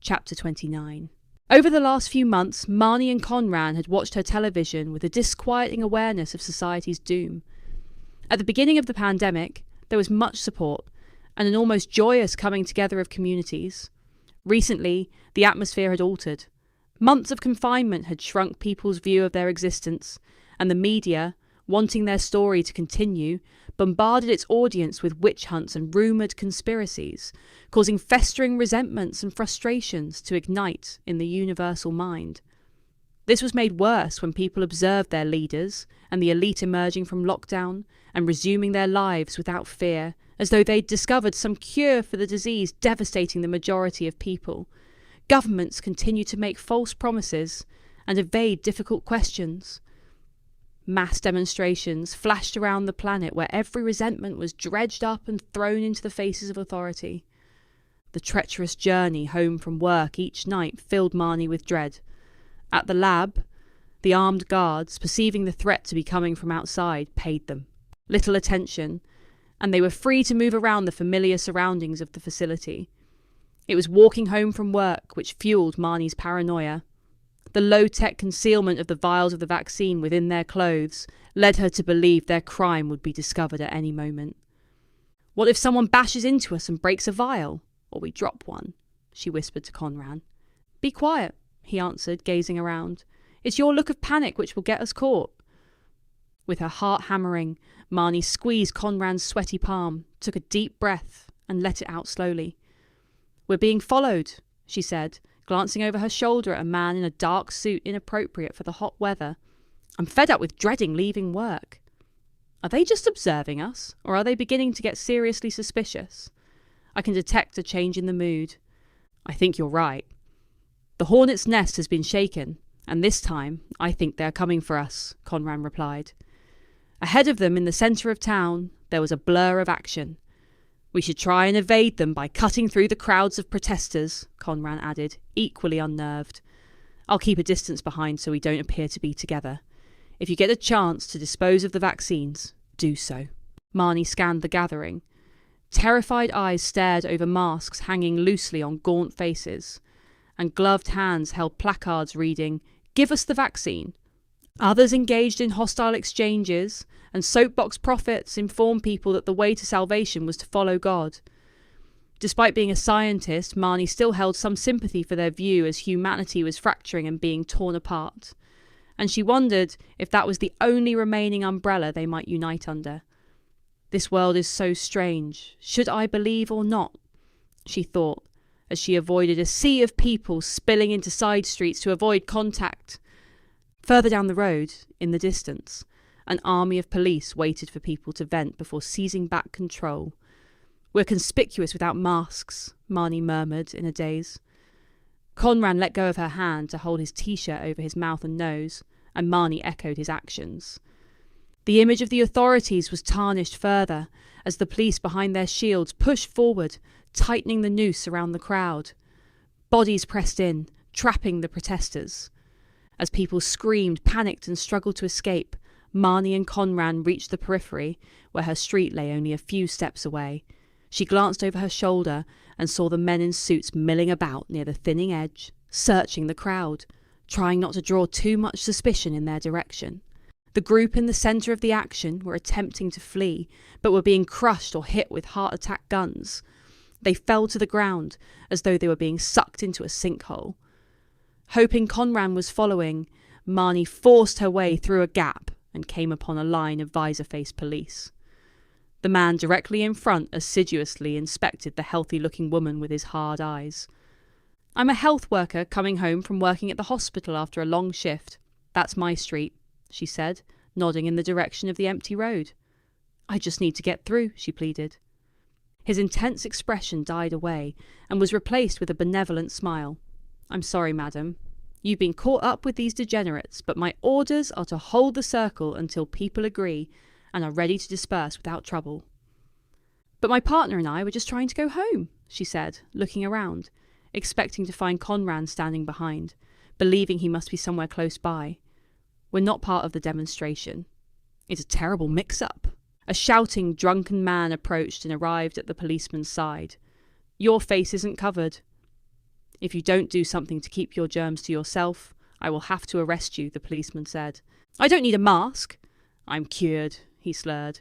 Chapter 29. Over the last few months, Marnie and Conran had watched her television with a disquieting awareness of society's doom. At the beginning of the pandemic, there was much support and an almost joyous coming together of communities. Recently, the atmosphere had altered. Months of confinement had shrunk people's view of their existence, and the media, wanting their story to continue, bombarded its audience with witch hunts and rumoured conspiracies, causing festering resentments and frustrations to ignite in the universal mind. This was made worse when people observed their leaders and the elite emerging from lockdown and resuming their lives without fear, as though they'd discovered some cure for the disease devastating the majority of people. Governments continued to make false promises and evade difficult questions. Mass demonstrations flashed around the planet where every resentment was dredged up and thrown into the faces of authority. The treacherous journey home from work each night filled Marnie with dread. At the lab, the armed guards, perceiving the threat to be coming from outside, paid them little attention, and they were free to move around the familiar surroundings of the facility. It was walking home from work which fueled Marnie's paranoia. The low-tech concealment of the vials of the vaccine within their clothes led her to believe their crime would be discovered at any moment. "What if someone bashes into us and breaks a vial? Or we drop one?" she whispered to Conran. "Be quiet," he answered, gazing around. "It's your look of panic which will get us caught." With her heart hammering, Marnie squeezed Conran's sweaty palm, took a deep breath, and let it out slowly. "We're being followed," she said, glancing over her shoulder at a man in a dark suit inappropriate for the hot weather. "I'm fed up with dreading leaving work." Are they just observing us, or are they beginning to get seriously suspicious? I can detect a change in the mood. I think you're right. The hornet's nest has been shaken, and this time I think they are coming for us, Conran replied. Ahead of them in the centre of town, there was a blur of action. We should try and evade them by cutting through the crowds of protesters, Conran added, equally unnerved. I'll keep a distance behind so we don't appear to be together. If you get a chance to dispose of the vaccines, do so. Marnie scanned the gathering. Terrified eyes stared over masks hanging loosely on gaunt faces, and gloved hands held placards reading, "Give us the vaccine." Others engaged in hostile exchanges, and soapbox prophets informed people that the way to salvation was to follow God. Despite being a scientist, Marnie still held some sympathy for their view as humanity was fracturing and being torn apart. and she wondered if that was the only remaining umbrella they might unite under. This world is so strange. Should I believe or not? She thought, as she avoided a sea of people spilling into side streets to avoid contact. Further down the road, in the distance, an army of police waited for people to vent before seizing back control. "We're conspicuous without masks," Marnie murmured in a daze. Conran let go of her hand to hold his t-shirt over his mouth and nose, and Marnie echoed his actions. The image of the authorities was tarnished further as the police behind their shields pushed forward, tightening the noose around the crowd. Bodies pressed in, trapping the protesters. As people screamed, panicked and struggled to escape, Marnie and Conran reached the periphery, where her street lay only a few steps away. She glanced over her shoulder and saw the men in suits milling about near the thinning edge, searching the crowd, trying not to draw too much suspicion in their direction. The group in the centre of the action were attempting to flee, but were being crushed or hit with heart attack guns. They fell to the ground as though they were being sucked into a sinkhole. Hoping Conran was following, Marnie forced her way through a gap and came upon a line of visor-faced police. The man directly in front assiduously inspected the healthy-looking woman with his hard eyes. "I'm a health worker coming home from working at the hospital after a long shift. That's my street," she said, nodding in the direction of the empty road. "I just need to get through," she pleaded. His intense expression died away and was replaced with a benevolent smile. "I'm sorry, madam. You've been caught up with these degenerates, but my orders are to hold the circle until people agree and are ready to disperse without trouble." "But my partner and I were just trying to go home," she said, looking around, expecting to find Conran standing behind, believing he must be somewhere close by. "We're not part of the demonstration. It's a terrible mix-up." A shouting, drunken man approached and arrived at the policeman's side. "Your face isn't covered. If you don't do something to keep your germs to yourself, I will have to arrest you," the policeman said. "I don't need a mask." "I'm cured," he slurred.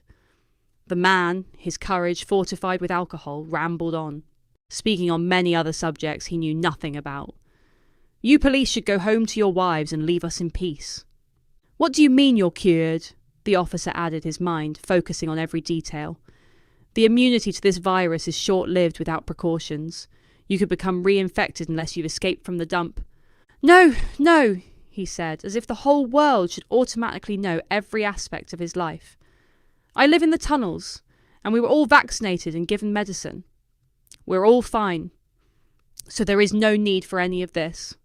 The man, his courage fortified with alcohol, rambled on, speaking on many other subjects he knew nothing about. "You police should go home to your wives and leave us in peace." "What do you mean you're cured?" the officer added, his mind focusing on every detail. "The immunity to this virus is short-lived without precautions. You could become reinfected unless you've escaped from the dump." No, he said, as if the whole world should automatically know every aspect of his life. "I live in the tunnels, and we were all vaccinated and given medicine. We're all fine. So there is no need for any of this."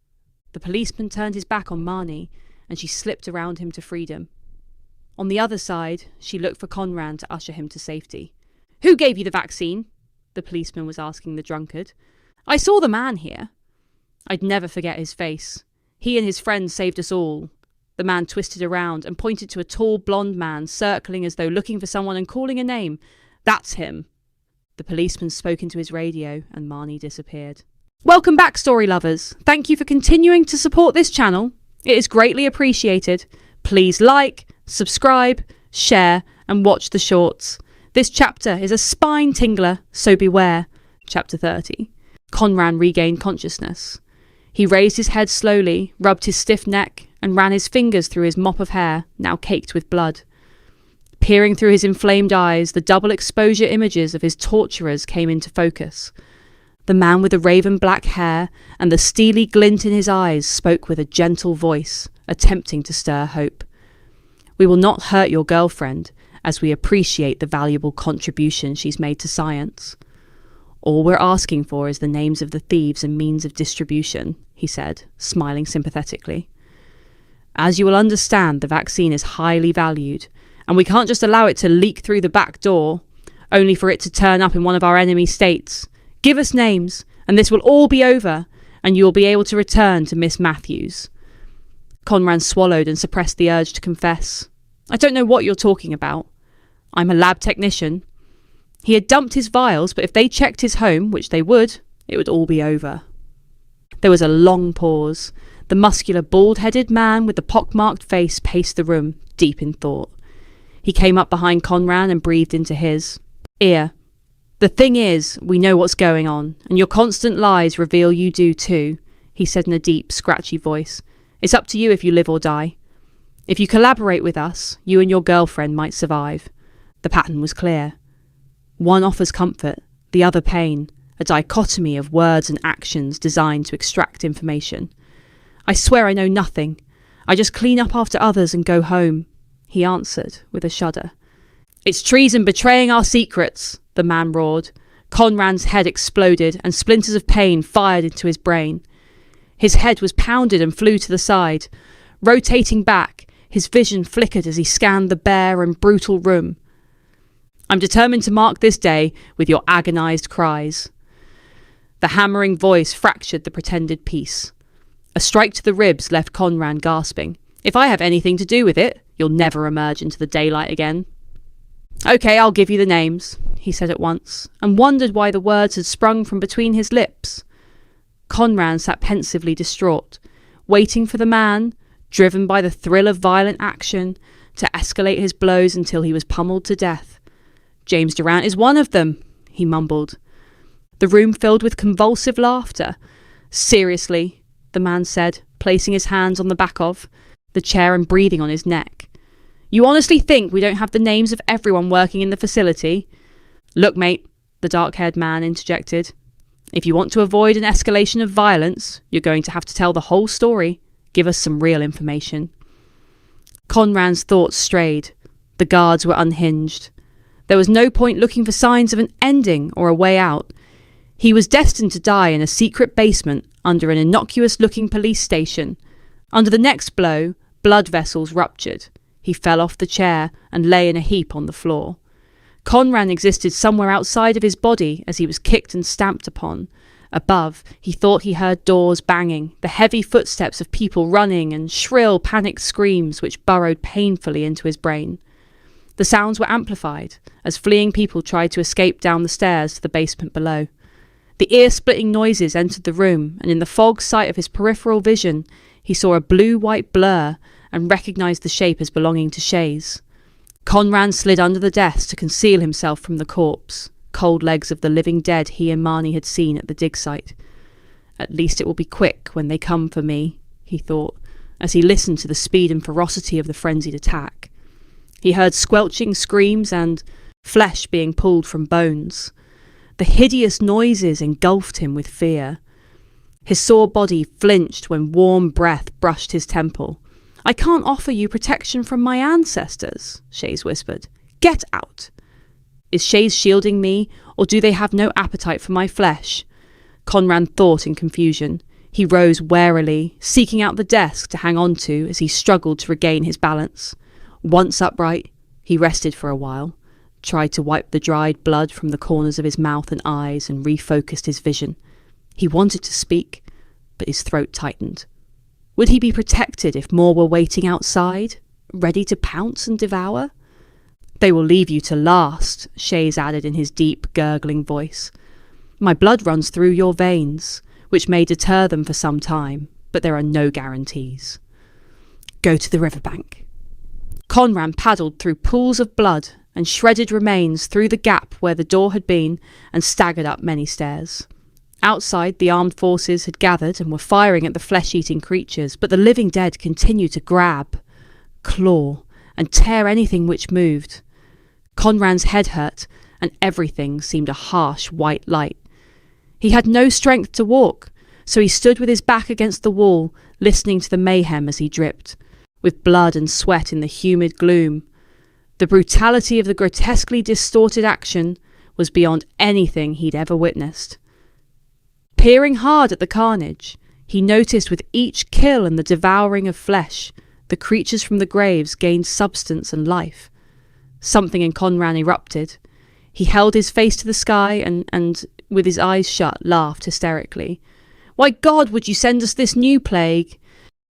The policeman turned his back on Marnie, and she slipped around him to freedom. On the other side, she looked for Conran to usher him to safety. "Who gave you the vaccine?" the policeman was asking the drunkard. "I saw the man here." I'd never forget his face. He and his friends saved us all. The man twisted around and pointed to a tall blonde man circling as though looking for someone and calling a name. "That's him." The policeman spoke into his radio and Marnie disappeared. Welcome back, story lovers. Thank you for continuing to support this channel. It is greatly appreciated. Please like, subscribe, share and watch the shorts. This chapter is a spine tingler, so beware. Chapter 30. Conran regained consciousness. He raised his head slowly, rubbed his stiff neck and ran his fingers through his mop of hair, now caked with blood. Peering through his inflamed eyes, the double exposure images of his torturers came into focus. The man with the raven black hair and the steely glint in his eyes spoke with a gentle voice, attempting to stir hope. "We will not hurt your girlfriend, as we appreciate the valuable contribution she's made to science. All we're asking for is the names of the thieves and means of distribution," he said, smiling sympathetically. "As you will understand, the vaccine is highly valued, and we can't just allow it to leak through the back door, only for it to turn up in one of our enemy states. Give us names, and this will all be over, and you will be able to return to Miss Matthews." Conran swallowed and suppressed the urge to confess. "I don't know what you're talking about. I'm a lab technician." He had dumped his vials, but if they checked his home, which they would, it would all be over. There was a long pause. The muscular, bald-headed man with the pock-marked face paced the room, deep in thought. He came up behind Conran and breathed into his ear. "The thing is, we know what's going on, and your constant lies reveal you do too," he said in a deep, scratchy voice. "It's up to you if you live or die." If you collaborate with us, you and your girlfriend might survive. The pattern was clear. One offers comfort, the other pain, a dichotomy of words and actions designed to extract information. I swear I know nothing. I just clean up after others and go home, he answered with a shudder. It's treason betraying our secrets, the man roared. Conran's head exploded and splinters of pain fired into his brain. His head was pounded and flew to the side. Rotating back, his vision flickered as he scanned the bare and brutal room. I'm determined to mark this day with your agonised cries. The hammering voice fractured the pretended peace. A strike to the ribs left Conran gasping. If I have anything to do with it, you'll never emerge into the daylight again. Okay, I'll give you the names, he said at once, and wondered why the words had sprung from between his lips. Conran sat pensively distraught, waiting for the man, driven by the thrill of violent action, to escalate his blows until he was pummeled to death. James Durant is one of them, he mumbled. The room filled with convulsive laughter. Seriously, the man said, placing his hands on the back of the chair and breathing on his neck. You honestly think we don't have the names of everyone working in the facility? Look, mate, the dark-haired man interjected. If you want to avoid an escalation of violence, you're going to have to tell the whole story. Give us some real information. Conran's thoughts strayed. The guards were unhinged. There was no point looking for signs of an ending or a way out. He was destined to die in a secret basement under an innocuous-looking police station. Under the next blow, blood vessels ruptured. He fell off the chair and lay in a heap on the floor. Conran existed somewhere outside of his body as he was kicked and stamped upon. Above, he thought he heard doors banging, the heavy footsteps of people running, and shrill, panicked screams which burrowed painfully into his brain. The sounds were amplified as fleeing people tried to escape down the stairs to the basement below. The ear-splitting noises entered the room, and in the fog sight of his peripheral vision, he saw a blue-white blur and recognised the shape as belonging to Shays. Conran slid under the desk to conceal himself from the corpse, cold legs of the living dead he and Marnie had seen at the dig site. At least it will be quick when they come for me, he thought, as he listened to the speed and ferocity of the frenzied attack. He heard squelching screams and flesh being pulled from bones. The hideous noises engulfed him with fear. His sore body flinched when warm breath brushed his temple. I can't offer you protection from my ancestors, Shays whispered. Get out. Is Shays shielding me, or do they have no appetite for my flesh? Conran thought in confusion. He rose warily, seeking out the desk to hang on to as he struggled to regain his balance. Once upright, he rested for a while, tried to wipe the dried blood from the corners of his mouth and eyes and refocused his vision. He wanted to speak, but his throat tightened. Would he be protected if more were waiting outside, ready to pounce and devour? They will leave you to last, Shays added in his deep, gurgling voice. My blood runs through your veins, which may deter them for some time, but there are no guarantees. Go to the riverbank. Conran paddled through pools of blood and shredded remains through the gap where the door had been and staggered up many stairs. Outside, the armed forces had gathered and were firing at the flesh-eating creatures, but the living dead continued to grab, claw, and tear anything which moved. Conran's head hurt, and everything seemed a harsh white light. He had no strength to walk, so he stood with his back against the wall, listening to the mayhem as he dripped, with blood and sweat in the humid gloom. The brutality of the grotesquely distorted action was beyond anything he'd ever witnessed. Peering hard at the carnage, he noticed with each kill and the devouring of flesh, the creatures from the graves gained substance and life. Something in Conran erupted. He held his face to the sky and, with his eyes shut, laughed hysterically. Why, God, would you send us this new plague?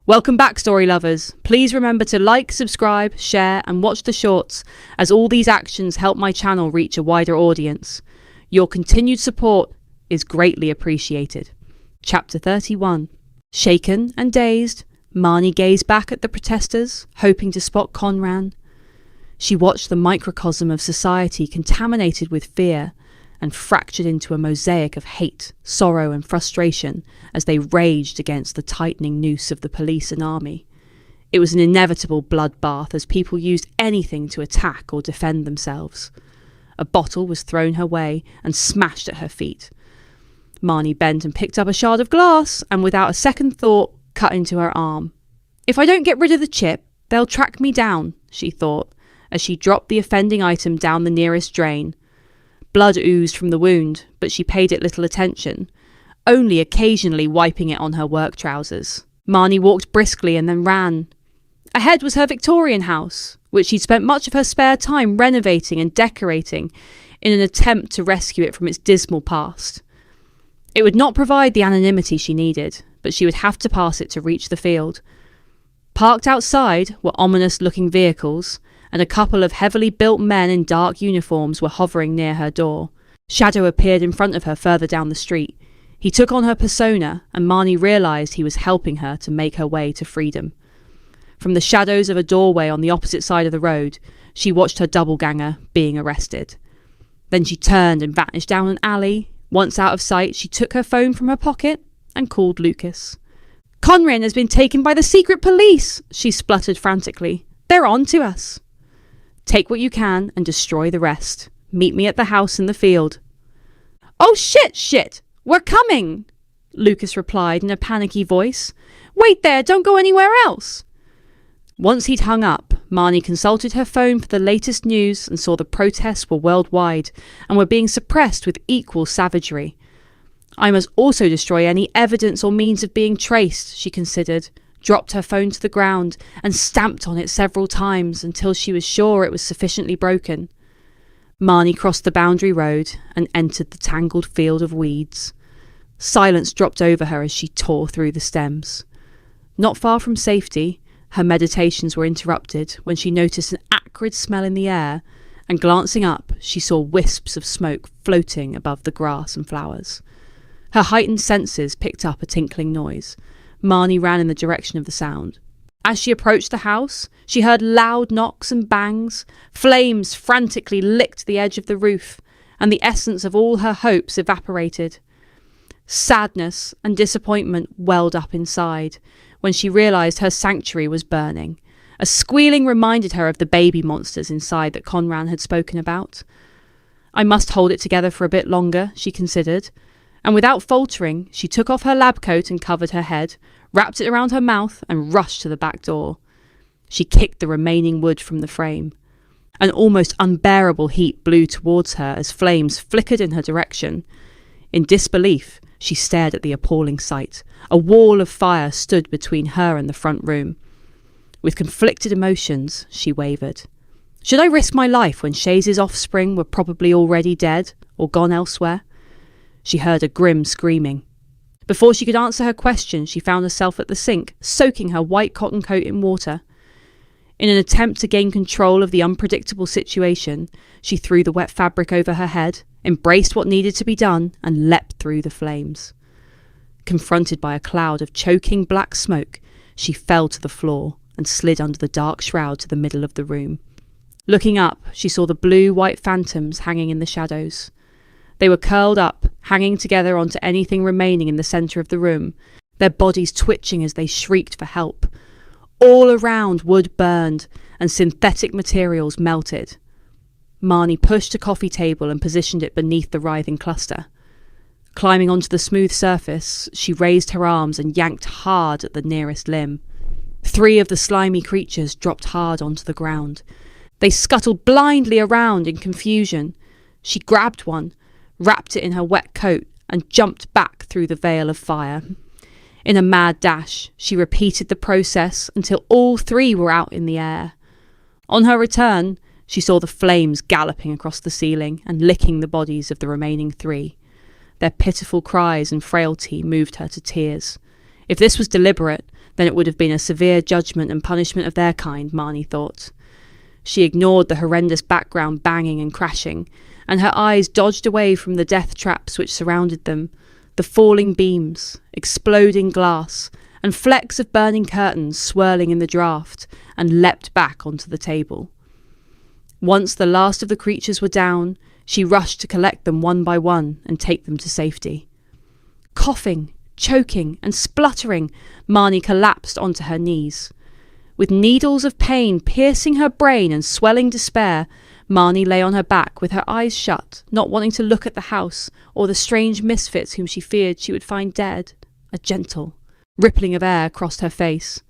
Welcome back, story lovers. Please remember to like, subscribe, share, and watch the shorts, as all these actions help my channel reach a wider audience. Your continued support is greatly appreciated. Chapter 31. Shaken and dazed, Marnie gazed back at the protesters, hoping to spot Conran. She watched the microcosm of society contaminated with fear and fractured into a mosaic of hate, sorrow, and frustration as they raged against the tightening noose of the police and army. It was an inevitable bloodbath as people used anything to attack or defend themselves. A bottle was thrown her way and smashed at her feet. Marnie bent and picked up a shard of glass and, without a second thought, cut into her arm. If I don't get rid of the chip, they'll track me down, she thought, as she dropped the offending item down the nearest drain. Blood oozed from the wound, but she paid it little attention, only occasionally wiping it on her work trousers. Marnie walked briskly and then ran. Ahead was her Victorian house, which she'd spent much of her spare time renovating and decorating in an attempt to rescue it from its dismal past. It would not provide the anonymity she needed, but she would have to pass it to reach the field. Parked outside were ominous-looking vehicles, and a couple of heavily built men in dark uniforms were hovering near her door. Shadow appeared in front of her further down the street. He took on her persona, and Marnie realised he was helping her to make her way to freedom. From the shadows of a doorway on the opposite side of the road, she watched her doubleganger being arrested. Then she turned and vanished down an alley. Once out of sight, she took her phone from her pocket and called Lucas. "Conran has been taken by the secret police," she spluttered frantically. "They're on to us." "Take what you can and destroy the rest. Meet me at the house in the field." "Oh shit! We're coming!" Lucas replied in a panicky voice. "Wait there, don't go anywhere else." Once he'd hung up, Marnie consulted her phone for the latest news and saw the protests were worldwide and were being suppressed with equal savagery. I must also destroy any evidence or means of being traced, she considered, dropped her phone to the ground and stamped on it several times until she was sure it was sufficiently broken. Marnie crossed the boundary road and entered the tangled field of weeds. Silence dropped over her as she tore through the stems. Not far from safety, her meditations were interrupted when she noticed an acrid smell in the air, and glancing up, she saw wisps of smoke floating above the grass and flowers. Her heightened senses picked up a tinkling noise. Marnie ran in the direction of the sound. As she approached the house, she heard loud knocks and bangs. Flames frantically licked the edge of the roof, and the essence of all her hopes evaporated. Sadness and disappointment welled up inside when she realised her sanctuary was burning. A squealing reminded her of the baby monsters inside that Conran had spoken about. I must hold it together for a bit longer, she considered, and without faltering, she took off her lab coat and covered her head, wrapped it around her mouth and rushed to the back door. She kicked the remaining wood from the frame. An almost unbearable heat blew towards her as flames flickered in her direction. In disbelief, she stared at the appalling sight. A wall of fire stood between her and the front room. With conflicted emotions, she wavered. Should I risk my life when Chase's offspring were probably already dead or gone elsewhere? She heard a grim screaming. Before she could answer her question, she found herself at the sink, soaking her white cotton coat in water. In an attempt to gain control of the unpredictable situation, she threw the wet fabric over her head, embraced what needed to be done, and leapt through the flames. Confronted by a cloud of choking black smoke, she fell to the floor and slid under the dark shroud to the middle of the room. Looking up, she saw the blue-white phantoms hanging in the shadows. They were curled up, hanging together onto anything remaining in the centre of the room, their bodies twitching as they shrieked for help. All around, wood burned, and synthetic materials melted. Marnie pushed a coffee table and positioned it beneath the writhing cluster. Climbing onto the smooth surface, she raised her arms and yanked hard at the nearest limb. 3 of the slimy creatures dropped hard onto the ground. They scuttled blindly around in confusion. She grabbed one, wrapped it in her wet coat, and jumped back through the veil of fire. In a mad dash, she repeated the process until all 3 were out in the air. On her return, she saw the flames galloping across the ceiling and licking the bodies of the remaining 3. Their pitiful cries and frailty moved her to tears. If this was deliberate, then it would have been a severe judgment and punishment of their kind, Marnie thought. She ignored the horrendous background banging and crashing, and her eyes dodged away from the death traps which surrounded them, the falling beams, exploding glass, and flecks of burning curtains swirling in the draught, and leapt back onto the table. Once the last of the creatures were down, she rushed to collect them one by one and take them to safety. Coughing, choking, and spluttering, Marnie collapsed onto her knees. With needles of pain piercing her brain and swelling despair, Marnie lay on her back with her eyes shut, not wanting to look at the house or the strange misfits whom she feared she would find dead. A gentle rippling of air crossed her face.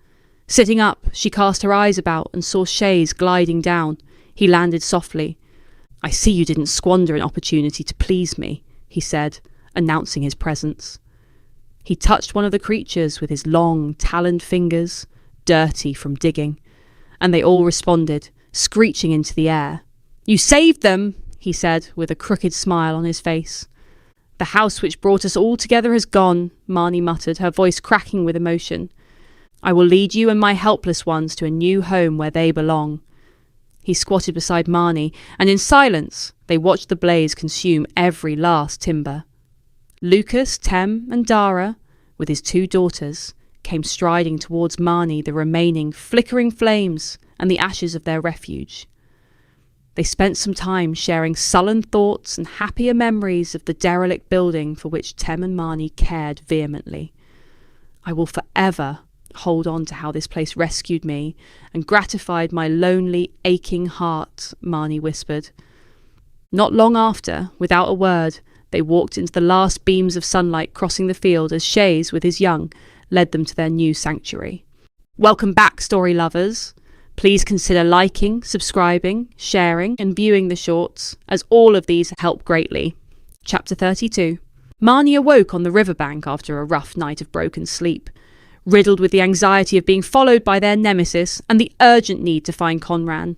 Sitting up, she cast her eyes about and saw Shays gliding down. He landed softly. "I see you didn't squander an opportunity to please me," he said, announcing his presence. He touched one of the creatures with his long, taloned fingers, dirty from digging, and they all responded, screeching into the air. "You saved them," he said, with a crooked smile on his face. "The house which brought us all together has gone," Marnie muttered, her voice cracking with emotion. "I will lead you and my helpless ones to a new home where they belong." He squatted beside Marnie, and in silence they watched the blaze consume every last timber. Lucas, Tem, and Dara, with his 2 daughters, came striding towards Marnie, the remaining flickering flames and the ashes of their refuge. They spent some time sharing sullen thoughts and happier memories of the derelict building for which Tem and Marnie cared vehemently. "I will forever hold on to how this place rescued me and gratified my lonely, aching heart," Marnie whispered. Not long after, without a word, they walked into the last beams of sunlight crossing the field as Shays, with his young, led them to their new sanctuary. Welcome back, story lovers. Please consider liking, subscribing, sharing, and viewing the shorts, as all of these help greatly. Chapter 32. Marnie awoke on the riverbank after a rough night of broken sleep, riddled with the anxiety of being followed by their nemesis and the urgent need to find Conran.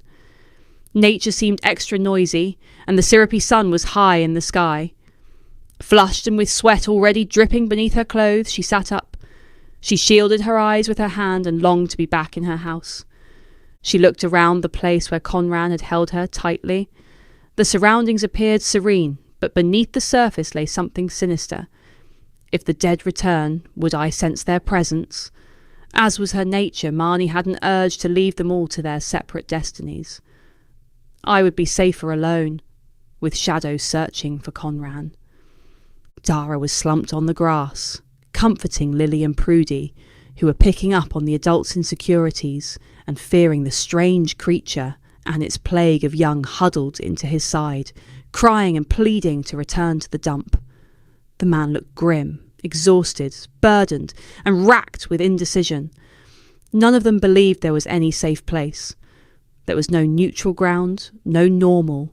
Nature seemed extra noisy, and the syrupy sun was high in the sky. Flushed and with sweat already dripping beneath her clothes, she sat up. She shielded her eyes with her hand and longed to be back in her house. She looked around the place where Conran had held her tightly. The surroundings appeared serene, but beneath the surface lay something sinister. If the dead return, would I sense their presence? As was her nature, Marnie had an urge to leave them all to their separate destinies. I would be safer alone, with shadows searching for Conran. Dara was slumped on the grass, comforting Lily and Prudy, who were picking up on the adults' insecurities and fearing the strange creature and its plague of young huddled into his side, crying and pleading to return to the dump. The man looked grim, exhausted, burdened, and racked with indecision. None of them believed there was any safe place. There was no neutral ground, no normal.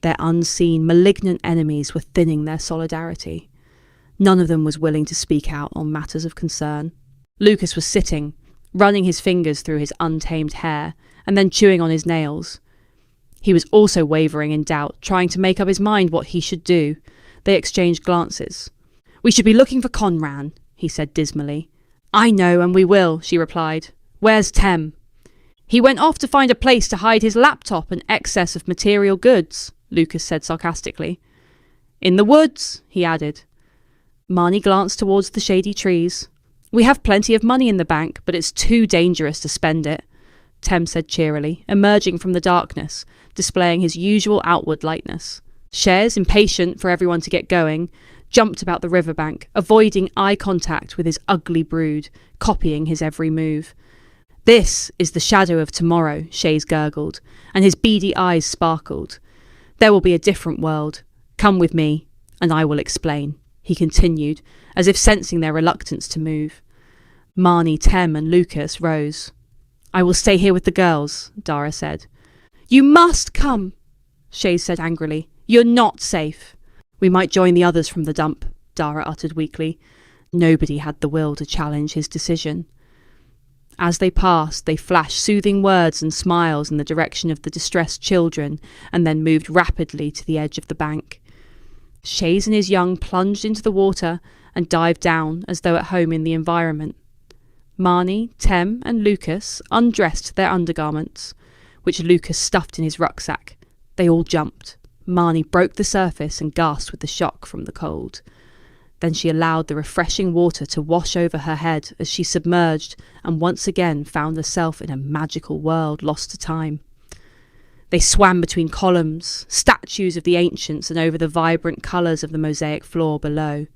Their unseen, malignant enemies were thinning their solidarity. None of them was willing to speak out on matters of concern. Lucas was sitting, running his fingers through his untamed hair, and then chewing on his nails. He was also wavering in doubt, trying to make up his mind what he should do. They exchanged glances. "We should be looking for Conran," he said dismally. "I know, and we will," she replied. "Where's Tem?" "He went off to find a place to hide his laptop and excess of material goods," Lucas said sarcastically. "In the woods," he added. Marnie glanced towards the shady trees. "We have plenty of money in the bank, but it's too dangerous to spend it," Tem said cheerily, emerging from the darkness, displaying his usual outward lightness. Shares, impatient for everyone to get going, jumped about the riverbank, avoiding eye contact with his ugly brood, copying his every move. "This is the shadow of tomorrow," Shays gurgled, and his beady eyes sparkled. "There will be a different world. Come with me, and I will explain," he continued, as if sensing their reluctance to move. Marnie, Tem, and Lucas rose. "I will stay here with the girls," Dara said. "You must come," Shays said angrily. "You're not safe." "We might join the others from the dump," Dara uttered weakly. Nobody had the will to challenge his decision. As they passed, they flashed soothing words and smiles in the direction of the distressed children, and then moved rapidly to the edge of the bank. Shays and his young plunged into the water and dived down as though at home in the environment. Marnie, Tem, and Lucas undressed their undergarments, which Lucas stuffed in his rucksack. They all jumped. Marnie broke the surface and gasped with the shock from the cold. Then she allowed the refreshing water to wash over her head as she submerged and once again found herself in a magical world lost to time. They swam between columns, statues of the ancients, and over the vibrant colours of the mosaic floor below.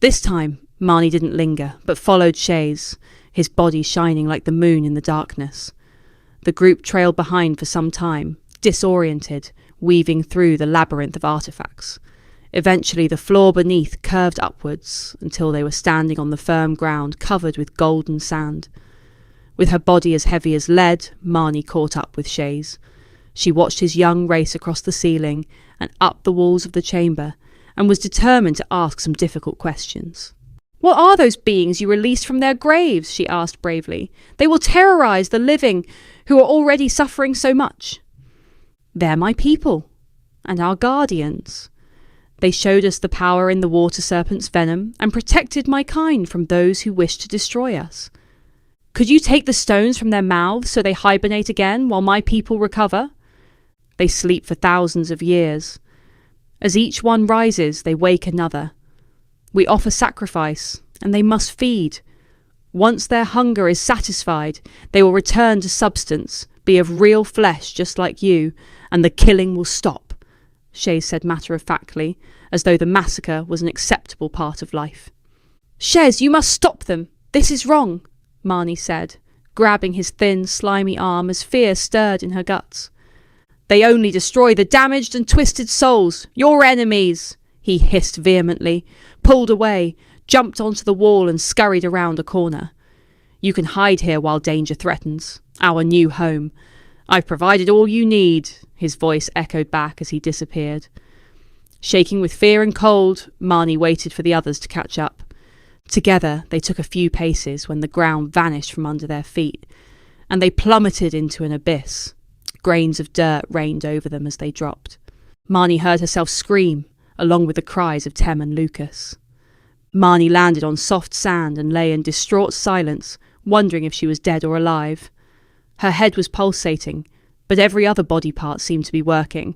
This time, Marnie didn't linger, but followed Shays, his body shining like the moon in the darkness. The group trailed behind for some time, disoriented, weaving through the labyrinth of artifacts. Eventually the floor beneath curved upwards until they were standing on the firm ground covered with golden sand. With her body as heavy as lead, Marnie caught up with Shays. She watched his young race across the ceiling and up the walls of the chamber, and was determined to ask some difficult questions. "What are those beings you released from their graves?" she asked bravely. "They will terrorize the living who are already suffering so much." "They're my people, and our guardians. They showed us the power in the water serpent's venom and protected my kind from those who wished to destroy us. Could you take the stones from their mouths so they hibernate again while my people recover? They sleep for thousands of years. As each one rises, they wake another. We offer sacrifice, and they must feed. Once their hunger is satisfied, they will return to substance, be of real flesh just like you, and the killing will stop," Shays said matter-of-factly, as though the massacre was an acceptable part of life. "Shez, you must stop them. This is wrong," Marnie said, grabbing his thin, slimy arm as fear stirred in her guts. "They only destroy the damaged and twisted souls, your enemies," he hissed vehemently, pulled away, jumped onto the wall and scurried around a corner. "You can hide here while danger threatens. Our new home. I've provided all you need," his voice echoed back as he disappeared. Shaking with fear and cold, Marnie waited for the others to catch up. Together they took a few paces when the ground vanished from under their feet, and they plummeted into an abyss. Grains of dirt rained over them as they dropped. Marnie heard herself scream, along with the cries of Tem and Lucas. Marnie landed on soft sand and lay in distraught silence, wondering if she was dead or alive. Her head was pulsating, but every other body part seemed to be working.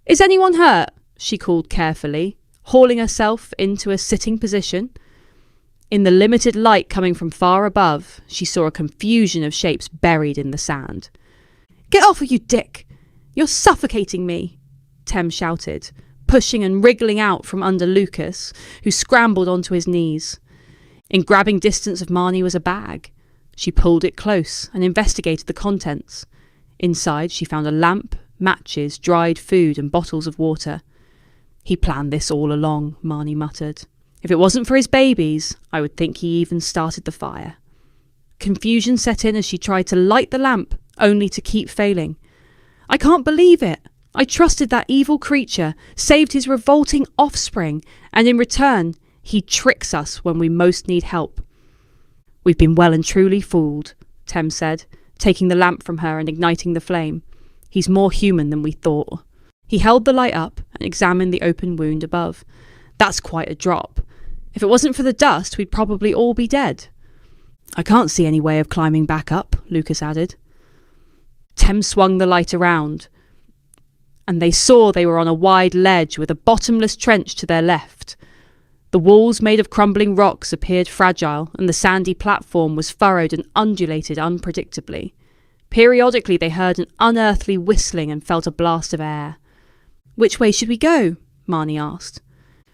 "Is anyone hurt?" she called carefully, hauling herself into a sitting position. In the limited light coming from far above, she saw a confusion of shapes buried in the sand. "Get off, you dick! You're suffocating me!" Tem shouted, pushing and wriggling out from under Lucas, who scrambled onto his knees. In grabbing distance of Marnie was a bag. She pulled it close and investigated the contents. Inside she found a lamp, matches, dried food and bottles of water. "He planned this all along," Marnie muttered. "If it wasn't for his babies, I would think he even started the fire." Confusion set in as she tried to light the lamp, only to keep failing. "I can't believe it. I trusted that evil creature, saved his revolting offspring, and in return, he tricks us when we most need help." "We've been well and truly fooled," Tem said, taking the lamp from her and igniting the flame. "He's more human than we thought." He held the light up and examined the open wound above. "That's quite a drop. If it wasn't for the dust, we'd probably all be dead." "I can't see any way of climbing back up," Lucas added. Tem swung the light around, and they saw they were on a wide ledge with a bottomless trench to their left. The walls made of crumbling rocks appeared fragile, and the sandy platform was furrowed and undulated unpredictably. Periodically they heard an unearthly whistling and felt a blast of air. "Which way should we go?" Marnie asked.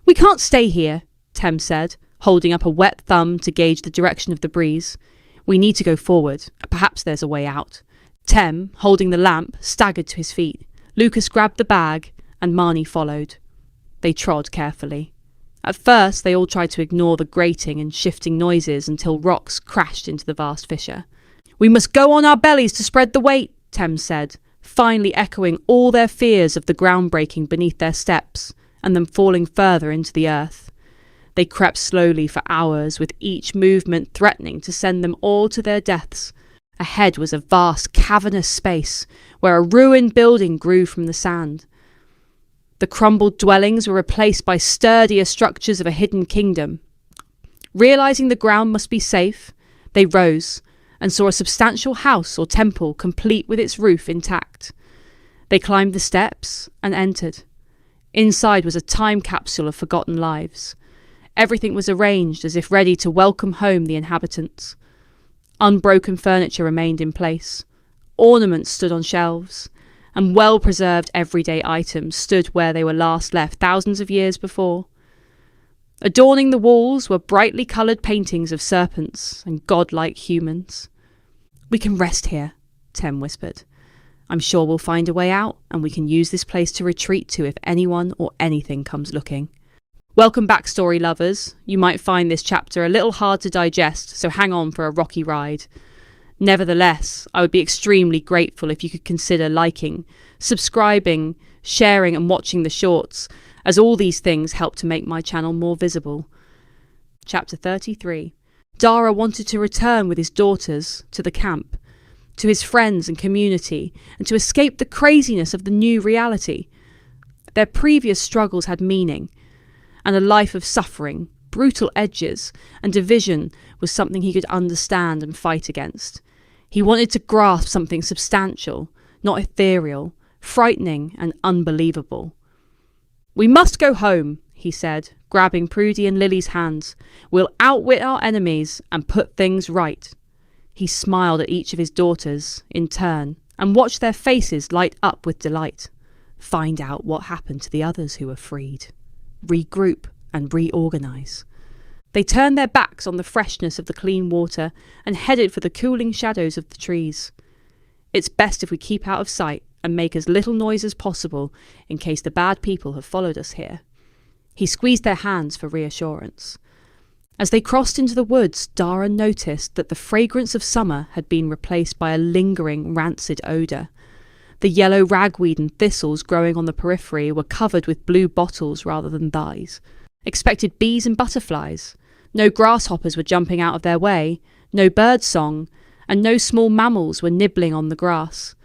"We can't stay here," Tem said, holding up a wet thumb to gauge the direction of the breeze. "We need to go forward. Perhaps there's a way out." Tem, holding the lamp, staggered to his feet. Lucas grabbed the bag, and Marnie followed. They trod carefully. At first, they all tried to ignore the grating and shifting noises until rocks crashed into the vast fissure. "We must go on our bellies to spread the weight," Tem said, finally echoing all their fears of the ground breaking beneath their steps, and them falling further into the earth. They crept slowly for hours, with each movement threatening to send them all to their deaths. Ahead was a vast, cavernous space, where a ruined building grew from the sand. The crumbled dwellings were replaced by sturdier structures of a hidden kingdom. Realizing the ground must be safe, they rose and saw a substantial house or temple complete with its roof intact. They climbed the steps and entered. Inside was a time capsule of forgotten lives. Everything was arranged as if ready to welcome home the inhabitants. Unbroken furniture remained in place. Ornaments stood on shelves, and well-preserved everyday items stood where they were last left thousands of years before. Adorning the walls were brightly coloured paintings of serpents and godlike humans. "We can rest here," Tem whispered. "I'm sure we'll find a way out, and we can use this place to retreat to if anyone or anything comes looking." Welcome back, story lovers. You might find this chapter a little hard to digest, so hang on for a rocky ride. Nevertheless, I would be extremely grateful if you could consider liking, subscribing, sharing and watching the shorts, as all these things help to make my channel more visible. Chapter 33. Dara wanted to return with his daughters to the camp, to his friends and community, and to escape the craziness of the new reality. Their previous struggles had meaning, and a life of suffering, brutal edges, and division was something he could understand and fight against. He wanted to grasp something substantial, not ethereal, frightening and unbelievable. "We must go home," he said, grabbing Prudy and Lily's hands. "We'll outwit our enemies and put things right." He smiled at each of his daughters in turn and watched their faces light up with delight. Find out what happened to the others who were freed. Regroup and reorganize. They turned their backs on the freshness of the clean water and headed for the cooling shadows of the trees. "It's best if we keep out of sight and make as little noise as possible in case the bad people have followed us here." He squeezed their hands for reassurance. As they crossed into the woods, Dara noticed that the fragrance of summer had been replaced by a lingering, rancid odour. The yellow ragweed and thistles growing on the periphery were covered with blue bottles rather than dyes. Expected bees and butterflies. No grasshoppers were jumping out of their way, no bird song, and no small mammals were nibbling on the grass.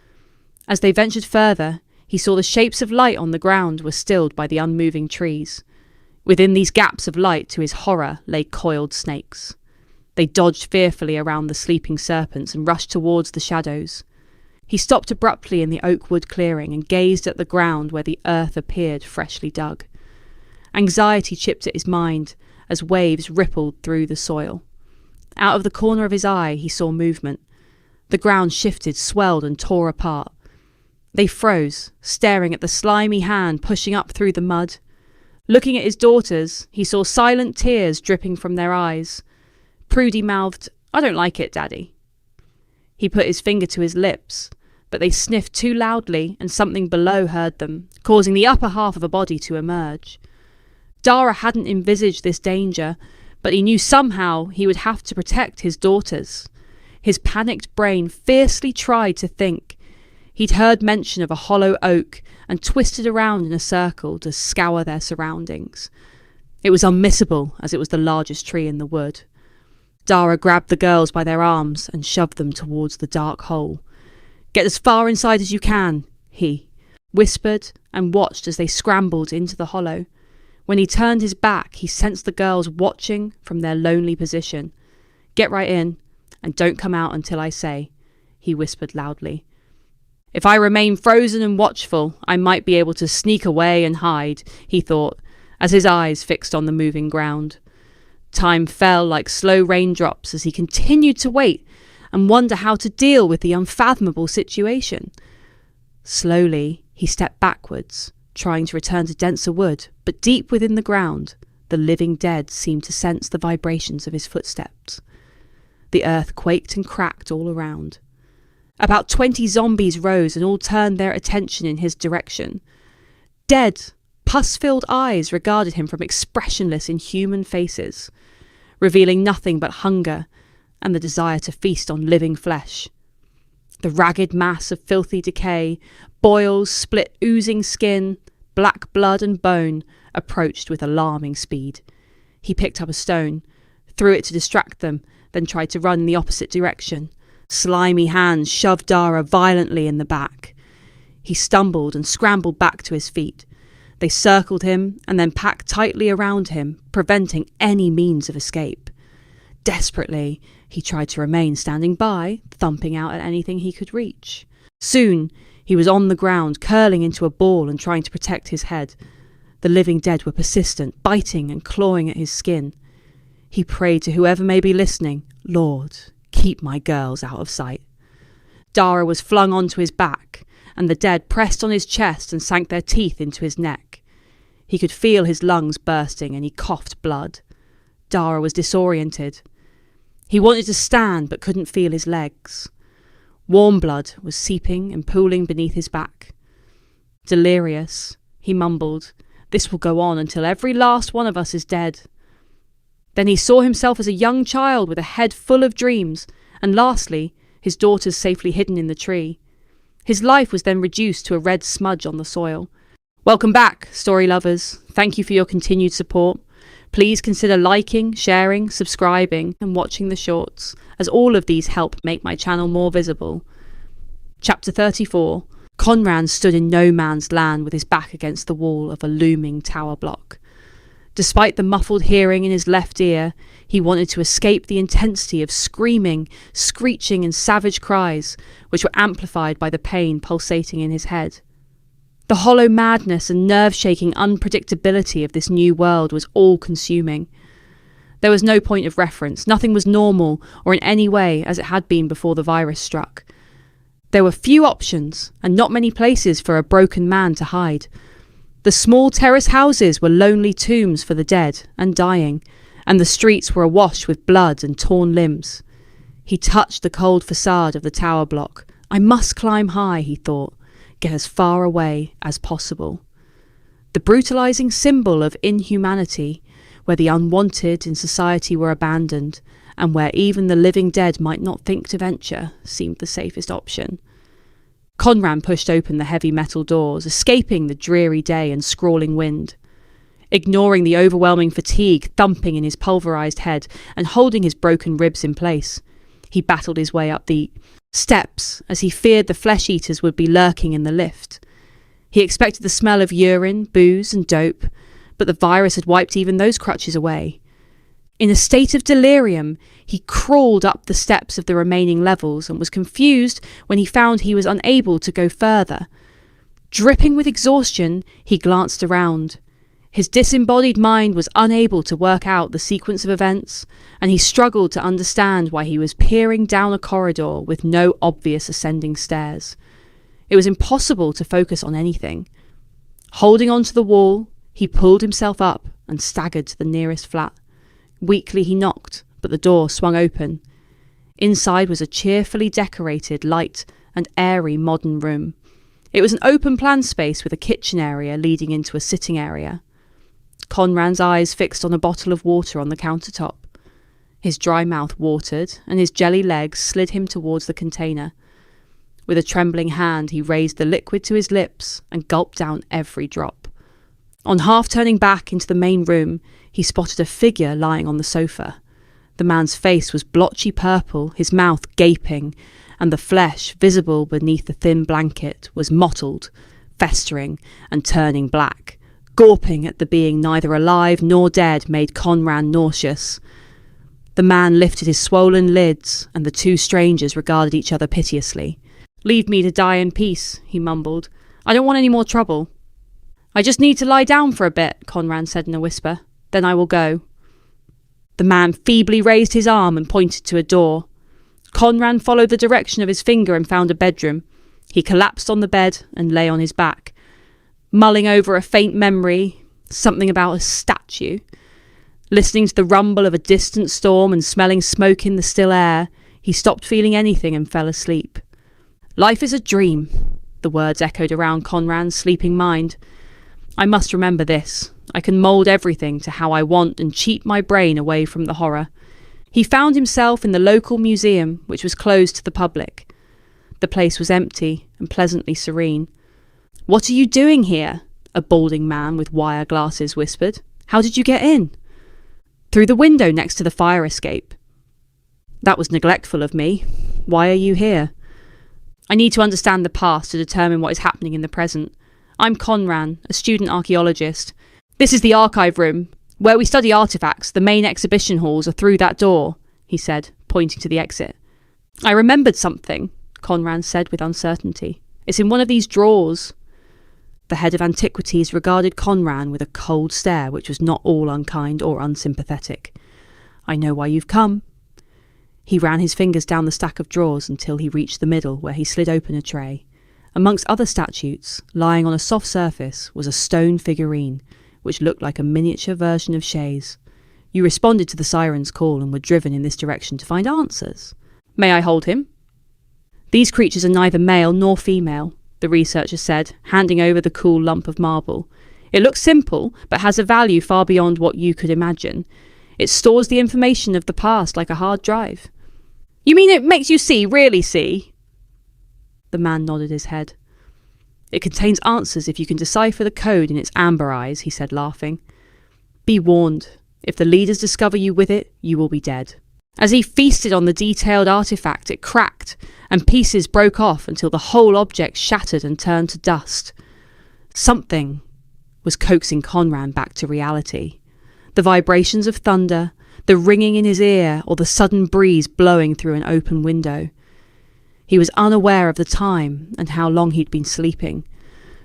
As they ventured further, he saw the shapes of light on the ground were stilled by the unmoving trees. Within these gaps of light, to his horror, lay coiled snakes. They dodged fearfully around the sleeping serpents and rushed towards the shadows. He stopped abruptly in the oak wood clearing and gazed at the ground where the earth appeared freshly dug. Anxiety chipped at his mind as waves rippled through the soil. Out of the corner of his eye, he saw movement. The ground shifted, swelled and tore apart. They froze, staring at the slimy hand pushing up through the mud. Looking at his daughters, he saw silent tears dripping from their eyes. Prudy mouthed, "I don't like it, Daddy." He put his finger to his lips, but they sniffed too loudly and something below heard them, causing the upper half of a body to emerge. Dara hadn't envisaged this danger, but he knew somehow he would have to protect his daughters. His panicked brain fiercely tried to think. He'd heard mention of a hollow oak and twisted around in a circle to scour their surroundings. It was unmissable, as it was the largest tree in the wood. Dara grabbed the girls by their arms and shoved them towards the dark hole. "Get as far inside as you can," he whispered, and watched as they scrambled into the hollow. When he turned his back, he sensed the girls watching from their lonely position. "Get right in, and don't come out until I say," he whispered loudly. "If I remain frozen and watchful, I might be able to sneak away and hide," he thought, as his eyes fixed on the moving ground. Time fell like slow raindrops as he continued to wait and wonder how to deal with the unfathomable situation. Slowly, he stepped backwards, trying to return to denser wood, but deep within the ground, the living dead seemed to sense the vibrations of his footsteps. The earth quaked and cracked all around. About 20 zombies rose and all turned their attention in his direction. Dead, pus-filled eyes regarded him from expressionless, inhuman faces, revealing nothing but hunger and the desire to feast on living flesh. The ragged mass of filthy decay, boils, split, oozing skin, black blood and bone, approached with alarming speed. He picked up a stone, threw it to distract them, then tried to run in the opposite direction. Slimy hands shoved Dara violently in the back. He stumbled and scrambled back to his feet. They circled him and then packed tightly around him, preventing any means of escape. Desperately, he tried to remain standing by, thumping out at anything he could reach. Soon, he was on the ground, curling into a ball and trying to protect his head. The living dead were persistent, biting and clawing at his skin. He prayed to whoever may be listening, "Lord, keep my girls out of sight." Dara was flung onto his back, and the dead pressed on his chest and sank their teeth into his neck. He could feel his lungs bursting and he coughed blood. Dara was disoriented. He wanted to stand but couldn't feel his legs. Warm blood was seeping and pooling beneath his back. Delirious, he mumbled, "This will go on until every last one of us is dead." Then he saw himself as a young child with a head full of dreams, and lastly, his daughters safely hidden in the tree. His life was then reduced to a red smudge on the soil. Welcome back, story lovers. Thank you for your continued support. Please consider liking, sharing, subscribing, and watching the shorts, as all of these help make my channel more visible. Chapter 34. Conran stood in no man's land with his back against the wall of a looming tower block. Despite the muffled hearing in his left ear, he wanted to escape the intensity of screaming, screeching, and savage cries, which were amplified by the pain pulsating in his head. The hollow madness and nerve-shaking unpredictability of this new world was all-consuming. There was no point of reference, nothing was normal or in any way as it had been before the virus struck. There were few options, and not many places for a broken man to hide. The small terrace houses were lonely tombs for the dead and dying, and the streets were awash with blood and torn limbs. He touched the cold facade of the tower block. I must climb high, he thought, get as far away as possible. The brutalizing symbol of inhumanity, where the unwanted in society were abandoned, and where even the living dead might not think to venture, seemed the safest option. Conran pushed open the heavy metal doors, escaping the dreary day and scrawling wind. Ignoring the overwhelming fatigue thumping in his pulverized head and holding his broken ribs in place, he battled his way up the steps as he feared the flesh-eaters would be lurking in the lift. He expected the smell of urine, booze and dope, but the virus had wiped even those crutches away. In a state of delirium, he crawled up the steps of the remaining levels and was confused when he found he was unable to go further. Dripping with exhaustion, he glanced around. His disembodied mind was unable to work out the sequence of events, and he struggled to understand why he was peering down a corridor with no obvious ascending stairs. It was impossible to focus on anything. Holding onto the wall, he pulled himself up and staggered to the nearest flat. Weakly he knocked, but the door swung open. Inside was a cheerfully decorated, light and airy modern room. It was an open-plan space with a kitchen area leading into a sitting area. Conran's eyes fixed on a bottle of water on the countertop. His dry mouth watered, and his jelly legs slid him towards the container. With a trembling hand, he raised the liquid to his lips and gulped down every drop. On half-turning back into the main room, he spotted a figure lying on the sofa. The man's face was blotchy purple, his mouth gaping, and the flesh, visible beneath the thin blanket, was mottled, festering, and turning black. Gawping at the being neither alive nor dead made Conran nauseous. The man lifted his swollen lids, and the two strangers regarded each other piteously. "Leave me to die in peace," he mumbled. "I don't want any more trouble." "I just need to lie down for a bit," Conran said in a whisper. "Then I will go." The man feebly raised his arm and pointed to a door. Conran followed the direction of his finger and found a bedroom. He collapsed on the bed and lay on his back, mulling over a faint memory, something about a statue. Listening to the rumble of a distant storm and smelling smoke in the still air, he stopped feeling anything and fell asleep. "Life is a dream," the words echoed around Conran's sleeping mind. "I must remember this. I can mould everything to how I want and cheat my brain away from the horror." He found himself in the local museum, which was closed to the public. The place was empty and pleasantly serene. "What are you doing here?" a balding man with wire glasses whispered. "How did you get in?" "Through the window next to the fire escape." "That was neglectful of me. Why are you here?" "I need to understand the past to determine what is happening in the present. I'm Conran, a student archaeologist. This is the archive room. Where we study artifacts, the main exhibition halls are through that door," he said, pointing to the exit. "I remembered something," Conran said with uncertainty. "It's in one of these drawers." The head of antiquities regarded Conran with a cold stare which was not all unkind or unsympathetic. "I know why you've come." He ran his fingers down the stack of drawers until he reached the middle, where he slid open a tray. Amongst other statues, lying on a soft surface, was a stone figurine, which looked like a miniature version of Shays. You responded to the siren's call and were driven in this direction to find answers. May I hold him? These creatures are neither male nor female, the researcher said, handing over the cool lump of marble. It looks simple, but has a value far beyond what you could imagine. It stores the information of the past like a hard drive. You mean it makes you see, really see? The man nodded his head. It contains answers if you can decipher the code in its amber eyes, he said, laughing. Be warned. If the leaders discover you with it, you will be dead. As he feasted on the detailed artifact, it cracked, and pieces broke off until the whole object shattered and turned to dust. Something was coaxing Conran back to reality. The vibrations of thunder, the ringing in his ear, or the sudden breeze blowing through an open window. He was unaware of the time and how long he'd been sleeping.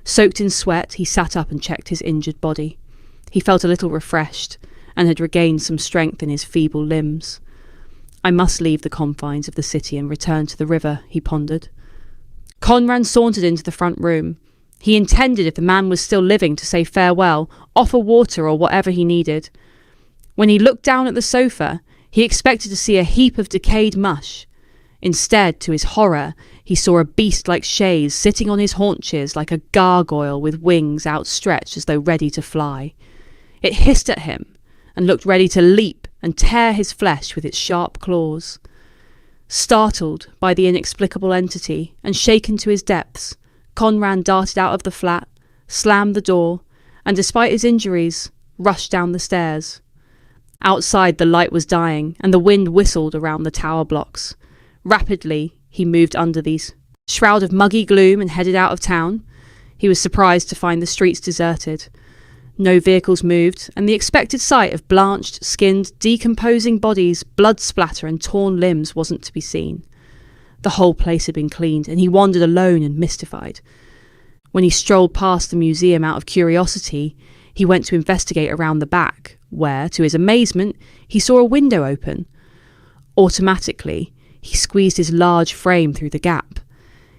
Soaked in sweat, he sat up and checked his injured body. He felt a little refreshed and had regained some strength in his feeble limbs. I must leave the confines of the city and return to the river, he pondered. Conran sauntered into the front room. He intended, if the man was still living, to say farewell, offer water or whatever he needed. When he looked down at the sofa, he expected to see a heap of decayed mush. Instead, to his horror, he saw a beast like Shays sitting on his haunches like a gargoyle with wings outstretched as though ready to fly. It hissed at him and looked ready to leap and tear his flesh with its sharp claws. Startled by the inexplicable entity and shaken to his depths, Conran darted out of the flat, slammed the door, and despite his injuries, rushed down the stairs. Outside the light was dying, and the wind whistled around the tower blocks. Rapidly, he moved under these shroud of muggy gloom and headed out of town. He was surprised to find the streets deserted. No vehicles moved, and the expected sight of blanched, skinned, decomposing bodies, blood splatter and torn limbs wasn't to be seen. The whole place had been cleaned, and he wandered alone and mystified. When he strolled past the museum out of curiosity, he went to investigate around the back, where, to his amazement, he saw a window open. Automatically, he squeezed his large frame through the gap.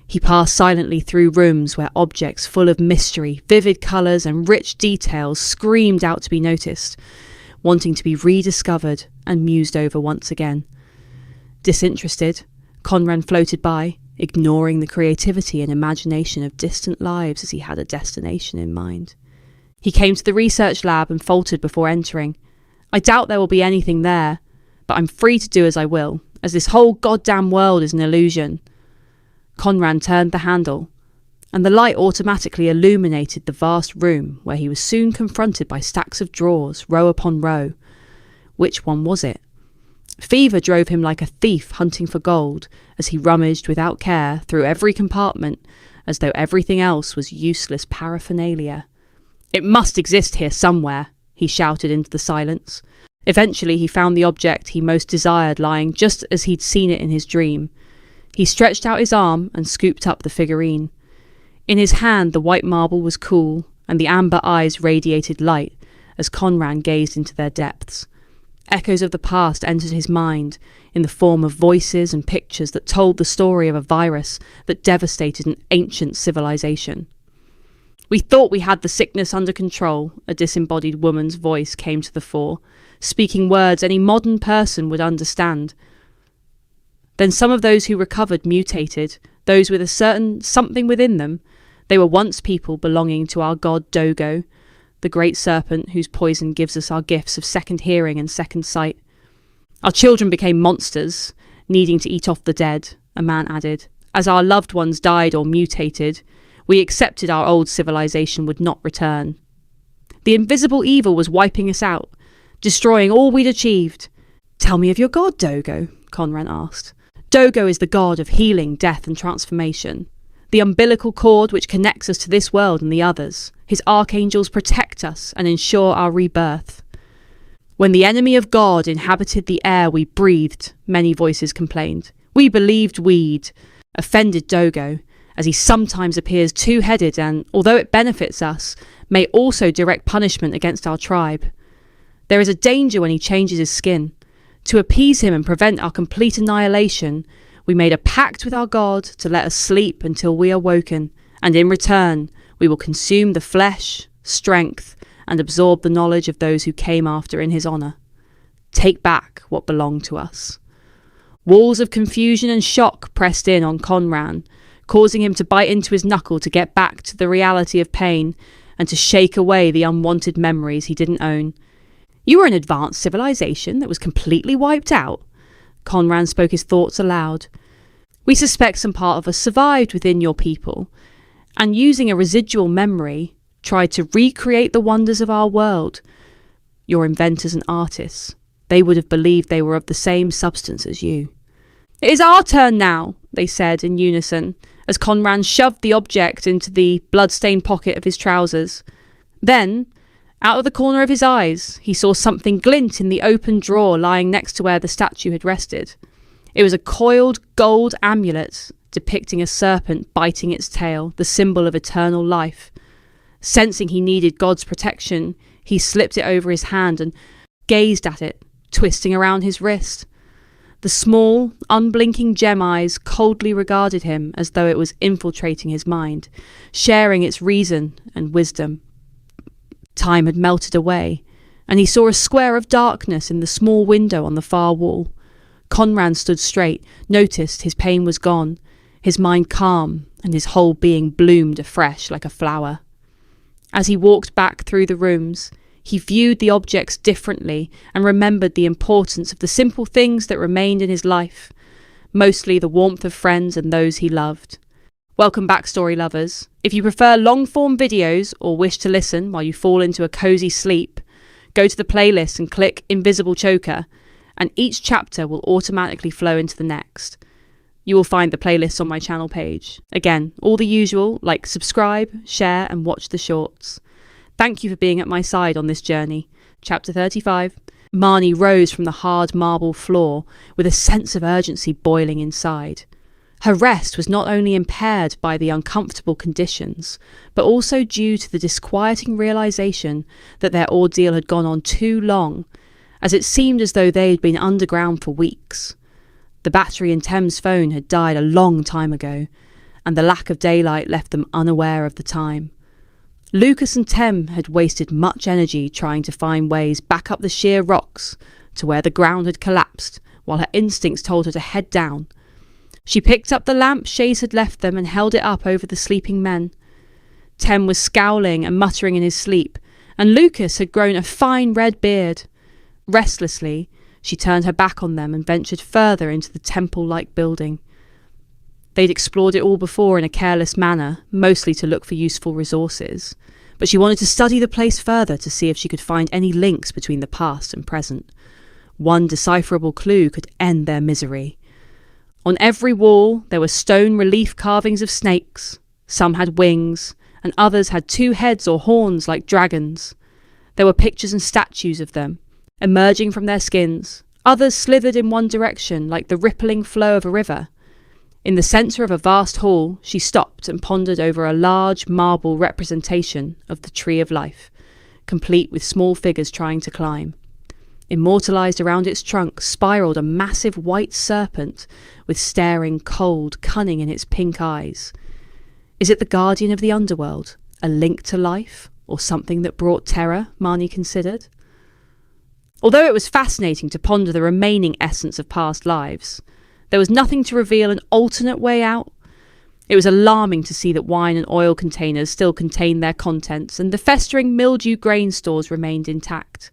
He passed silently through rooms where objects full of mystery, vivid colours and rich details screamed out to be noticed, wanting to be rediscovered and mused over once again. Disinterested, Conran floated by, ignoring the creativity and imagination of distant lives as he had a destination in mind. He came to the research lab and faltered before entering. I doubt there will be anything there, but I'm free to do as I will, as this whole goddamn world is an illusion. Conran turned the handle, and the light automatically illuminated the vast room where he was soon confronted by stacks of drawers, row upon row. Which one was it? Fever drove him like a thief hunting for gold as he rummaged without care through every compartment as though everything else was useless paraphernalia. It must exist here somewhere, he shouted into the silence. Eventually he found the object he most desired lying just as he'd seen it in his dream. He stretched out his arm and scooped up the figurine. In his hand the white marble was cool, and the amber eyes radiated light as Conran gazed into their depths. Echoes of the past entered his mind in the form of voices and pictures that told the story of a virus that devastated an ancient civilization. We thought we had the sickness under control, a disembodied woman's voice came to the fore, speaking words any modern person would understand. Then some of those who recovered mutated, those with a certain something within them. They were once people belonging to our god Dogo, the great serpent whose poison gives us our gifts of second hearing and second sight. Our children became monsters, needing to eat off the dead, a man added. As our loved ones died or mutated, we accepted our old civilization would not return. The invisible evil was wiping us out, destroying all we'd achieved. Tell me of your god, Dogo, Conran asked. Dogo is the god of healing, death and transformation. The umbilical cord which connects us to this world and the others. His archangels protect us and ensure our rebirth. When the enemy of God inhabited the air we breathed, many voices complained. We believed we'd offended Dogo, as he sometimes appears two-headed and, although it benefits us, may also direct punishment against our tribe. There is a danger when he changes his skin. To appease him and prevent our complete annihilation, we made a pact with our God to let us sleep until we are woken, and in return we will consume the flesh, strength, and absorb the knowledge of those who came after in his honour. Take back what belonged to us. Walls of confusion and shock pressed in on Conran, causing him to bite into his knuckle to get back to the reality of pain and to shake away the unwanted memories he didn't own. You were an advanced civilization that was completely wiped out. Conran spoke his thoughts aloud. We suspect some part of us survived within your people, and using a residual memory, tried to recreate the wonders of our world. Your inventors and artists, they would have believed they were of the same substance as you. It is our turn now, they said in unison, as Conran shoved the object into the blood-stained pocket of his trousers. Then, out of the corner of his eyes, he saw something glint in the open drawer lying next to where the statue had rested. It was a coiled gold amulet depicting a serpent biting its tail, the symbol of eternal life. Sensing he needed God's protection, he slipped it over his hand and gazed at it, twisting around his wrist. The small, unblinking gem eyes coldly regarded him as though it was infiltrating his mind, sharing its reason and wisdom. Time had melted away, and he saw a square of darkness in the small window on the far wall. Conran stood straight, noticed his pain was gone, his mind calm, and his whole being bloomed afresh like a flower. As he walked back through the rooms, he viewed the objects differently and remembered the importance of the simple things that remained in his life, mostly the warmth of friends and those he loved. Welcome back, story lovers. If you prefer long-form videos or wish to listen while you fall into a cosy sleep, go to the playlist and click Invisible Choker, and each chapter will automatically flow into the next. You will find the playlist on my channel page. Again, all the usual, like subscribe, share, and watch the shorts. Thank you for being at my side on this journey. Chapter 35. Marnie rose from the hard marble floor with a sense of urgency boiling inside. Her rest was not only impaired by the uncomfortable conditions, but also due to the disquieting realization that their ordeal had gone on too long, as it seemed as though they had been underground for weeks. The battery in Tem's phone had died a long time ago, and the lack of daylight left them unaware of the time. Lucas and Tem had wasted much energy trying to find ways back up the sheer rocks to where the ground had collapsed, while her instincts told her to head down. She picked up the lamp Shays had left them and held it up over the sleeping men. Tem was scowling and muttering in his sleep, and Lucas had grown a fine red beard. Restlessly, she turned her back on them and ventured further into the temple-like building. They'd explored it all before in a careless manner, mostly to look for useful resources, but she wanted to study the place further to see if she could find any links between the past and present. One decipherable clue could end their misery. On every wall there were stone relief carvings of snakes. Some had wings, and others had 2 heads or horns like dragons. There were pictures and statues of them, emerging from their skins. Others slithered in one direction like the rippling flow of a river. In the centre of a vast hall, she stopped and pondered over a large marble representation of the Tree of Life, complete with small figures trying to climb. Immortalised around its trunk spiralled a massive white serpent with staring, cold cunning in its pink eyes. Is it the guardian of the underworld, a link to life, or something that brought terror, Marnie considered? Although it was fascinating to ponder the remaining essence of past lives, there was nothing to reveal an alternate way out. It was alarming to see that wine and oil containers still contained their contents, and the festering mildew grain stores remained intact.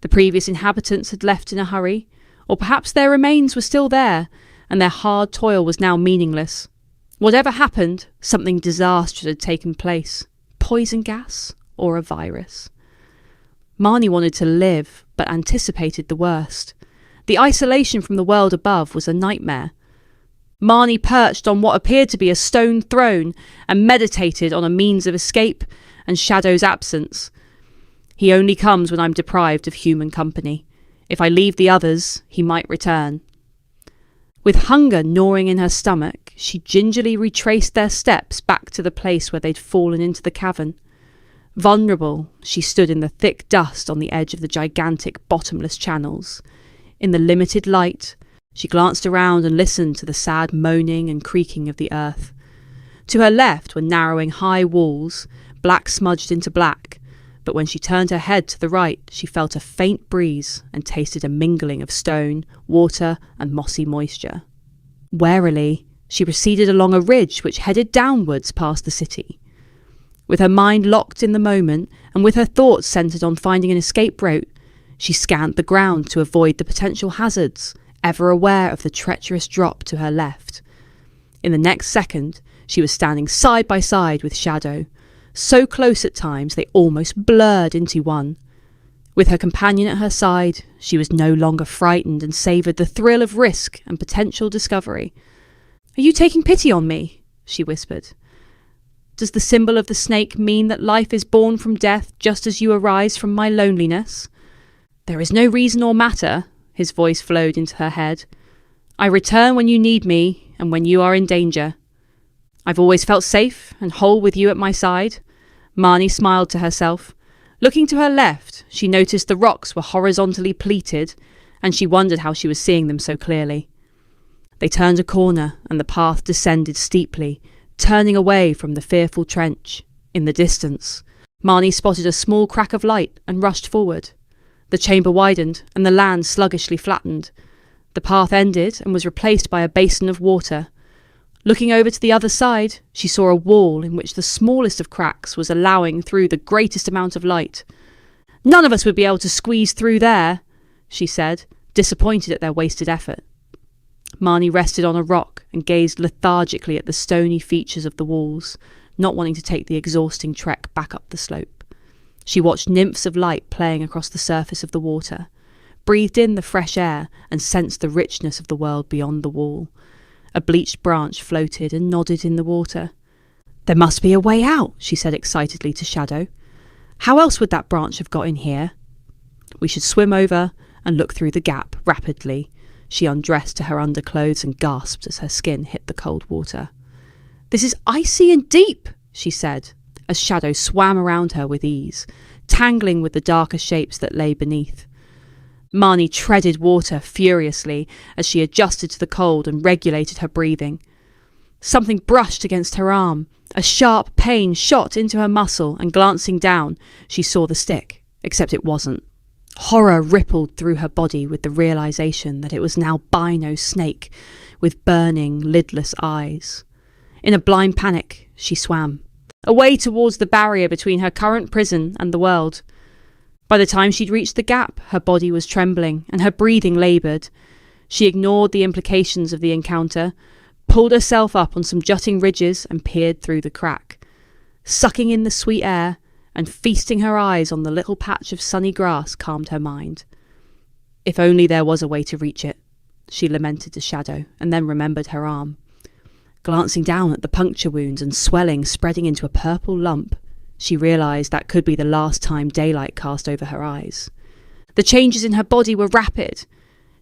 The previous inhabitants had left in a hurry, or perhaps their remains were still there, and their hard toil was now meaningless. Whatever happened, something disastrous had taken place. Poison gas or a virus. Marnie wanted to live, but anticipated the worst. The isolation from the world above was a nightmare. Marnie perched on what appeared to be a stone throne and meditated on a means of escape and Shadow's absence. He only comes when I'm deprived of human company. If I leave the others, he might return. With hunger gnawing in her stomach, she gingerly retraced their steps back to the place where they'd fallen into the cavern. Vulnerable, she stood in the thick dust on the edge of the gigantic bottomless channels. In the limited light, she glanced around and listened to the sad moaning and creaking of the earth. To her left were narrowing high walls, black smudged into black, but when she turned her head to the right, she felt a faint breeze and tasted a mingling of stone, water, and mossy moisture. Warily, she proceeded along a ridge which headed downwards past the city. With her mind locked in the moment, and with her thoughts centred on finding an escape route, she scanned the ground to avoid the potential hazards, ever aware of the treacherous drop to her left. In the next second, she was standing side by side with Shadow, so close at times they almost blurred into one. With her companion at her side, she was no longer frightened and savoured the thrill of risk and potential discovery. "Are you taking pity on me?" she whispered. "Does the symbol of the snake mean that life is born from death just as you arise from my loneliness?" "There is no reason or matter," his voice flowed into her head. "I return when you need me and when you are in danger. I've always felt safe and whole with you at my side." Marnie smiled to herself. Looking to her left, she noticed the rocks were horizontally pleated, and she wondered how she was seeing them so clearly. They turned a corner, and the path descended steeply, turning away from the fearful trench. In the distance, Marnie spotted a small crack of light and rushed forward. The chamber widened, and the land sluggishly flattened. The path ended and was replaced by a basin of water. Looking over to the other side, she saw a wall in which the smallest of cracks was allowing through the greatest amount of light. "None of us would be able to squeeze through there," she said, disappointed at their wasted effort. Marnie rested on a rock and gazed lethargically at the stony features of the walls, not wanting to take the exhausting trek back up the slope. She watched nymphs of light playing across the surface of the water, breathed in the fresh air, and sensed the richness of the world beyond the wall. A bleached branch floated and nodded in the water. "There must be a way out," she said excitedly to Shadow. "How else would that branch have got in here?" "We should swim over and look through the gap rapidly." She undressed to her underclothes and gasped as her skin hit the cold water. "This is icy and deep," she said, as Shadow swam around her with ease, tangling with the darker shapes that lay beneath. Marnie treaded water furiously as she adjusted to the cold and regulated her breathing. Something brushed against her arm. A sharp pain shot into her muscle, and glancing down, she saw the stick, except it wasn't. Horror rippled through her body with the realization that it was now Bino's snake, with burning, lidless eyes. In a blind panic, she swam, away towards the barrier between her current prison and the world. By the time she'd reached the gap, her body was trembling and her breathing laboured. She ignored the implications of the encounter, pulled herself up on some jutting ridges and peered through the crack. Sucking in the sweet air and feasting her eyes on the little patch of sunny grass calmed her mind. If only there was a way to reach it, she lamented to Shadow, and then remembered her arm. Glancing down at the puncture wounds and swelling spreading into a purple lump, she realised that could be the last time daylight cast over her eyes. The changes in her body were rapid.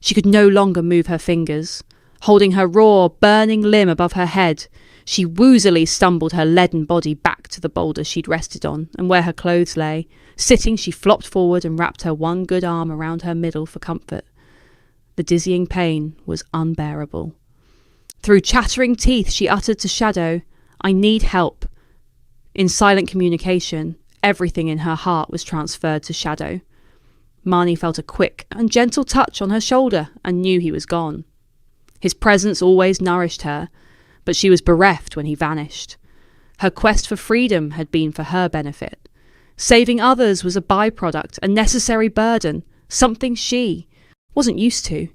She could no longer move her fingers. Holding her raw, burning limb above her head, she woozily stumbled her leaden body back to the boulder she'd rested on and where her clothes lay. Sitting, she flopped forward and wrapped her one good arm around her middle for comfort. The dizzying pain was unbearable. Through chattering teeth, she uttered to Shadow, "I need help." In silent communication, everything in her heart was transferred to Shadow. Marnie felt a quick and gentle touch on her shoulder and knew he was gone. His presence always nourished her, but she was bereft when he vanished. Her quest for freedom had been for her benefit. Saving others was a byproduct, a necessary burden, something she wasn't used to.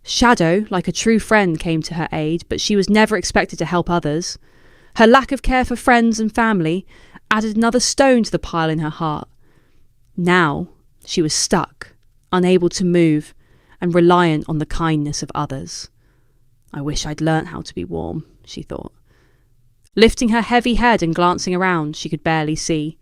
Shadow, like a true friend, came to her aid, but she was never expected to help others. Her lack of care for friends and family added another stone to the pile in her heart. Now she was stuck, unable to move, and reliant on the kindness of others. "I wish I'd learnt how to be warm," she thought. Lifting her heavy head and glancing around, she could barely see.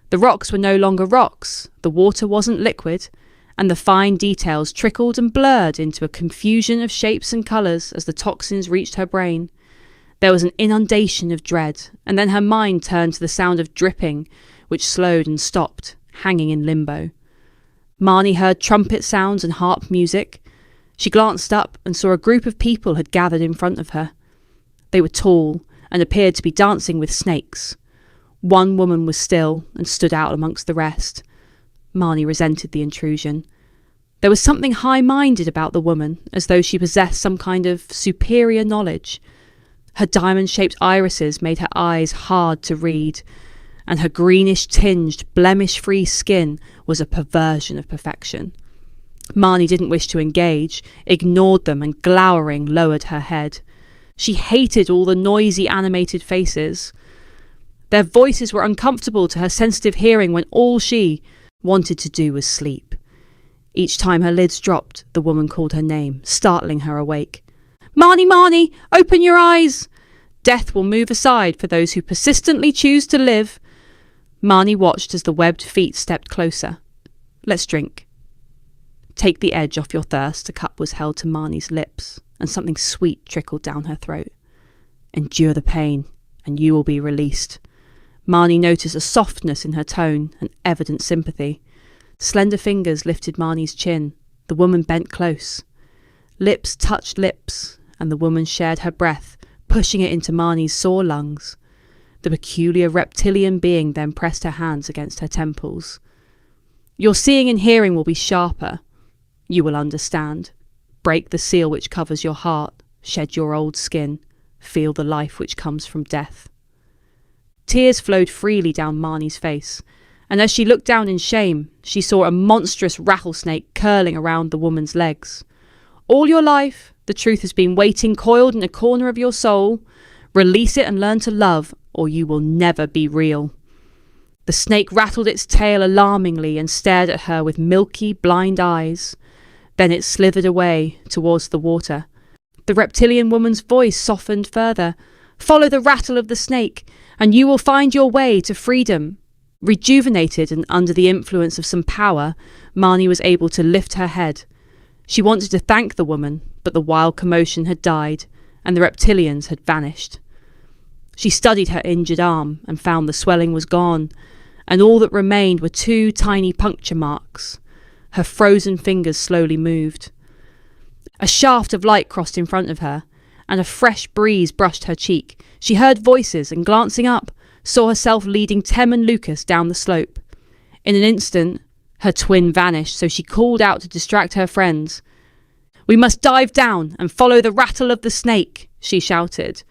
The rocks were no longer rocks, the water wasn't liquid, and the fine details trickled and blurred into a confusion of shapes and colours as the toxins reached her brain. There was an inundation of dread, and then her mind turned to the sound of dripping, which slowed and stopped, hanging in limbo. Marnie heard trumpet sounds and harp music. She glanced up and saw a group of people had gathered in front of her. They were tall and appeared to be dancing with snakes. One woman was still and stood out amongst the rest. Marnie resented the intrusion. There was something high-minded about the woman, as though she possessed some kind of superior knowledge. Her diamond-shaped irises made her eyes hard to read, and her greenish-tinged, blemish-free skin was a perversion of perfection. Marnie didn't wish to engage, ignored them, and glowering lowered her head. She hated all the noisy, animated faces. Their voices were uncomfortable to her sensitive hearing when all she wanted to do was sleep. Each time her lids dropped, the woman called her name, startling her awake. "Marnie, Marnie, open your eyes! Death will move aside for those who persistently choose to live." Marnie watched as the webbed feet stepped closer. "Let's drink." "Take the edge off your thirst." A cup was held to Marnie's lips, and something sweet trickled down her throat. "Endure the pain, and you will be released." Marnie noticed a softness in her tone, and evident sympathy. Slender fingers lifted Marnie's chin. The woman bent close. Lips touched lips, and the woman shared her breath, pushing it into Marnie's sore lungs. The peculiar reptilian being then pressed her hands against her temples. "Your seeing and hearing will be sharper. You will understand. Break the seal which covers your heart. Shed your old skin. Feel the life which comes from death." Tears flowed freely down Marnie's face, and as she looked down in shame, she saw a monstrous rattlesnake curling around the woman's legs. "All your life, the truth has been waiting coiled in a corner of your soul. Release it and learn to love, or you will never be real." The snake rattled its tail alarmingly and stared at her with milky, blind eyes. Then it slithered away towards the water. The reptilian woman's voice softened further. "Follow the rattle of the snake, and you will find your way to freedom." Rejuvenated and under the influence of some power, Marnie was able to lift her head. She wanted to thank the woman, but the wild commotion had died, and the reptilians had vanished. She studied her injured arm and found the swelling was gone, and all that remained were 2 tiny puncture marks. Her frozen fingers slowly moved. A shaft of light crossed in front of her, and a fresh breeze brushed her cheek. She heard voices and, glancing up, saw herself leading Tem and Lucas down the slope. In an instant, her twin vanished, so she called out to distract her friends. "We must dive down and follow the rattle of the snake," she shouted.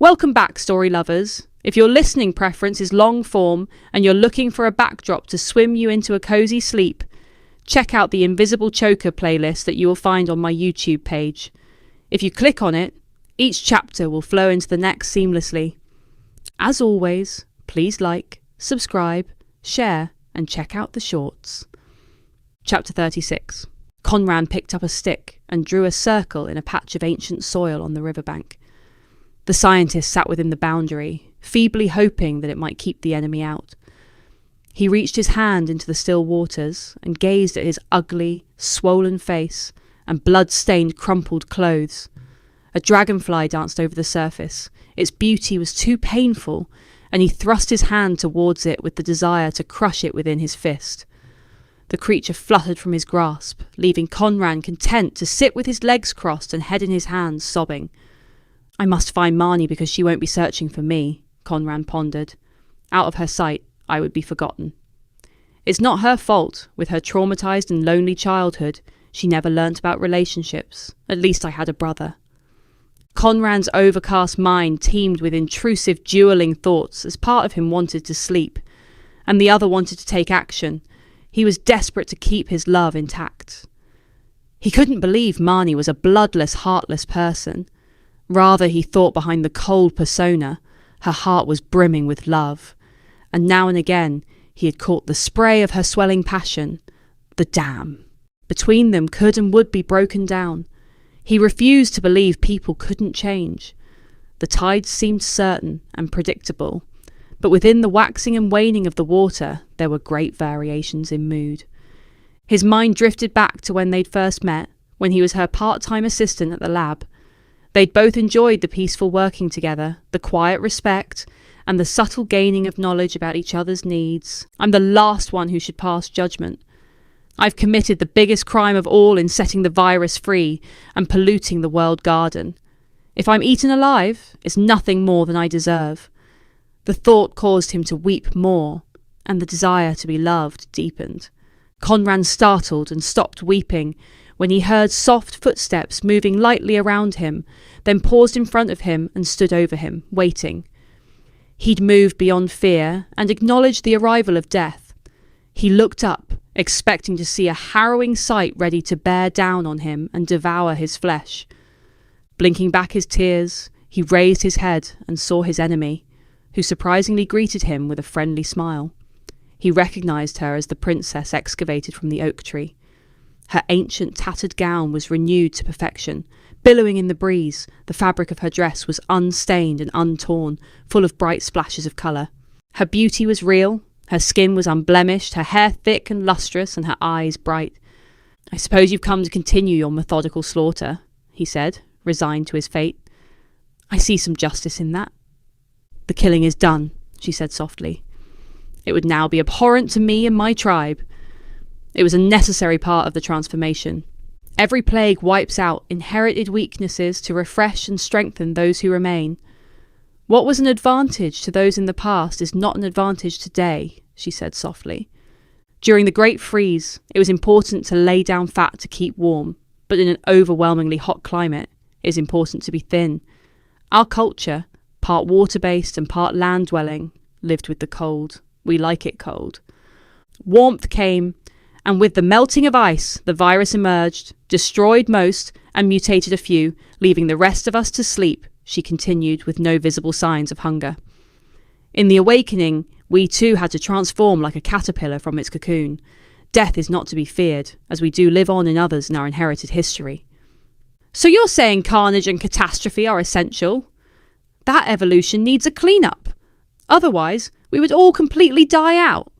Welcome back, story lovers. If your listening preference is long form and you're looking for a backdrop to swim you into a cozy sleep, check out the Invisible Choker playlist that you will find on my YouTube page. If you click on it, each chapter will flow into the next seamlessly. As always, please like, subscribe, share, and check out the shorts. Chapter 36. Conran picked up a stick and drew a circle in a patch of ancient soil on the riverbank. The scientist sat within the boundary, feebly hoping that it might keep the enemy out. He reached his hand into the still waters and gazed at his ugly, swollen face and blood-stained, crumpled clothes. A dragonfly danced over the surface. Its beauty was too painful, and he thrust his hand towards it with the desire to crush it within his fist. The creature fluttered from his grasp, leaving Conran content to sit with his legs crossed and head in his hands, sobbing. "I must find Marnie because she won't be searching for me," Conran pondered. "Out of her sight, I would be forgotten. It's not her fault. With her traumatized and lonely childhood, she never learnt about relationships. At least I had a brother." Conran's overcast mind teemed with intrusive, dueling thoughts, as part of him wanted to sleep, and the other wanted to take action. He was desperate to keep his love intact. He couldn't believe Marnie was a bloodless, heartless person. Rather, he thought behind the cold persona, her heart was brimming with love, and now and again he had caught the spray of her swelling passion. The dam between them could and would be broken down. He refused to believe people couldn't change. The tides seemed certain and predictable, but within the waxing and waning of the water there were great variations in mood. His mind drifted back to when they'd first met, when he was her part-time assistant at the lab. They'd both enjoyed the peaceful working together, the quiet respect, and the subtle gaining of knowledge about each other's needs. "I'm the last one who should pass judgment. I've committed the biggest crime of all in setting the virus free and polluting the world garden. If I'm eaten alive, it's nothing more than I deserve. The thought caused him to weep more, and the desire to be loved deepened. Conran startled and stopped weeping when he heard soft footsteps moving lightly around him, then paused in front of him and stood over him, waiting. He'd moved beyond fear and acknowledged the arrival of death. He looked up, expecting to see a harrowing sight ready to bear down on him and devour his flesh. Blinking back his tears, he raised his head and saw his enemy, who surprisingly greeted him with a friendly smile. He recognised her as the princess excavated from the oak tree. Her ancient tattered gown was renewed to perfection. Billowing in the breeze, the fabric of her dress was unstained and untorn, full of bright splashes of colour. Her beauty was real, her skin was unblemished, her hair thick and lustrous, and her eyes bright. "I suppose you've come to continue your methodical slaughter," he said, resigned to his fate. "I see some justice in that." "The killing is done," she said softly. "It would now be abhorrent to me and my tribe. It was a necessary part of the transformation. Every plague wipes out inherited weaknesses to refresh and strengthen those who remain. What was an advantage to those in the past is not an advantage today," she said softly. "During the Great Freeze, it was important to lay down fat to keep warm, but in an overwhelmingly hot climate, it is important to be thin. Our culture, part water-based and part land-dwelling, lived with the cold. We like it cold. Warmth came, and with the melting of ice, the virus emerged, destroyed most, and mutated a few, leaving the rest of us to sleep," she continued with no visible signs of hunger. "In the awakening, we too had to transform like a caterpillar from its cocoon. Death is not to be feared, as we do live on in others in our inherited history." "So you're saying carnage and catastrophe are essential? That evolution needs a clean-up. Otherwise, we would all completely die out."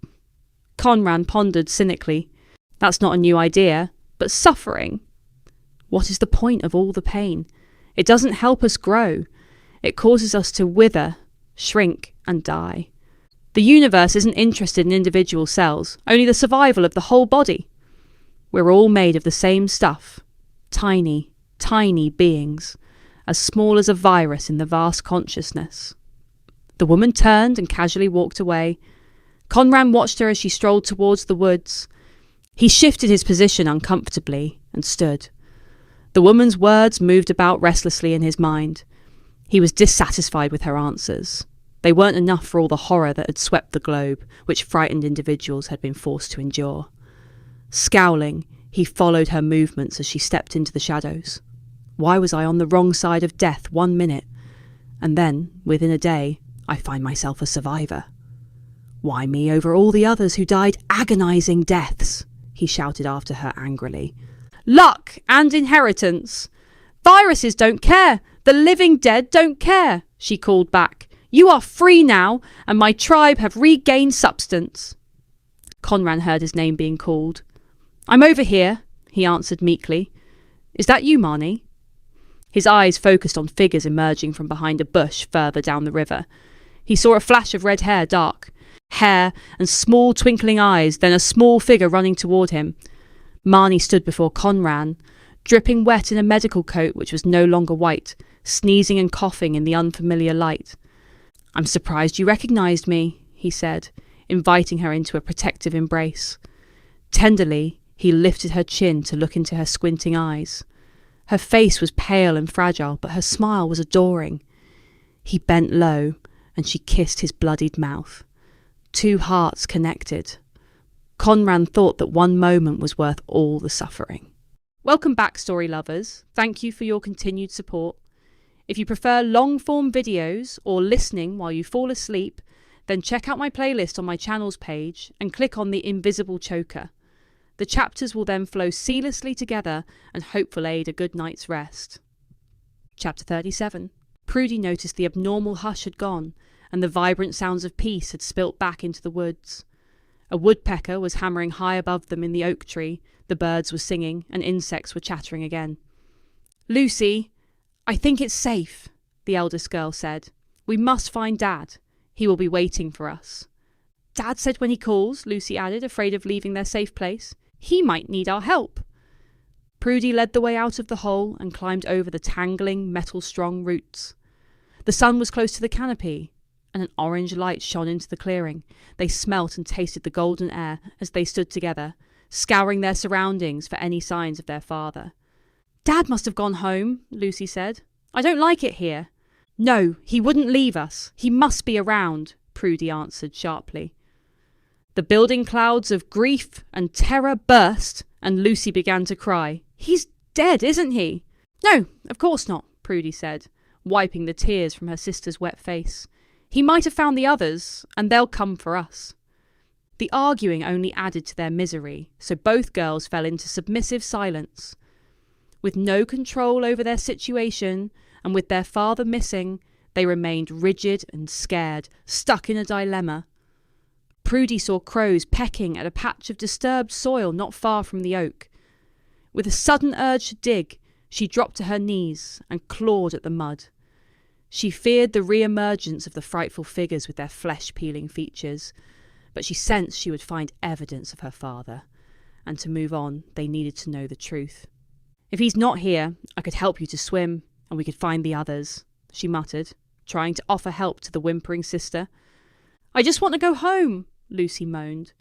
Conran pondered cynically. "That's not a new idea, but suffering. What is the point of all the pain? It doesn't help us grow. It causes us to wither, shrink, and die. The universe isn't interested in individual cells, only the survival of the whole body. We're all made of the same stuff. Tiny, tiny beings, as small as a virus in the vast consciousness." The woman turned and casually walked away. Conran watched her as she strolled towards the woods. He shifted his position uncomfortably and stood. The woman's words moved about restlessly in his mind. He was dissatisfied with her answers. They weren't enough for all the horror that had swept the globe, which frightened individuals had been forced to endure. Scowling, he followed her movements as she stepped into the shadows. Why was I on the wrong side of death 1 minute? And then, within a day, I find myself a survivor. Why me over all the others who died agonizing deaths? He shouted after her angrily. Luck and inheritance. Viruses don't care. The living dead don't care, she called back. You are free now, and my tribe have regained substance. Conran heard his name being called. I'm over here, he answered meekly. Is that you, Marnie? His eyes focused on figures emerging from behind a bush further down the river. He saw a flash of red hair, dark hair and small twinkling eyes, then a small figure running toward him. Marnie stood before Conran, dripping wet in a medical coat which was no longer white, sneezing and coughing in the unfamiliar light. I'm surprised you recognised me, he said, inviting her into a protective embrace. Tenderly, he lifted her chin to look into her squinting eyes. Her face was pale and fragile, but her smile was adoring. He bent low, and she kissed his bloodied mouth. 2 hearts connected. Conran thought that one moment was worth all the suffering. Welcome back, story lovers. Thank you for your continued support. If you prefer long-form videos or listening while you fall asleep, then check out my playlist on my channel's page and click on the invisible choker. The chapters will then flow seamlessly together and hope will aid a good night's rest. Chapter 37. Prudy noticed the abnormal hush had gone, and the vibrant sounds of peace had spilt back into the woods. A woodpecker was hammering high above them in the oak tree, the birds were singing, and insects were chattering again. Lucy, I think it's safe, the eldest girl said. We must find Dad. He will be waiting for us. Dad said when he calls, Lucy added, afraid of leaving their safe place. He might need our help. Prudy led the way out of the hole and climbed over the tangling, metal-strong roots. The sun was close to the canopy, and an orange light shone into the clearing. They smelt and tasted the golden air as they stood together, scouring their surroundings for any signs of their father. "Dad must have gone home," Lucy said. "I don't like it here." "No, he wouldn't leave us. He must be around," Prudy answered sharply. The building clouds of grief and terror burst, and Lucy began to cry. "He's dead, isn't he?" "No, of course not," Prudy said, wiping the tears from her sister's wet face. "He might have found the others, and they'll come for us." The arguing only added to their misery, so both girls fell into submissive silence. With no control over their situation, and with their father missing, they remained rigid and scared, stuck in a dilemma. Prudy saw crows pecking at a patch of disturbed soil not far from the oak. With a sudden urge to dig, she dropped to her knees and clawed at the mud. She feared the re-emergence of the frightful figures with their flesh-peeling features, but she sensed she would find evidence of her father, and to move on, they needed to know the truth. "If he's not here, I could help you to swim, and we could find the others," she muttered, trying to offer help to the whimpering sister. "I just want to go home," Lucy moaned.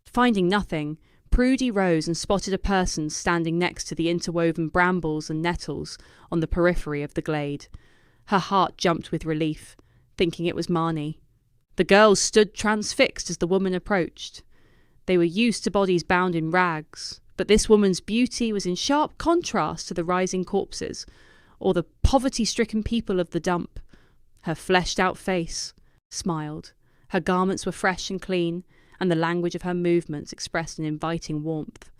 Finding nothing, Prudy rose and spotted a person standing next to the interwoven brambles and nettles on the periphery of the glade. Her heart jumped with relief, thinking it was Marnie. The girls stood transfixed as the woman approached. They were used to bodies bound in rags, but this woman's beauty was in sharp contrast to the rising corpses, or the poverty-stricken people of the dump. Her fleshed-out face smiled. Her garments were fresh and clean, and the language of her movements expressed an inviting warmth.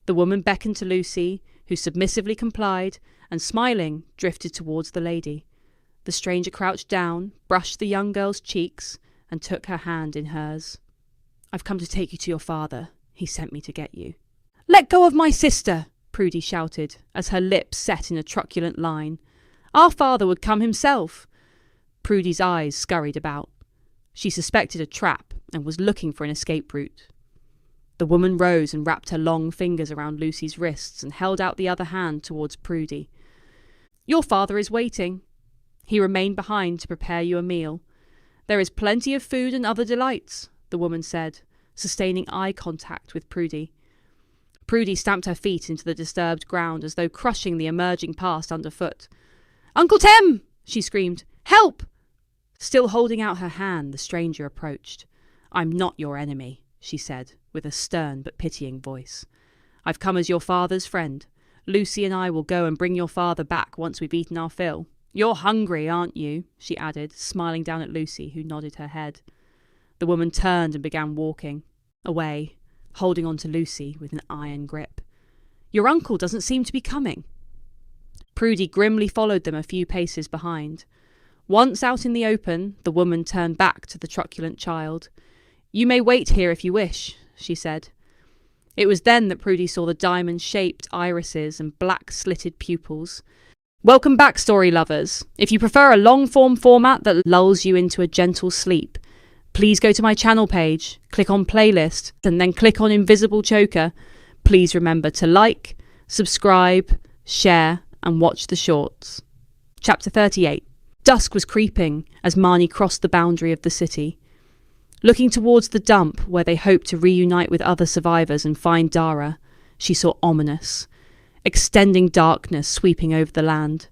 The woman beckoned to Lucy, who submissively complied, and smiling, drifted towards the lady. The stranger crouched down, brushed the young girl's cheeks, and took her hand in hers. "I've come to take you to your father. He sent me to get you." "Let go of my sister!" Prudy shouted, as her lips set in a truculent line. "Our father would come himself." Prudy's eyes scurried about. She suspected a trap and was looking for an escape route. The woman rose and wrapped her long fingers around Lucy's wrists and held out the other hand towards Prudy. "Your father is waiting. He remained behind to prepare you a meal. There is plenty of food and other delights," the woman said, sustaining eye contact with Prudy. Prudy stamped her feet into the disturbed ground as though crushing the emerging past underfoot. "Uncle Tem!" she screamed. "Help!" Still holding out her hand, the stranger approached. "I'm not your enemy," she said, with a stern but pitying voice. "I've come as your father's friend. Lucy and I will go and bring your father back once we've eaten our fill. You're hungry, aren't you?" she added, smiling down at Lucy, who nodded her head. The woman turned and began walking away, holding on to Lucy with an iron grip. "Your uncle doesn't seem to be coming." Prudy grimly followed them a few paces behind. Once out in the open, the woman turned back to the truculent child. "You may wait here if you wish," she said. It was then that Prudy saw the diamond-shaped irises and black-slitted pupils. Welcome back, story lovers. If you prefer a long-form format that lulls you into a gentle sleep, please go to my channel page, click on playlist, and then click on invisible choker. Please remember to like, subscribe, share, and watch the shorts. Chapter 38. Dusk was creeping as Marnie crossed the boundary of the city. Looking towards the dump where they hoped to reunite with other survivors and find Dara, she saw ominous, extending darkness sweeping over the land.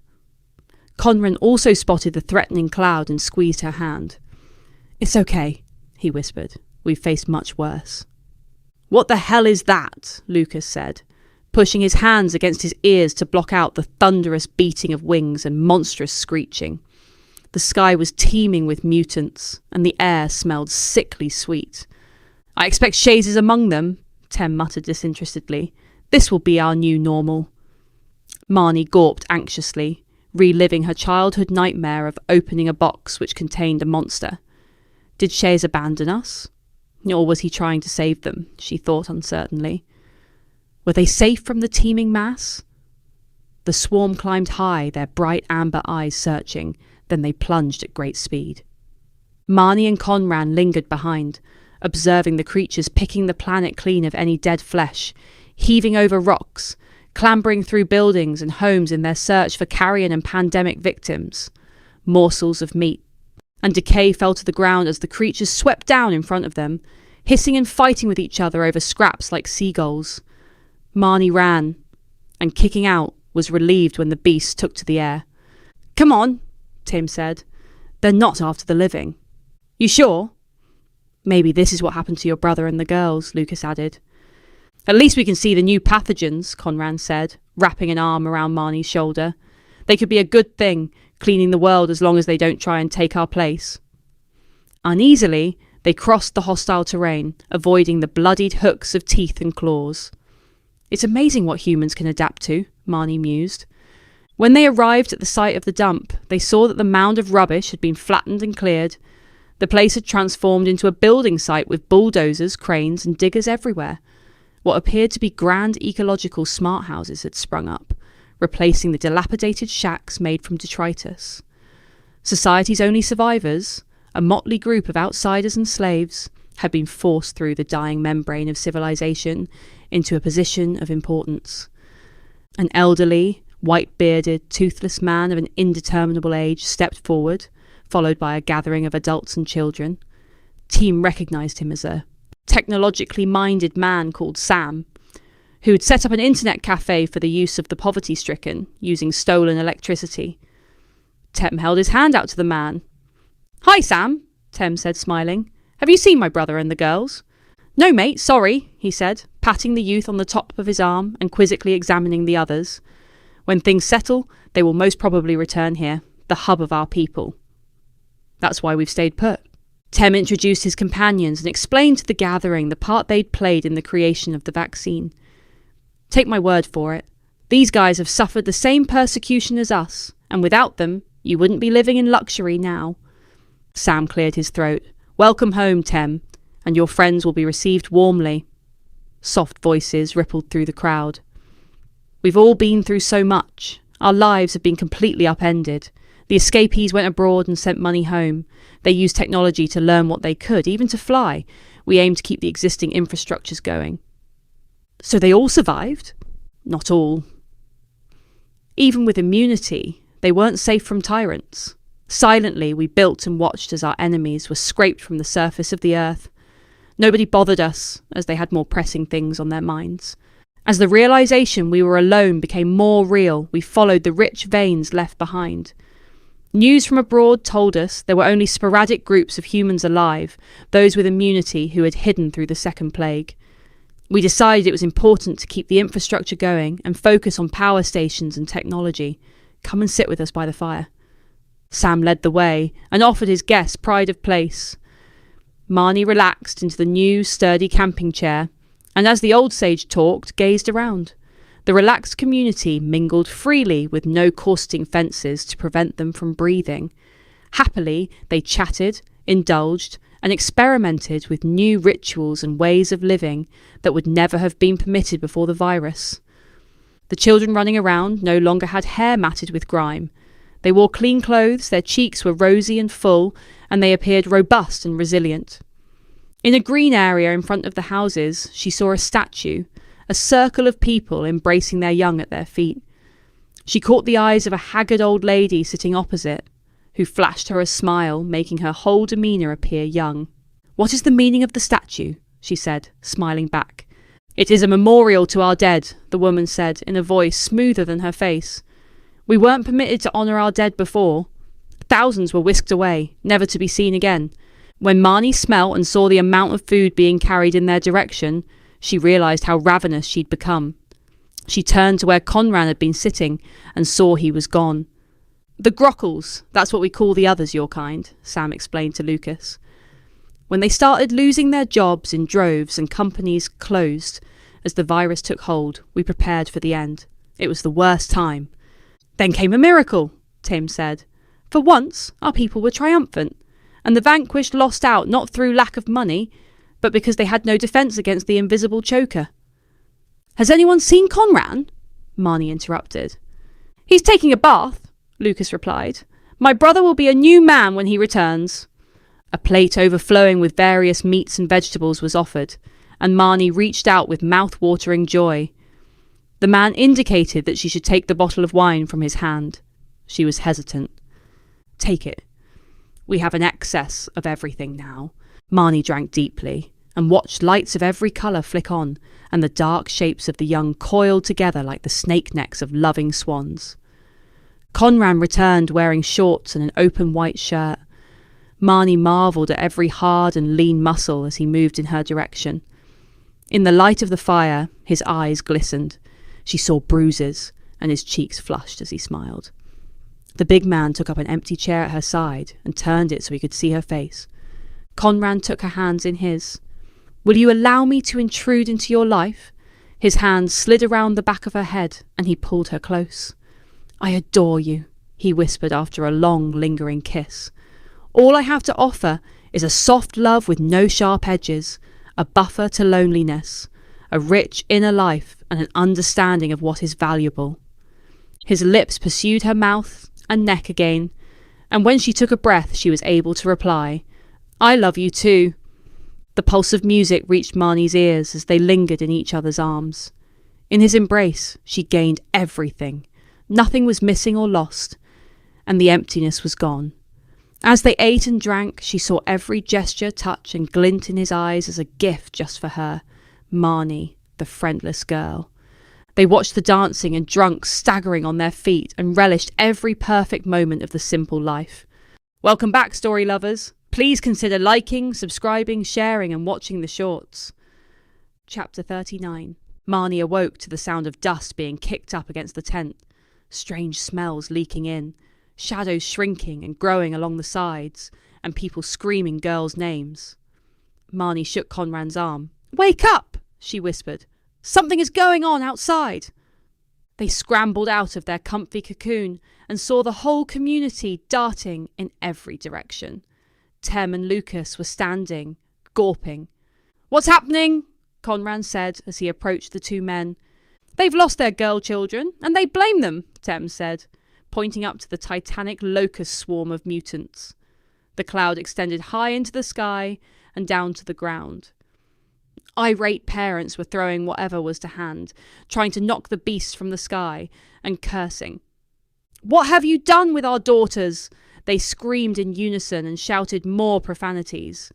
Conran also spotted the threatening cloud and squeezed her hand. "It's okay," he whispered. "We've faced much worse." "What the hell is that?" Lucas said, pushing his hands against his ears to block out the thunderous beating of wings and monstrous screeching. The sky was teeming with mutants, and the air smelled sickly sweet. "I expect Shays is among them," Tem muttered disinterestedly. "This will be our new normal." Marnie gawped anxiously, reliving her childhood nightmare of opening a box which contained a monster. Did Shays abandon us? Or was he trying to save them? She thought uncertainly. Were they safe from the teeming mass? The swarm climbed high, their bright amber eyes searching. Then they plunged at great speed. Marnie and Conran lingered behind, observing the creatures picking the planet clean of any dead flesh, heaving over rocks, clambering through buildings and homes in their search for carrion and pandemic victims. Morsels of meat, and decay fell to the ground as the creatures swept down in front of them, hissing and fighting with each other over scraps like seagulls. Marnie ran, and kicking out, was relieved when the beast took to the air. "Come on," Tim said. "They're not after the living." "You sure?" "Maybe this is what happened to your brother and the girls," Lucas added. "At least we can see the new pathogens," Conran said, wrapping an arm around Marnie's shoulder. "They could be a good thing, cleaning the world as long as they don't try and take our place." Uneasily, they crossed the hostile terrain, avoiding the bloodied hooks of teeth and claws. "It's amazing what humans can adapt to," Marnie mused. When they arrived at the site of the dump, they saw that the mound of rubbish had been flattened and cleared. The place had transformed into a building site with bulldozers, cranes, and diggers everywhere. What appeared to be grand ecological smart houses had sprung up, replacing the dilapidated shacks made from detritus. Society's only survivors, a motley group of outsiders and slaves, had been forced through the dying membrane of civilization into a position of importance. An elderly, white-bearded, toothless man of an indeterminable age stepped forward, followed by a gathering of adults and children. Team recognised him as a technologically minded man called Sam, who had set up an internet cafe for the use of the poverty-stricken, using stolen electricity. Tem held his hand out to the man. "Hi, Sam," Tem said, smiling. "Have you seen my brother and the girls?" "No, mate, sorry," he said, patting the youth on the top of his arm and quizzically examining the others. "When things settle, they will most probably return here, the hub of our people. That's why we've stayed put." Tem introduced his companions and explained to the gathering the part they'd played in the creation of the vaccine. "Take my word for it, these guys have suffered the same persecution as us, and without them, you wouldn't be living in luxury now." Sam cleared his throat. "Welcome home, Tem, and your friends will be received warmly." Soft voices rippled through the crowd. "We've all been through so much. Our lives have been completely upended. The escapees went abroad and sent money home. They used technology to learn what they could, even to fly. We aim to keep the existing infrastructures going." "So they all survived?" "Not all. Even with immunity, they weren't safe from tyrants. Silently, we built and watched as our enemies were scraped from the surface of the earth. Nobody bothered us, as they had more pressing things on their minds. As the realization we were alone became more real, we followed the rich veins left behind. News from abroad told us there were only sporadic groups of humans alive, those with immunity who had hidden through the second plague. We decided it was important to keep the infrastructure going and focus on power stations and technology. Come and sit with us by the fire." Sam led the way and offered his guests pride of place. Marnie relaxed into the new, sturdy camping chair, and as the old sage talked, gazed around. The relaxed community mingled freely with no costing fences to prevent them from breathing. Happily, they chatted, indulged, and experimented with new rituals and ways of living that would never have been permitted before the virus. The children running around no longer had hair matted with grime. They wore clean clothes, their cheeks were rosy and full, and they appeared robust and resilient. In a green area in front of the houses, she saw a statue, a circle of people embracing their young at their feet. She caught the eyes of a haggard old lady sitting opposite, who flashed her a smile, making her whole demeanour appear young. "What is the meaning of the statue?" she said, smiling back. "It is a memorial to our dead," the woman said, in a voice smoother than her face. "We weren't permitted to honour our dead before. Thousands were whisked away, never to be seen again. When Marnie smelt and saw the amount of food being carried in their direction, she realised how ravenous she'd become. She turned to where Conran had been sitting and saw he was gone. The Grockles, that's what we call the others, your kind," Sam explained to Lucas. "When they started losing their jobs in droves and companies closed, as the virus took hold, we prepared for the end. It was the worst time. Then came a miracle," Tim said. "For once, our people were triumphant, and the vanquished lost out not through lack of money, but because they had no defence against the invisible choker." "Has anyone seen Conran?" Marnie interrupted. "He's taking a bath," Lucas replied. "My brother will be a new man when he returns." A plate overflowing with various meats and vegetables was offered, and Marnie reached out with mouth-watering joy. The man indicated that she should take the bottle of wine from his hand. She was hesitant. "Take it. We have an excess of everything now. Marnie drank deeply and watched lights of every colour flick on, and the dark shapes of the young coiled together like the snake necks of loving swans. Conran returned wearing shorts and an open white shirt. Marnie marvelled at every hard and lean muscle as he moved in her direction. In the light of the fire, his eyes glistened. She saw bruises, and his cheeks flushed as he smiled. The big man took up an empty chair at her side and turned it so he could see her face. Conran took her hands in his. "Will you allow me to intrude into your life?" His hands slid around the back of her head, and he pulled her close. "I adore you," he whispered after a long, lingering kiss. "All I have to offer is a soft love with no sharp edges, a buffer to loneliness, a rich inner life, and an understanding of what is valuable." His lips pursued her mouth and neck again, and when she took a breath she was able to reply, "I love you too." The pulse of music reached Marnie's ears as they lingered in each other's arms. In his embrace she gained everything. Nothing was missing or lost, and the emptiness was gone. As they ate and drank, she saw every gesture, touch, and glint in his eyes as a gift just for her, Marnie, the friendless girl. They watched the dancing and drunk staggering on their feet and relished every perfect moment of the simple life. Welcome back, story lovers. Please consider liking, subscribing, sharing, and watching the shorts. Chapter 39. Marnie awoke to the sound of dust being kicked up against the tent, strange smells leaking in, shadows shrinking and growing along the sides, and people screaming girls' names. Marnie shook Conran's arm. "Wake up!" she whispered. "Something is going on outside." They scrambled out of their comfy cocoon and saw the whole community darting in every direction. Tem and Lucas were standing, gawping. "What's happening?" Conran said as he approached the two men. "They've lost their girl children, and they blame them," Tem said, pointing up to the titanic locust swarm of mutants. The cloud extended high into the sky and down to the ground. Irate parents were throwing whatever was to hand, trying to knock the beasts from the sky, and cursing. "What have you done with our daughters?" They screamed in unison and shouted more profanities.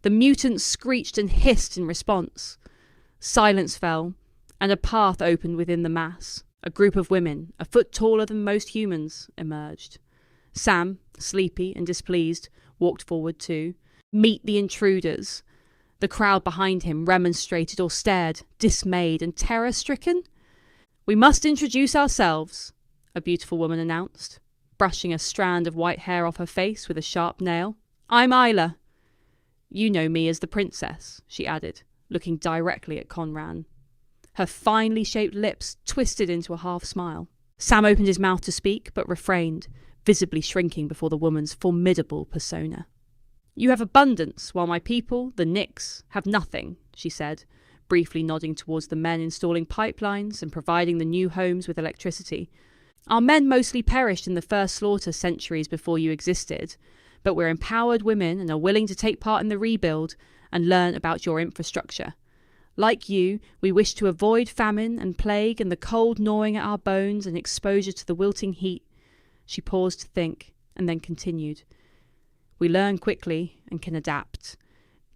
The mutants screeched and hissed in response. Silence fell, and a path opened within the mass. A group of women, a foot taller than most humans, emerged. Sam, sleepy and displeased, walked forward too. "Meet the intruders." The crowd behind him remonstrated or stared, dismayed and terror-stricken. "We must introduce ourselves," a beautiful woman announced, brushing a strand of white hair off her face with a sharp nail. "I'm Isla." "You know me as the princess," she added, looking directly at Conran. Her finely shaped lips twisted into a half smile. Sam opened his mouth to speak, but refrained, visibly shrinking before the woman's formidable persona. "You have abundance, while my people, the Nix, have nothing," she said, briefly nodding towards the men installing pipelines and providing the new homes with electricity. "Our men mostly perished in the first slaughter centuries before you existed, but we're empowered women and are willing to take part in the rebuild and learn about your infrastructure. Like you, we wish to avoid famine and plague and the cold gnawing at our bones and exposure to the wilting heat." She paused to think, and then continued. "We learn quickly and can adapt.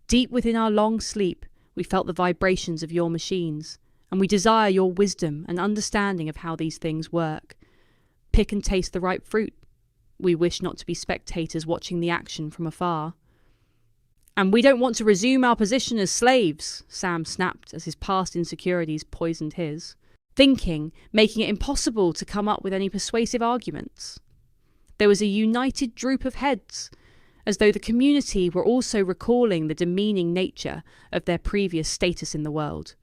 Deep within our long sleep, we felt the vibrations of your machines, and we desire your wisdom and understanding of how these things work. Pick and taste the ripe fruit. We wish not to be spectators watching the action from afar." "And we don't want to resume our position as slaves," Sam snapped as his past insecurities poisoned his, thinking, making it impossible to come up with any persuasive arguments. There was a united droop of heads, as though the community were also recalling the demeaning nature of their previous status in the world.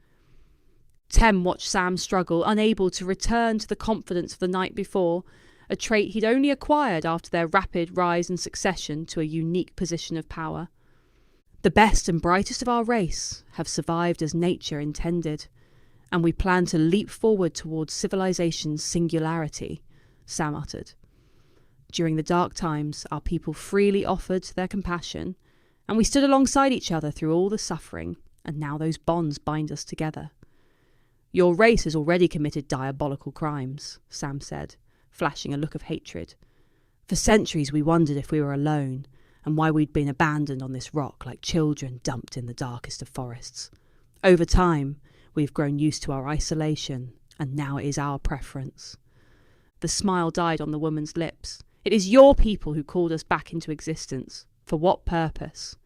Tem watched Sam struggle, unable to return to the confidence of the night before, a trait he'd only acquired after their rapid rise and succession to a unique position of power. "The best and brightest of our race have survived as nature intended, and we plan to leap forward towards civilization's singularity," Sam uttered. "During the dark times, our people freely offered their compassion, and we stood alongside each other through all the suffering, and now those bonds bind us together." "Your race has already committed diabolical crimes," Sam said, flashing a look of hatred. "For centuries we wondered if we were alone, and why we'd been abandoned on this rock like children dumped in the darkest of forests. Over time, we've grown used to our isolation, and now it is our preference. The smile died on the woman's lips. It is your people who called us back into existence. For what purpose?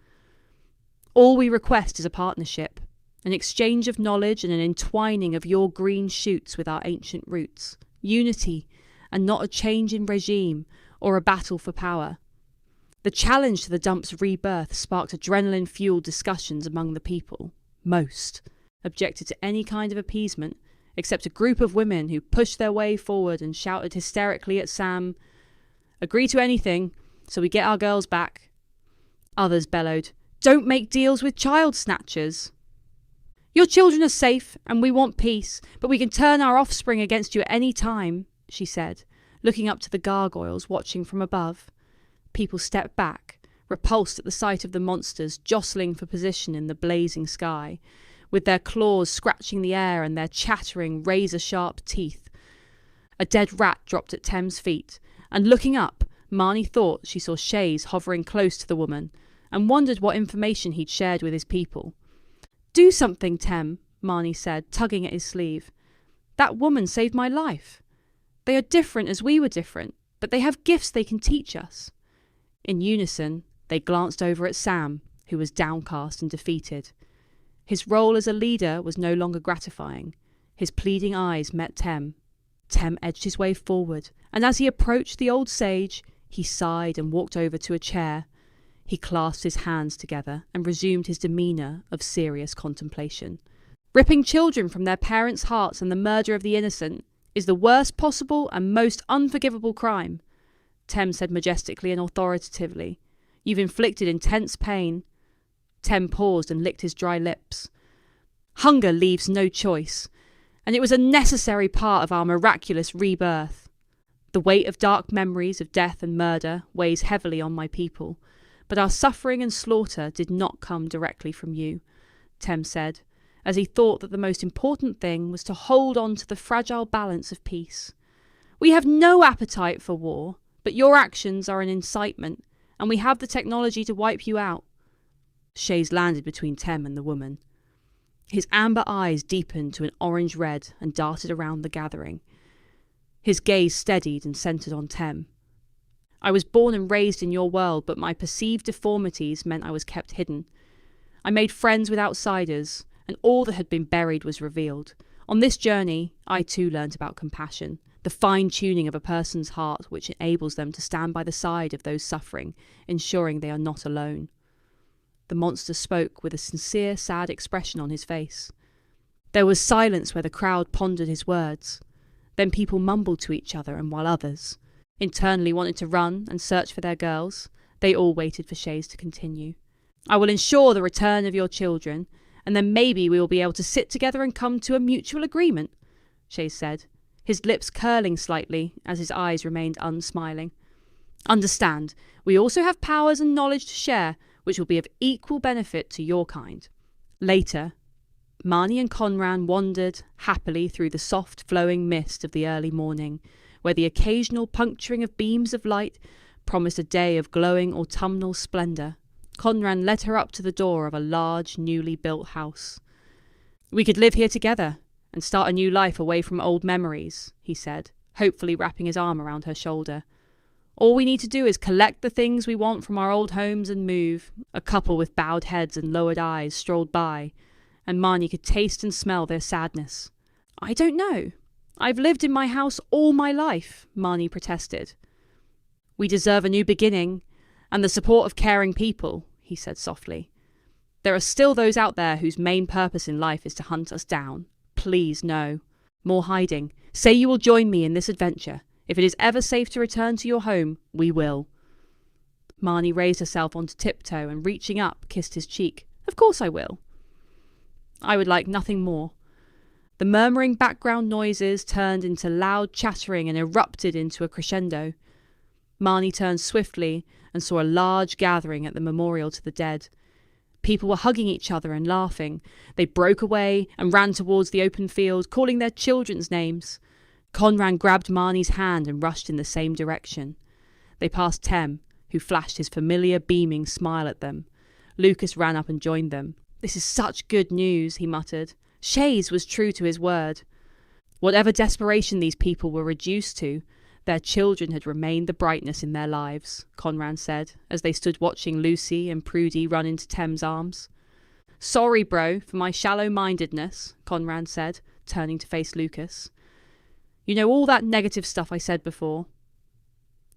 All we request is a partnership, an exchange of knowledge and an entwining of your green shoots with our ancient roots, unity, and not a change in regime or a battle for power. The challenge to the dump's rebirth sparked adrenaline-fueled discussions among the people. Most objected to any kind of appeasement, except a group of women who pushed their way forward and shouted hysterically at Sam, "Agree to anything, so we get our girls back." Others bellowed, "Don't make deals with child snatchers." "Your children are safe, and we want peace, but we can turn our offspring against you at any time," she said, looking up to the gargoyles watching from above. People stepped back, repulsed at the sight of the monsters jostling for position in the blazing sky, with their claws scratching the air and their chattering, razor-sharp teeth. A dead rat dropped at Tem's feet, and looking up, Marnie thought she saw Shays hovering close to the woman, and wondered what information he'd shared with his people. "Do something, Tem," Marnie said, tugging at his sleeve. "That woman saved my life. They are different as we were different, but they have gifts they can teach us." In unison, they glanced over at Sam, who was downcast and defeated. His role as a leader was no longer gratifying. His pleading eyes met Tem. Tem edged his way forward, and as he approached the old sage, he sighed and walked over to a chair. He clasped his hands together and resumed his demeanour of serious contemplation. "Ripping children from their parents' hearts and the murder of the innocent is the worst possible and most unforgivable crime," Tem said majestically and authoritatively. "You've inflicted intense pain." Tem paused and licked his dry lips. "Hunger leaves no choice, and it was a necessary part of our miraculous rebirth. The weight of dark memories of death and murder weighs heavily on my people, but our suffering and slaughter did not come directly from you," Tem said, as he thought that the most important thing was to hold on to the fragile balance of peace. "We have no appetite for war, but your actions are an incitement, and we have the technology to wipe you out." Shays landed between Tem and the woman. His amber eyes deepened to an orange red and darted around the gathering. His gaze steadied and centred on Tem. "I was born and raised in your world, but my perceived deformities meant I was kept hidden. I made friends with outsiders, and all that had been buried was revealed. On this journey, I too learnt about compassion, the fine-tuning of a person's heart which enables them to stand by the side of those suffering, ensuring they are not alone." The monster spoke with a sincere, sad expression on his face. There was silence where the crowd pondered his words. Then people mumbled to each other, and while others internally wanted to run and search for their girls, they all waited for Shays to continue. "I will ensure the return of your children, and then maybe we will be able to sit together and come to a mutual agreement," Shays said, his lips curling slightly as his eyes remained unsmiling. "Understand, we also have powers and knowledge to share, which will be of equal benefit to your kind." Later, Marnie and Conran wandered happily through the soft, flowing mist of the early morning, where the occasional puncturing of beams of light promised a day of glowing autumnal splendour. Conran led her up to the door of a large, newly built house. "We could live here together and start a new life away from old memories," he said, hopefully wrapping his arm around her shoulder. "All we need to do is collect the things we want from our old homes and move." A couple with bowed heads and lowered eyes strolled by, and Marnie could taste and smell their sadness. "I don't know. I've lived in my house all my life," Marnie protested. "We deserve a new beginning, and the support of caring people," he said softly. "There are still those out there whose main purpose in life is to hunt us down. Please, no. More hiding. Say you will join me in this adventure. If it is ever safe to return to your home, we will." Marnie raised herself onto tiptoe and, reaching up, kissed his cheek. "Of course I will." "I would like nothing more." The murmuring background noises turned into loud chattering and erupted into a crescendo. Marnie turned swiftly and saw a large gathering at the memorial to the dead. People were hugging each other and laughing. They broke away and ran towards the open field, calling their children's names. Conran grabbed Marnie's hand and rushed in the same direction. They passed Tem, who flashed his familiar beaming smile at them. Lucas ran up and joined them. "This is such good news," he muttered. Shays was true to his word. Whatever desperation these people were reduced to, their children had remained the brightness in their lives, Conran said, as they stood watching Lucy and Prudy run into Tem's arms. "Sorry, bro, for my shallow-mindedness," Conran said, turning to face Lucas. "You know all that negative stuff I said before.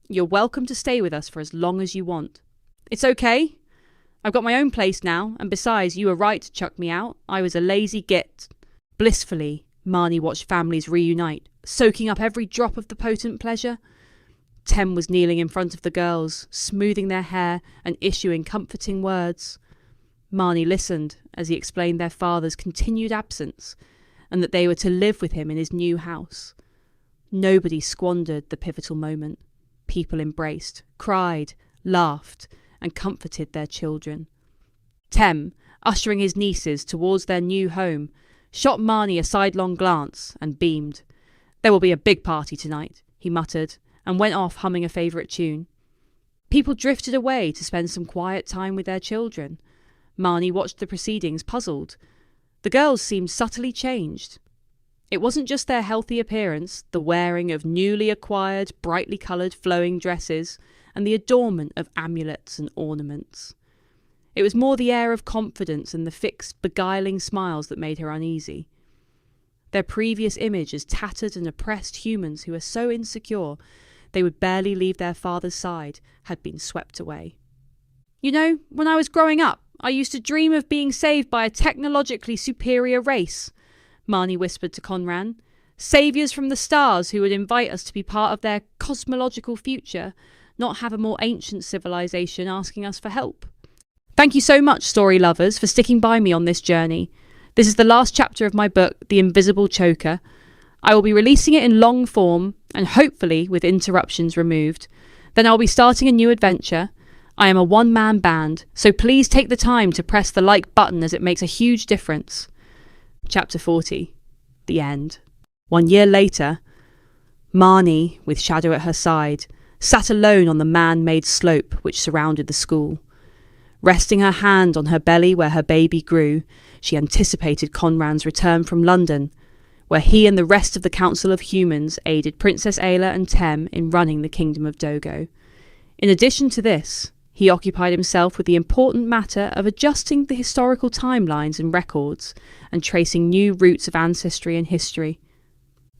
You're welcome to stay with us for as long as you want. It's okay. I've got my own place now, and besides, you were right to chuck me out. I was a lazy git." Blissfully, Marnie watched families reunite, soaking up every drop of the potent pleasure. Tem was kneeling in front of the girls, smoothing their hair and issuing comforting words. Marnie listened as he explained their father's continued absence and that they were to live with him in his new house. Nobody squandered the pivotal moment. People embraced, cried, laughed, and comforted their children. Tem, ushering his nieces towards their new home, shot Marnie a sidelong glance and beamed. "There will be a big party tonight," he muttered, and went off humming a favourite tune. People drifted away to spend some quiet time with their children. Marnie watched the proceedings, puzzled. The girls seemed subtly changed. It wasn't just their healthy appearance, the wearing of newly acquired, brightly coloured flowing dresses, and the adornment of amulets and ornaments. It was more the air of confidence and the fixed, beguiling smiles that made her uneasy. Their previous image as tattered and oppressed humans who were so insecure they would barely leave their father's side had been swept away. "You know, when I was growing up, I used to dream of being saved by a technologically superior race," Marnie whispered to Conran. "Saviours from the stars who would invite us to be part of their cosmological future, not have a more ancient civilization asking us for help. Thank you so much, story lovers, for sticking by me on this journey. This is the last chapter of my book, The Invisible Choker. I will be releasing it in long form, and hopefully with interruptions removed. Then I'll be starting a new adventure. I am a one-man band, so please take the time to press the like button as it makes a huge difference." Chapter 40. The End. 1 year later, Marnie, with Shadow at her side, sat alone on the man-made slope which surrounded the school. Resting her hand on her belly where her baby grew, she anticipated Conran's return from London, where he and the rest of the Council of Humans aided Princess Ayla and Tem in running the Kingdom of Dogo. In addition to this, he occupied himself with the important matter of adjusting the historical timelines and records and tracing new routes of ancestry and history.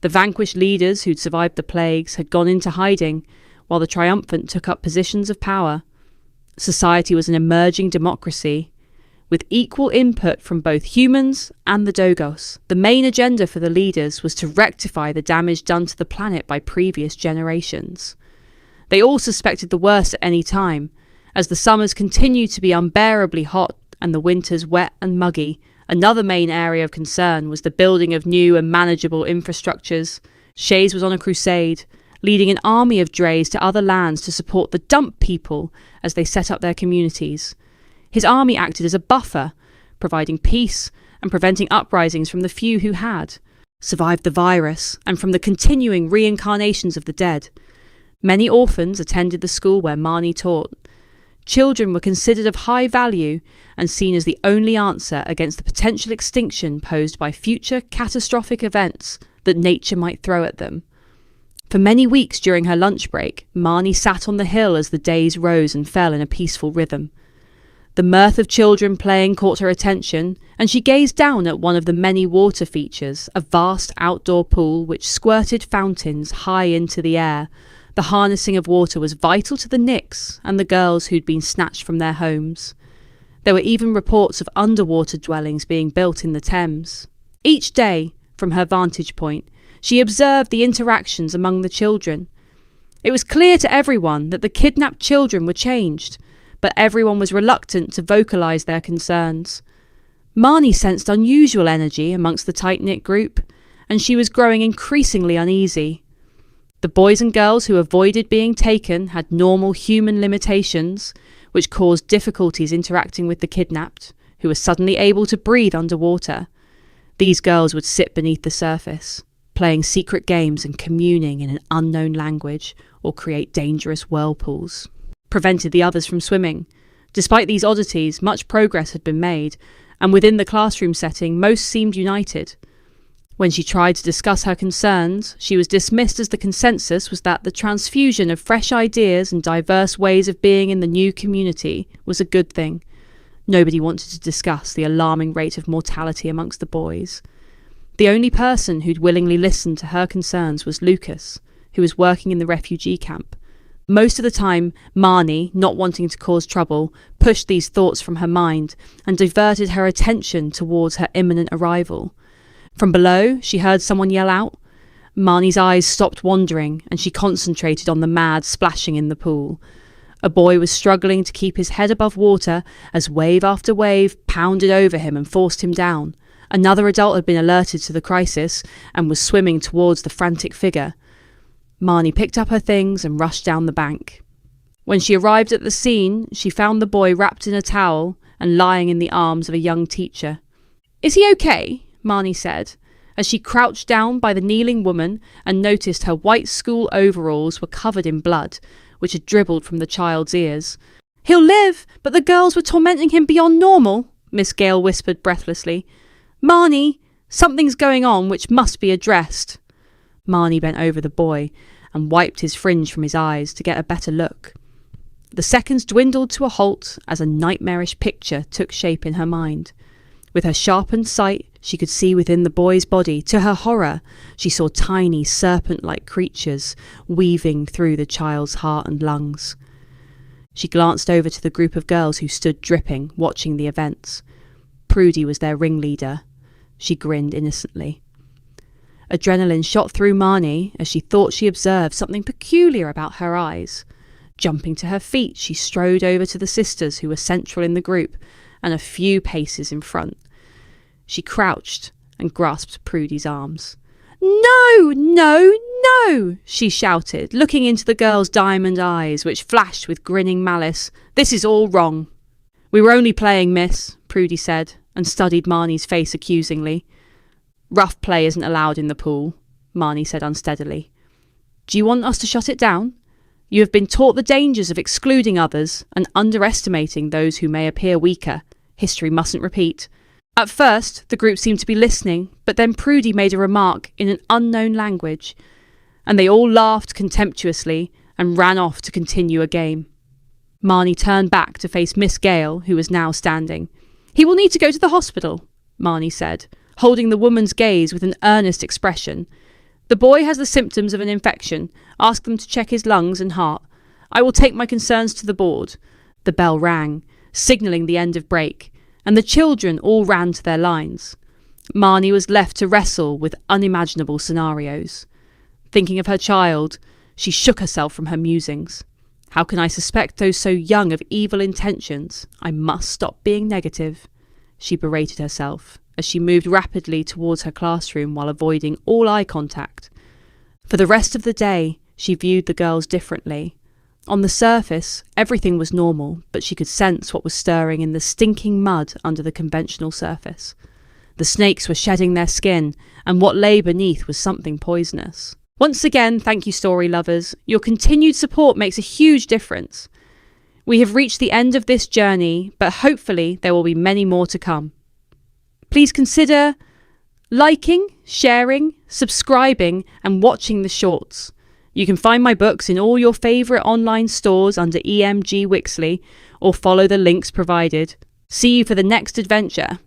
The vanquished leaders who'd survived the plagues had gone into hiding, while the triumphant took up positions of power. Society was an emerging democracy, with equal input from both humans and the Dogos. The main agenda for the leaders was to rectify the damage done to the planet by previous generations. They all suspected the worst at any time, as the summers continued to be unbearably hot and the winters wet and muggy. Another main area of concern was the building of new and manageable infrastructures. Shays was on a crusade, leading an army of Drays to other lands to support the dump people as they set up their communities. His army acted as a buffer, providing peace and preventing uprisings from the few who had survived the virus and from the continuing reincarnations of the dead. Many orphans attended the school where Marnie taught. Children were considered of high value and seen as the only answer against the potential extinction posed by future catastrophic events that nature might throw at them. For many weeks during her lunch break, Marnie sat on the hill as the days rose and fell in a peaceful rhythm. The mirth of children playing caught her attention, and she gazed down at one of the many water features, a vast outdoor pool which squirted fountains high into the air. The harnessing of water was vital to the Nicks and the girls who'd been snatched from their homes. There were even reports of underwater dwellings being built in the Thames. Each day, from her vantage point, she observed the interactions among the children. It was clear to everyone that the kidnapped children were changed, but everyone was reluctant to vocalise their concerns. Marnie sensed unusual energy amongst the tight-knit group, and she was growing increasingly uneasy. The boys and girls who avoided being taken had normal human limitations, which caused difficulties interacting with the kidnapped, who were suddenly able to breathe underwater. These girls would sit beneath the surface, playing secret games and communing in an unknown language, or create dangerous whirlpools. prevented the others from swimming. Despite these oddities, much progress had been made, and within the classroom setting, most seemed united. When she tried to discuss her concerns, she was dismissed as the consensus was that the transfusion of fresh ideas and diverse ways of being in the new community was a good thing. Nobody wanted to discuss the alarming rate of mortality amongst the boys. The only person who'd willingly listened to her concerns was Lucas, who was working in the refugee camp. Most of the time, Marnie, not wanting to cause trouble, pushed these thoughts from her mind and diverted her attention towards her imminent arrival. From below, she heard someone yell out. Marnie's eyes stopped wandering and she concentrated on the mad splashing in the pool. A boy was struggling to keep his head above water as wave after wave pounded over him and forced him down. Another adult had been alerted to the crisis and was swimming towards the frantic figure. Marnie picked up her things and rushed down the bank. When she arrived at the scene, she found the boy wrapped in a towel and lying in the arms of a young teacher. "Is he okay?" Marnie said, as she crouched down by the kneeling woman and noticed her white school overalls were covered in blood, which had dribbled from the child's ears. "He'll live, but the girls were tormenting him beyond normal," Miss Gale whispered breathlessly. "Marnie, something's going on which must be addressed." Marnie bent over the boy and wiped his fringe from his eyes to get a better look. The seconds dwindled to a halt as a nightmarish picture took shape in her mind. With her sharpened sight, she could see within the boy's body. To her horror, she saw tiny serpent-like creatures weaving through the child's heart and lungs. She glanced over to the group of girls who stood dripping, watching the events. Prudy was their ringleader. She grinned innocently. Adrenaline shot through Marnie as she thought she observed something peculiar about her eyes. Jumping to her feet, she strode over to the sisters who were central in the group and a few paces in front. She crouched and grasped Prudy's arms. "No, no, no!" she shouted, looking into the girl's diamond eyes, which flashed with grinning malice. "This is all wrong." "We were only playing, miss," Prudy said, and studied Marnie's face accusingly. "Rough play isn't allowed in the pool," Marnie said unsteadily. "Do you want us to shut it down? You have been taught the dangers of excluding others and underestimating those who may appear weaker. History mustn't repeat." At first, the group seemed to be listening, but then Prudy made a remark in an unknown language, and they all laughed contemptuously and ran off to continue a game. Marnie turned back to face Miss Gale, who was now standing. "He will need to go to the hospital," Marnie said, holding the woman's gaze with an earnest expression. "The boy has the symptoms of an infection. Ask them to check his lungs and heart. I will take my concerns to the board." The bell rang, signalling the end of break, and the children all ran to their lines. Marnie was left to wrestle with unimaginable scenarios. Thinking of her child, she shook herself from her musings. How can I suspect those so young of evil intentions? I must stop being negative, she berated herself as she moved rapidly towards her classroom while avoiding all eye contact. For the rest of the day, she viewed the girls differently. On the surface, everything was normal, but she could sense what was stirring in the stinking mud under the conventional surface. The snakes were shedding their skin, and what lay beneath was something poisonous. Once again, thank you, story lovers. Your continued support makes a huge difference. We have reached the end of this journey, but hopefully there will be many more to come. Please consider liking, sharing, subscribing, and watching the shorts. You can find my books in all your favourite online stores under E.M.G. Wixley, or follow the links provided. See you for the next adventure.